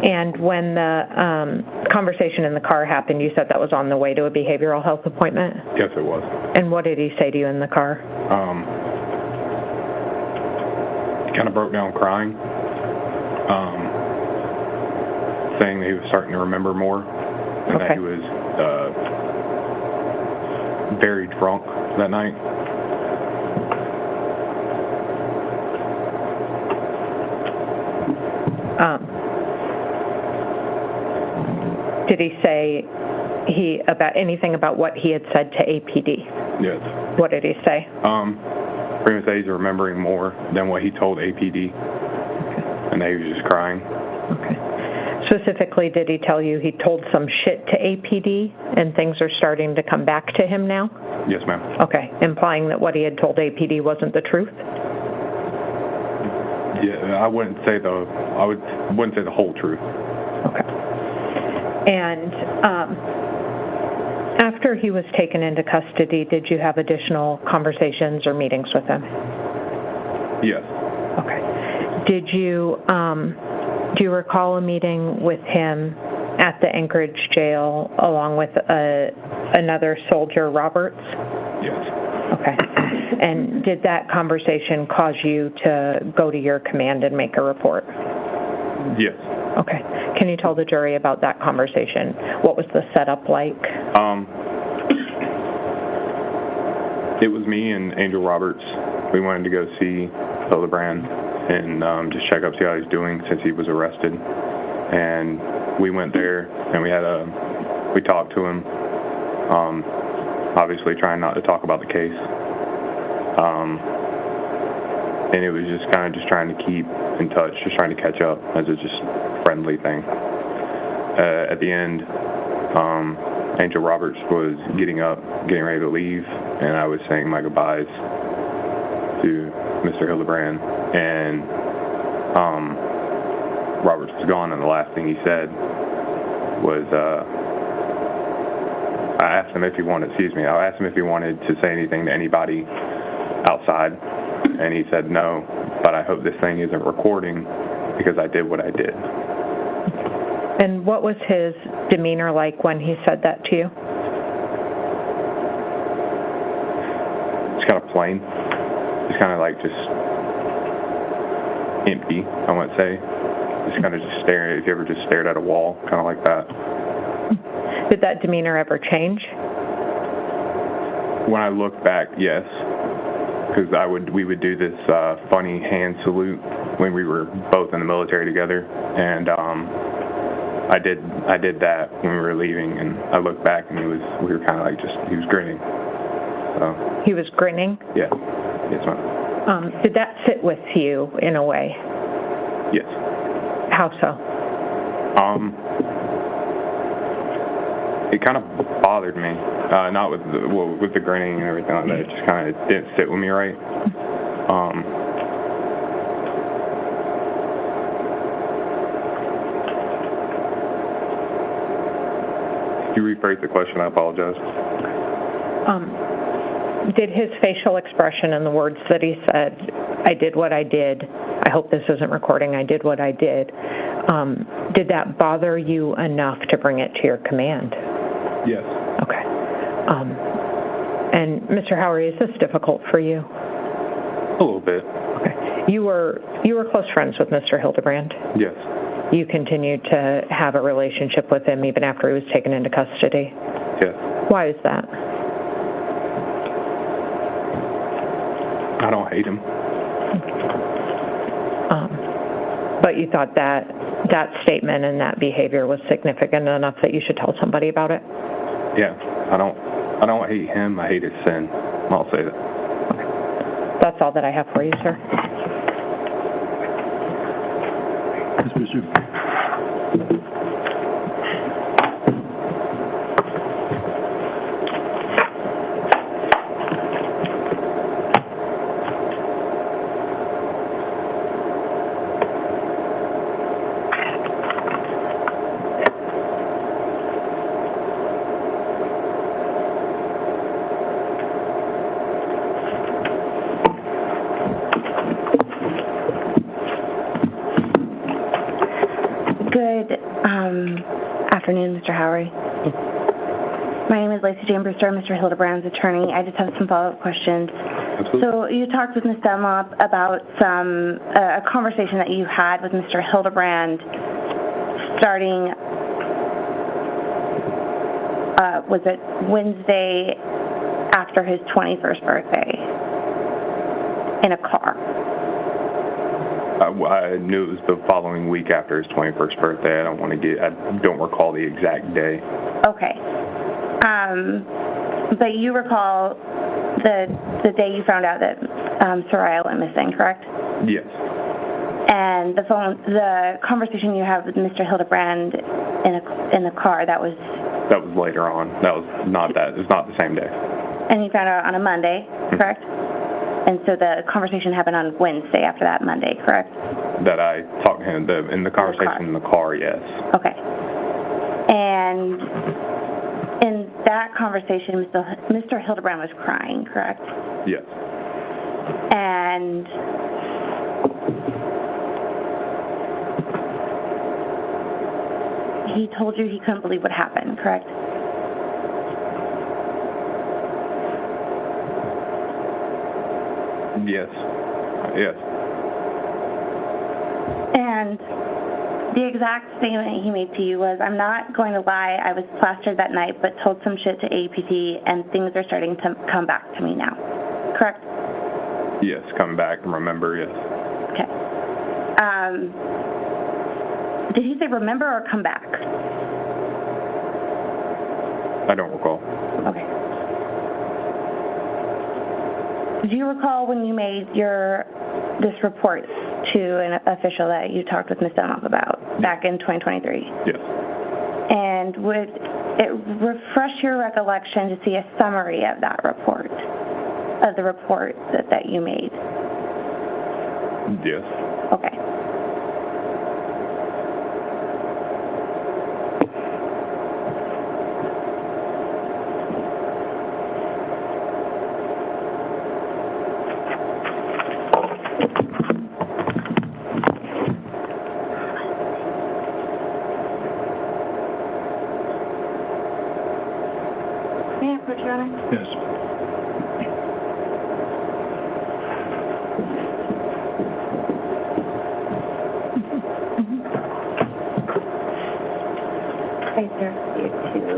Speaker 6: And when the conversation in the car happened, you said that was on the way to a behavioral health appointment?
Speaker 17: Yes, it was.
Speaker 6: And what did he say to you in the car?
Speaker 17: He kind of broke down crying, saying that he was starting to remember more, and that he was very drunk that night.
Speaker 6: Did he say about anything about what he had said to APD?
Speaker 17: Yes.
Speaker 6: What did he say?
Speaker 17: Pretty much that he's remembering more than what he told APD, and that he was just crying.
Speaker 6: Okay. Specifically, did he tell you he told some shit to APD and things are starting to come back to him now?
Speaker 17: Yes, ma'am.
Speaker 6: Okay, implying that what he had told APD wasn't the truth?
Speaker 17: Yeah, I wouldn't say the whole truth.
Speaker 6: Okay. And after he was taken into custody, did you have additional conversations or meetings with him?
Speaker 17: Yes.
Speaker 6: Okay. Did you, do you recall a meeting with him at the Anchorage jail along with another soldier, Roberts?
Speaker 17: Yes.
Speaker 6: Okay. And did that conversation cause you to go to your command and make a report?
Speaker 17: Yes.
Speaker 6: Okay. Can you tell the jury about that conversation? What was the setup like?
Speaker 17: It was me and Angel Roberts. We wanted to go see Hildabrand and just check up, see how he's doing since he was arrested. And we went there and we talked to him, obviously trying not to talk about the case. And it was just kind of just trying to keep in touch, just trying to catch up as a just friendly thing. At the end, Angel Roberts was getting up, getting ready to leave, and I was saying my goodbyes to Mr. Hildabrand, and Roberts was gone, and the last thing he said was, I asked him if he wanted to say anything to anybody outside, and he said no, but I hope this thing isn't recording because I did what I did.
Speaker 6: And what was his demeanor like when he said that to you?
Speaker 17: It's kind of plain. It's kind of like just empty, I wouldn't say. Just kind of just staring, if you ever just stared at a wall, kind of like that.
Speaker 6: Did that demeanor ever change?
Speaker 17: When I look back, yes. Because we would do this funny hand salute when we were both in the military together, and I did that when we were leaving, and I looked back and we were kind of like he was grinning. So.
Speaker 6: He was grinning?
Speaker 17: Yeah. Yes, ma'am.
Speaker 6: Did that sit with you in a way?
Speaker 17: Yes.
Speaker 6: How so?
Speaker 17: It kind of bothered me, not with the grinning and everything like that. It just kind of didn't sit with me right. Could you rephrase the question? I apologize.
Speaker 6: Did his facial expression and the words that he said, I did what I did, I hope this isn't recording, I did what I did that bother you enough to bring it to your command?
Speaker 17: Yes.
Speaker 6: Okay. And Mr. Howery, is this difficult for you?
Speaker 17: A little bit.
Speaker 6: Okay. You were close friends with Mr. Hildabrand?
Speaker 17: Yes.
Speaker 6: You continued to have a relationship with him even after he was taken into custody?
Speaker 17: Yes.
Speaker 6: Why is that?
Speaker 17: I don't hate him.
Speaker 6: But you thought that statement and that behavior was significant enough that you should tell somebody about it?
Speaker 17: Yeah. I don't hate him. I hate his sin. I'll say that.
Speaker 6: Okay. That's all that I have for you, sir.
Speaker 3: afternoon, Mr. Howery. My name is Lacey Jane Brewster. I'm Mr. Hildabrand's attorney. I just have some follow-up questions.
Speaker 17: Absolutely.
Speaker 3: So you talked with Ms. Dunlop about a conversation that you had with Mr. Hildabrand starting, was it Wednesday after his 21st birthday in a car?
Speaker 17: I knew it was the following week after his 21st birthday. I don't recall the exact day.
Speaker 3: Okay. But you recall the day you found out that Saria went missing, correct?
Speaker 17: Yes.
Speaker 3: And the conversation you had with Mr. Hildabrand in the car, that was
Speaker 17: later on. It's not the same day.
Speaker 3: And you found out on a Monday, correct? And so the conversation happened on Wednesday after that Monday, correct?
Speaker 17: That I talked to him in the conversation in the car, yes.
Speaker 3: Okay. And in that conversation, Mr. Hildabrand was crying, correct?
Speaker 17: Yes.
Speaker 3: And he told you he couldn't believe what happened, correct?
Speaker 17: Yes. Yes.
Speaker 3: And the exact statement he made to you was, I'm not going to lie, I was plastered that night, but told some shit to APT, and things are starting to come back to me now. Correct?
Speaker 17: Yes, coming back and remember, yes.
Speaker 3: Okay. Did he say remember or come back?
Speaker 17: I don't recall.
Speaker 3: Okay. Do you recall when you made this report to an official that you talked with Ms. Dunlop about back in 2023?
Speaker 17: Yes.
Speaker 3: And would it refresh your recollection to see a summary of that report, of the report that you made?
Speaker 17: Yes.
Speaker 3: Okay.
Speaker 17: Yes.
Speaker 3: I direct you to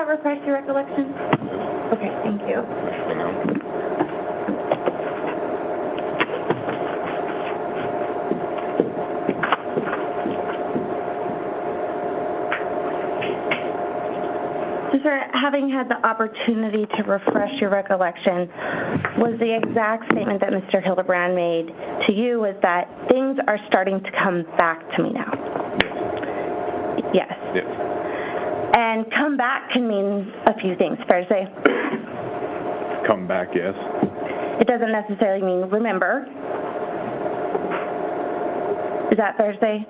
Speaker 3: refresh your recollection? Okay, thank you. So, sir, having had the opportunity to refresh your recollection, was the exact statement that Mr. Hildabrand made to you was that things are starting to come back to me now? Yes.
Speaker 17: Yes.
Speaker 3: And come back can mean a few things, fair to say?
Speaker 17: Come back, yes.
Speaker 3: It doesn't necessarily mean remember. Is that fair to say?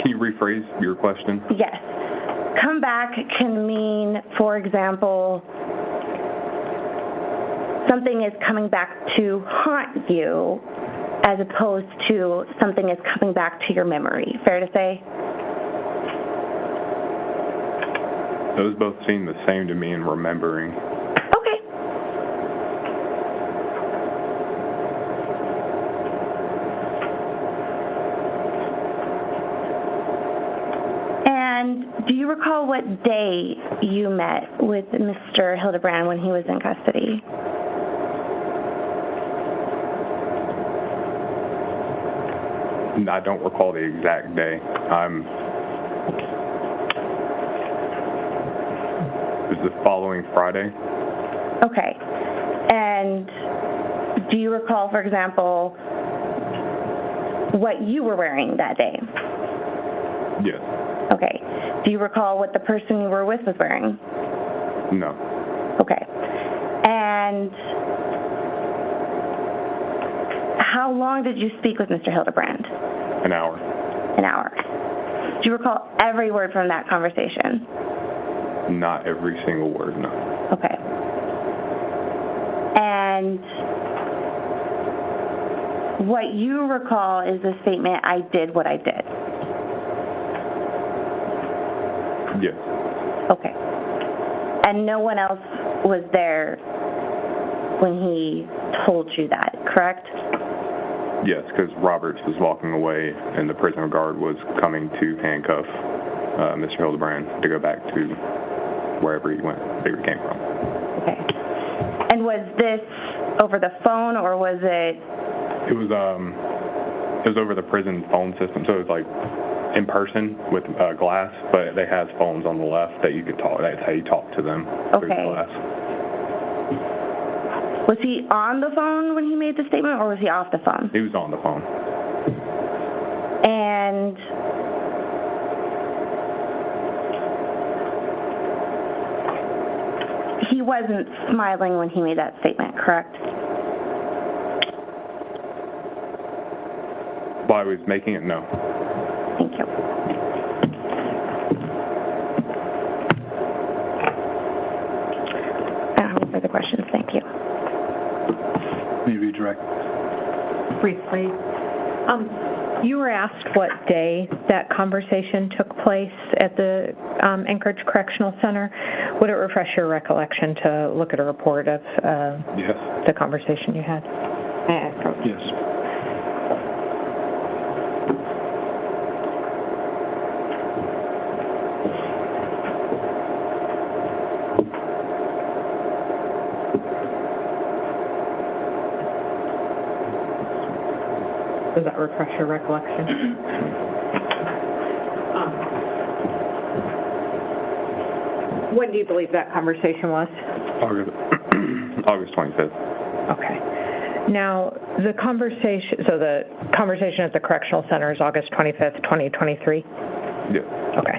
Speaker 17: Can you rephrase your question?
Speaker 3: Yes. Come back can mean, for example, something is coming back to haunt you as opposed to something is coming back to your memory. Fair to say?
Speaker 17: Those both seem the same to me in remembering.
Speaker 3: Okay. And do you recall what day you met with Mr. Hildabrand when he was in custody?
Speaker 17: I don't recall the exact day. It was the following Friday.
Speaker 3: Okay. And do you recall, for example, what you were wearing that day?
Speaker 17: Yes.
Speaker 3: Okay. Do you recall what the person you were with was wearing?
Speaker 17: No.
Speaker 3: Okay. And how long did you speak with Mr. Hildabrand?
Speaker 17: An hour.
Speaker 3: An hour. Do you recall every word from that conversation?
Speaker 17: Not every single word, no.
Speaker 3: Okay. And what you recall is the statement, "I did what I did."
Speaker 17: Yes.
Speaker 3: Okay. And no one else was there when he told you that, correct?
Speaker 17: Yes, because Roberts was walking away and the prisoner guard was coming to handcuff Mr. Hildabrand to go back to wherever he came from.
Speaker 3: Okay. And was this over the phone or was it?
Speaker 17: It was over the prison phone system, so it was like in person with glass, but they have phones on the left that you could talk. That's how you talk to them through the glass.
Speaker 3: Was he on the phone when he made the statement, or was he off the phone?
Speaker 17: He was on the phone.
Speaker 3: And he wasn't smiling when he made that statement, correct?
Speaker 17: While I was making it, no.
Speaker 3: Thank you. I don't have any further questions. Thank you.
Speaker 4: Maybe direct.
Speaker 6: Briefly, you were asked what day that conversation took place at the Anchorage Correctional Center. Would it refresh your recollection to look at a report of
Speaker 4: Yes.
Speaker 6: the conversation you had?
Speaker 4: Yes.
Speaker 6: Does that refresh your recollection? When do you believe that conversation was?
Speaker 17: August 25th.
Speaker 6: Okay. Now, the conversation at the Correctional Center is August 25th, 2023?
Speaker 17: Yeah.
Speaker 6: Okay.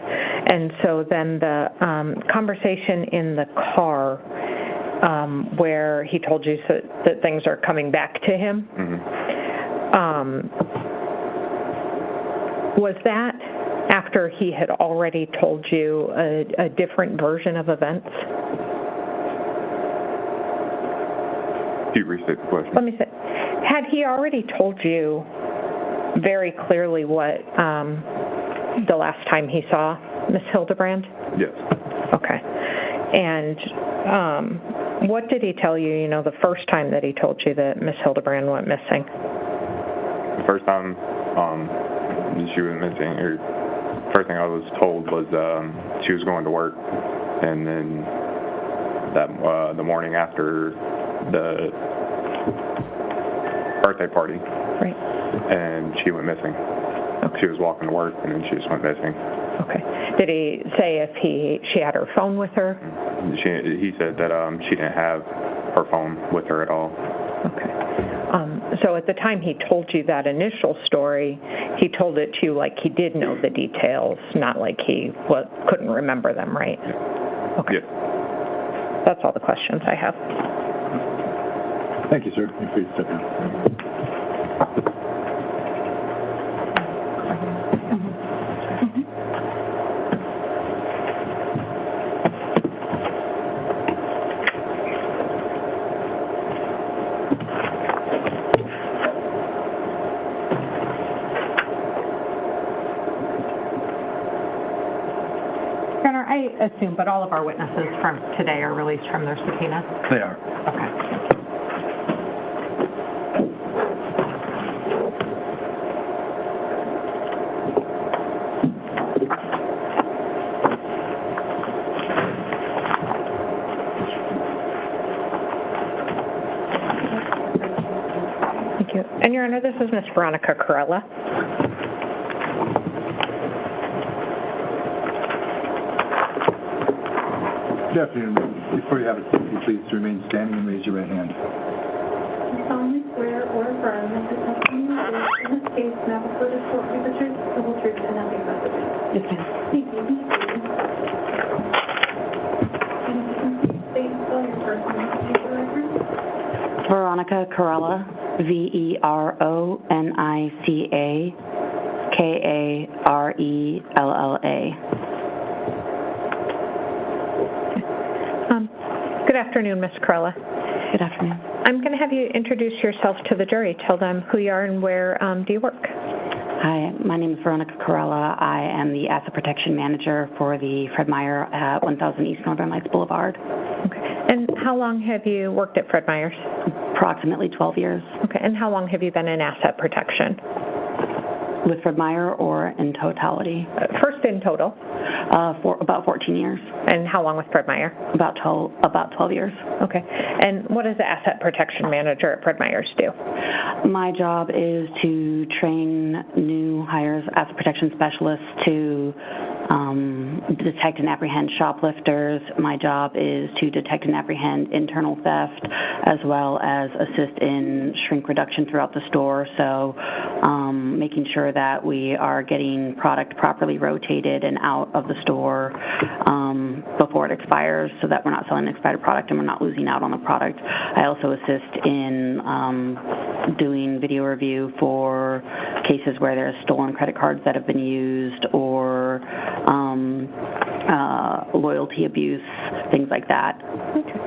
Speaker 6: And so then the conversation in the car where he told you that things are coming back to him, was that after he had already told you a different version of events?
Speaker 17: Can you restate the question?
Speaker 6: Let me say, had he already told you very clearly what the last time he saw Miss Hildabrand?
Speaker 17: Yes.
Speaker 6: Okay. And what did he tell you, the first time that he told you that Miss Hildabrand went missing?
Speaker 17: The first time she went missing, or first thing I was told was she was going to work, and then the morning after the birthday party,
Speaker 6: right,
Speaker 17: and she went missing. Okay. She was walking to work, and then she just went missing.
Speaker 6: Okay. Did he say if she had her phone with her?
Speaker 17: He said that she didn't have her phone with her at all.
Speaker 6: Okay. So at the time he told you that initial story, he told it to you like he did know the details, not like he couldn't remember them, right? Okay.
Speaker 17: Yes.
Speaker 6: That's all the questions I have.
Speaker 4: Thank you, sir. You're free to step down.
Speaker 6: I assume, but all of our witnesses from today are released from their subpoena?
Speaker 4: They are.
Speaker 6: Okay. Thank you. And Your Honor, this is Ms. Veronica Corella.
Speaker 4: Good afternoon. Before you have a seat, please remain standing and raise your right hand.
Speaker 7: You solemnly swear or affirm that the testimony you give in this case now before this court will be the truth, the whole truth, and nothing but the truth.
Speaker 6: Yes, ma'am.
Speaker 7: Thank you.
Speaker 18: Veronica Carella, VERONICA KARELLA.
Speaker 6: Good afternoon, Ms. Carella.
Speaker 18: Good afternoon.
Speaker 6: I'm going to have you introduce yourself to the jury. Tell them who you are and where do you work.
Speaker 18: Hi, my name is Veronica Carella. I am the Asset Protection Manager for the Fred Meyer at 1000 East Northern Lights Boulevard.
Speaker 6: Okay. And how long have you worked at Fred Meyer's?
Speaker 18: Approximately 12 years.
Speaker 6: Okay. And how long have you been in asset protection?
Speaker 18: With Fred Meyer or in totality?
Speaker 6: First in total.
Speaker 18: For about 14 years.
Speaker 6: And how long with Fred Meyer?
Speaker 18: About 12 years.
Speaker 6: Okay. And what does the Asset Protection Manager at Fred Meyer's do?
Speaker 18: My job is to train new hires, asset protection specialists to detect and apprehend shoplifters. My job is to detect and apprehend internal theft, as well as assist in shrink reduction throughout the store. So making sure that we are getting product properly rotated and out of the store before it expires, so that we're not selling expired product and we're not losing out on the product. I also assist in doing video review for cases where there's stolen credit cards that have been used, or loyalty abuse, things like that.
Speaker 6: Okay.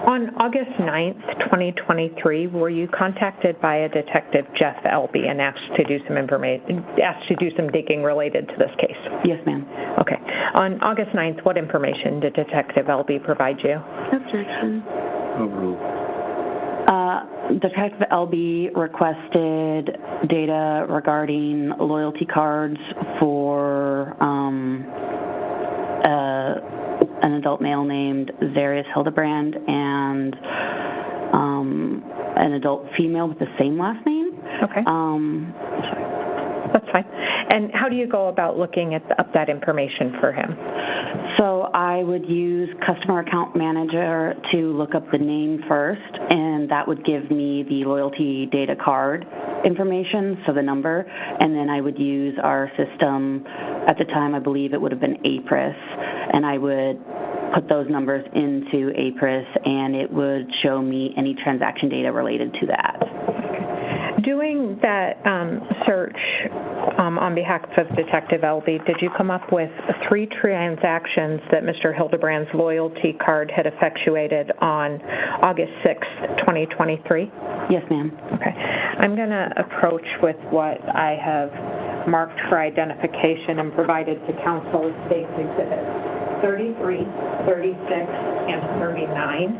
Speaker 6: On August 9th, 2023, were you contacted by a detective, Jeff Elby, and asked to do some digging related to this case?
Speaker 18: Yes, ma'am.
Speaker 6: Okay. On August 9th, what information did Detective Elby provide you?
Speaker 18: Objection. Detective Elby requested data regarding loyalty cards for an adult male named Zarrius Hildabrand and an adult female with the same last name.
Speaker 6: Okay. That's fine. And how do you go about looking up that information for him?
Speaker 18: So I would use Customer Account Manager to look up the name first, and that would give me the loyalty data card information, so the number, and then I would use our system. At the time, I believe it would have been APRIS, and I would put those numbers into APRIS, and it would show me any transaction data related to that.
Speaker 6: Doing that search on behalf of Detective Elby, did you come up with 3 transactions that Mr. Hildebrand's loyalty card had effectuated on August 6th, 2023?
Speaker 18: Yes, ma'am.
Speaker 6: Okay. I'm going to approach with what I have marked for identification and provided to counsel as State's Exhibits 33, 36, and 39.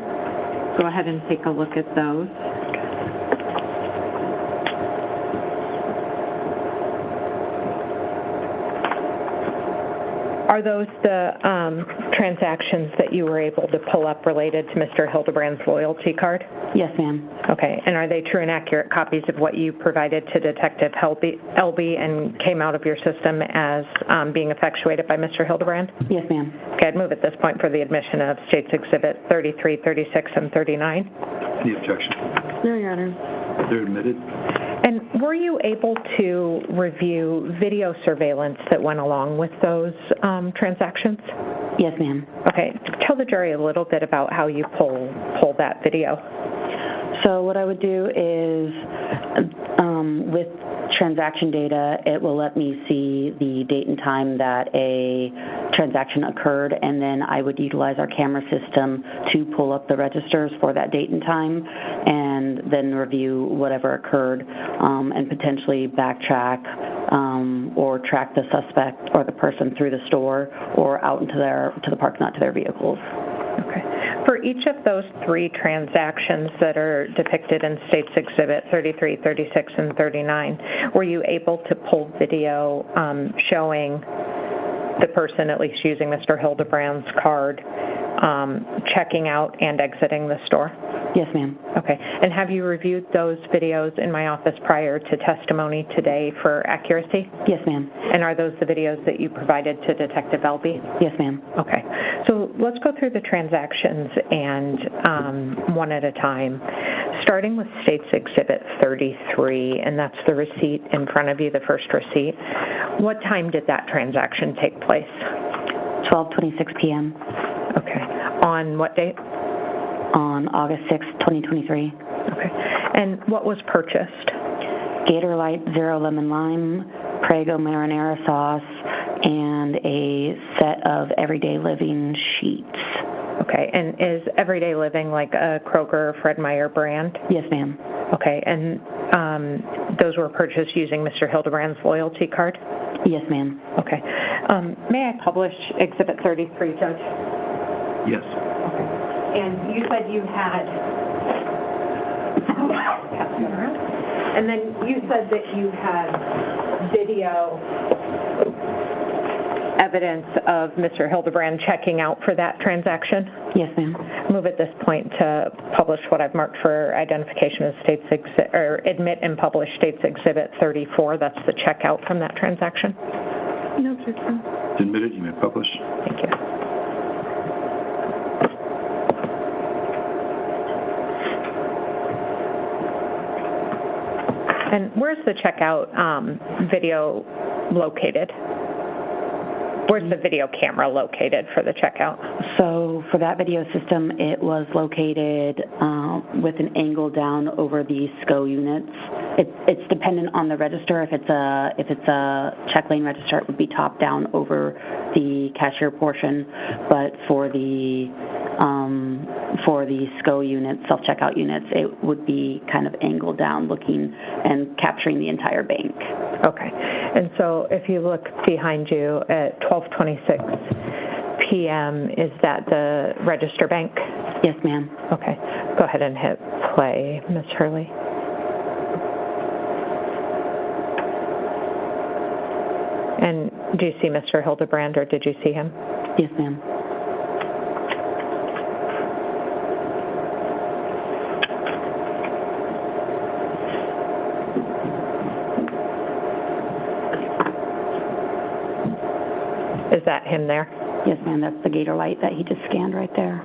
Speaker 6: Go ahead and take a look at those. Are those the transactions that you were able to pull up related to Mr. Hildebrand's loyalty card?
Speaker 18: Yes, ma'am.
Speaker 6: Okay. And are they true and accurate copies of what you provided to Detective Elby and came out of your system as being effectuated by Mr. Hildebrand?
Speaker 18: Yes, ma'am.
Speaker 6: Okay. I'd move at this point for the admission of State's Exhibit 33, 36, and 39.
Speaker 4: Any objection?
Speaker 18: No, Your Honor.
Speaker 4: They're admitted.
Speaker 6: And were you able to review video surveillance that went along with those transactions?
Speaker 18: Yes, ma'am.
Speaker 6: Okay. Tell the jury a little bit about how you pull that video.
Speaker 18: So what I would do is, with transaction data, it will let me see the date and time that a transaction occurred, and then I would utilize our camera system to pull up the registers for that date and time, and then review whatever occurred, and potentially backtrack or track the suspect or the person through the store or out into to the parking lot to their vehicles.
Speaker 6: Okay. For each of those 3 transactions that are depicted in State's Exhibit 33, 36, and 39, were you able to pull video showing the person, at least using Mr. Hildebrand's card, checking out and exiting the store?
Speaker 18: Yes, ma'am.
Speaker 6: Okay. And have you reviewed those videos in my office prior to testimony today for accuracy?
Speaker 18: Yes, ma'am.
Speaker 6: And are those the videos that you provided to Detective Elby?
Speaker 18: Yes, ma'am.
Speaker 6: Okay. So let's go through the transactions and one at a time. Starting with State's Exhibit 33, and that's the receipt in front of you, the first receipt. What time did that transaction take place?
Speaker 18: 12:26 p.m.
Speaker 6: Okay. On what date?
Speaker 18: On August 6th, 2023.
Speaker 6: Okay. And what was purchased?
Speaker 18: Gator Light Zero Lemon Lime, Prego Marinara Sauce, and a set of Everyday Living sheets.
Speaker 6: Okay, and is Everyday Living like a Kroger, Fred Meyer brand?
Speaker 18: Yes, ma'am.
Speaker 6: Okay, and those were purchased using Mr. Hildebrand's loyalty card?
Speaker 18: Yes, ma'am.
Speaker 6: Okay. May I publish Exhibit 33, Judge?
Speaker 4: Yes.
Speaker 6: Okay. And you said you had, and then you said that you had video evidence of Mr. Hildebrand checking out for that transaction?
Speaker 18: Yes, ma'am.
Speaker 6: Move at this point to publish what I've marked for identification as States or admit and publish States Exhibit 34. That's the checkout from that transaction.
Speaker 7: No objection.
Speaker 4: It's admitted. You may publish.
Speaker 6: Thank you. And where's the checkout video located? Where's the video camera located for the checkout?
Speaker 18: So for that video system, it was located with an angle down over the SCO units. It's dependent on the register. If it's a check lane register, it would be top down over the cashier portion. But for the SCO units, self-checkout units, it would be kind of angled down looking and capturing the entire bank.
Speaker 6: Okay. And so if you look behind you at 12:26 p.m., is that the register bank?
Speaker 18: Yes, ma'am.
Speaker 6: Okay. Go ahead and hit play, Ms. Hurley. And do you see Mr. Hildebrand, or did you see him?
Speaker 18: Yes, ma'am.
Speaker 6: Is that him there?
Speaker 18: Yes, ma'am. That's the Gator Light that he just scanned right there.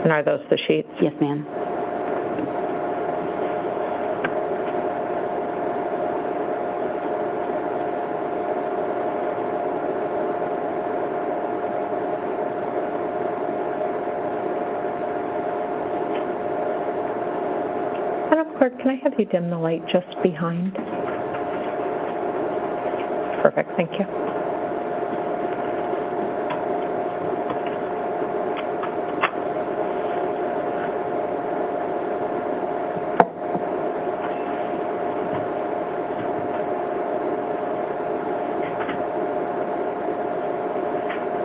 Speaker 6: And are those the sheets?
Speaker 18: Yes, ma'am.
Speaker 6: Madam Clerk, can I have you dim the light just behind? Perfect, thank you.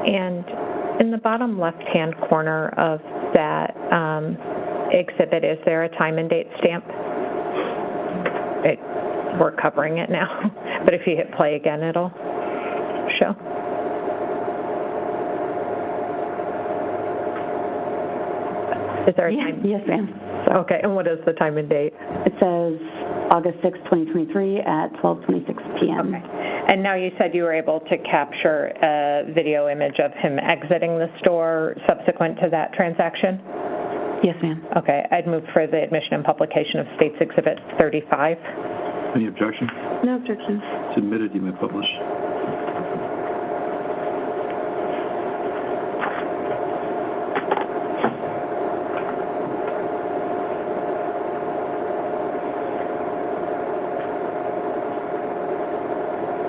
Speaker 6: And in the bottom left-hand corner of that exhibit, is there a time and date stamp? We're covering it now, but if you hit play again, it'll show. Is there a time?
Speaker 18: Yes, ma'am.
Speaker 6: Okay, and what is the time and date?
Speaker 18: It says August 6, 2023 at 12:26 p.m.
Speaker 6: Okay. And now you said you were able to capture a video image of him exiting the store subsequent to that transaction?
Speaker 18: Yes, ma'am.
Speaker 6: Okay, I'd move for the admission and publication of States Exhibit 35.
Speaker 4: Any objection?
Speaker 7: No objection.
Speaker 4: It's admitted. You may publish.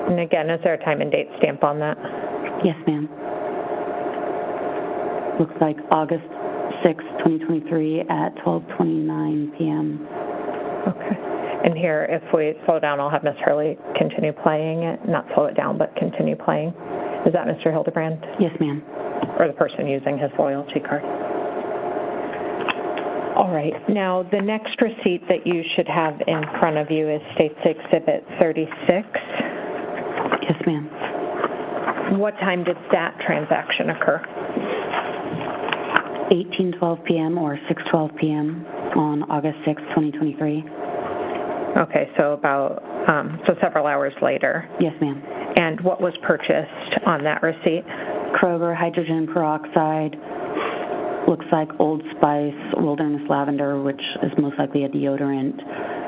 Speaker 6: And again, is there a time and date stamp on that?
Speaker 18: Yes, ma'am. Looks like August 6, 2023 at 12:29 p.m.
Speaker 6: Okay. And here, if we slow down, I'll have Ms. Hurley continue playing it. Not slow it down, but continue playing. Is that Mr. Hildebrand?
Speaker 18: Yes, ma'am.
Speaker 6: Or the person using his loyalty card? All right. Now, the next receipt that you should have in front of you is States Exhibit 36.
Speaker 18: Yes, ma'am.
Speaker 6: What time did that transaction occur?
Speaker 18: 18:12 p.m. or 6:12 p.m. on August 6, 2023.
Speaker 6: Okay, so so several hours later.
Speaker 18: Yes, ma'am.
Speaker 6: And what was purchased on that receipt?
Speaker 18: Kroger hydrogen peroxide, looks like Old Spice Wilderness Lavender, which is most likely a deodorant,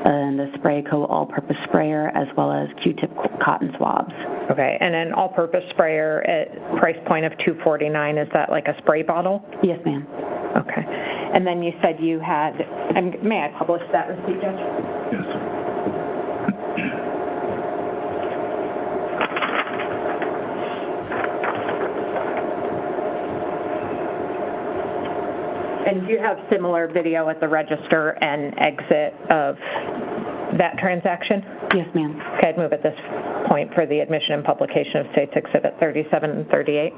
Speaker 18: and the Sprayco all-purpose sprayer, as well as Q-tip cotton swabs.
Speaker 6: Okay, and an all-purpose sprayer at price point of $249, is that like a spray bottle?
Speaker 18: Yes, ma'am.
Speaker 6: Okay. And then you said you had, may I publish that receipt, Judge?
Speaker 4: Yes.
Speaker 6: And do you have similar video at the register and exit of that transaction?
Speaker 18: Yes, ma'am.
Speaker 6: Okay, I'd move at this point for the admission and publication of States Exhibit 37 and 38.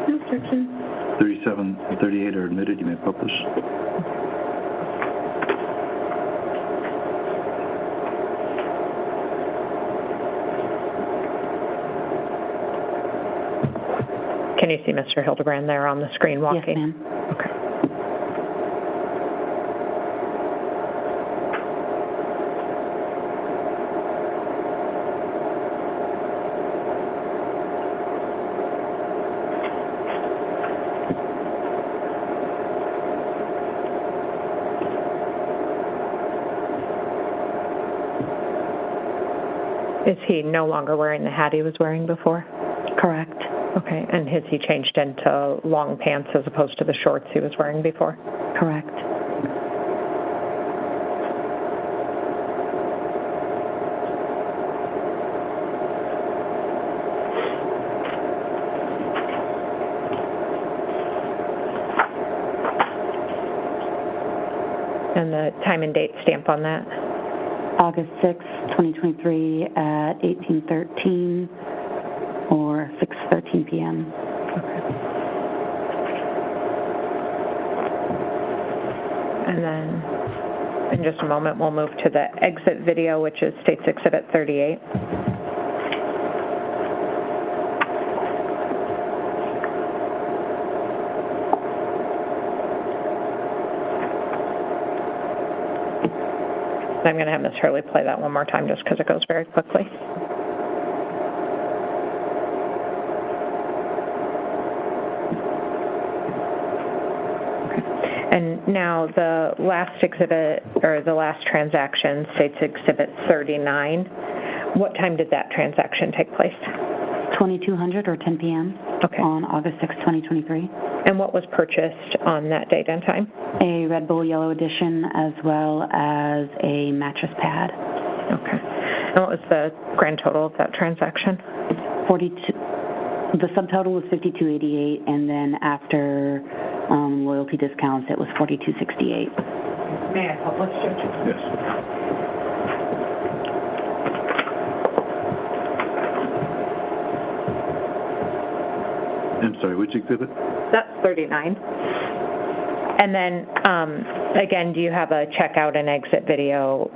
Speaker 7: No objection.
Speaker 4: 37 and 38 are admitted. You may publish.
Speaker 6: Can you see Mr. Hildabrand there on the screen walking?
Speaker 18: Yes, ma'am.
Speaker 6: Okay. Is he no longer wearing the hat he was wearing before?
Speaker 18: Correct.
Speaker 6: Okay, and has he changed into long pants as opposed to the shorts he was wearing before?
Speaker 18: Correct.
Speaker 6: And the time and date stamp on that?
Speaker 18: August 6, 2023 at 18:13 or 6:13 p.m.
Speaker 6: And then in just a moment, we'll move to the exit video, which is States Exhibit 38. I'm going to have Ms. Hurley play that one more time just because it goes very quickly. And now the last exhibit, or the last transaction, States Exhibit 39. What time did that transaction take place?
Speaker 18: 2200 or 10 p.m.
Speaker 6: Okay.
Speaker 18: On August 6, 2023.
Speaker 6: And what was purchased on that date and time?
Speaker 18: A Red Bull Yellow Edition as well as a mattress pad.
Speaker 6: Okay. And what was the grand total of that transaction?
Speaker 18: 42. The subtotal was 5288, and then after loyalty discounts, it was 4268.
Speaker 6: May I publish it?
Speaker 4: Yes. I'm sorry, which exhibit?
Speaker 6: That's 39. And then, again, do you have a checkout and exit video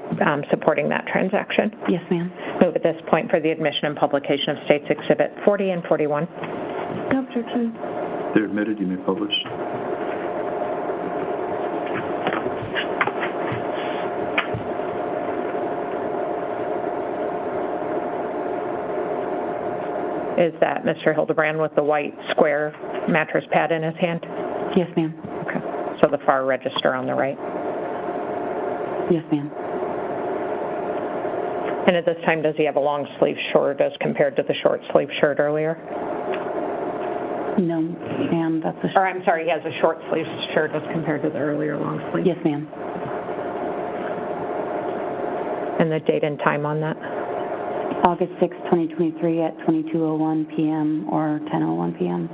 Speaker 6: supporting that transaction?
Speaker 18: Yes, ma'am.
Speaker 6: Move at this point for the admission and publication of States Exhibit 40 and 41.
Speaker 7: No objection.
Speaker 4: They're admitted. You may publish.
Speaker 6: Is that Mr. Hildabrand with the white square mattress pad in his hand?
Speaker 18: Yes, ma'am.
Speaker 6: Okay. So the far register on the right.
Speaker 18: Yes, ma'am.
Speaker 6: And at this time, does he have a long sleeve shirt as compared to the short sleeve shirt earlier?
Speaker 18: No, ma'am, that's a...
Speaker 6: Or I'm sorry, he has a short sleeve shirt as compared to the earlier long sleeve?
Speaker 18: Yes, ma'am.
Speaker 6: And the date and time on that?
Speaker 18: August 6, 2023 at 22:01 p.m. or 10:01 p.m.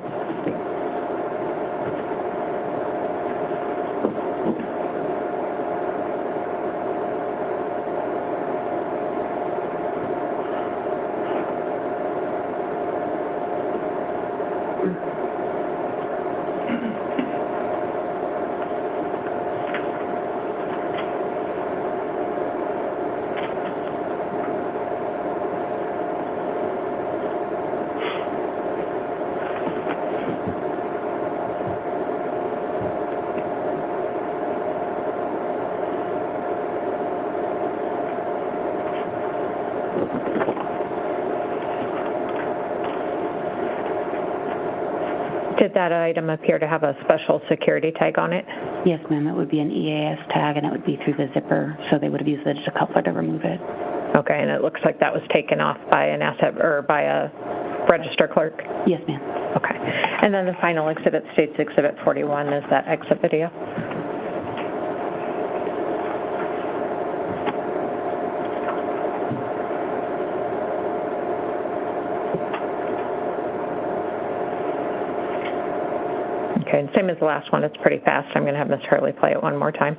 Speaker 6: Did that item appear to have a special security tag on it?
Speaker 18: Yes, ma'am. It would be an EAS tag, and it would be through the zipper, so they would have used the decoupler to remove it.
Speaker 6: Okay, and it looks like that was taken off by an asset or by a register clerk?
Speaker 18: Yes, ma'am.
Speaker 6: Okay. And then the final exhibit, States Exhibit 41, is that exit video? Okay, and same as the last one, it's pretty fast. I'm going to have Ms. Hurley play it one more time.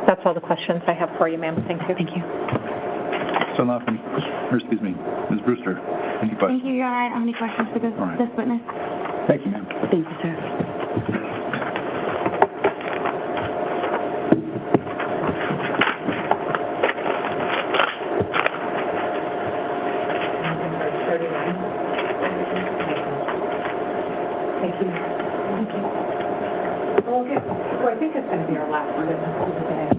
Speaker 6: That's all the questions I have for you, ma'am. Thank you.
Speaker 18: Thank you.
Speaker 4: So nothing, or excuse me, Ms. Brewster, any questions?
Speaker 16: Thank you, you're all right. I have any questions for this witness?
Speaker 4: Thank you, ma'am.
Speaker 18: Thank you, sir.
Speaker 6: Thank you. Okay, so I think it's going to be our last witness for today.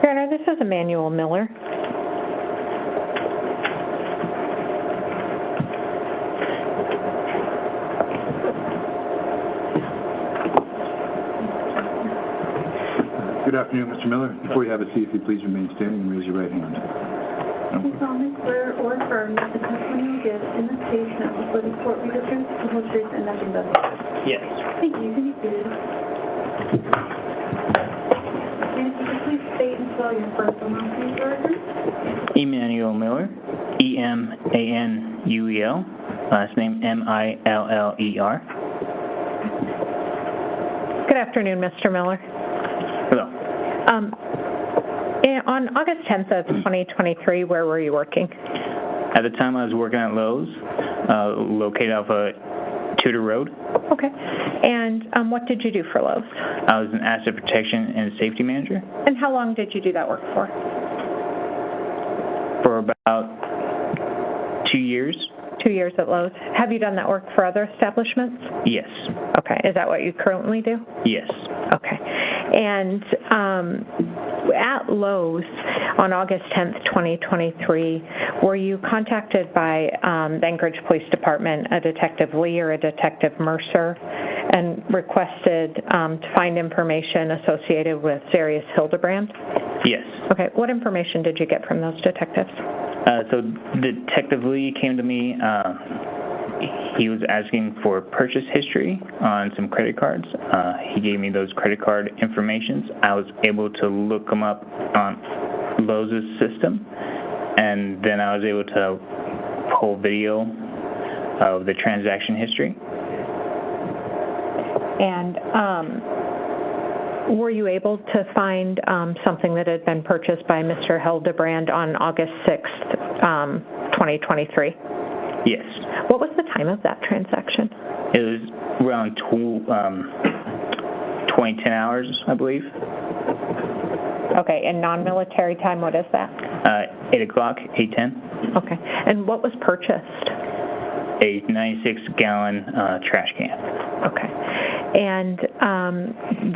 Speaker 6: Your Honor, this is Emmanuel Miller.
Speaker 4: Good afternoon, Mr. Miller. Before you have a seat, if you please remain standing and raise your right hand.
Speaker 7: Do you solemnly swear or affirm that the testimony you give in this case now before the court be the truth, the whole truth, and nothing but the truth?
Speaker 19: Yes.
Speaker 7: Thank you. You can be seated. And if you could please state and spell your first and last name for record.
Speaker 19: Emmanuel Miller, E-M-A-N-U-E-L, last name M-I-L-L-E-R.
Speaker 6: Good afternoon, Mr. Miller.
Speaker 19: Hello.
Speaker 6: On August 10th of 2023, where were you working?
Speaker 19: At the time, I was working at Lowe's, located off of Tudor Road.
Speaker 6: Okay. And what did you do for Lowe's?
Speaker 19: I was an asset protection and safety manager.
Speaker 6: And how long did you do that work for?
Speaker 19: For about 2 years.
Speaker 6: 2 years at Lowe's. Have you done that work for other establishments?
Speaker 19: Yes.
Speaker 6: Okay. Is that what you currently do?
Speaker 19: Yes.
Speaker 6: Okay. And at Lowe's on August 10th, 2023, were you contacted by the Anchorage Police Department, a Detective Lee or a Detective Mercer, and requested to find information associated with Zarrius Hildabrand?
Speaker 19: Yes.
Speaker 6: Okay. What information did you get from those detectives?
Speaker 19: So Detective Lee came to me. He was asking for purchase history on some credit cards. He gave me those credit card informations. I was able to look them up on Lowe's system, and then I was able to pull video of the transaction history.
Speaker 6: And were you able to find something that had been purchased by Mr. Hildabrand on August 6th, 2023?
Speaker 19: Yes.
Speaker 6: What was the time of that transaction?
Speaker 19: It was around 2010 hours, I believe.
Speaker 6: Okay, and non-military time, what is that?
Speaker 19: 8 o'clock, 8:10.
Speaker 6: Okay, and what was purchased?
Speaker 19: A 96-gallon trash can.
Speaker 6: Okay, and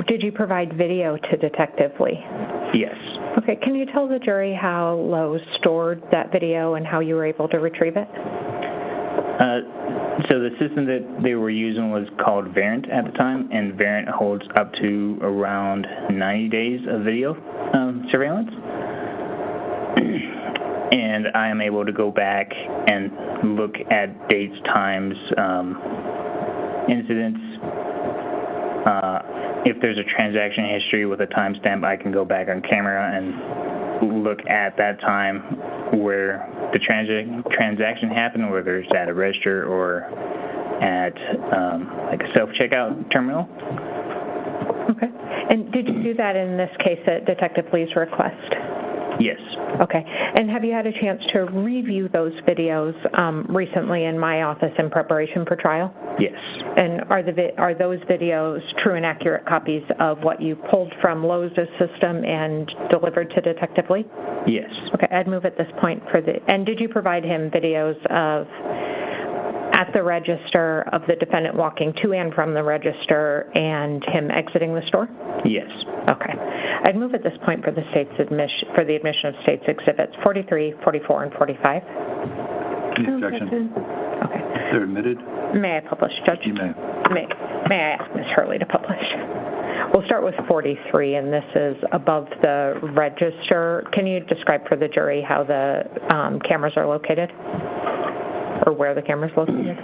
Speaker 6: did you provide video to Detective Lee?
Speaker 19: Yes.
Speaker 6: Okay, can you tell the jury how Lowe's stored that video and how you were able to retrieve it?
Speaker 19: So the system that they were using was called Variant at the time, and Variant holds up to around 90 days of video surveillance. And I am able to go back and look at dates, times, incidents. If there's a transaction history with a timestamp, I can go back on camera and look at that time where the transaction happened, whether it's at a register or at like a self-checkout terminal.
Speaker 6: Okay. And did you do that in this case at Detective Lee's request?
Speaker 19: Yes.
Speaker 6: Okay. And have you had a chance to review those videos recently in my office in preparation for trial?
Speaker 19: Yes.
Speaker 6: And are those videos true and accurate copies of what you pulled from Lowe's system and delivered to Detective Lee?
Speaker 19: Yes.
Speaker 6: Okay. I'd move at this point for the... And did you provide him videos of at the register of the defendant walking to and from the register and him exiting the store?
Speaker 19: Yes.
Speaker 6: Okay. I'd move at this point for the admission of state's exhibits 43, 44, and 45.
Speaker 4: Any objection?
Speaker 6: Okay.
Speaker 4: They're admitted?
Speaker 6: May I publish, Judge?
Speaker 4: You may.
Speaker 6: May I ask Ms. Hurley to publish? We'll start with 43, and this is above the register. Can you describe for the jury how the cameras are located, or where the camera's located?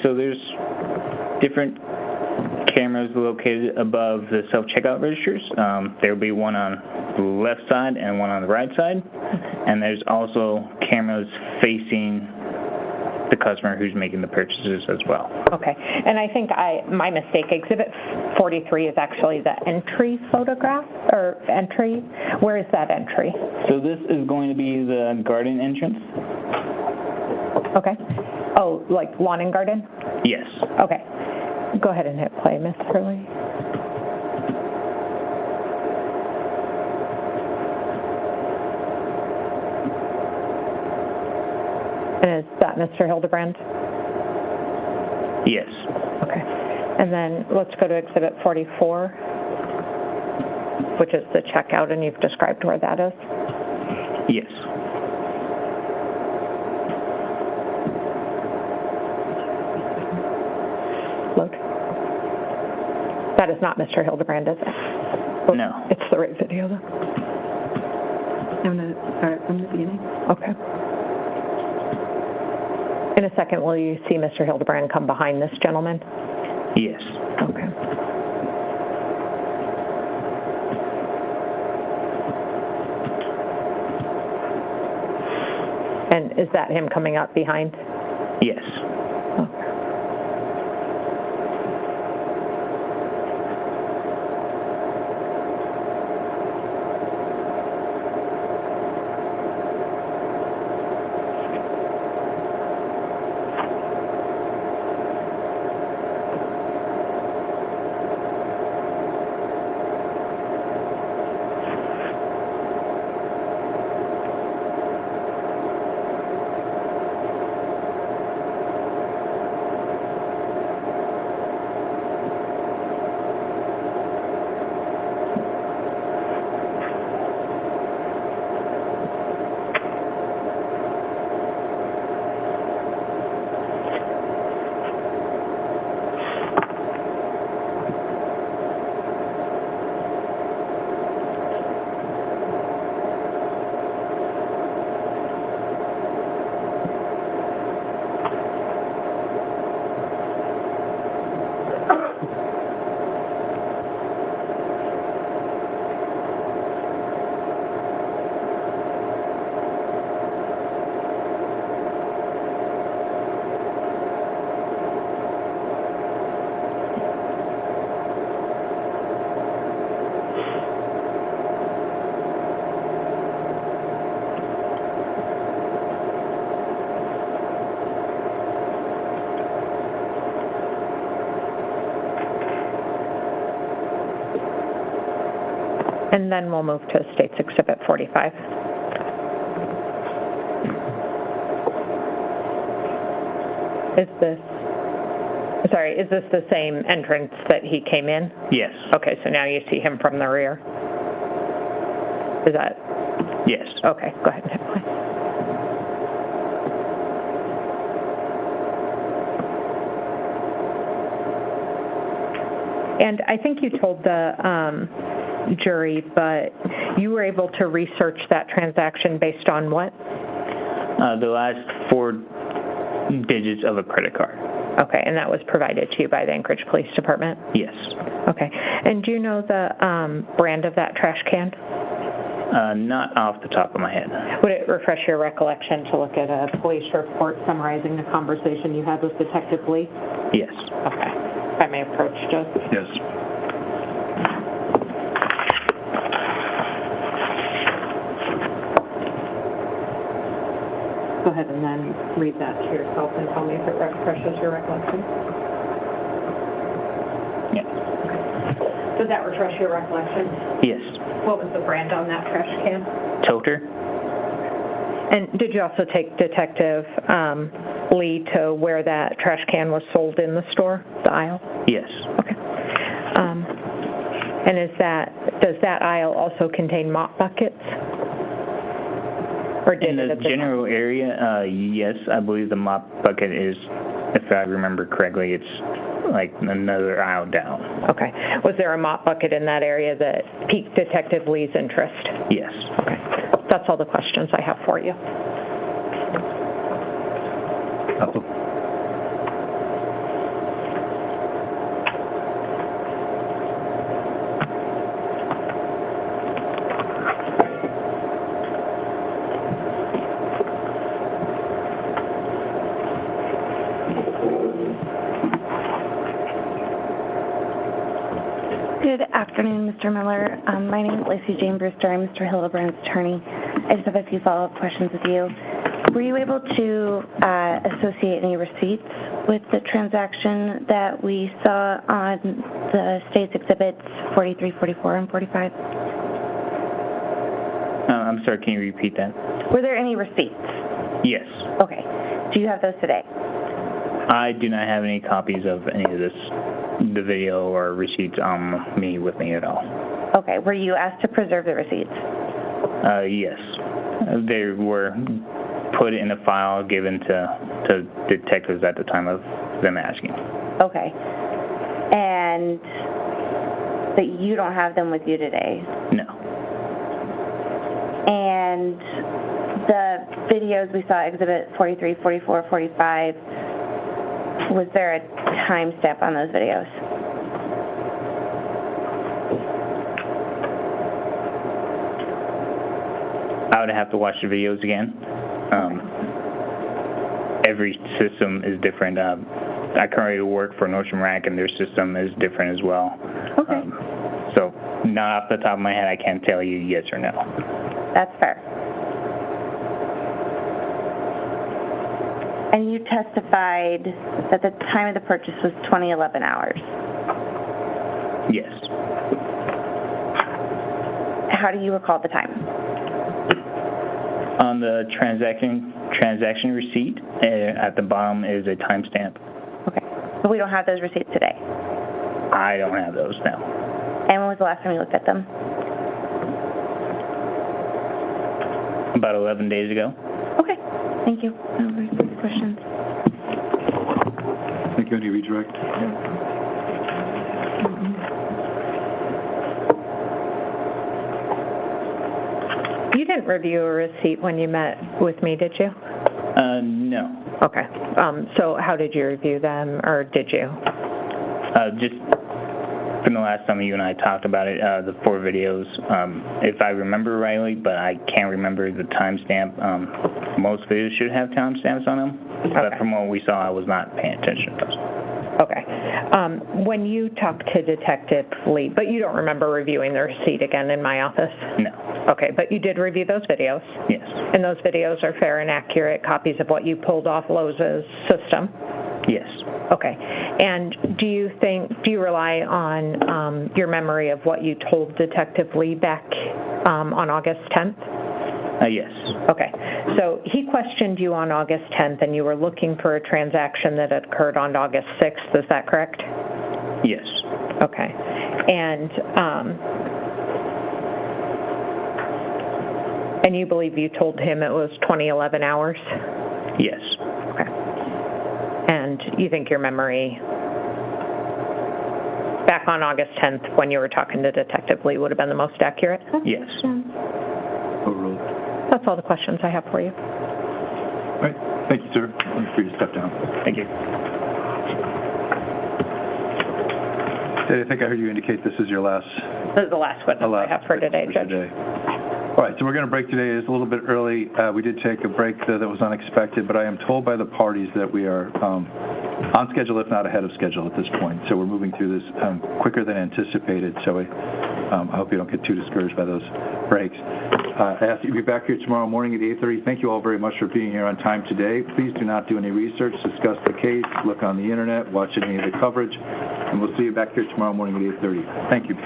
Speaker 19: So there's different cameras located above the self-checkout registers. There will be one on the left side and one on the right side, and there's also cameras facing the customer who's making the purchases as well.
Speaker 6: Okay, and I think my mistake, Exhibit 43 is actually the entry photograph, or entry. Where is that entry?
Speaker 19: So this is going to be the garden entrance?
Speaker 6: Okay. Oh, like lawn and garden?
Speaker 19: Yes.
Speaker 6: Okay. Go ahead and hit play, Ms. Hurley. And is that Mr. Hildabrand?
Speaker 19: Yes.
Speaker 6: Okay. And then let's go to Exhibit 44, which is the checkout, and you've described where that is?
Speaker 19: Yes.
Speaker 6: Load. That is not Mr. Hildabrand, is it?
Speaker 19: No.
Speaker 6: It's the right video, though.
Speaker 10: I'm going to start from the beginning.
Speaker 6: Okay. In a second, will you see Mr. Hildabrand come behind this gentleman?
Speaker 19: Yes.
Speaker 6: Okay. And is that him coming up behind?
Speaker 19: Yes.
Speaker 6: And then we'll move to State's Exhibit 45. Is this the same entrance that he came in?
Speaker 19: Yes.
Speaker 6: Okay, so now you see him from the rear? Is that?
Speaker 19: Yes.
Speaker 6: Okay, go ahead and hit play. And I think you told the jury, but you were able to research that transaction based on what?
Speaker 19: The last 4 digits of a credit card.
Speaker 6: Okay, and that was provided to you by the Anchorage Police Department?
Speaker 19: Yes.
Speaker 6: Okay. And do you know the brand of that trash can?
Speaker 19: Not off the top of my head.
Speaker 6: Would it refresh your recollection to look at a police report summarizing the conversation you had with Detective Lee?
Speaker 19: Yes.
Speaker 6: Okay. If I may approach, Joseph?
Speaker 4: Yes.
Speaker 6: Go ahead and then read that to yourself and tell me if it refreshes your recollection.
Speaker 19: Yes.
Speaker 6: Did that refresh your recollection?
Speaker 19: Yes.
Speaker 6: What was the brand on that trash can?
Speaker 19: Toter.
Speaker 6: And did you also take Detective Lee to where that trash can was sold in the store, the aisle?
Speaker 19: Yes.
Speaker 6: Okay. And does that aisle also contain mop buckets? Or did
Speaker 19: In
Speaker 6: it
Speaker 19: the
Speaker 6: at the
Speaker 19: general area, yes, I believe the mop bucket is, if I remember correctly, it's like another aisle down.
Speaker 6: Okay. Was there a mop bucket in that area that piqued Detective Lee's interest?
Speaker 19: Yes.
Speaker 6: Okay. That's all the questions I have for you.
Speaker 3: Good afternoon, Mr. Miller. My name is Lacey Jane Brewster. I'm Mr. Hildabrand's attorney. I just have a few follow-up questions with you. Were you able to associate any receipts with the transaction that we saw on the state's exhibits 43, 44, and 45?
Speaker 19: I'm sorry, can you repeat that?
Speaker 3: Were there any receipts?
Speaker 19: Yes.
Speaker 3: Okay. Do you have those today?
Speaker 19: I do not have any copies of any of this, the video or receipts on me with me at all.
Speaker 3: Okay. Were you asked to preserve the receipts?
Speaker 19: Yes. They were put in a file given to detectives at the time of them asking.
Speaker 3: Okay. And but you don't have them with you today?
Speaker 19: No.
Speaker 3: And the videos we saw, exhibit 43, 44, 45, was there a timestamp on those videos?
Speaker 19: I would have to watch the videos again. Every system is different. I currently work for Nordstrom Rack, and their system is different as well.
Speaker 3: Okay.
Speaker 19: So, not off the top of my head, I can't tell you yes or no.
Speaker 3: That's fair. And you testified that the time of the purchase was 2011 hours?
Speaker 19: Yes.
Speaker 3: How do you recall the time?
Speaker 19: On the transaction receipt, at the bottom is a timestamp.
Speaker 3: Okay. But we don't have those receipts today?
Speaker 19: I don't have those now.
Speaker 3: And when was the last time you looked at them?
Speaker 19: About 11 days ago.
Speaker 3: Okay. Thank you. No further questions.
Speaker 4: Thank you. Any redirect?
Speaker 6: You didn't review a receipt when you met with me, did you?
Speaker 19: No.
Speaker 6: Okay. So how did you review them, or did you?
Speaker 19: Just from the last time you and I talked about it, the 4 videos, if I remember rightly, but I can't remember the timestamp. Most videos should have timestamps on them, but from what we saw, I was not paying attention to those.
Speaker 6: Okay. When you talked to Detective Lee, but you don't remember reviewing the receipt again in my office?
Speaker 19: No.
Speaker 6: Okay, but you did review those videos?
Speaker 19: Yes.
Speaker 6: And those videos are fair and accurate copies of what you pulled off Lowe's system?
Speaker 19: Yes.
Speaker 6: Okay. And do you rely on your memory of what you told Detective Lee back on August 10th?
Speaker 19: Yes.
Speaker 6: Okay. So he questioned you on August 10th, and you were looking for a transaction that occurred on August 6th. Is that correct?
Speaker 19: Yes.
Speaker 6: Okay. And you believe you told him it was 2011 hours?
Speaker 19: Yes.
Speaker 6: Okay. And you think your memory back on August 10th when you were talking to Detective Lee would have been the most accurate?
Speaker 19: Yes.
Speaker 4: Overruled.
Speaker 6: That's all the questions I have for you.
Speaker 4: All right. Thank you, sir. You're free to step down.
Speaker 19: Thank you.
Speaker 4: I think I heard you indicate this is your last.
Speaker 6: This is the last witness I have for today, Judge.
Speaker 4: All right, so we're going to break today. It's a little bit early. We did take a break that was unexpected, but I am told by the parties that we are on schedule, if not ahead of schedule at this point. So we're moving through this quicker than anticipated. So I hope you don't get too discouraged by those breaks. I ask that you be back here tomorrow morning at 8:30. Thank you all very much for being here on time today. Please do not do any research, discuss the case, look on the internet, watch any of the coverage, and we'll see you back here tomorrow morning at 8:30. Thank you.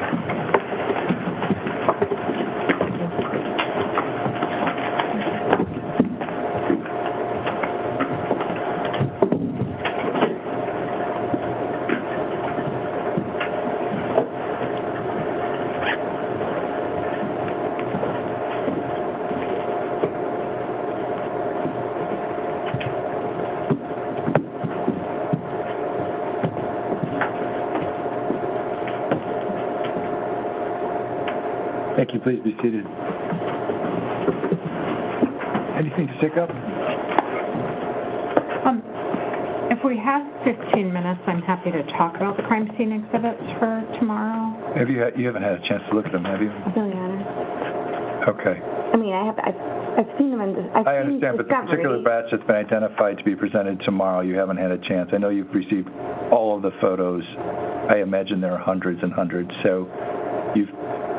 Speaker 4: Thank you. Please be seated. Anything to pick up?
Speaker 6: If we have 15 minutes, I'm happy to talk about the crime scene exhibits for tomorrow.
Speaker 4: You haven't had a chance to look at them, have you?
Speaker 3: Really honest.
Speaker 4: Okay.
Speaker 3: I mean, I've seen them in
Speaker 4: I understand, but the particular batch that's been identified to be presented tomorrow, you haven't had a chance. I know you've received all of the photos. I imagine there are hundreds and hundreds. So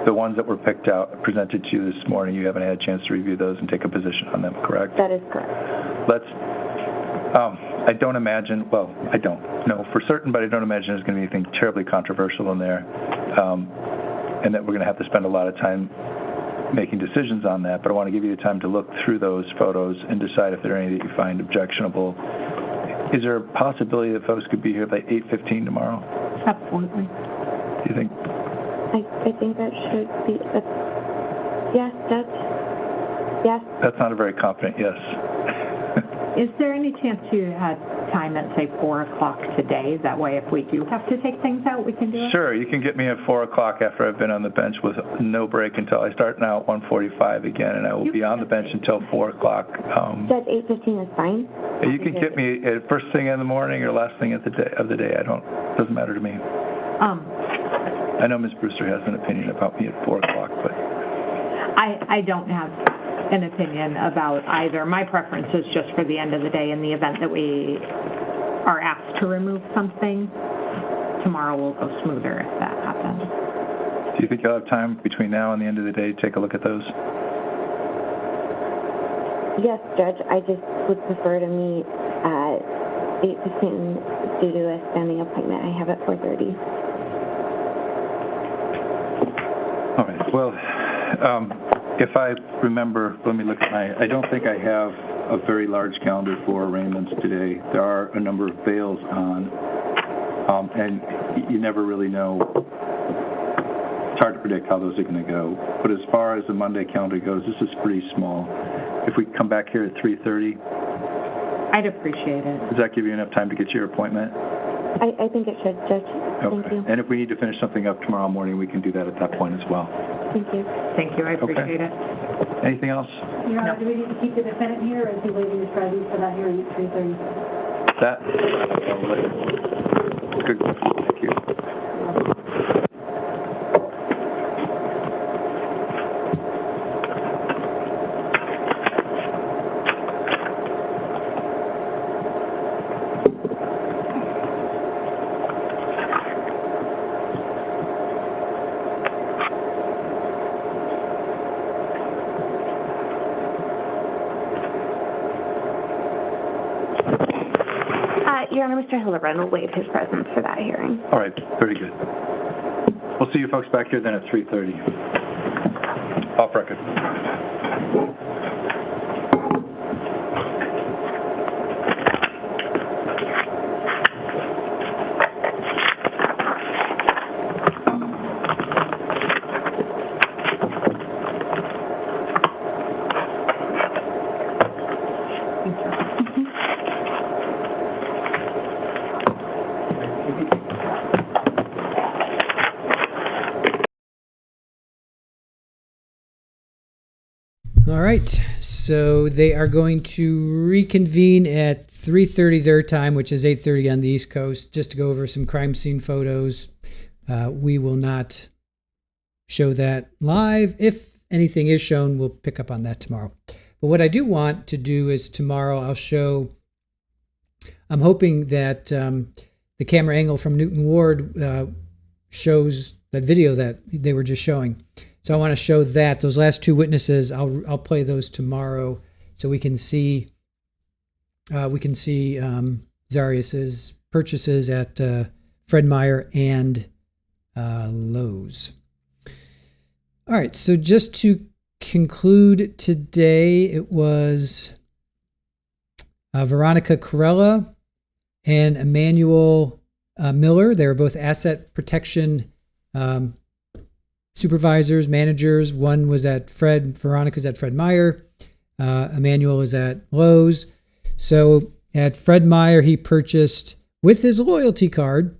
Speaker 4: the ones that were picked out, presented to you this morning, you haven't had a chance to review those and take a position on them, correct?
Speaker 3: That is correct.
Speaker 4: I don't imagine, well, I don't know for certain, but I don't imagine there's going to be anything terribly controversial in there, and that we're going to have to spend a lot of time making decisions on that. But I want to give you the time to look through those photos and decide if there are any that you find objectionable. Is there a possibility that folks could be here by 8:15 tomorrow?
Speaker 6: Absolutely.
Speaker 4: Do you think?
Speaker 3: I think that should be, yes.
Speaker 4: That's not a very confident yes.
Speaker 6: Is there any chance you had time at, say, 4 o'clock today? That way, if we do have to take things out, we can do it?
Speaker 4: Sure. You can get me at 4 o'clock after I've been on the bench with no break until I start now at 1:45 again, and I will be on the bench until 4 o'clock.
Speaker 3: Judge, 8:15 is fine.
Speaker 4: You can get me at first thing in the morning or last thing of the day. Doesn't matter to me. I know Ms. Brewster has an opinion about me at 4 o'clock, but
Speaker 6: I don't have an opinion about either. My preference is just for the end of the day in the event that we are asked to remove something. Tomorrow will go smoother if that happens.
Speaker 4: Do you think you'll have time between now and the end of the day to take a look at those?
Speaker 3: Yes, Judge. I just would prefer to meet at 8:15 due to a standing appointment I have at 4:30.
Speaker 4: All right. Well, if I remember, let me look at I don't think I have a very large calendar for arraignments today. There are a number of bails on, and you never really know. It's hard to predict how those are going to go. But as far as the Monday calendar goes, this is pretty small. If we come back here at 3:30,
Speaker 6: I'd appreciate it.
Speaker 4: Does that give you enough time to get to your appointment?
Speaker 3: I think it should, Judge.
Speaker 4: Okay.
Speaker 3: Thank you.
Speaker 4: And if we need to finish something up tomorrow morning, we can do that at that point as well.
Speaker 3: Thank you.
Speaker 6: Thank you. I appreciate it.
Speaker 4: Anything else?
Speaker 7: Your Honor, do we need to keep the defendant here, or is he waiting to try these for that hearing at 3:30?
Speaker 4: That? Good. Thank you.
Speaker 3: Your Honor, Mr. Hildabrand will waive his presence for that hearing.
Speaker 4: All right. Very good. We'll see you folks back here then at 3:30. Off record.
Speaker 1: All right, so they are going to reconvene at 3:30 their time, which is 8:30 on the East Coast, just to go over some crime scene photos. We will not show that live. If anything is shown, we'll pick up on that tomorrow. But what I do want to do is tomorrow I'll show, I'm hoping that the camera angle from Newton Ward shows that video that they were just showing. So I want to show that those last two witnesses. I'll play those tomorrow so we can see Zarrius's purchases at Fred Meyer and Lowe's. All right. So just to conclude today, it was Veronica Corella and Emmanuel Miller. They were both asset protection supervisors, managers. One was at Veronica's at Fred Meyer. Emmanuel is at Lowe's. So at Fred Meyer, he purchased, with his loyalty card,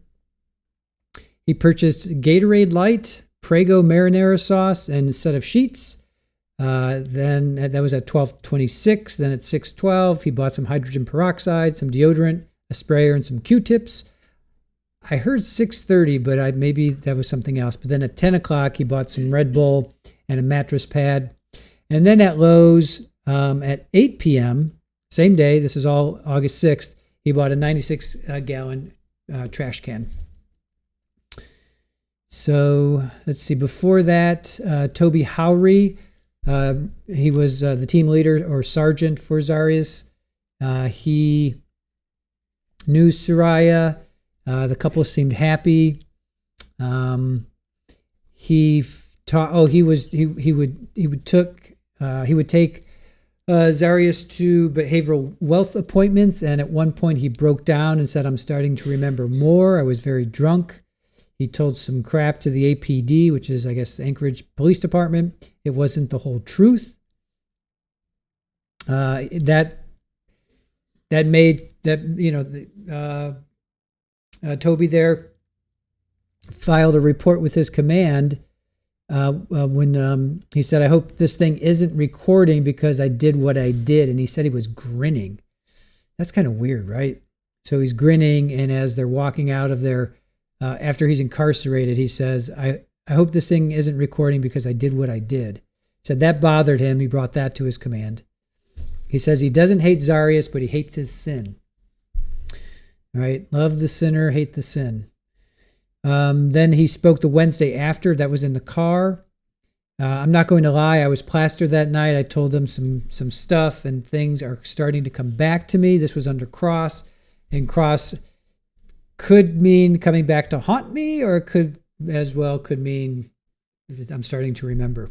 Speaker 1: he purchased Gatorade Light, Prego marinara sauce and a set of sheets. Then that was at 12:26. Then at 6:12, he bought some hydrogen peroxide, some deodorant, a sprayer, and some Q-tips. I heard 6:30, but maybe that was something else. But then at 10 o'clock, he bought some Red Bull and a mattress pad. And then at Lowe's at 8 p.m., same day, this is all August 6th, he bought a 96-gallon trash can. So let's see, before that, Toby Howry, he was the team leader or sergeant for Zarrius. He knew Saria. The couple seemed happy. He would take Zarrius to behavioral wealth appointments, and at one point he broke down and said, "I'm starting to remember more. I was very drunk." He told some crap to the APD, which is, I guess, Anchorage Police Department. It wasn't the whole truth. That made Toby there filed a report with his command when he said, "I hope this thing isn't recording because I did what I did." And he said he was grinning. That's kind of weird, right? So he's grinning, and as they're walking out of there, after he's incarcerated, he says, I hope this thing isn't recording because I did what I did. He said that bothered him. He brought that to his command. He says he doesn't hate Zarrius, but he hates his sin. All right, love the sinner, hate the sin. Then he spoke the Wednesday after. That was in the car. I'm not going to lie. I was plastered that night. I told them some stuff, and things are starting to come back to me. This was under cross, and cross could mean coming back to haunt me, or it could mean that I'm starting to remember.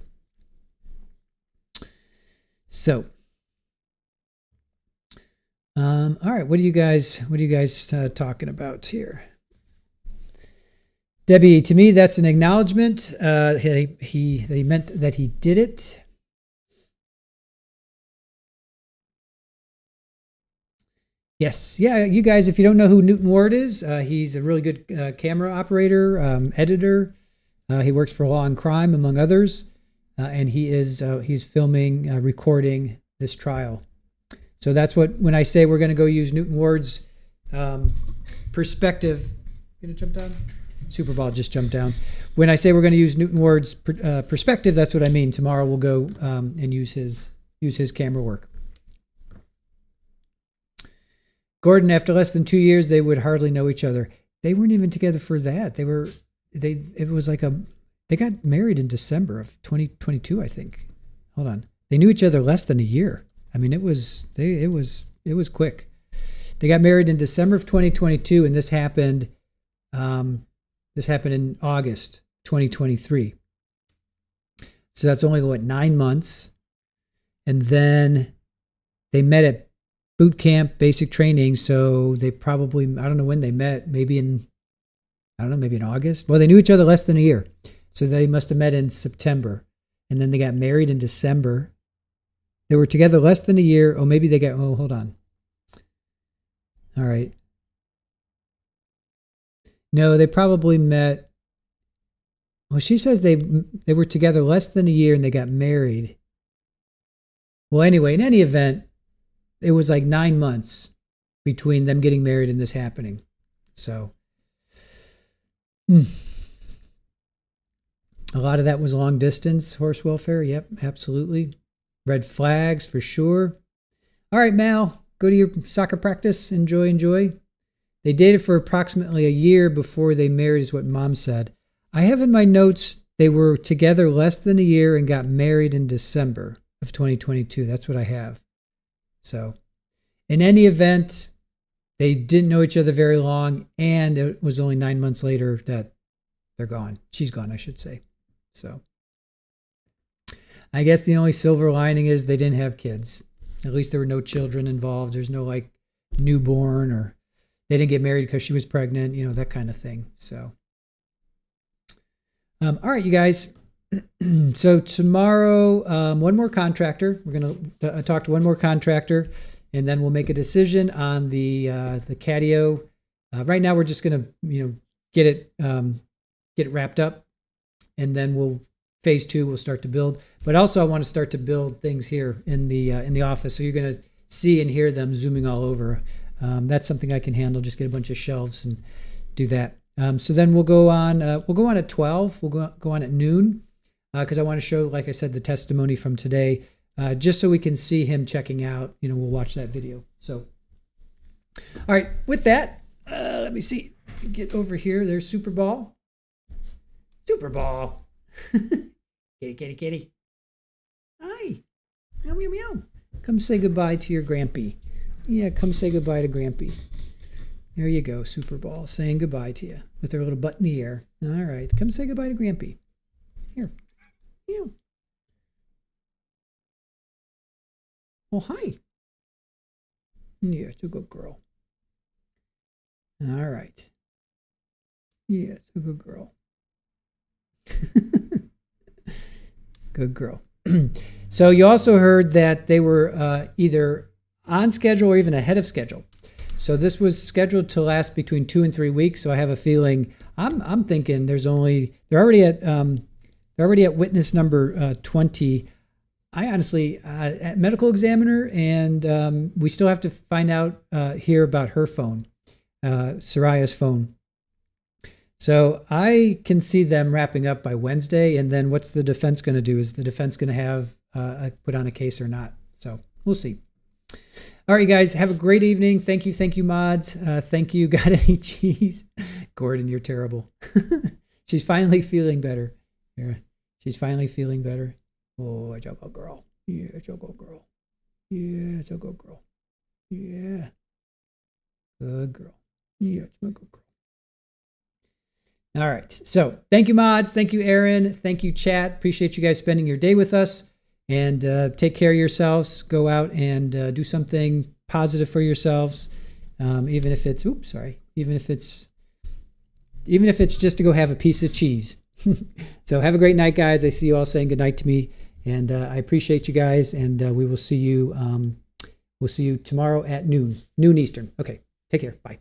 Speaker 1: So, all right, what are you guys talking about here? Debbie, to me, that's an acknowledgement. He meant that he did it. Yes, yeah, you guys, if you don't know who Newton Ward is, he's a really good camera operator, editor. He works for Law and Crime, among others, and he's filming, recording this trial. So that's when I say we're going to go use Newton Ward's perspective. Going to jump down? Superball just jumped down. When I say we're going to use Newton Ward's perspective, that's what I mean. Tomorrow we'll go and use his camera work. Gordon, after less than 2 years, they would hardly know each other. They weren't even together for that. They got married in December of 2022, I think. Hold on. They knew each other less than a year. I mean, it was quick. They got married in December of 2022, and this happened in August 2023. So that's only 9 months. And then they met at boot camp, basic training. So they probably, I don't know when they met, maybe in August. Well, they knew each other less than a year. So they must have met in September. And then they got married in December. They were together less than a year. Oh, maybe hold on. All right. No, they probably met. Well, she says they were together less than a year and they got married. Well, anyway, in any event, it was 9 months between them getting married and this happening. So, a lot of that was long distance horse welfare. Yep, absolutely. Red flags for sure. All right, Mal, go to your soccer practice. Enjoy. They dated for approximately a year before they married, is what Mom said. I have in my notes they were together less than a year and got married in December of 2022. That's what I have. So, in any event, they didn't know each other very long, and it was only 9 months later that they're gone. She's gone, I should say. So, I guess the only silver lining is they didn't have kids. At least there were no children involved. There's no newborn, or they didn't get married because she was pregnant, that kind of thing. So, all right, you guys. So tomorrow, one more contractor. We're going to talk to one more contractor, and then we'll make a decision on the catio. Right now, we're just going to get it wrapped up, and then phase 2 will start to build. But also I want to start to build things here in the office. So you're going to see and hear them zooming all over. That's something I can handle. Just get a bunch of shelves and do that. So then we'll go on at 12. We'll go on at noon because I want to show, like I said, the testimony from today, just so we can see him checking out. We'll watch that video. So, all right, with that, let me see. Get over here. There's Super Ball. Super Ball. Kitty. Hi. Meow, meow, meow. Come say goodbye to your Grampy. Yeah, come say goodbye to Grampy. There you go, Super Ball, saying goodbye to you with her little butt in the air. All right, come say goodbye to Grampy. Here. Meow. Oh, hi. Yeah, it's a good girl. All right. Yeah, it's a good girl. Good girl. So you also heard that they were either on schedule or even ahead of schedule. So this was scheduled to last between 2 and 3 weeks. So I have a feeling I'm thinking they're already at witness number 20. I honestly at medical examiner, and we still have to find out here about her phone, Saria's phone. So I can see them wrapping up by Wednesday, and then what's the defense going to do? Is the defense going to have put on a case or not? So we'll see. All right, guys, have a great evening. Thank you, mods. Thank you. Got any cheese? Gordon, you're terrible. She's finally feeling better. Yeah, she's finally feeling better. Oh, it's a good girl. Yeah, it's a good girl. Yeah, it's a good girl. Yeah. Good girl. Yeah, it's a good girl. All right. So thank you, mods. Thank you, Aaron. Thank you, chat. Appreciate you guys spending your day with us. And take care of yourselves. Go out and do something positive for yourselves. Even if it's just to go have a piece of cheese. So have a great night, guys. I see you all saying good night to me, and I appreciate you guys. And we will see you. We'll see you tomorrow at noon Eastern. Okay. Take care. Bye.